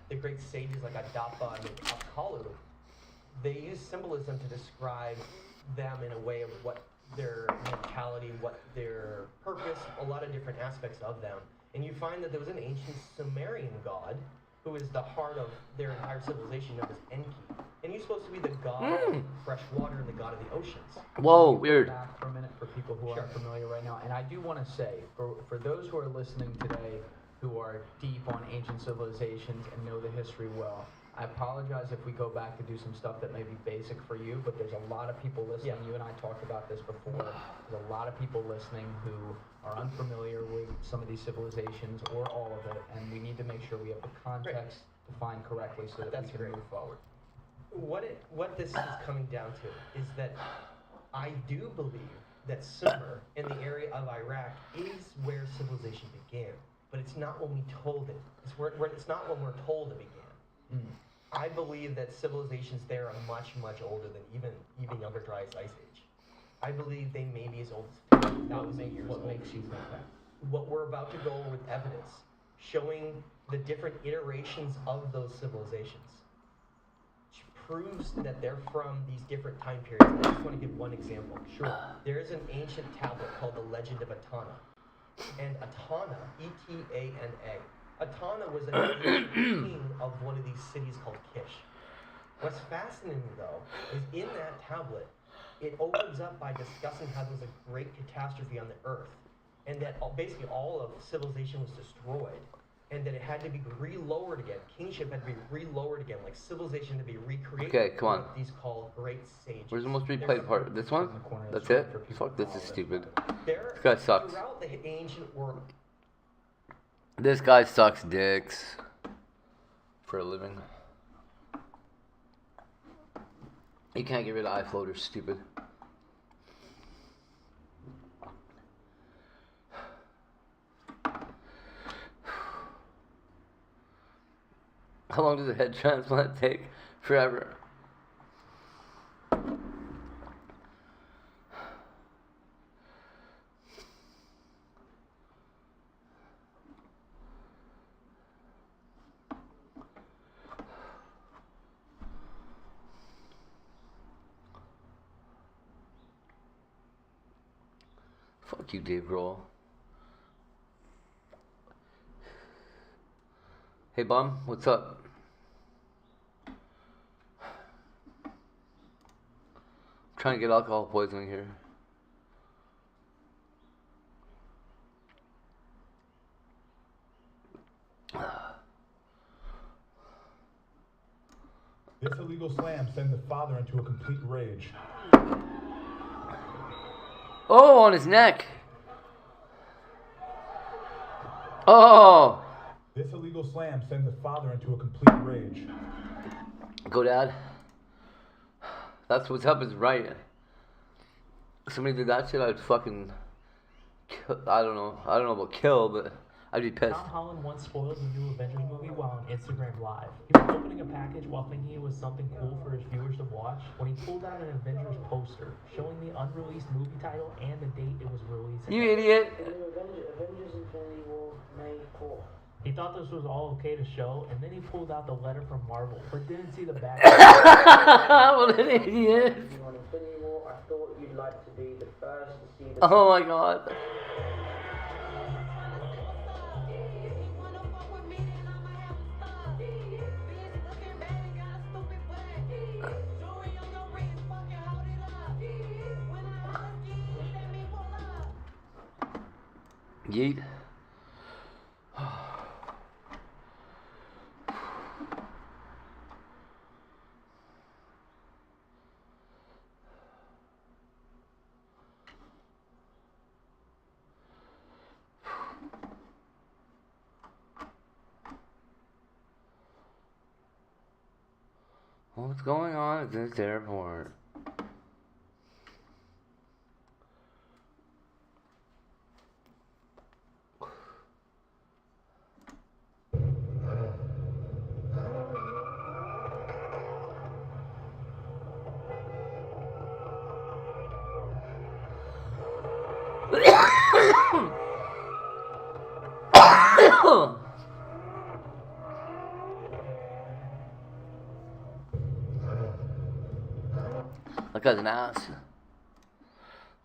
the great sages like Adapa and Apkallu, they use symbolism to describe them in a way of what their mentality, what their purpose, a lot of different aspects of them. And you find that there was an ancient Sumerian god who is the heart of their entire civilization known as Enki. And he's supposed to be the god of fresh water and the god of the oceans. Whoa, weird. Back for a minute for people who aren't familiar right now, and I do want to say, for those who are listening today who are deep on ancient civilizations and know the history well, I apologize if we go back to do some stuff that may be basic for you, but there's a lot of people listening. You and I talked about this before. There's a lot of people listening who are unfamiliar with some of these civilizations or all of it, and we need to make sure we have the context defined correctly so that we can move forward. What this is coming down to is that I do believe that Sumer in the area of Iraq is where civilization began, but it's not when we told it. It's not when we're told it began. I believe that civilizations there are much, much older than even Younger Dryas Ice Age. I believe they may be as old as 50,000 years old. What makes you think that? What we're about to go over with evidence, showing the different iterations of those civilizations, proves that they're from these different time periods. And I just want to give one example. Sure. There is an ancient tablet called the Legend of Etana. And Etana, E-T-A-N-A, Etana was an ancient king of one of these cities called Kish. What's fascinating, though, is in that tablet, it opens up by discussing how there was a great catastrophe on the earth, and that basically all of civilization was destroyed, and that it had to be re-lowered again. Kingship had to be re-lowered again, like civilization had to be recreated. Okay, come on. These called great sages. Where's the most replayed part? This one? That's it? Fuck, this is stupid. This guy sucks. Throughout the ancient world, This guy sucks dicks for a living. You can't get rid of iFloater, stupid. How long does a head transplant take? Forever. Fuck you, Dave Grohl. Hey, bum, what's up? I'm trying to get alcohol poisoning here. This illegal slam sends the father into a complete rage. Oh, on his neck. Oh. This illegal slam sends the father into a complete rage. Go, Dad. That's what's up is right. If somebody did that shit, I'd fucking kill. I don't know about kill, but I'd be pissed. Tom Holland once spoiled the new Avengers movie while on Instagram Live. He was opening a package while thinking it was something cool for his viewers to watch when he pulled out an Avengers poster showing the unreleased movie title and the date it was released. You idiot! The new Avengers Infinity War, May 4th. He thought this was all okay to show, and then he pulled out the letter from Marvel, but didn't see the back. What an idiot! On Infinity War, I thought you'd like to be the first to see the... Oh my god. Yeet. What's going on at this airport? That guy's an ass.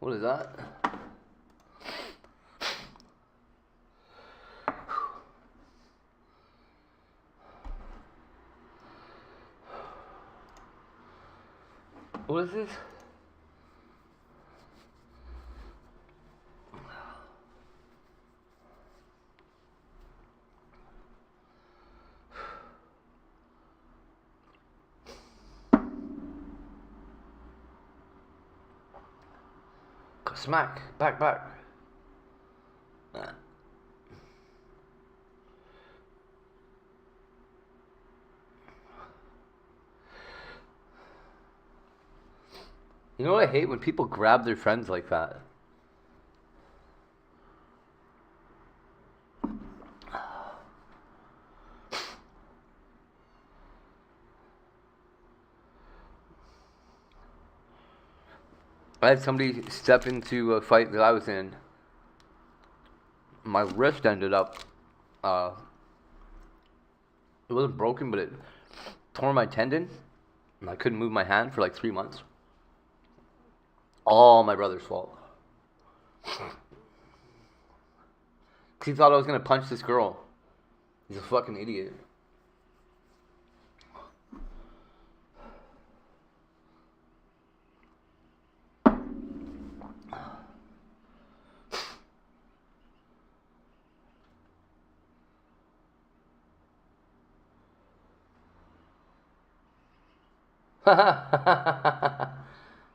What is that? What is this? Smack. Back. You know what I hate? When people grab their friends like that. I had somebody step into a fight that I was in. My wrist ended up, it wasn't broken, but it tore my tendon. And I couldn't move my hand for like 3 months. All my brother's fault. He thought I was going to punch this girl. He's a fucking idiot.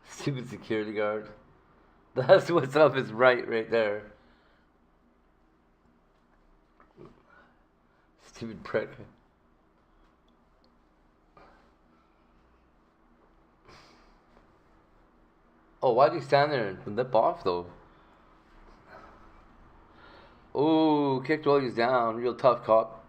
Stupid security guard. That's what's up is right there. Stupid prick. Oh, why'd you stand there and lip off though? Oh, kicked while he's down. Real tough cop.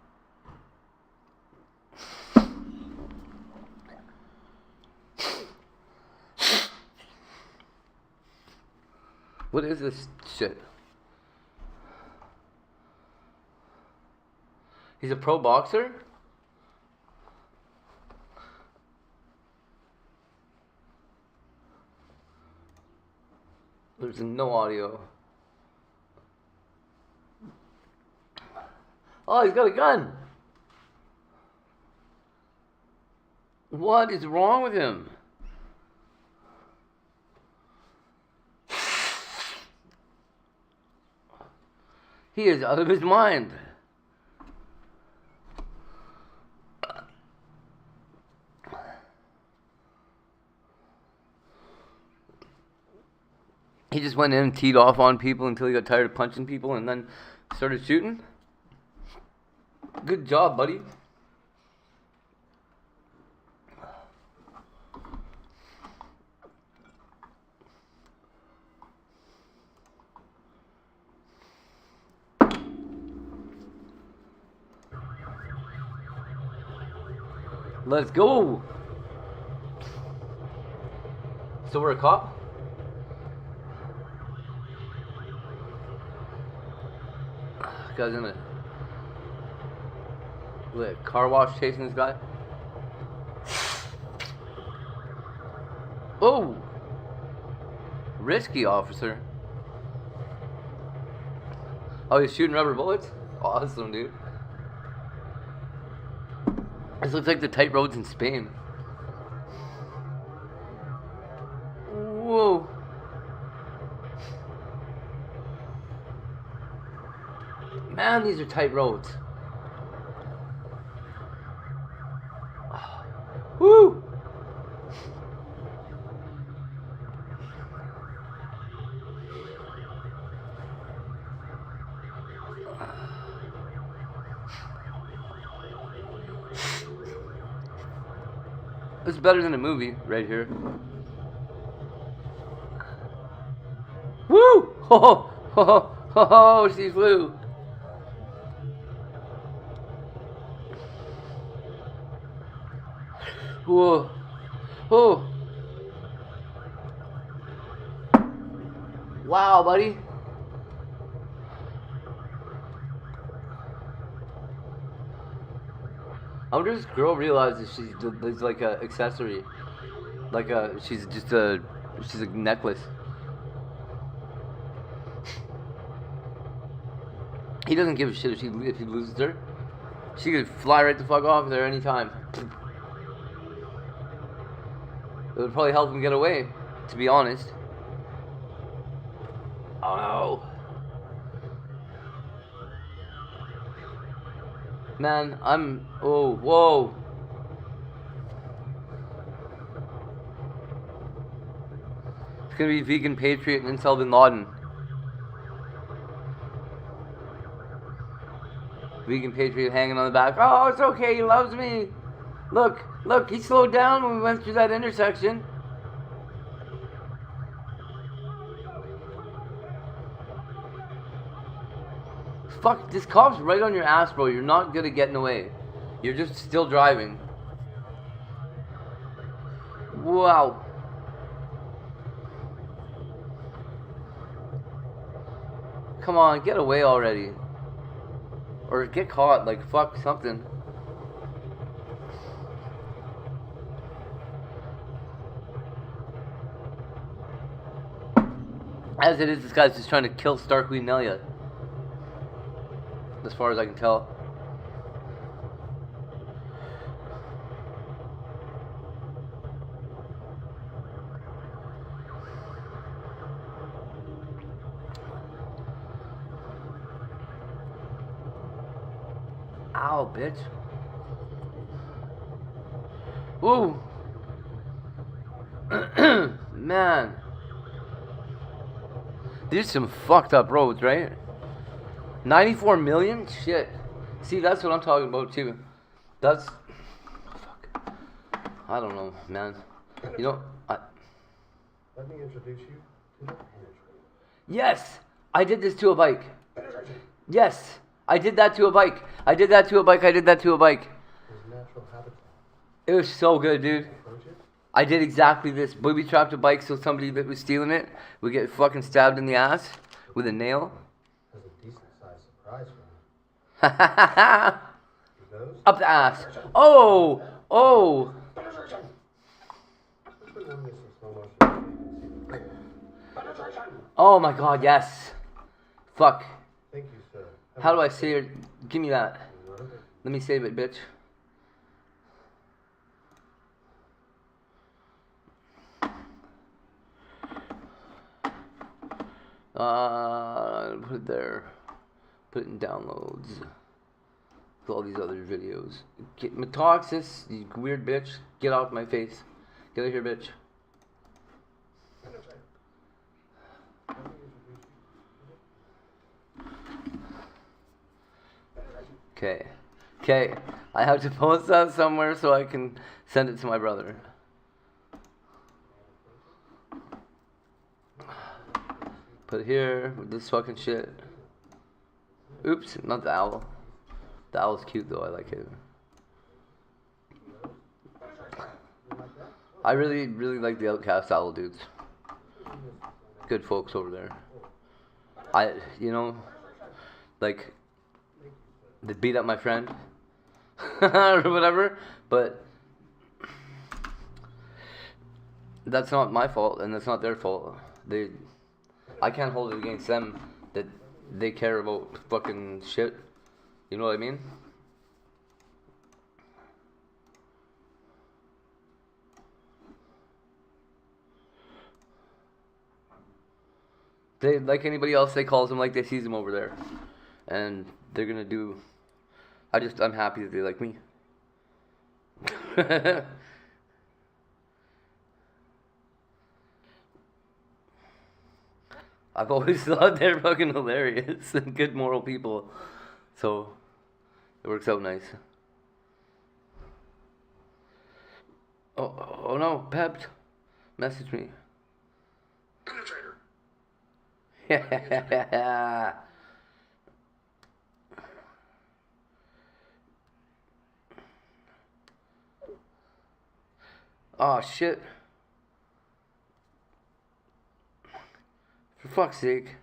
What is this shit? He's a pro boxer? There's no audio. Oh, he's got a gun. What is wrong with him? He is out of his mind. He just went in and teed off on people until he got tired of punching people and then started shooting. Good job, buddy. Let's go. So we're a cop? Guy's in a car wash chasing this guy. Oh! Risky, officer. Oh, he's shooting rubber bullets? Awesome, dude. This looks like the tight roads in Spain. Whoa. Man, these are tight roads. Woo! This is better than a movie right here. Woo! Ho ho ho ho ho! She flew. Whoa! Oh! Wow, buddy. I wonder if this girl realizes she's like an accessory. Like she's a necklace. He doesn't give a shit if he loses her. She could fly right the fuck off there anytime. It would probably help him get away, to be honest. Oh no. Man, oh, whoa. It's gonna be Vegan Patriot and Incel Bin Laden. Vegan Patriot hanging on the back. Oh, it's okay, he loves me. Look, he slowed down when we went through that intersection. Fuck, this cop's right on your ass, bro. You're not good at getting away. You're just still driving. Wow. Come on, get away already. Or get caught, like, fuck, something. As it is, this guy's just trying to kill Star Queen Nelia. As far as I can tell. Ow, bitch. Ooh. Man. These are some fucked up roads, right? 94 million? Shit. See, that's what I'm talking about, too. That's... Fuck. I don't know, man. You know, Let me introduce you to the penetrator. Yes! I did this to a bike. Yes! I did that to a bike. I did that to a bike. I did that to a bike. His natural habitat. It was so good, dude. I did exactly this. Booby trapped a bike so somebody that was stealing it would get fucking stabbed in the ass with a nail. Has a decent sized surprise for him. Up the ass. Oh! Oh! Oh my god, yes. Fuck. Thank you, sir. How do I save it? Give me that. Let me save it, bitch. Put it there. Put it in downloads. With all these other videos. Get Metoxis, you weird bitch. Get off my face. Get out of here, bitch. Okay. Okay. I have to post that somewhere so I can send it to my brother. Put it here with this fucking shit. Oops, not the owl. The owl's cute though, I like it. I really like the Outcast Owl dudes. Good folks over there. Like, they beat up my friend. Or whatever, but that's not my fault and that's not their fault. I can't hold it against them that they care about fucking shit. You know what I mean? They, like anybody else, they calls them like they sees them over there. And they're gonna do... I'm happy that they like me. I've always thought they're fucking hilarious and good moral people. So, it works out nice. Oh no, Pept. Message me. Penetrator. Yeah. Oh shit. For fuck's sake.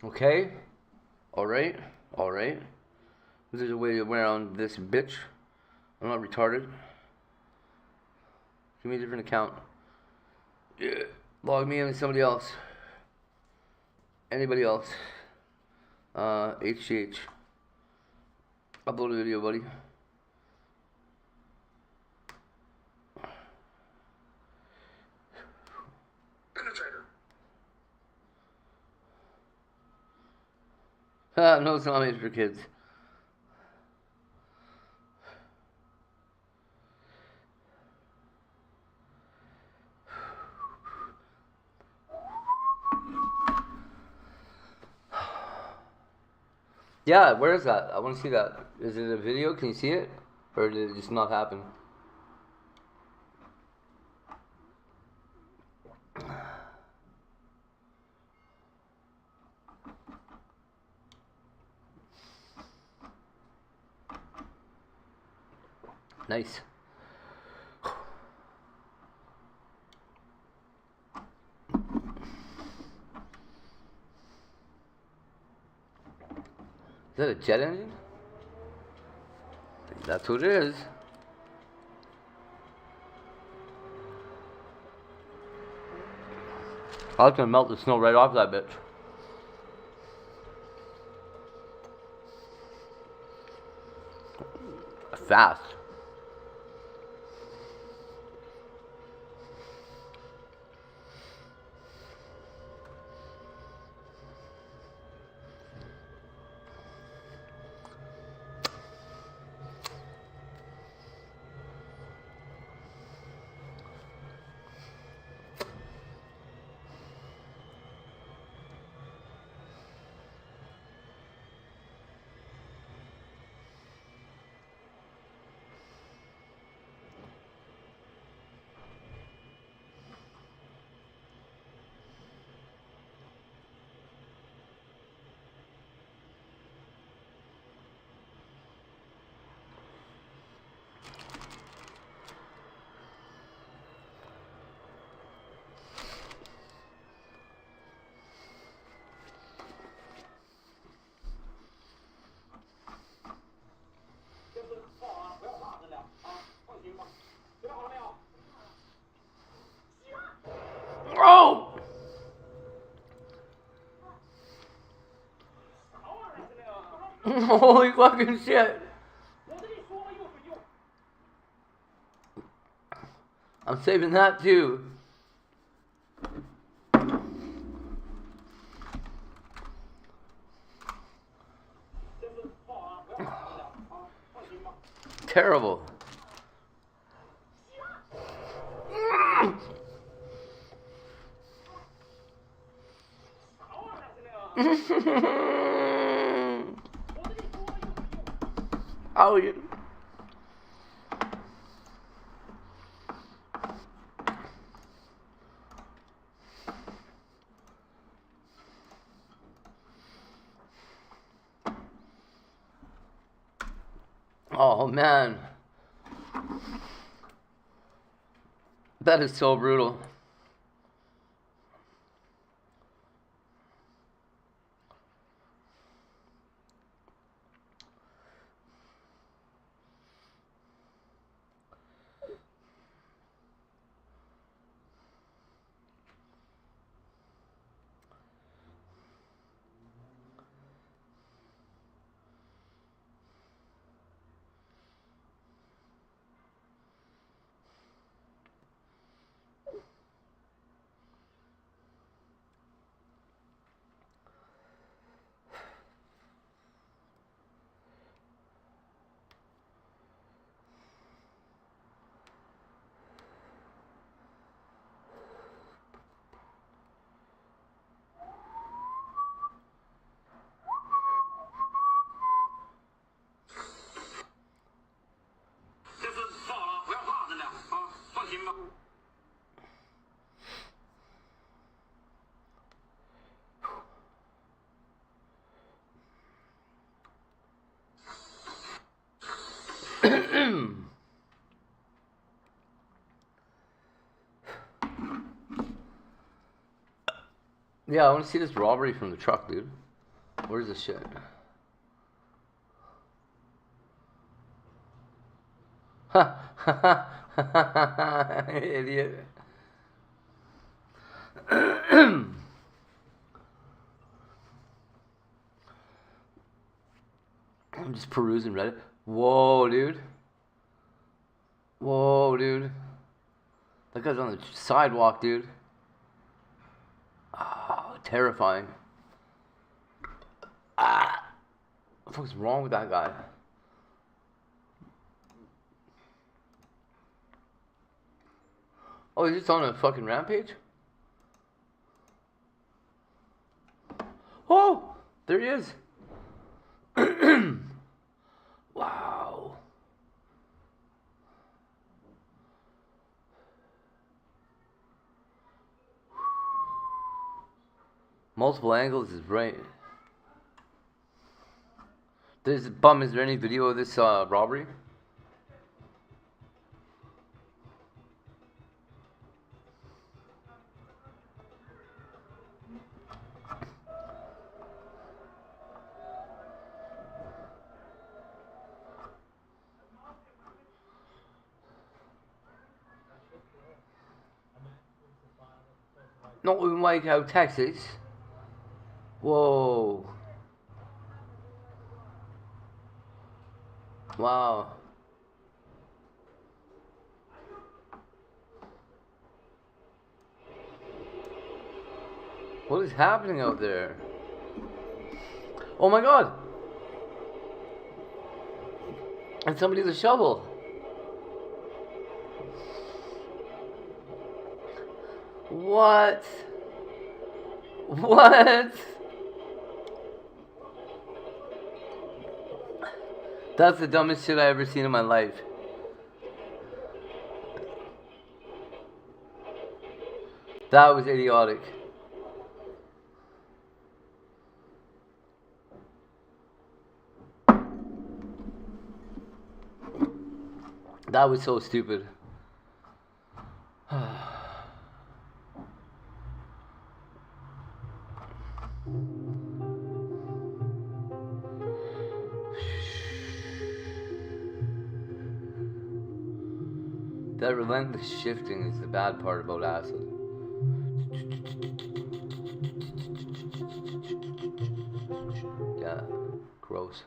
Okay? Alright? Alright? There's a way around this bitch. I'm not retarded. Give me a different account. Yeah. Log me in with somebody else. Anybody else. HGH. Upload a video, buddy. Penetrator. No, it's not made for kids. Yeah, where is that? I want to see that. Is it a video? Can you see it? Or did it just not happen? Nice. Is that a jet engine? I think that's what it is. I was gonna melt the snow right off that bitch. Fast. Oh! Holy fucking shit! I'm saving that too. Terrible. Oh, yeah. Oh man, that is so brutal. Yeah, I want to see this robbery from the truck, dude. Where's the shit? Ha! Idiot. I'm just perusing Reddit. Whoa, dude. Whoa, dude. That guy's on the sidewalk, dude. Oh, terrifying. Ah. What the fuck's wrong with that guy? Oh, he's just on a fucking rampage? Oh! There he is. Wow. Multiple angles is right. Is there any video of this robbery? Not in White House, Texas. Whoa. Wow. What is happening out there? Oh my god! And somebody with a shovel. What? What? That's the dumbest shit I ever seen in my life. That was idiotic. That was so stupid. That relentless shifting is the bad part about acid. Yeah, gross.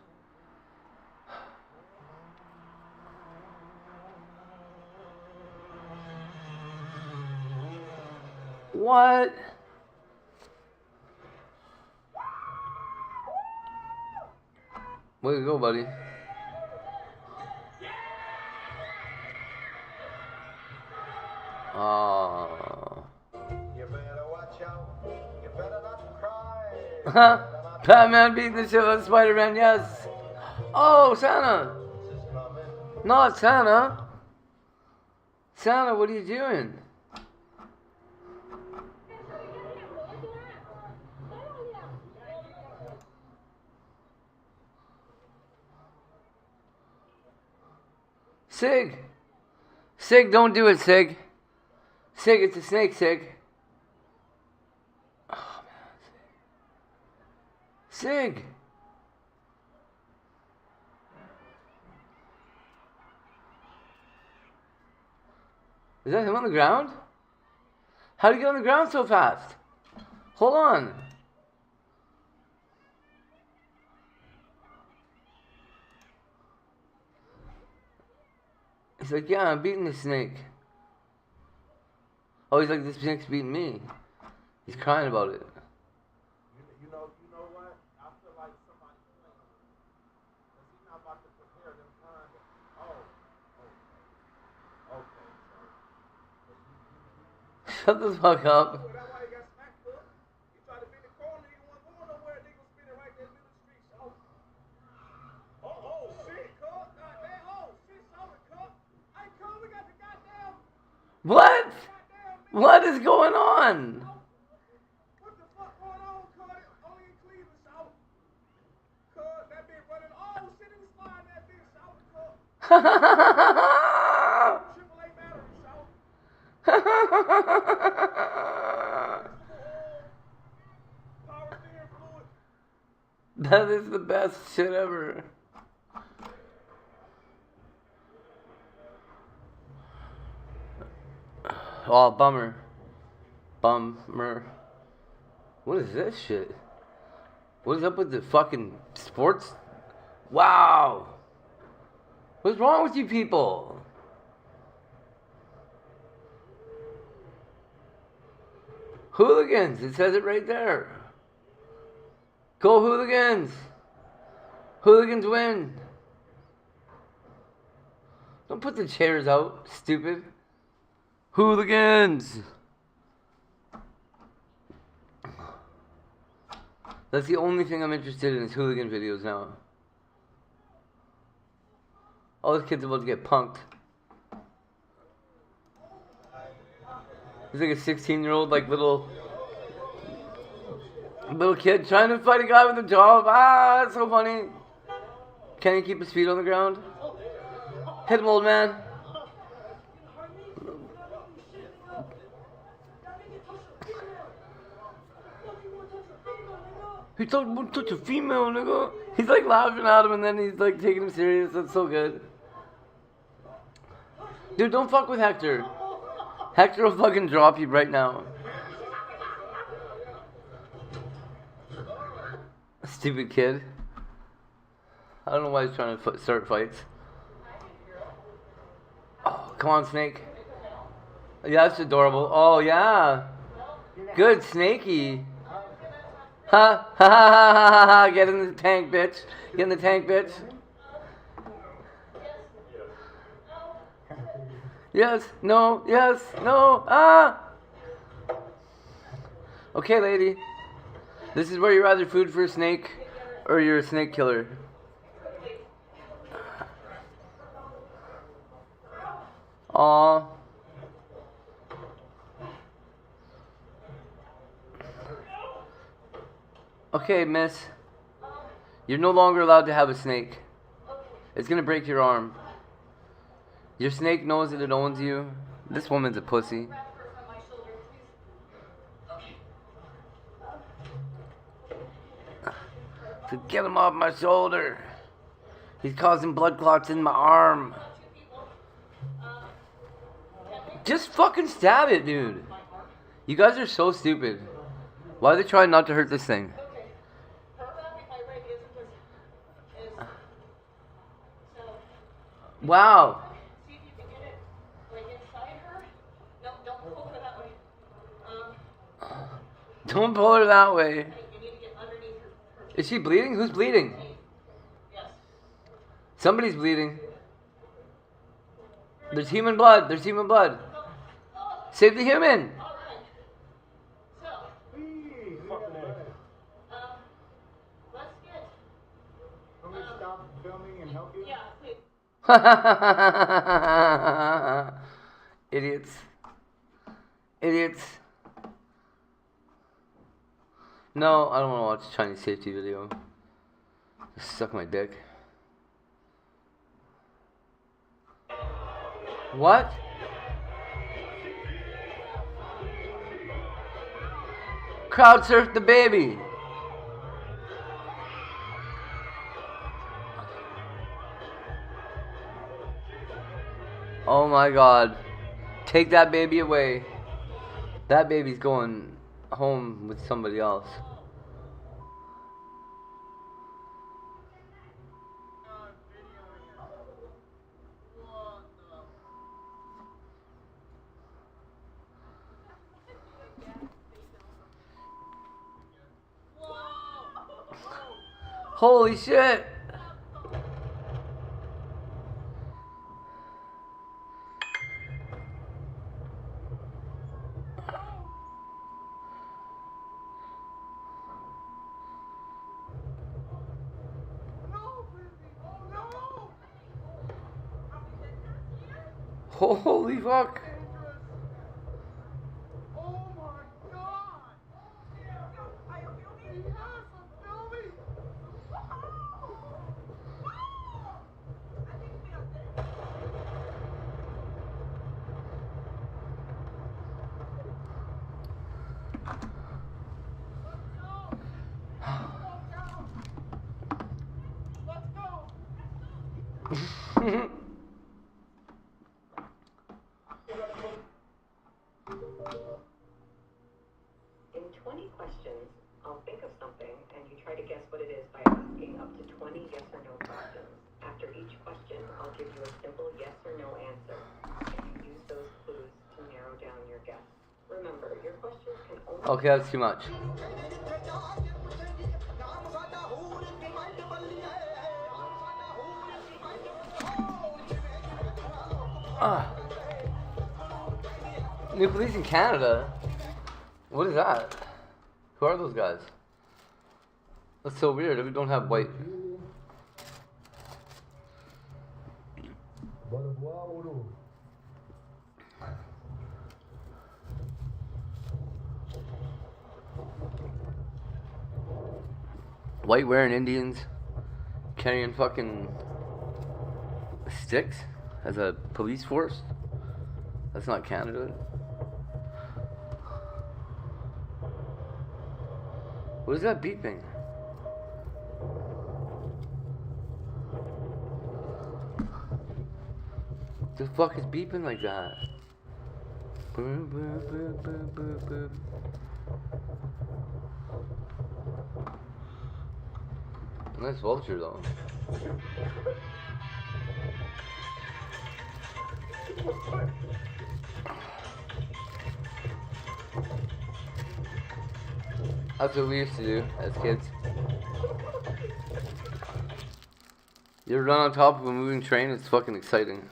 What? Way to go, buddy. Oh. You better watch out. You better not cry. Batman beating the shit out of Spider-Man, yes. Oh, Santa. Not Santa. Santa, what are you doing? Sig! Sig, don't do it, Sig. Sig, it's a snake, Sig. Oh, man. Sig! Is that him on the ground? How did he get on the ground so fast? Hold on. He's like, yeah, I'm beating the snake. Oh, he's like, this snake's beating me. He's crying about it. You know what? I feel like somebody's playing. Because he's not about to prepare them time. Okay. Shut the fuck up. That's why he got smacked, bro. He tried to beat the corner. He wasn't going nowhere. Nigga was spinning right there in the middle of the street. So. Oh, shit, cuz. Goddamn. Oh, shit, solid, cuz. Hey, cuz, we got the goddamn. What? What is going on? What the fuck going on, cuz? Only in Cleveland, South. Cuz, that bitch running. Oh, shit, he was sliding that bitch, South, cuz. AAA battery, South. That is the best shit ever. Oh, bummer. Bummer. What is this shit? What is up with the fucking sports? Wow. What's wrong with you people? Hooligans. It says it right there. Go Hooligans. Hooligans win. Don't put the chairs out, stupid. Hooligans. That's the only thing I'm interested in is hooligan videos now. All these kids are about to get punked. He's like a 16-year-old, like little kid trying to fight a guy with a job. Ah, that's so funny. Can he keep his feet on the ground? Hit him, old man. He told him, touch a female, nigga. He's like laughing at him and then he's like taking him serious. That's so good. Dude, don't fuck with Hector. Hector will fucking drop you right now. Stupid kid. I don't know why he's trying to start fights. Oh, come on, Snake. Yeah, that's adorable. Oh, yeah. Good, Snakey. Ha ha ha ha ha ha! Get in the tank, bitch. Get in the tank, bitch. Yes, no, yes, no, ah! Okay, lady. This is where you're either food for a snake or you're a snake killer. Aww. Okay, miss. You're no longer allowed to have a snake. It's gonna break your arm. Your snake knows that it owns you. This woman's a pussy. So get him off my shoulder. He's causing blood clots in my arm. Just fucking stab it, dude. You guys are so stupid. Why are they trying not to hurt this thing? Wow. Don't pull her that way. Is she bleeding? Who's bleeding? Somebody's bleeding. There's human blood. There's human blood. Save the human. Idiots. Idiots. No, I don't want to watch a Chinese safety video. Just suck my dick. What? Crowd surf the baby. Oh my God. Take that baby away. That baby's going home with somebody else. Holy shit! Holy fuck! In 20 questions, I'll think of something, and you try to guess what it is by asking up to 20 yes or no questions. After each question, I'll give you a simple yes or no answer, and you use those clues to narrow down your guess. Remember, your questions can only... Okay, that's too much. New police in Canada? What is that? Who are those guys? That's so weird. We don't have white. White wearing Indians carrying fucking sticks as a police force? That's not Canada. What is that beeping? The fuck is beeping like that? Boom, boom, boom, boom, boom, boom. Nice vulture though. That's what we used to do as kids. You ever run on top of a moving train? It's fucking exciting.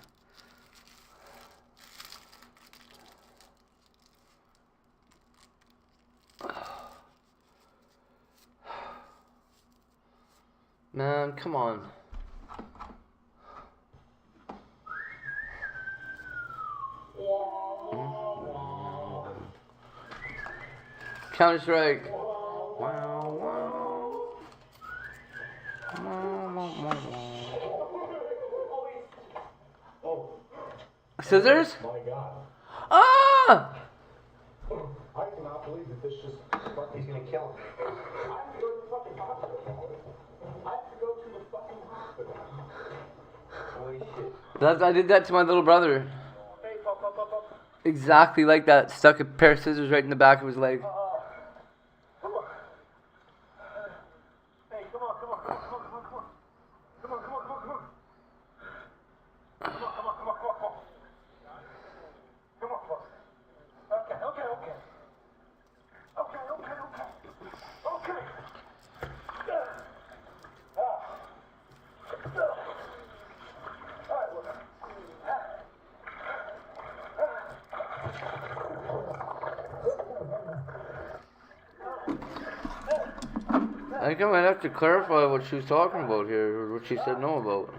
Man, come on. Counter-Strike. Scissors? My God. Ah! I cannot believe that this just... He's gonna kill him. I have to go to the fucking hospital. I have to go to the fucking hospital. Holy shit. I did that to my little brother. Exactly like that. Stuck a pair of scissors right in the back of his leg. Come on. Hey, come on. Come on. Okay. I think I might have to clarify what she was talking about here, or what she said no about.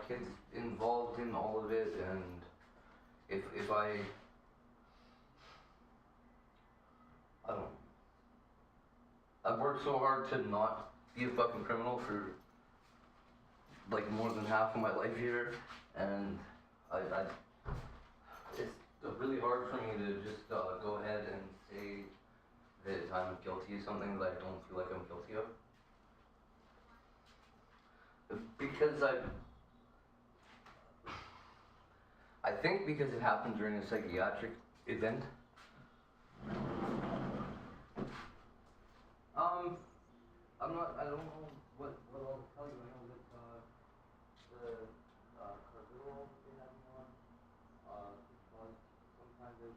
kid's involved in all of it, and if I don't know. I've worked so hard to not be a fucking criminal for like more than half of my life here, and it's really hard for me to just go ahead and say that I'm guilty of something that I don't feel like I'm guilty of. Because I think because it happened during a psychiatric event. I don't know what I'll tell you. I know that the carbidoll they had me on caused some kind of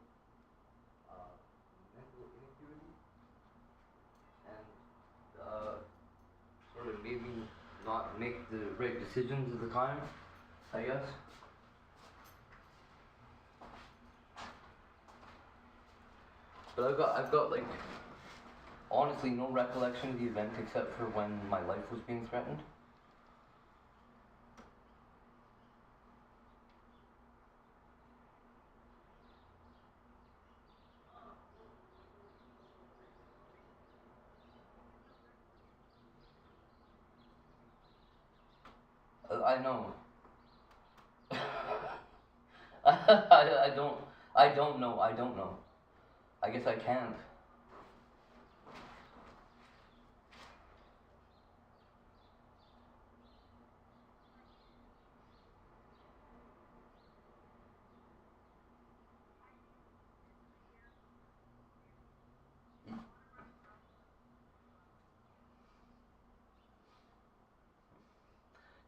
mental inacuity, and sort of made me not make the right decisions at the time, I guess. But I've got like honestly no recollection of the event except for when my life was being threatened. I know. I don't know. I guess I can't.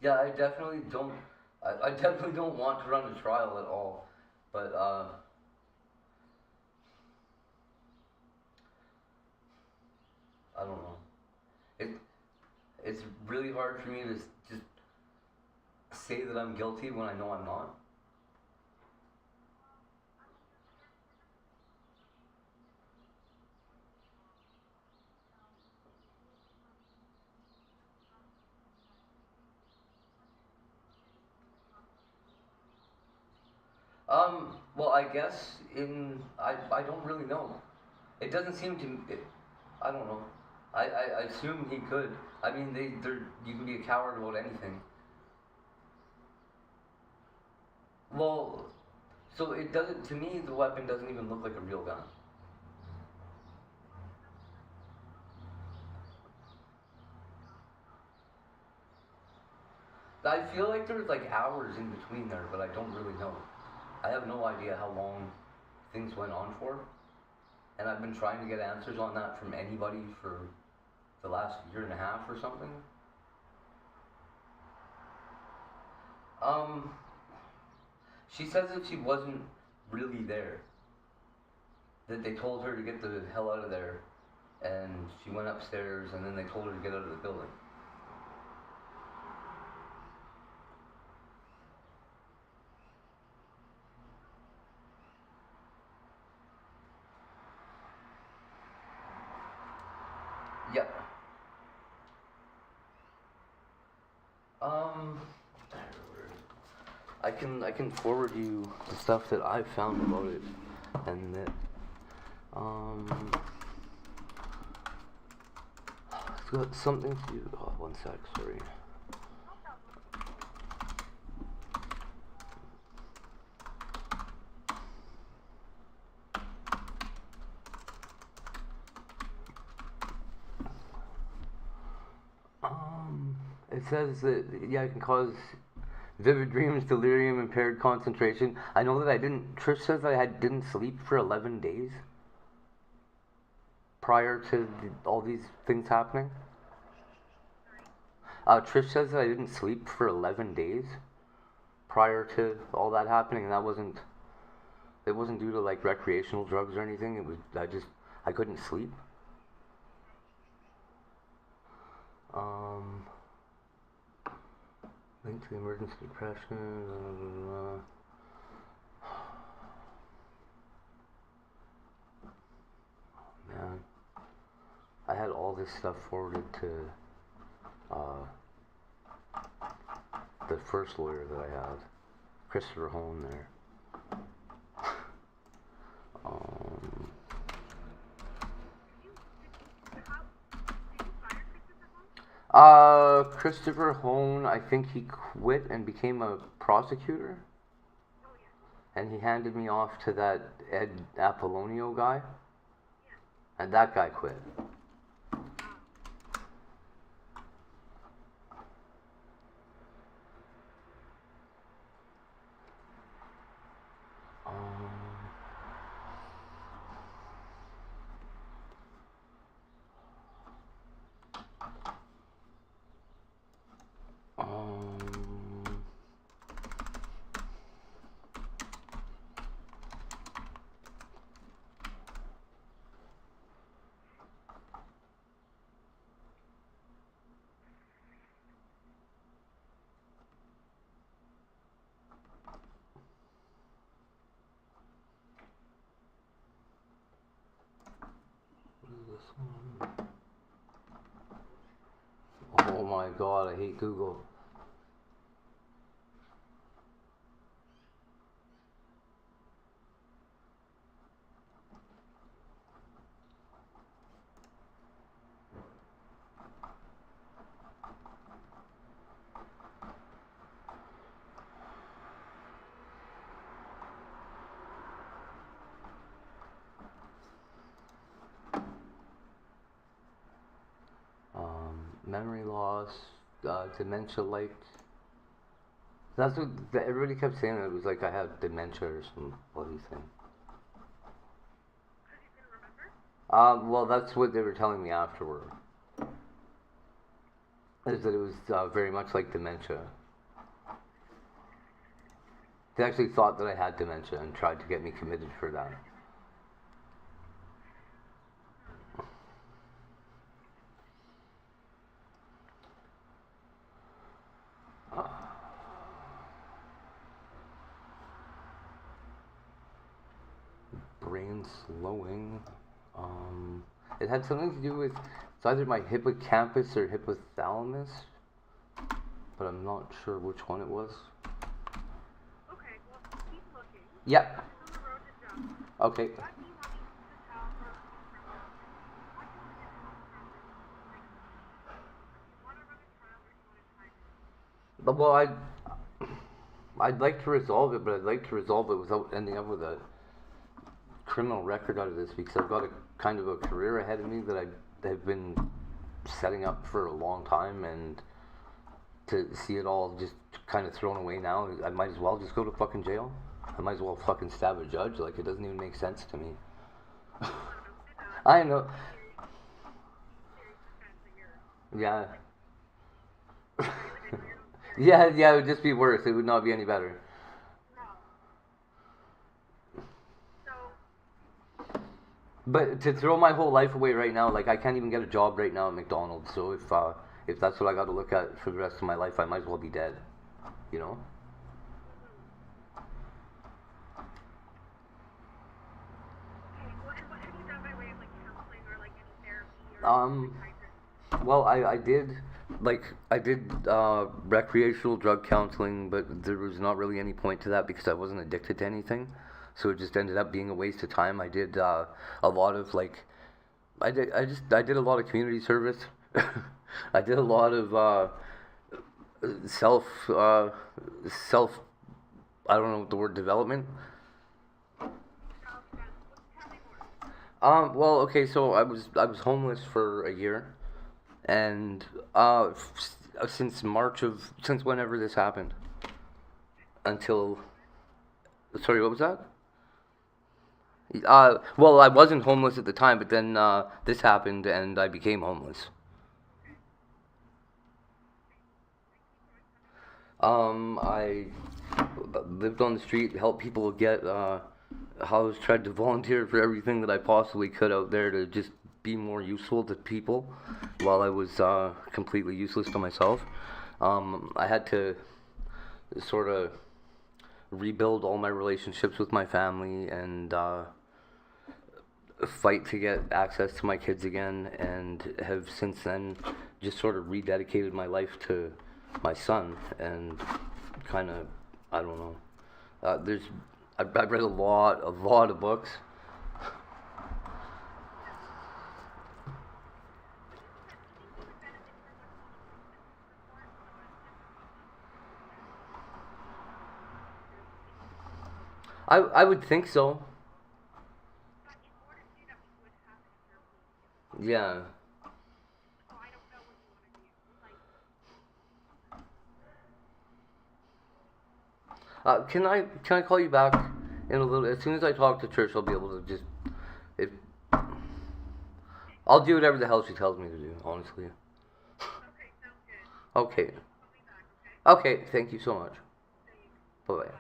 Yeah, I definitely don't. I definitely don't want to run a trial at all, but I don't know. It's really hard for me to just say that I'm guilty when I know I'm not. Well, I guess I don't really know. It doesn't seem to. I don't know. I assume he could. I mean, you can be a coward about anything. Well, so it doesn't. To me, the weapon doesn't even look like a real gun. I feel like there was like hours in between there, but I don't really know. I have no idea how long things went on for, and I've been trying to get answers on that from anybody for the last year and a half or something. She says that she wasn't really there. That they told her to get the hell out of there, and she went upstairs, and then they told her to get out of the building. Yep. I can forward you the stuff that I've found about it, and that it's got something to do. Oh, one sec, sorry. It says that, yeah, it can cause vivid dreams, delirium, impaired concentration. I know that Trish says that I didn't sleep for 11 days prior to all these things happening. Trish says that I didn't sleep for 11 days prior to all that happening, and it wasn't due to like recreational drugs or anything. It was, I couldn't sleep. Linked to emergency depression. Man, I had all this stuff forwarded to the first lawyer that I had, Christopher Hone there. Christopher Hone, I think he quit and became a prosecutor. And he handed me off to that Ed Apollonio guy. And that guy quit. Oh my god, I hate Google. Memory loss, dementia-like. That's what everybody kept saying. It was like I had dementia or some bloody thing. Well, that's what they were telling me afterward. Is that it was very much like dementia. They actually thought that I had dementia and tried to get me committed for that. Brain slowing. It had something to do with, it's either my hippocampus or hypothalamus, but I'm not sure which one it was. Okay, well, keep looking. Yep. It's on the road to jump. Okay. What do you want me to tell her? Well, I'd like to resolve it, but I'd like to resolve it without ending up with a criminal record out of this, because I've got a kind of a career ahead of me that I have been setting up for a long time, and to see it all just kind of thrown away now, I might as well just go to fucking jail. I might as well fucking stab a judge. Like, it doesn't even make sense to me. I know. Yeah. Yeah, it would just be worse. It would not be any better. But to throw my whole life away right now, like, I can't even get a job right now at McDonald's. So if that's what I got to look at for the rest of my life, I might as well be dead. You know? Well, I did recreational drug counseling, but there was not really any point to that because I wasn't addicted to anything. So it just ended up being a waste of time. I did a lot of I did a lot of community service. I did a lot of self I don't know what the word development. Well, okay, so I was homeless for a year, and since whenever this happened until, sorry, what was that? Well, I wasn't homeless at the time, but then this happened and I became homeless. I lived on the street, helped people get housed, tried to volunteer for everything that I possibly could out there to just be more useful to people while I was completely useless to myself. I had to sort of rebuild all my relationships with my family and fight to get access to my kids again, and have since then just sort of rededicated my life to my son, and kind of, I don't know. I've read a lot of books. I would think so. Yeah. Can I call you back in a little? As soon as I talk to Trish, I'll be able to just. If I'll do whatever the hell she tells me to do. Honestly. Okay. Okay. Thank you so much. Bye bye.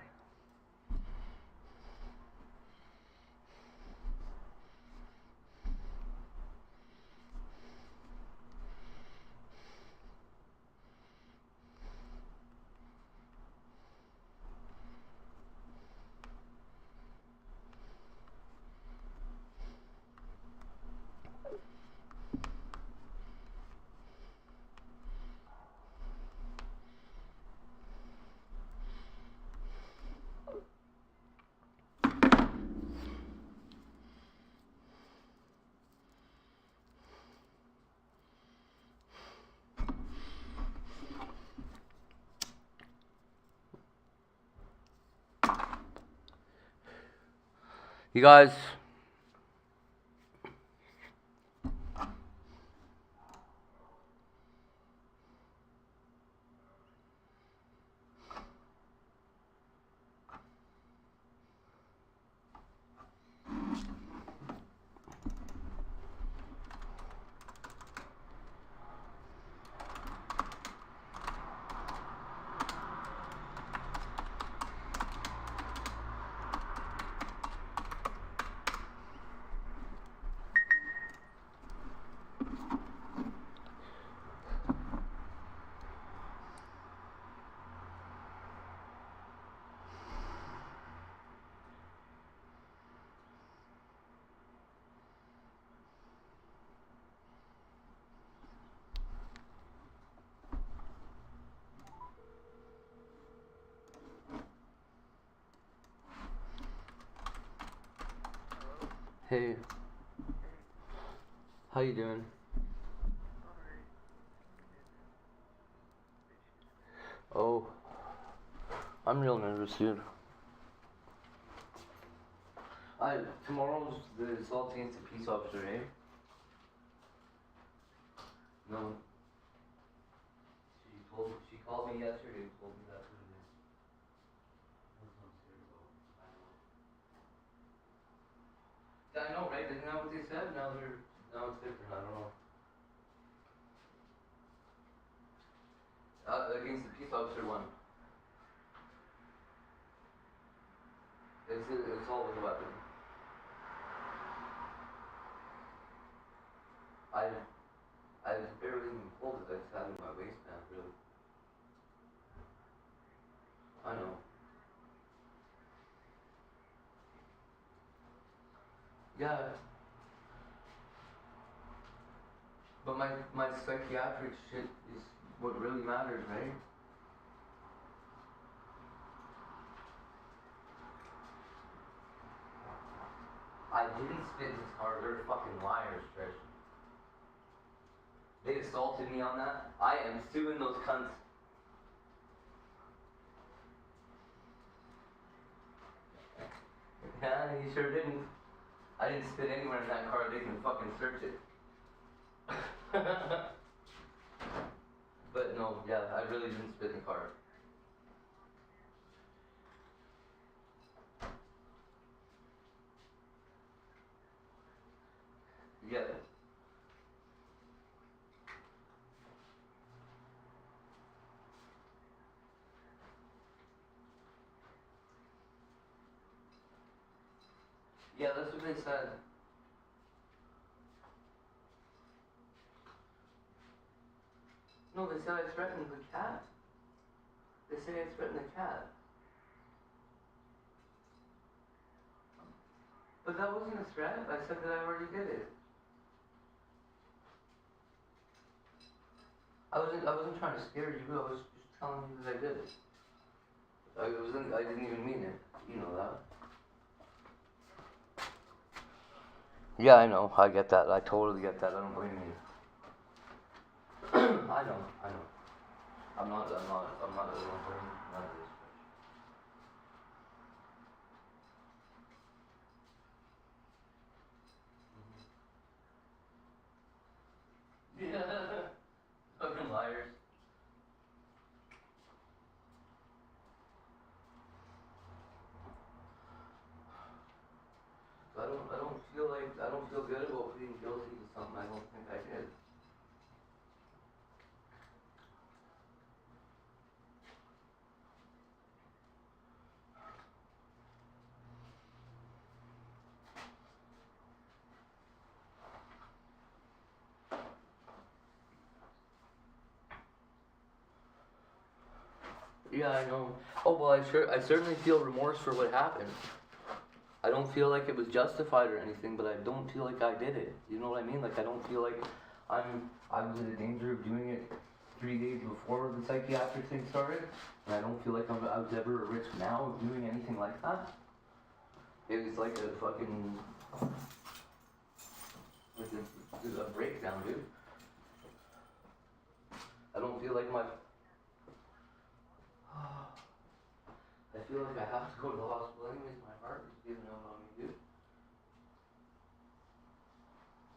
You guys. Hey. How you doing? Oh. I'm real nervous, dude. Tomorrow's the assault against a peace officer, eh? No. She called me yesterday and told me that's what it is. That's what I'm scared about. I know, right? Isn't that what they said? Now it's different. I don't know. Against the peace officer one. It's all with a weapon. I barely even pulled it. I just had it in my waistband, really. I know. Yeah. But my psychiatric shit is what really matters, right? I didn't spit in his car. They're fucking liars, Trish. They assaulted me on that. I am suing those cunts. Yeah, you sure didn't. I didn't spit anywhere in that car. They can fucking search it. But no, yeah, I really didn't spit in the car. Yeah. Yeah, that's what they said. No, they said I threatened the cat. They say I threatened the cat. But that wasn't a threat. I said that I already did it. I wasn't trying to scare you. I was just telling you that I did it. I didn't even mean it. You know that. Yeah, I know. I get that. I totally get that. I don't blame you. I know. I'm not the one blame. None of this. Yeah. Fucking liars. I don't feel good about being guilty of something I don't think I did. Yeah, I know. Oh well, I certainly feel remorse for what happened. I don't feel like it was justified or anything, but I don't feel like I did it. You know what I mean? Like I don't feel like I was in danger of doing it 3 days before the psychiatric thing started, and I don't feel like I was ever at risk now of doing anything like that. It was like a fucking a breakdown, dude. I don't feel like I feel like I have to go to the hospital anyways. My heart is giving out on me, dude.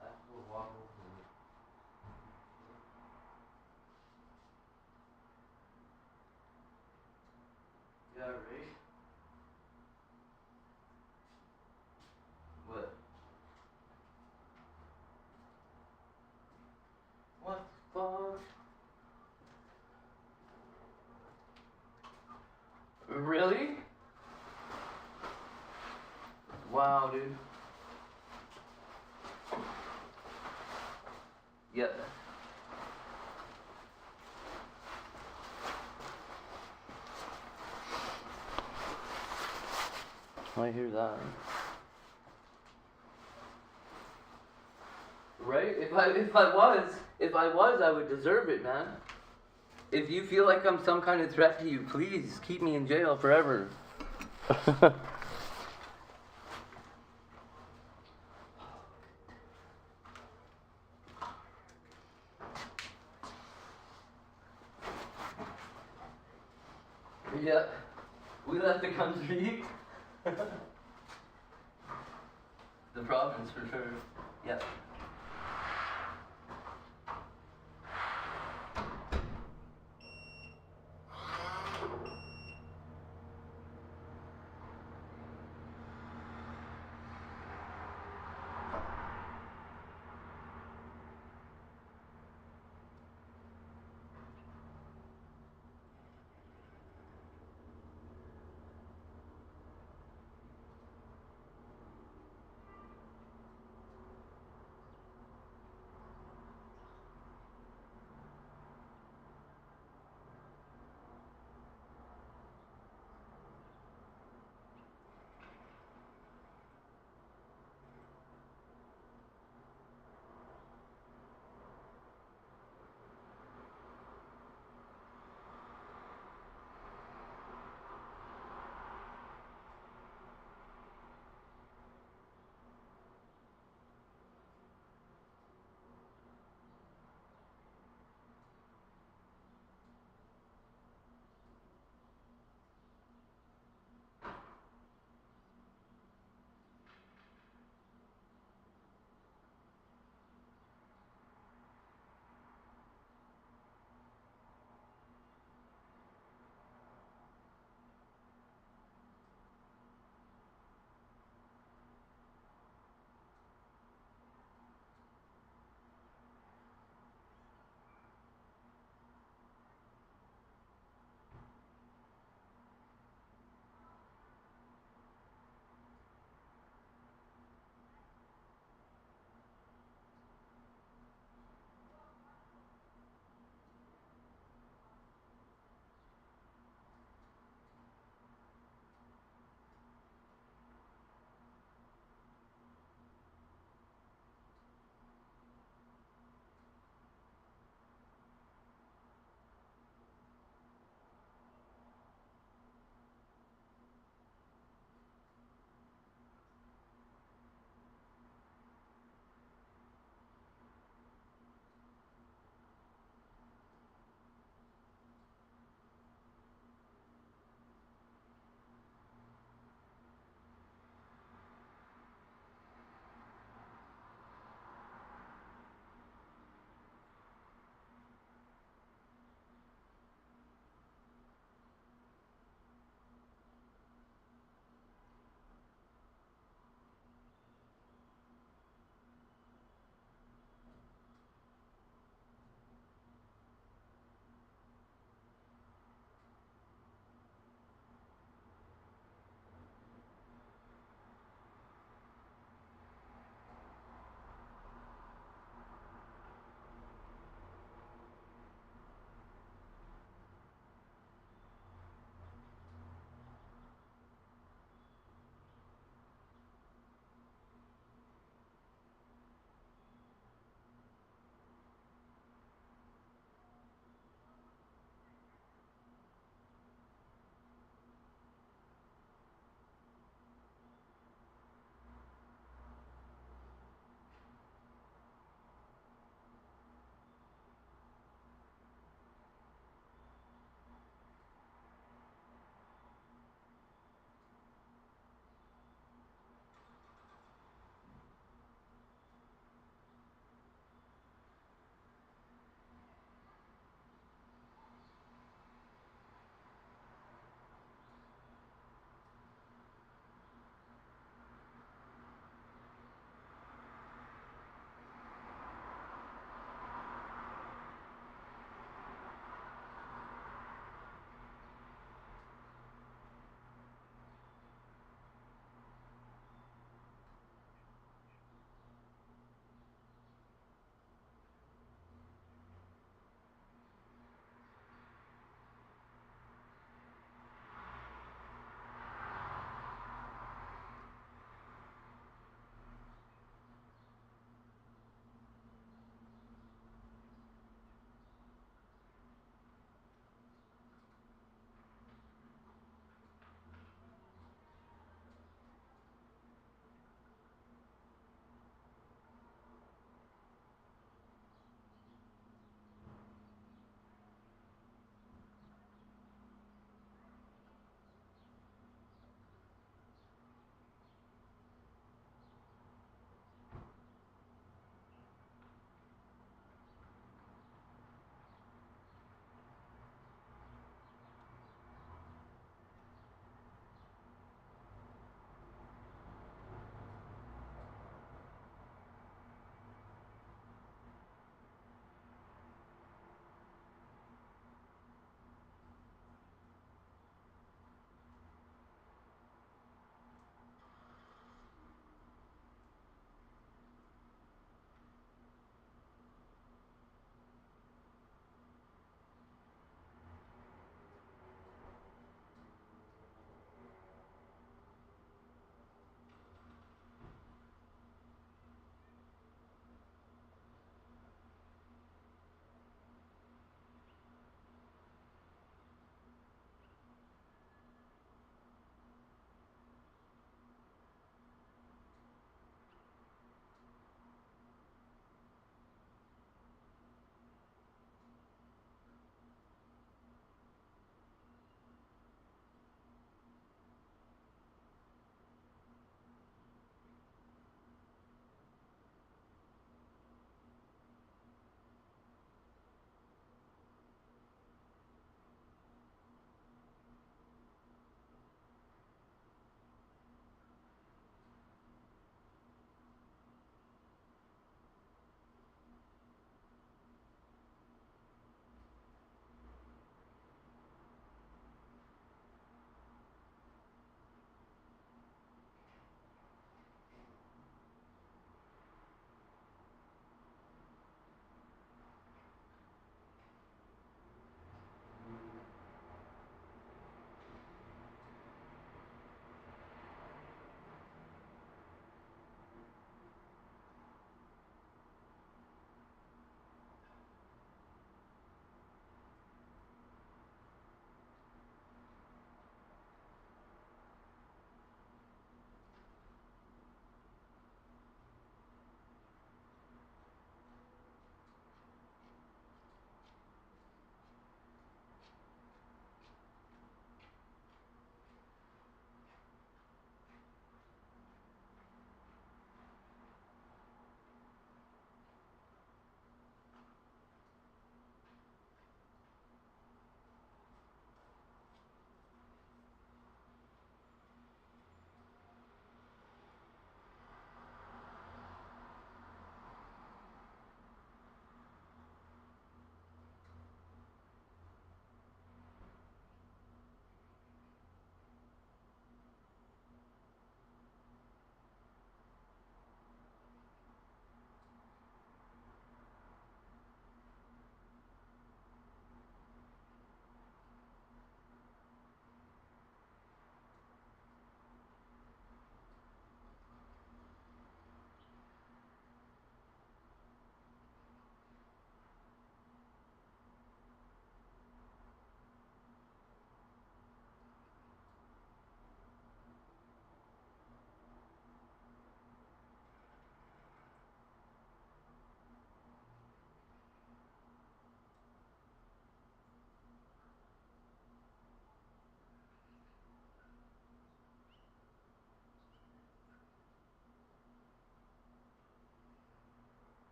I have to go walk over there. Yeah, right? What? What the fuck? Really? Wow, dude. Yeah. I hear that. Right? If I was, I would deserve it, man. If you feel like I'm some kind of threat to you, please keep me in jail forever. Yeah, we left the country. The province for sure. Yeah.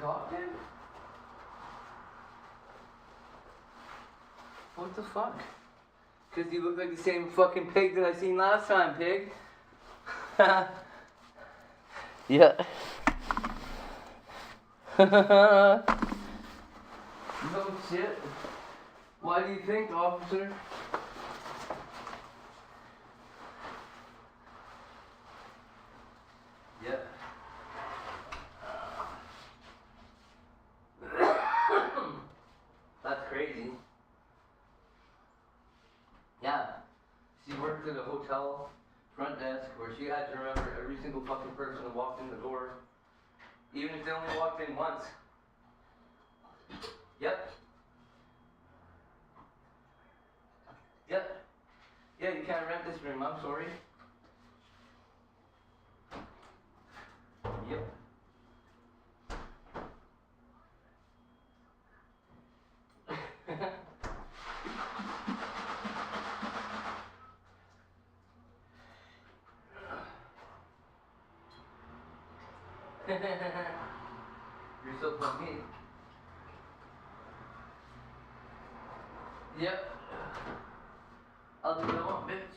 talk, dude? What the fuck? Because you look like the same fucking pig that I seen last time, pig. Yeah. No shit. Why do you think, officer? Yeah. That's crazy. Yeah. She worked at a hotel front desk where she had to remember every single fucking person who walked in the door. Even if they only walked in once. Yep. Yep. Yeah, you can't rent this room, I'm sorry. Yep. You're so funny. Yep. I'll do what I want, bitch.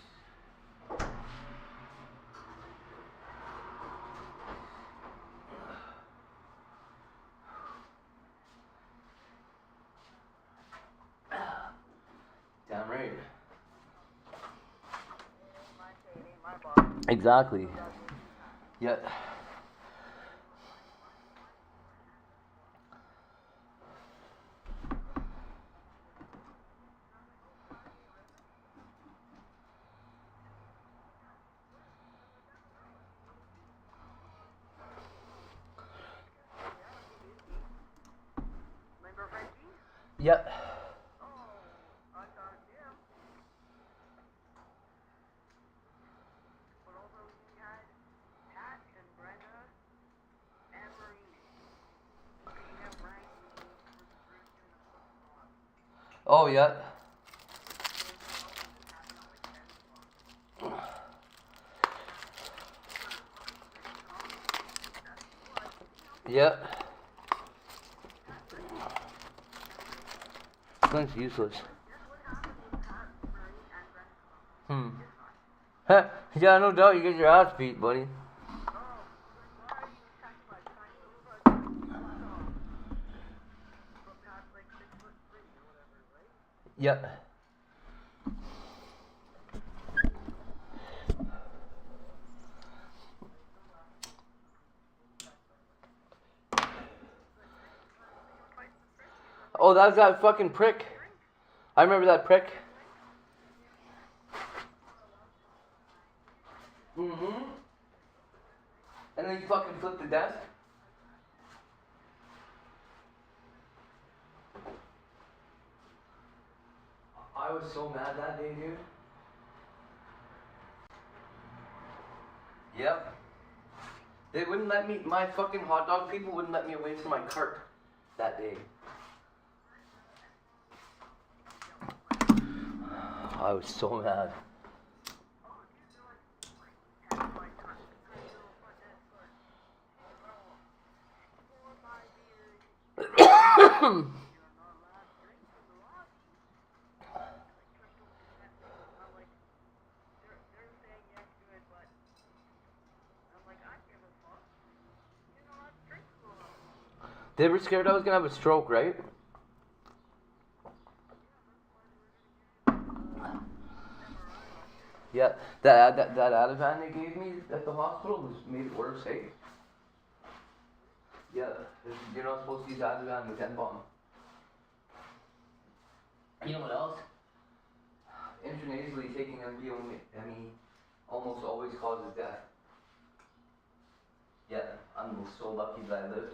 Damn right. Exactly. Yeah. Yep. Oh, yeah. Yep. Clint's useless. Yeah, no doubt you get your ass beat, buddy. Yep. Oh, that was that fucking prick. I remember that prick. Mm-hmm. And then you fucking flipped the desk. I was so mad that day, dude. Yep. They wouldn't let me, my fucking hot dog people wouldn't let me away from my cart that day. I was so mad. They were scared I was gonna have a stroke, right? Yeah, that Ativan they gave me at the hospital was made it worse, hey? Yeah, you're not supposed to use Ativan with N-bomb. You know what else? Intranasally taking ME almost always causes death. Yeah, I'm so lucky that I lived.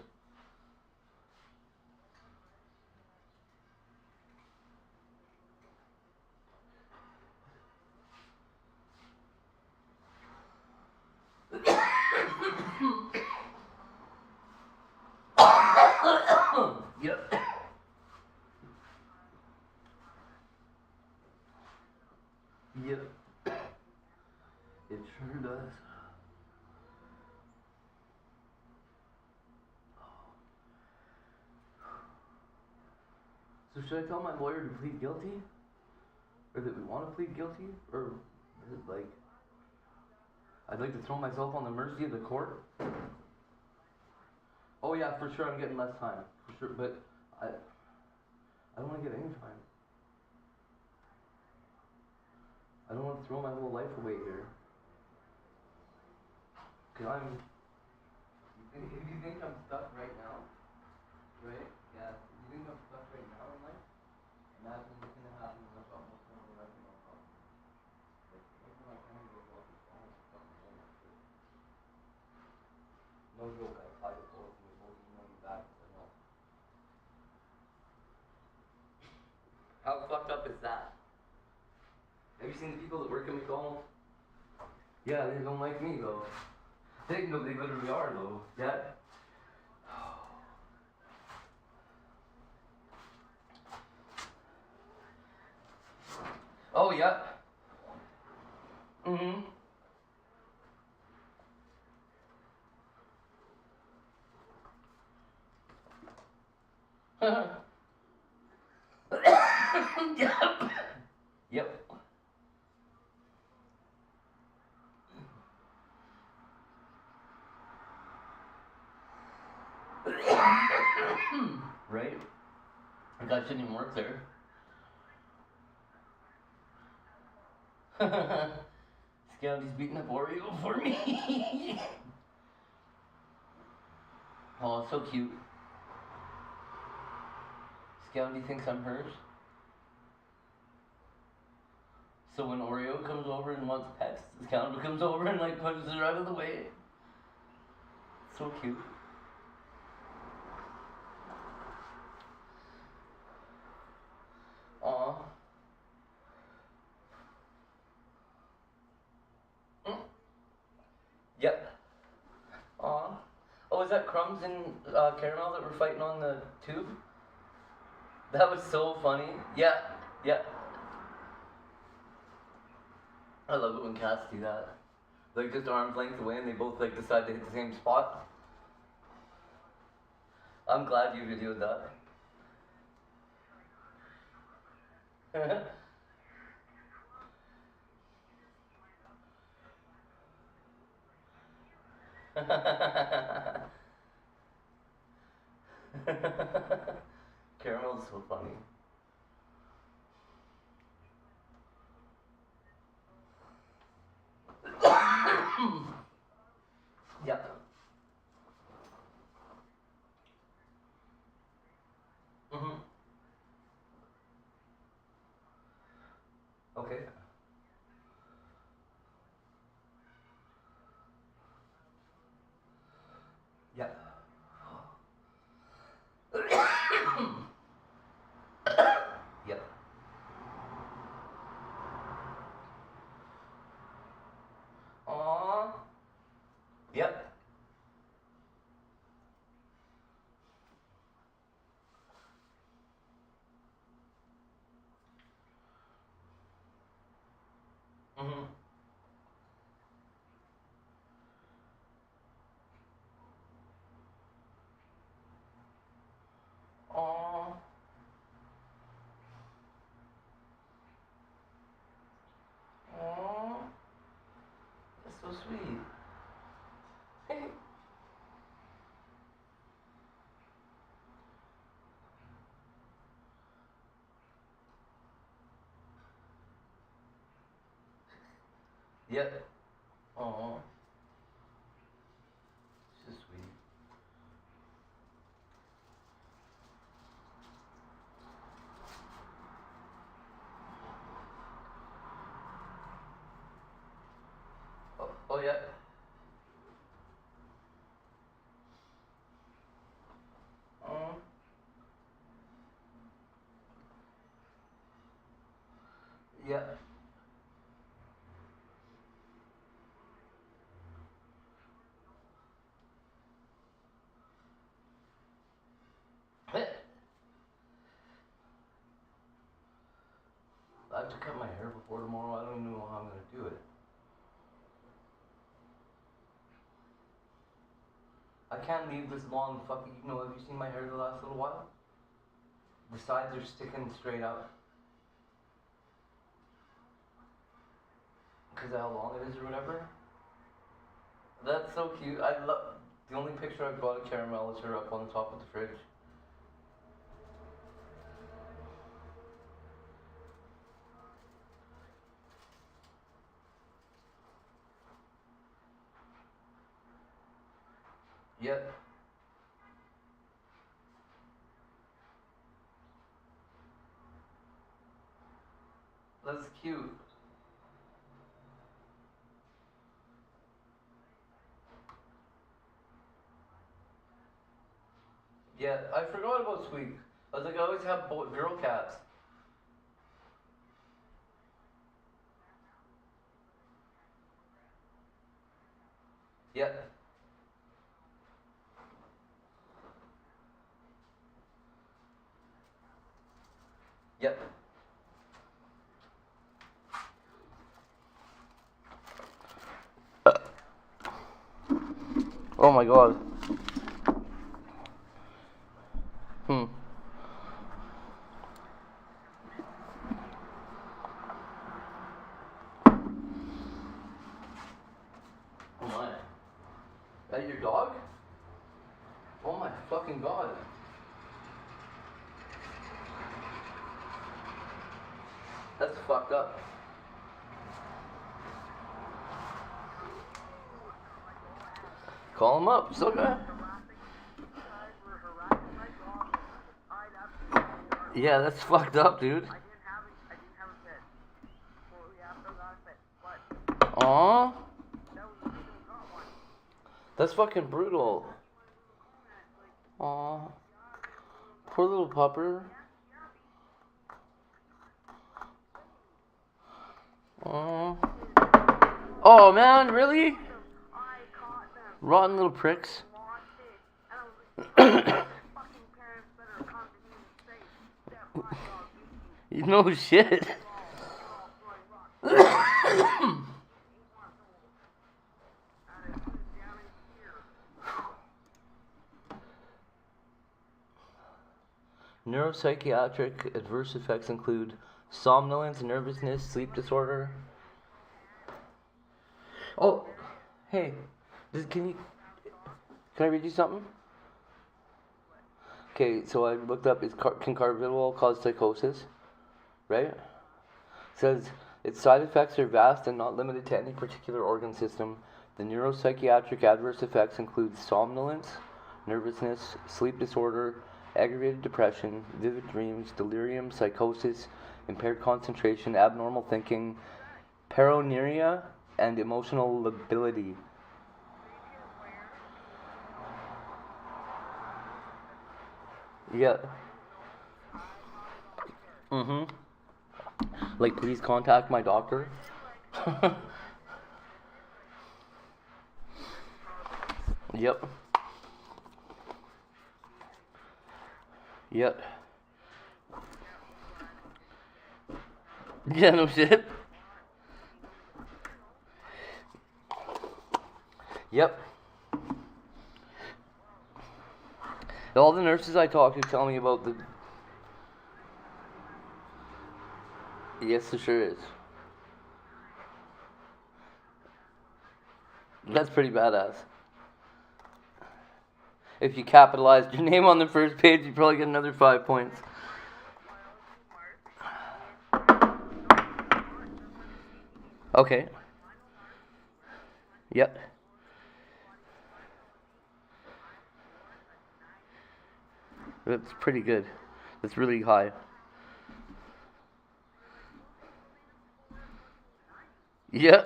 Yep. Yep. It sure does. Oh So should I tell my lawyer to plead guilty? Or that we want to plead guilty? Or is it like I'd like to throw myself on the mercy of the court? Oh yeah, for sure I'm getting less time. For sure, but I don't want to get any time. I don't want to throw my whole life away here. Cause if you think I'm stuck right now, right? Yeah, if you think I'm stuck right now in life, imagine what's gonna happen when I've got most of my life in my problem. Like, most of my family goes off and almost stuck in so much shit. No joke, I applied to both and they both emailed me back and said no. How fucked up is that? Have you seen the people that work at McDonald's? Yeah, they don't like me though. They know they literally are though. Yeah. Oh yeah. Mm-hmm. Yep. Yep. Right? The guy shouldn't even work there. Scoundy's beating up Oreo for me. Oh, so cute. Scoundy thinks I'm hers. So when Oreo comes over and wants pets, Scoundy comes over and like pushes her out of the way. So cute. Aw. Yep. Aw. Oh, is that Crumbs and Caramel that were fighting on the tube? That was so funny. Yeah. Yeah. I love it when cats do that. Like just arm's length away and they both like decide to hit the same spot. I'm glad you videoed that. Caramel's so funny. Yep. Mhm. Okay. Yep. Yep. Aww. Yep. Mhm. Aww. Aww. That's so sweet. Yep. Aww. She's sweet. Oh yeah. Aww. Yeah. I have to cut my hair before tomorrow. I don't even know how I'm gonna do it. I can't leave this long fucking, have you seen my hair the last little while? The sides are sticking straight up. Because of how long it is or whatever. That's so cute. I love. The only picture I've got of Caramel is her up on the top of the fridge. Yep. That's cute. Yeah, I forgot about Squeak. I was like, I always have girl cats. Yeah. Yep. Oh my god. Hmm. Oh my. That your dog? Oh my fucking god. That's fucked up. Call him up, still got. Yeah, that's fucked up, dude. Aww. That's fucking brutal. Aww. Poor little pupper. Aww. Oh man, really? Rotten little pricks. No shit. Neuropsychiatric adverse effects include somnolence, nervousness, sleep disorder. Oh, hey, can I read you something? Okay, so I looked up, can carvedilol cause psychosis? Right? It says, its side effects are vast and not limited to any particular organ system. The neuropsychiatric adverse effects include somnolence, nervousness, sleep disorder, aggravated depression, vivid dreams, delirium, psychosis, impaired concentration, abnormal thinking, paranoia, and emotional lability. Yeah. Mm-hmm. Like, please contact my doctor. Yep. Yep. Yeah, no shit. Yep. All the nurses I talk to tell me about the... Yes, it sure is. That's pretty badass. If you capitalized your name on the first page, you probably get another 5 points. Okay. Yep. That's pretty good. That's really high. Yeah.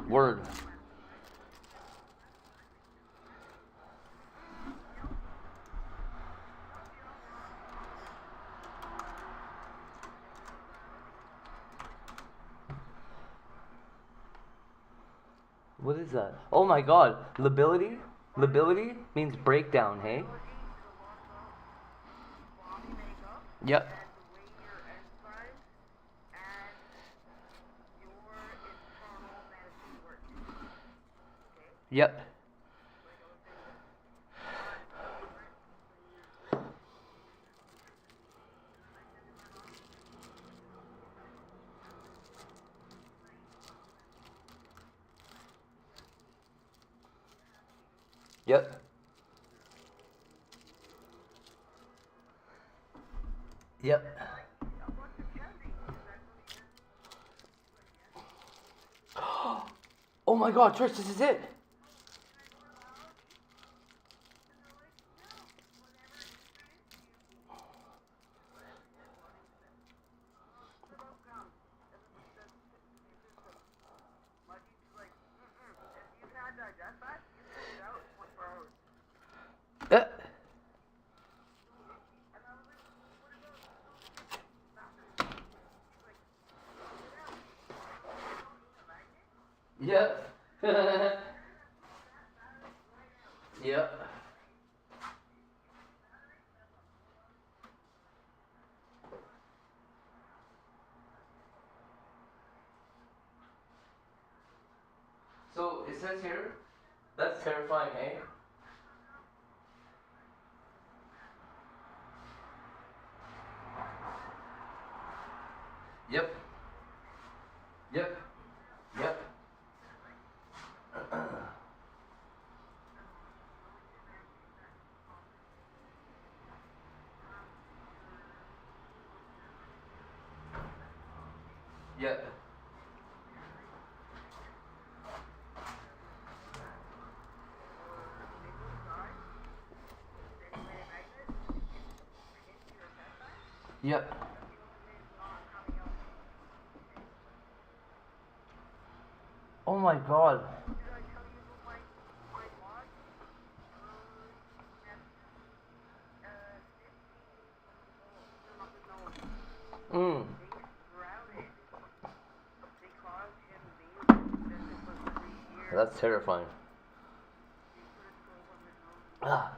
Word. What is that? Oh my god. Lability? Lability means breakdown, hey? Yep. Yep. Yep. Yep. Oh my God, Trish, this is it. Uh. Yep. Yep. So it says here, that's terrifying, eh? Yep. Yep. Yep. Yep. Yep. Oh my God. Mm. That's terrifying. Ah.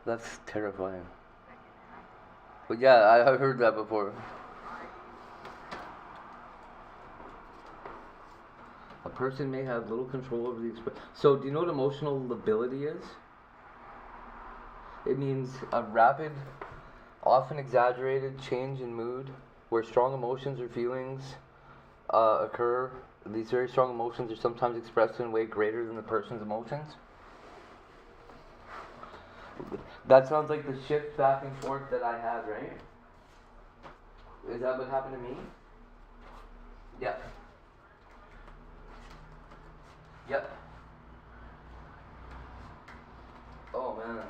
That's terrifying. But yeah, I've heard that before. A person may have little control over the expression. So, do you know what emotional lability is? It means a rapid, often exaggerated change in mood where strong emotions or feelings occur. These very strong emotions are sometimes expressed in a way greater than the person's emotions. That sounds like the shift back and forth that I had, right? Is that what happened to me? Yep. Yep. Oh man.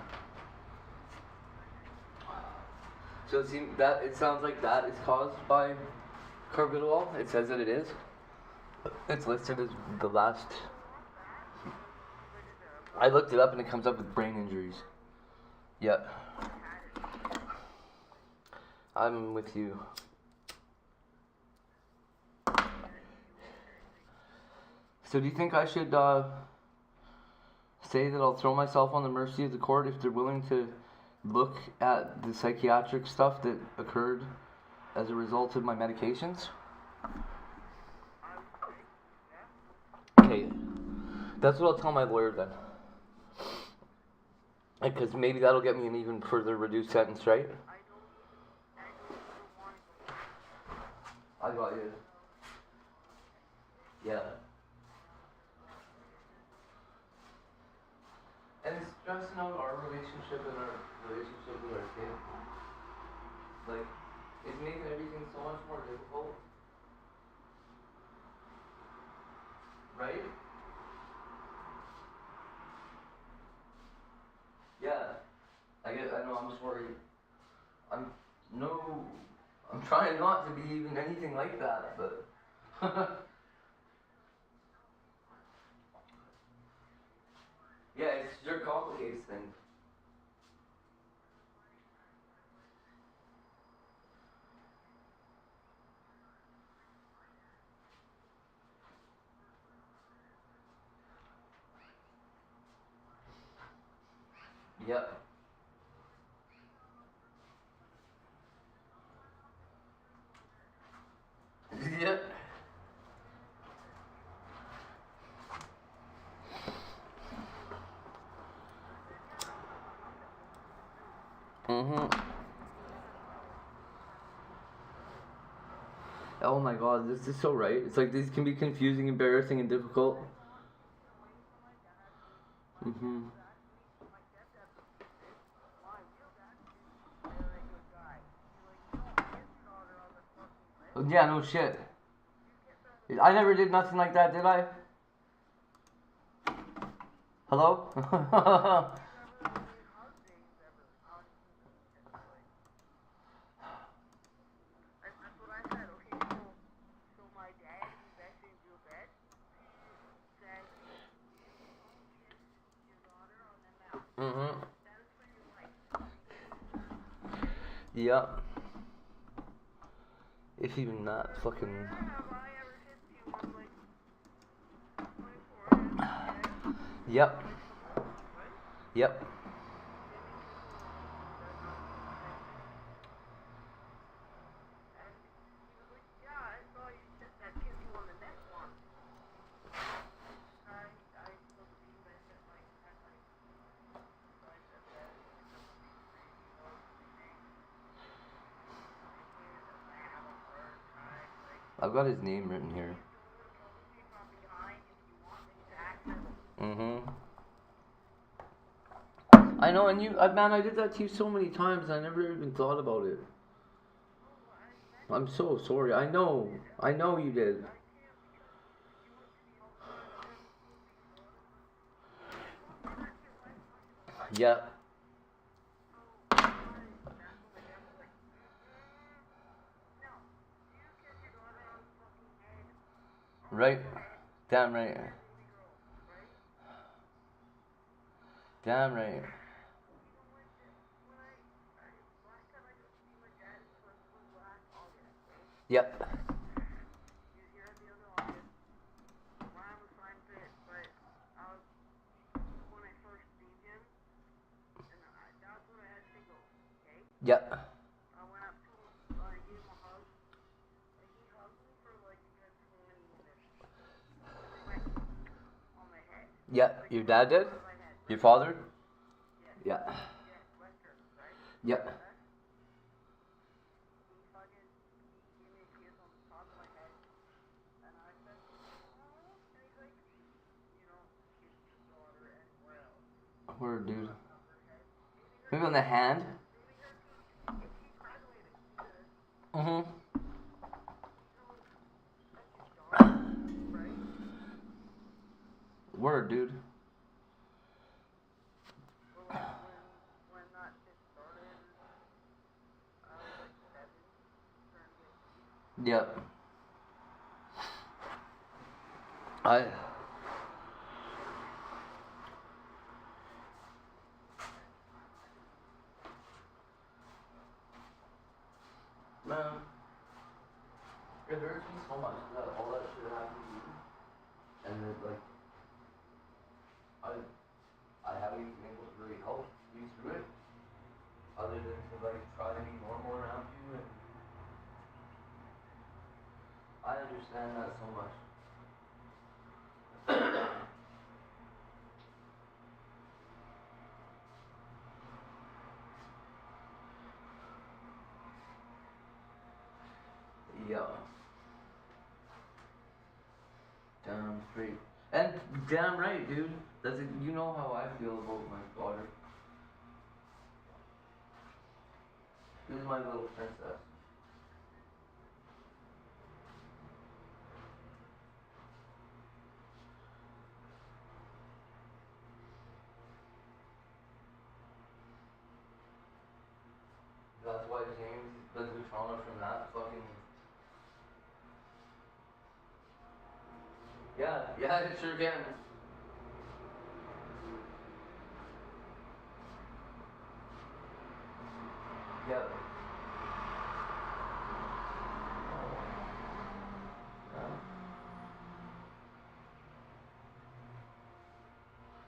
So it sounds like that is caused by carbidool. It says that it is. It's listed as the last. I looked it up and it comes up with brain injuries. Yep. I'm with you. So do you think I should say that I'll throw myself on the mercy of the court if they're willing to look at the psychiatric stuff that occurred as a result of my medications? Okay, that's what I'll tell my lawyer then. Because maybe that'll get me an even further reduced sentence, right? I got you. Yeah. And it's stressing out our relationship and our relationship with our kid. Like, it's making everything so much more difficult. Right? Yeah. I know, I'm just worried. I'm trying not to be even anything like that, but yeah, it sure complicates things. Yep. Yep. Oh my god, this is so right. It's like these can be confusing, embarrassing, and difficult. Yeah, no shit. I never did nothing like that, did I? Hello? Yep. If even not, fucking. Yep. Yep. I've got his name written here. I know, and man, I did that to you so many times, I never even thought about it. I'm so sorry. I know you did. Yeah. Right. Damn right. Damn right. Yep. Yep. Yeah, your dad did? Your father? Yeah. Yep. Word, dude. Maybe on the hand? Word, dude. Yep. Man, it hurts me so much that all that shit happened to you, and it, like, I haven't even been able to really help you through it, other than to like try to be normal around you, and I understand that so much. Yeah. Damn straight. And damn right, dude. That's it. You know how I feel about my daughter. This is my little princess. That's why James been through trauma from that fucking. Yeah, it sure can. Yep.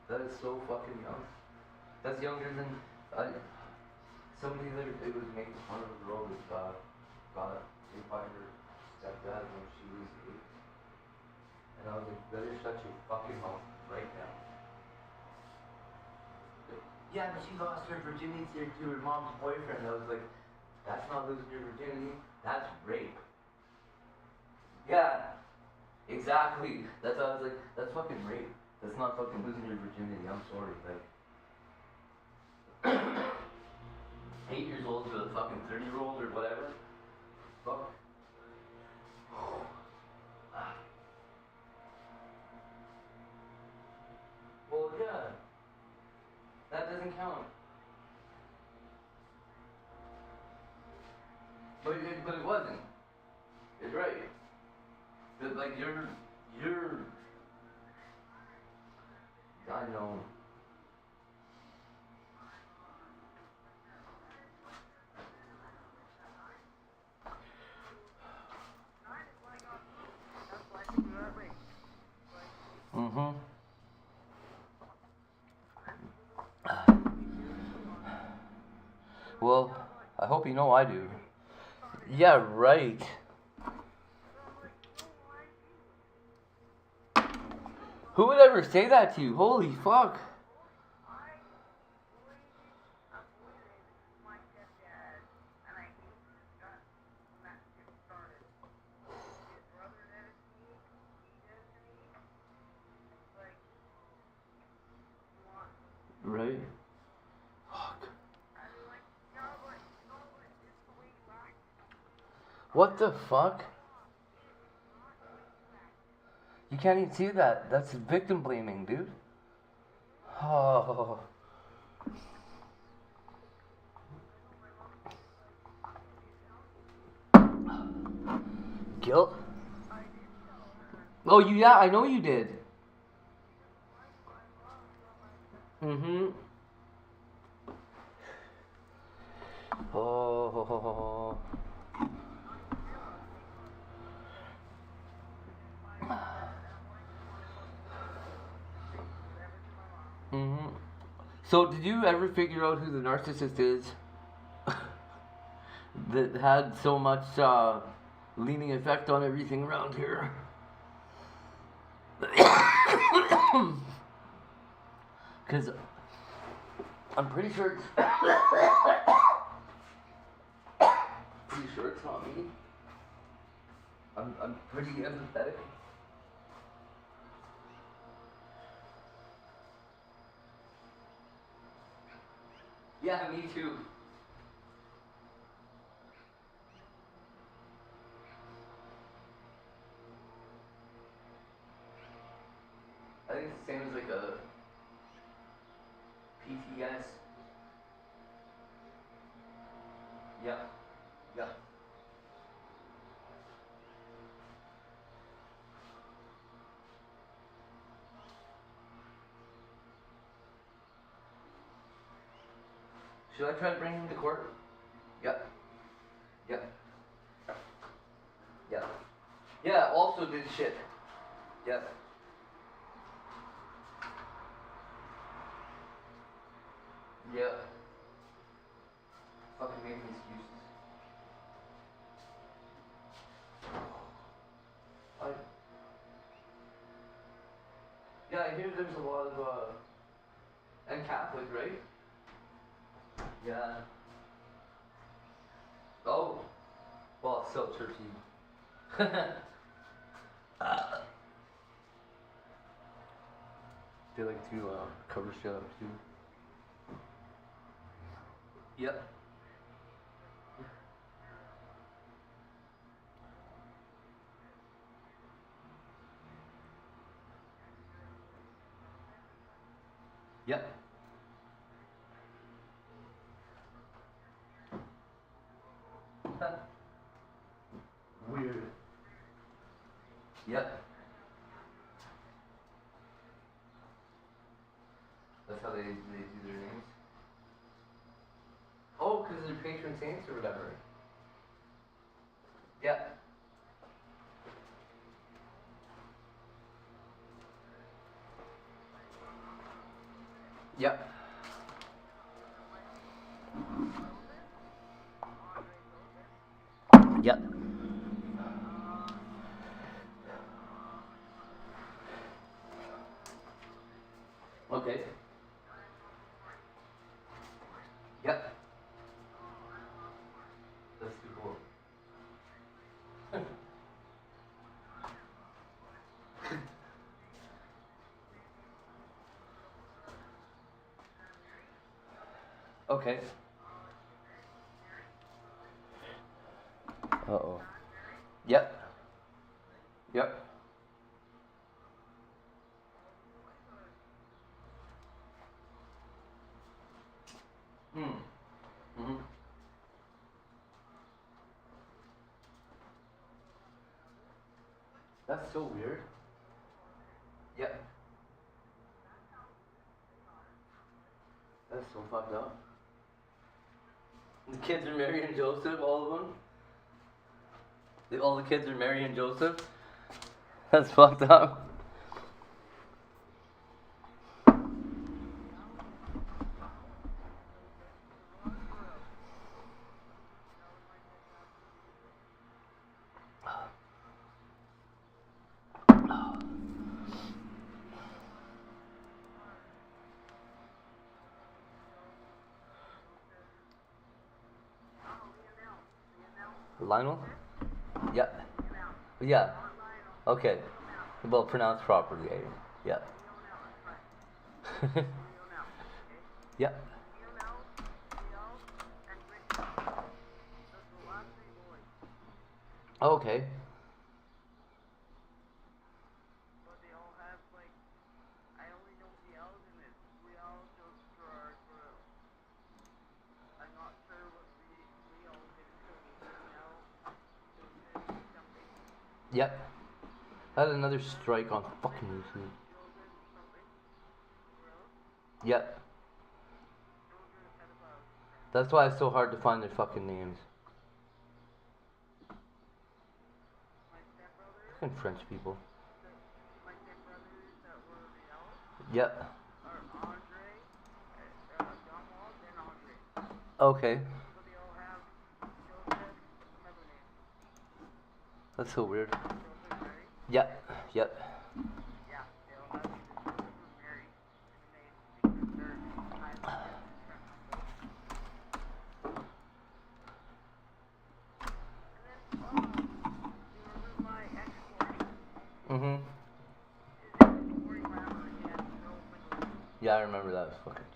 That is so fucking young. That's younger than somebody that it was making fun of a girl that got raped by her stepdad when she was 8. And I was like, you better shut your fucking mouth right now. Yeah, but she lost her virginity to her mom's boyfriend. I was like, that's not losing your virginity, that's rape. Yeah, exactly. That's why I was like, that's fucking rape. That's not fucking losing your virginity. I'm sorry, like 8 years old to a fucking 30-year-old or whatever. Fuck. Well, yeah. That doesn't count. But it wasn't. It's right. But like you're I know. Mm-hmm. Well, I hope you know I do. Yeah, right. Who would ever say that to you? Holy fuck. Right? Fuck. What the fuck? You can't even see that. That's victim blaming, dude. Oh. Guilt? Oh, yeah, I know you did. Mm-hmm. Oh. Mm-hmm. So, did you ever figure out who the narcissist is that had so much leaning effect on everything around here? Because I'm pretty sure it's not me. I'm pretty empathetic. Yeah, me too. I think it's the same as like a PTS. Yeah. Yeah. Should I try to bring him to court? Yep. Yep. Yeah. Yeah, also did shit. Yep. Yeah. Fucking making excuses. Yeah, I hear there's a lot of, and Catholic, right? Yeah. Oh. Well, still churchy. They like to cover shit up too. Yep. Yep. Weird. Yep. That's how they do their names. Oh, because they're patron saints or whatever. Yep. Yep. Yep. Okay. Yep. That's too cool. Okay. Uh-oh. Yep. Yep. Mm-hmm. That's so weird. Yep. That's so fucked up. The kids are Mary and Joseph, all of them? All the kids are Mary and Joseph? That's fucked up. Lionel? Yeah. Yeah. Okay. Well, pronounced properly, eh? Yeah. Yeah. Okay. Yep. I had another strike on fucking YouTube. Yep. That's why it's so hard to find their fucking names. Fucking French people. Yep. Okay. That's so weird. Yep. Yep. Mhm. Yeah, I remember that. It was fucking fake.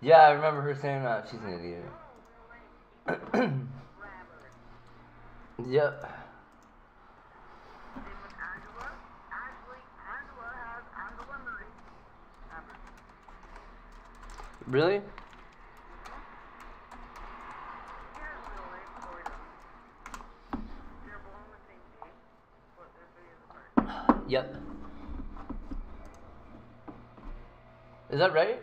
Yeah, I remember her saying that. She's an idiot. Yep. Really? Yep. Is that right?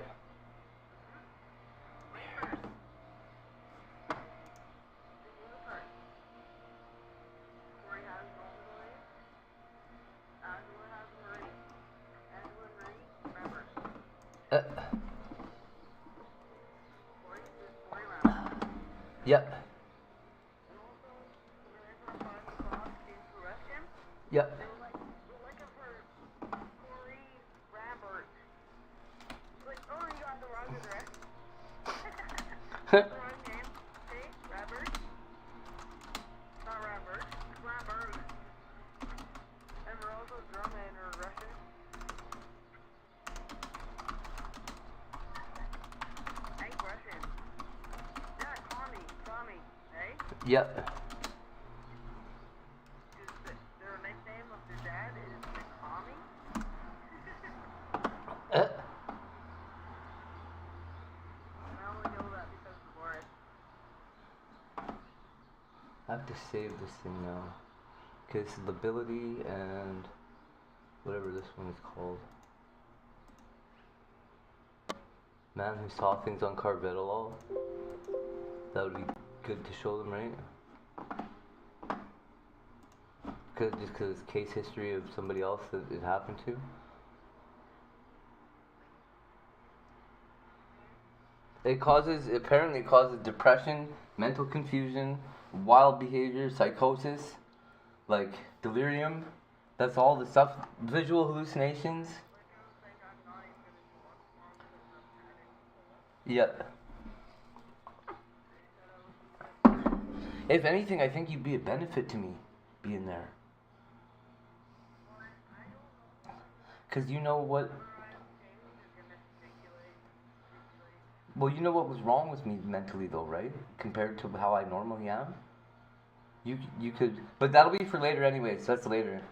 Yep. Yep. Yep. I have to save this thing now. Okay, this is Lability and whatever this one is called. Man who saw things on Carvedilol. That would be good to show them, right? Just because it's case history of somebody else that it happened to. apparently causes depression, mental confusion, wild behavior, psychosis, like delirium. That's all the stuff. Visual hallucinations. Yeah. If anything, I think you'd be a benefit to me being there. Because you know what... Well, you know what was wrong with me mentally, though, right? Compared to how I normally am? You could... But that'll be for later anyway, so that's later.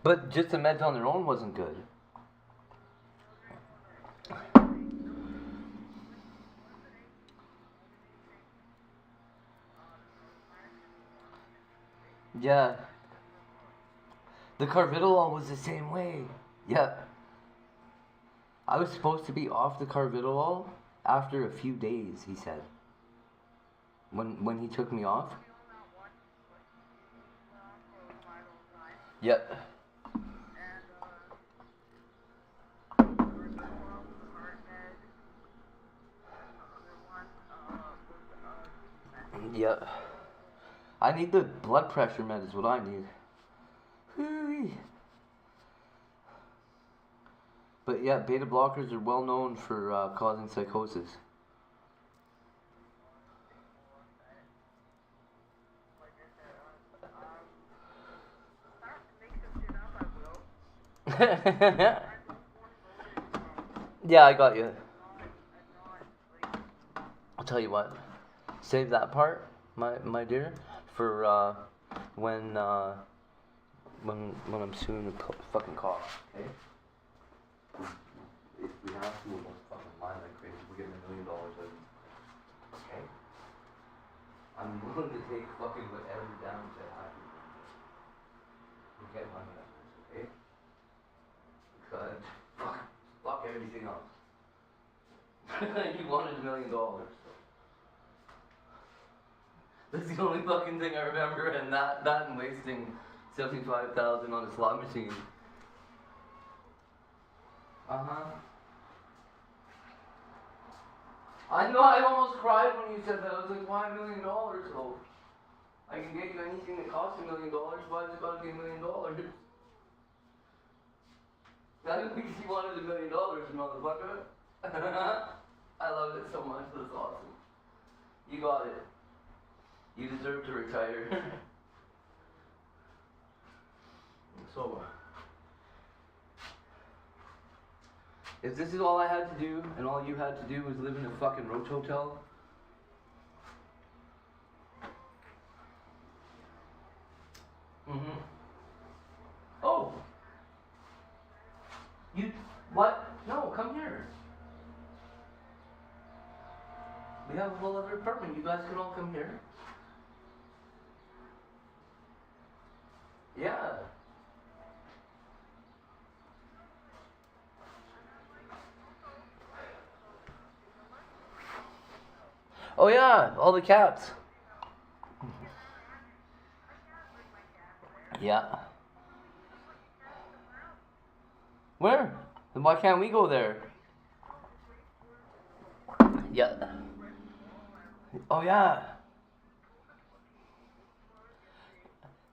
But just the meds on their own wasn't good. Yeah. The Carvedilol was the same way. Yeah. I was supposed to be off the Carvedilol after a few days, he said. When he took me off. Yep. Yep. I need the blood pressure med is what I need. Hoo-wee. But yeah, beta blockers are well known for causing psychosis. Yeah, I got you. I'll tell you what. Save that part, my dear, for when I'm suing the fucking cops. Okay. If we have to, we'll fucking lie like crazy. We're getting $1 million out of it. Okay. I'm willing to take fucking whatever damage I have to. We'll get money out of this, okay? Because fuck everything else. You wanted $1 million. That's the only fucking thing I remember, and that and wasting $75,000 on a slot machine. I know, I almost cried when you said that. I was like, why $1 million? So I can get you anything that costs $1 million. Why has it got to be $1 million? That means you wanted $1 million, motherfucker. I love it so much. That's awesome. You got it. You deserve to retire. So, if this is all I had to do, and all you had to do was live in a fucking roach hotel, Oh! You, what? No, come here. We have a whole other apartment. You guys can all come here. Yeah. Oh yeah, all the cats. Yeah. Where? Then why can't we go there? Yeah. Oh yeah.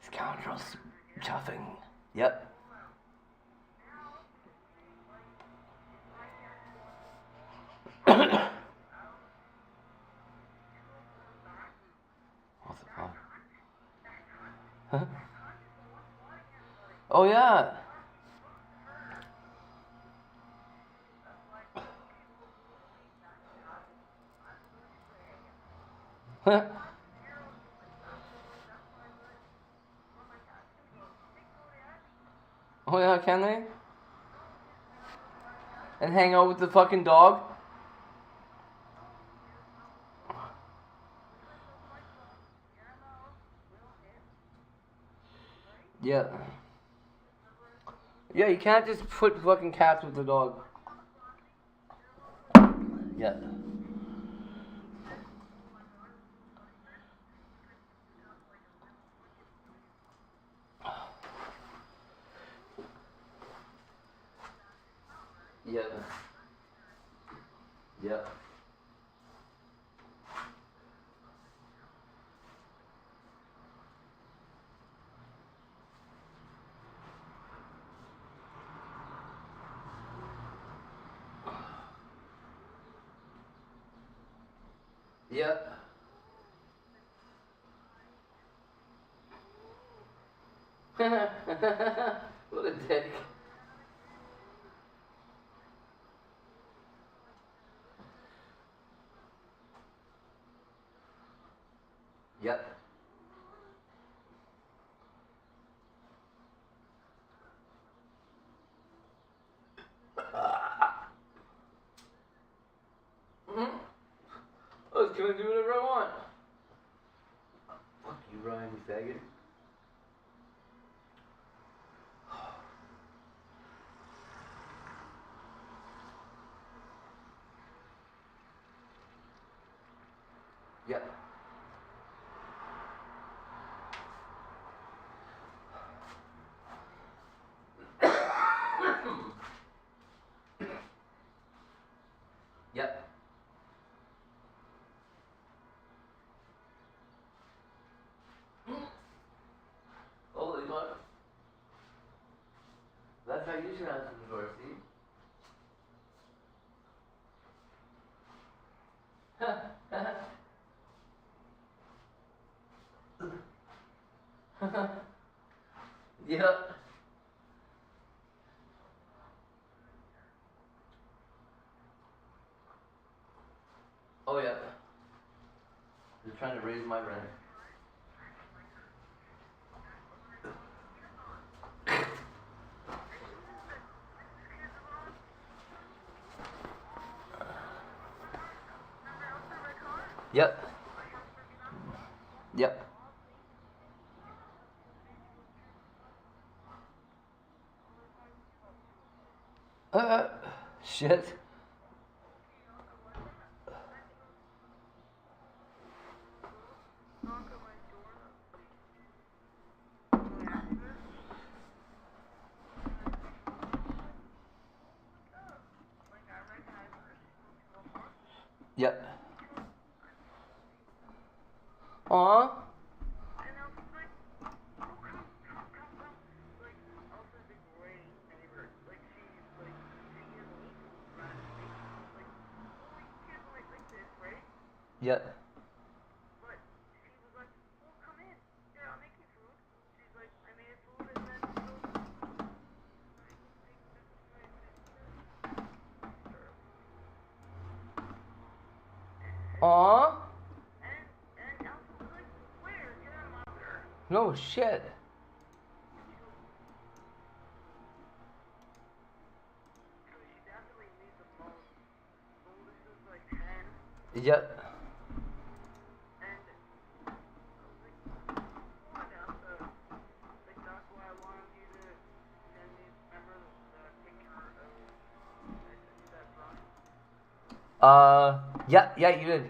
Scoundrels chuffing. Yep. What the fuck? Huh? Oh yeah. Huh? Oh yeah, can they? And hang out with the fucking dog? Yeah. Yeah, you can't just put fucking cats with the dog. Yeah. Yeah. Yeah. Yeah. What a dick. Yep. Mm-hmm. I was gonna do whatever I want. Fuck you, Ryan, you faggot. Yep. Yep. Holy fuck. That's how you should answer the door, see? Yep. Oh yeah. They're trying to raise my rent. Yep. Yep. Shit. Yep. Aw. Yep. Aw. No shit. Yep. Yeah, you did.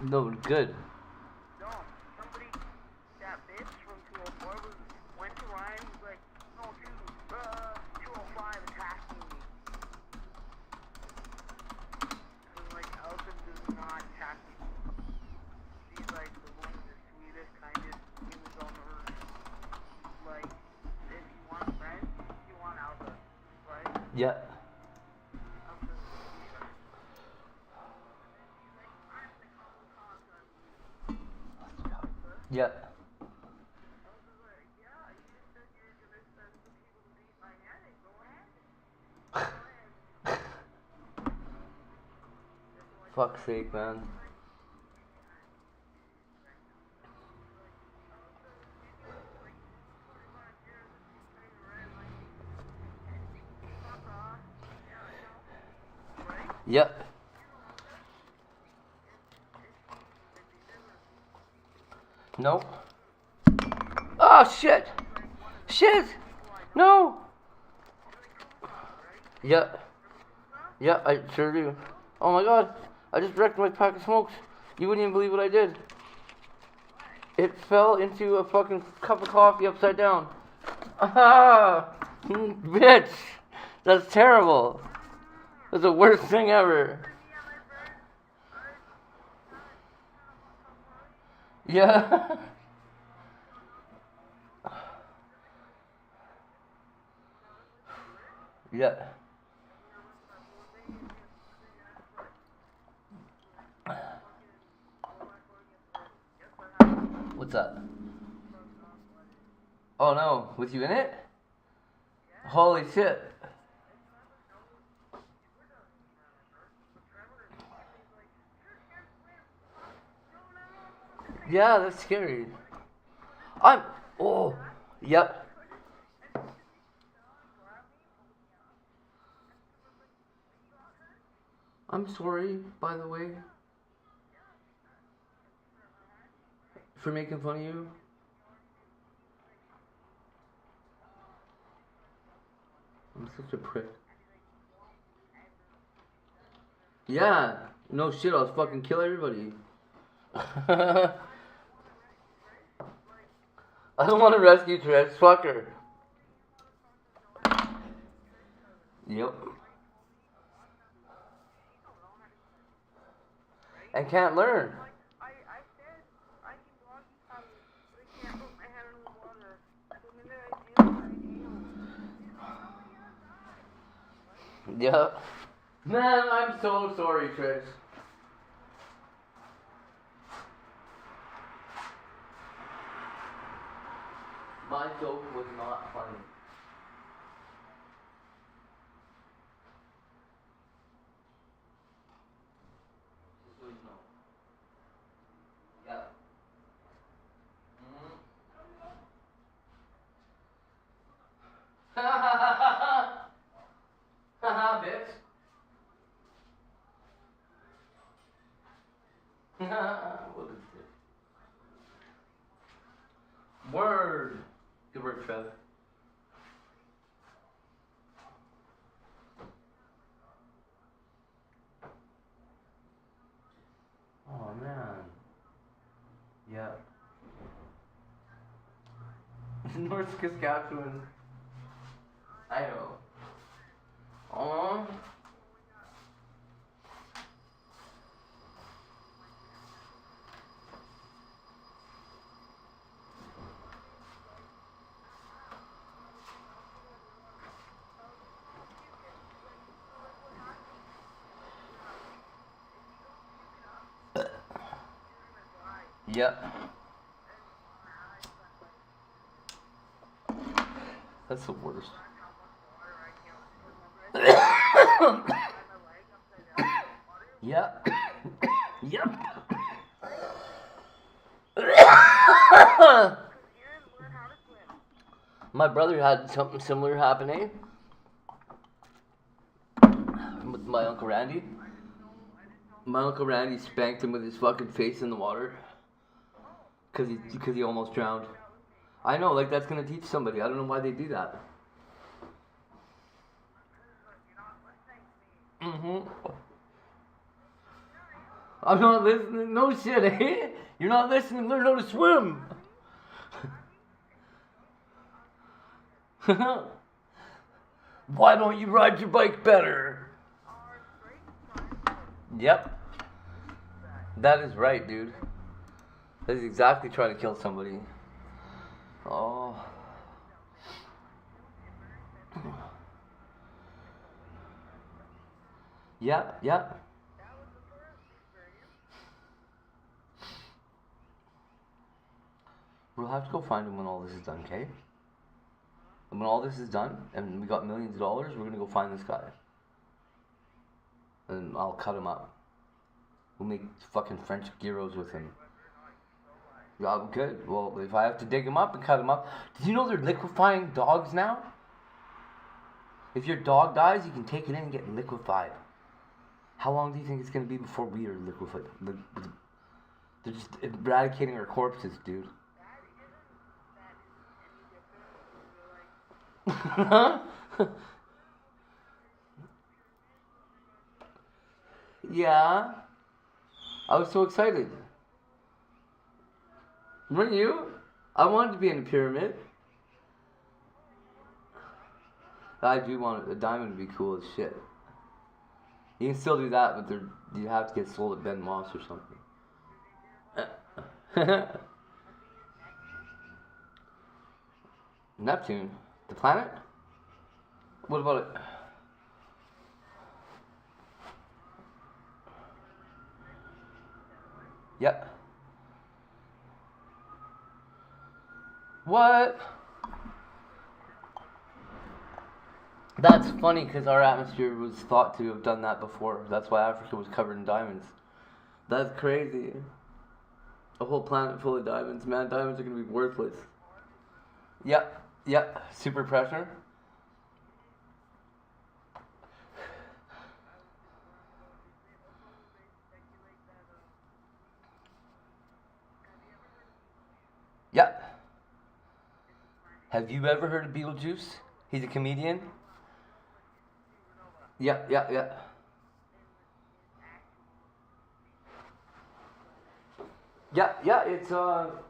No, good. Yeah. Yeah. Fuck's sake, man. Yep. Nope. Oh shit! Shit! No! Yeah. Yeah, I sure do. Oh my god, I just wrecked my pack of smokes. You wouldn't even believe what I did. It fell into a fucking cup of coffee upside down. Ah! Bitch! That's terrible. That's the worst thing ever. Yeah. Yeah. What's that? Oh no, with you in it? Holy shit. Yeah, that's scary. Oh, yep. I'm sorry, by the way, for making fun of you. I'm such a prick. Yeah, no shit, I'll fucking kill everybody. I don't want to rescue Trish, fuck her. Yep. And can't learn. Yeah. Man, I'm so sorry, Trish. My joke was not funny. Just so you know. Yeah. Haha, bitch. What is this? Word. Good work, Trev. Oh man. Yeah. North Saskatchewan. I know. Aww. Yep. That's the worst. Yep. Yep. My brother had something similar happen, eh? With my Uncle Randy. My Uncle Randy spanked him with his fucking face in the water. Cause he almost drowned. I know, like that's gonna teach somebody. I don't know why they do that. I'm not listening. No shit, eh? You're not listening. Learn how to swim. Why don't you ride your bike better? Yep. That is right, dude. That is exactly trying to kill somebody. Oh. Yeah, yeah. We'll have to go find him when all this is done, okay? And when all this is done, and we got millions of dollars, we're gonna go find this guy. And I'll cut him up. We'll make fucking French gyros with him. Yeah, good. Well, if I have to dig him up and cut him up. Did you know they're liquefying dogs now? If your dog dies, you can take it in and get liquefied. How long do you think it's gonna be before we are liquefied? They're just eradicating our corpses, dude. Yeah. I was so excited. Weren't you? I wanted to be in a pyramid. I do want a diamond to be cool as shit. You can still do that, but you have to get sold at Ben Moss or something. Neptune? The planet? What about it? Yep. What? That's funny because our atmosphere was thought to have done that before. That's why Africa was covered in diamonds. That's crazy. A whole planet full of diamonds. Man, diamonds are going to be worthless. Yep. Yep. Super pressure. Yep. Have you ever heard of Beetlejuice? He's a comedian. Yep, yep, yep. Yeah, yeah, it's what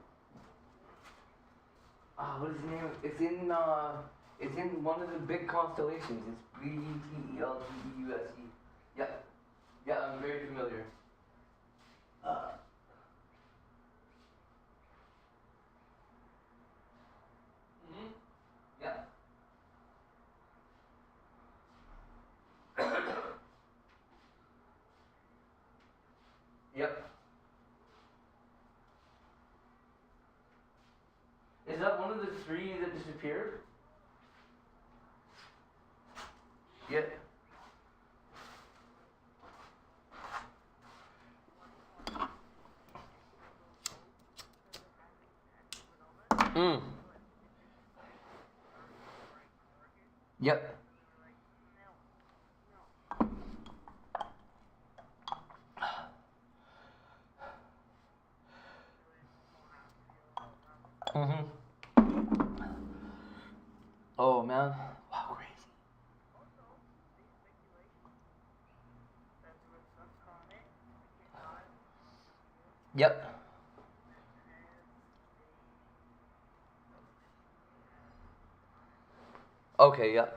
is his name? It's in one of the big constellations. It's Betelgeuse. Yeah, yeah, I'm very familiar. Yeah. Yep. Is that one of the three that disappeared? Yeah. Mm. Yep. Mhm. Oh man. Wow, crazy. Yep. Okay, yep.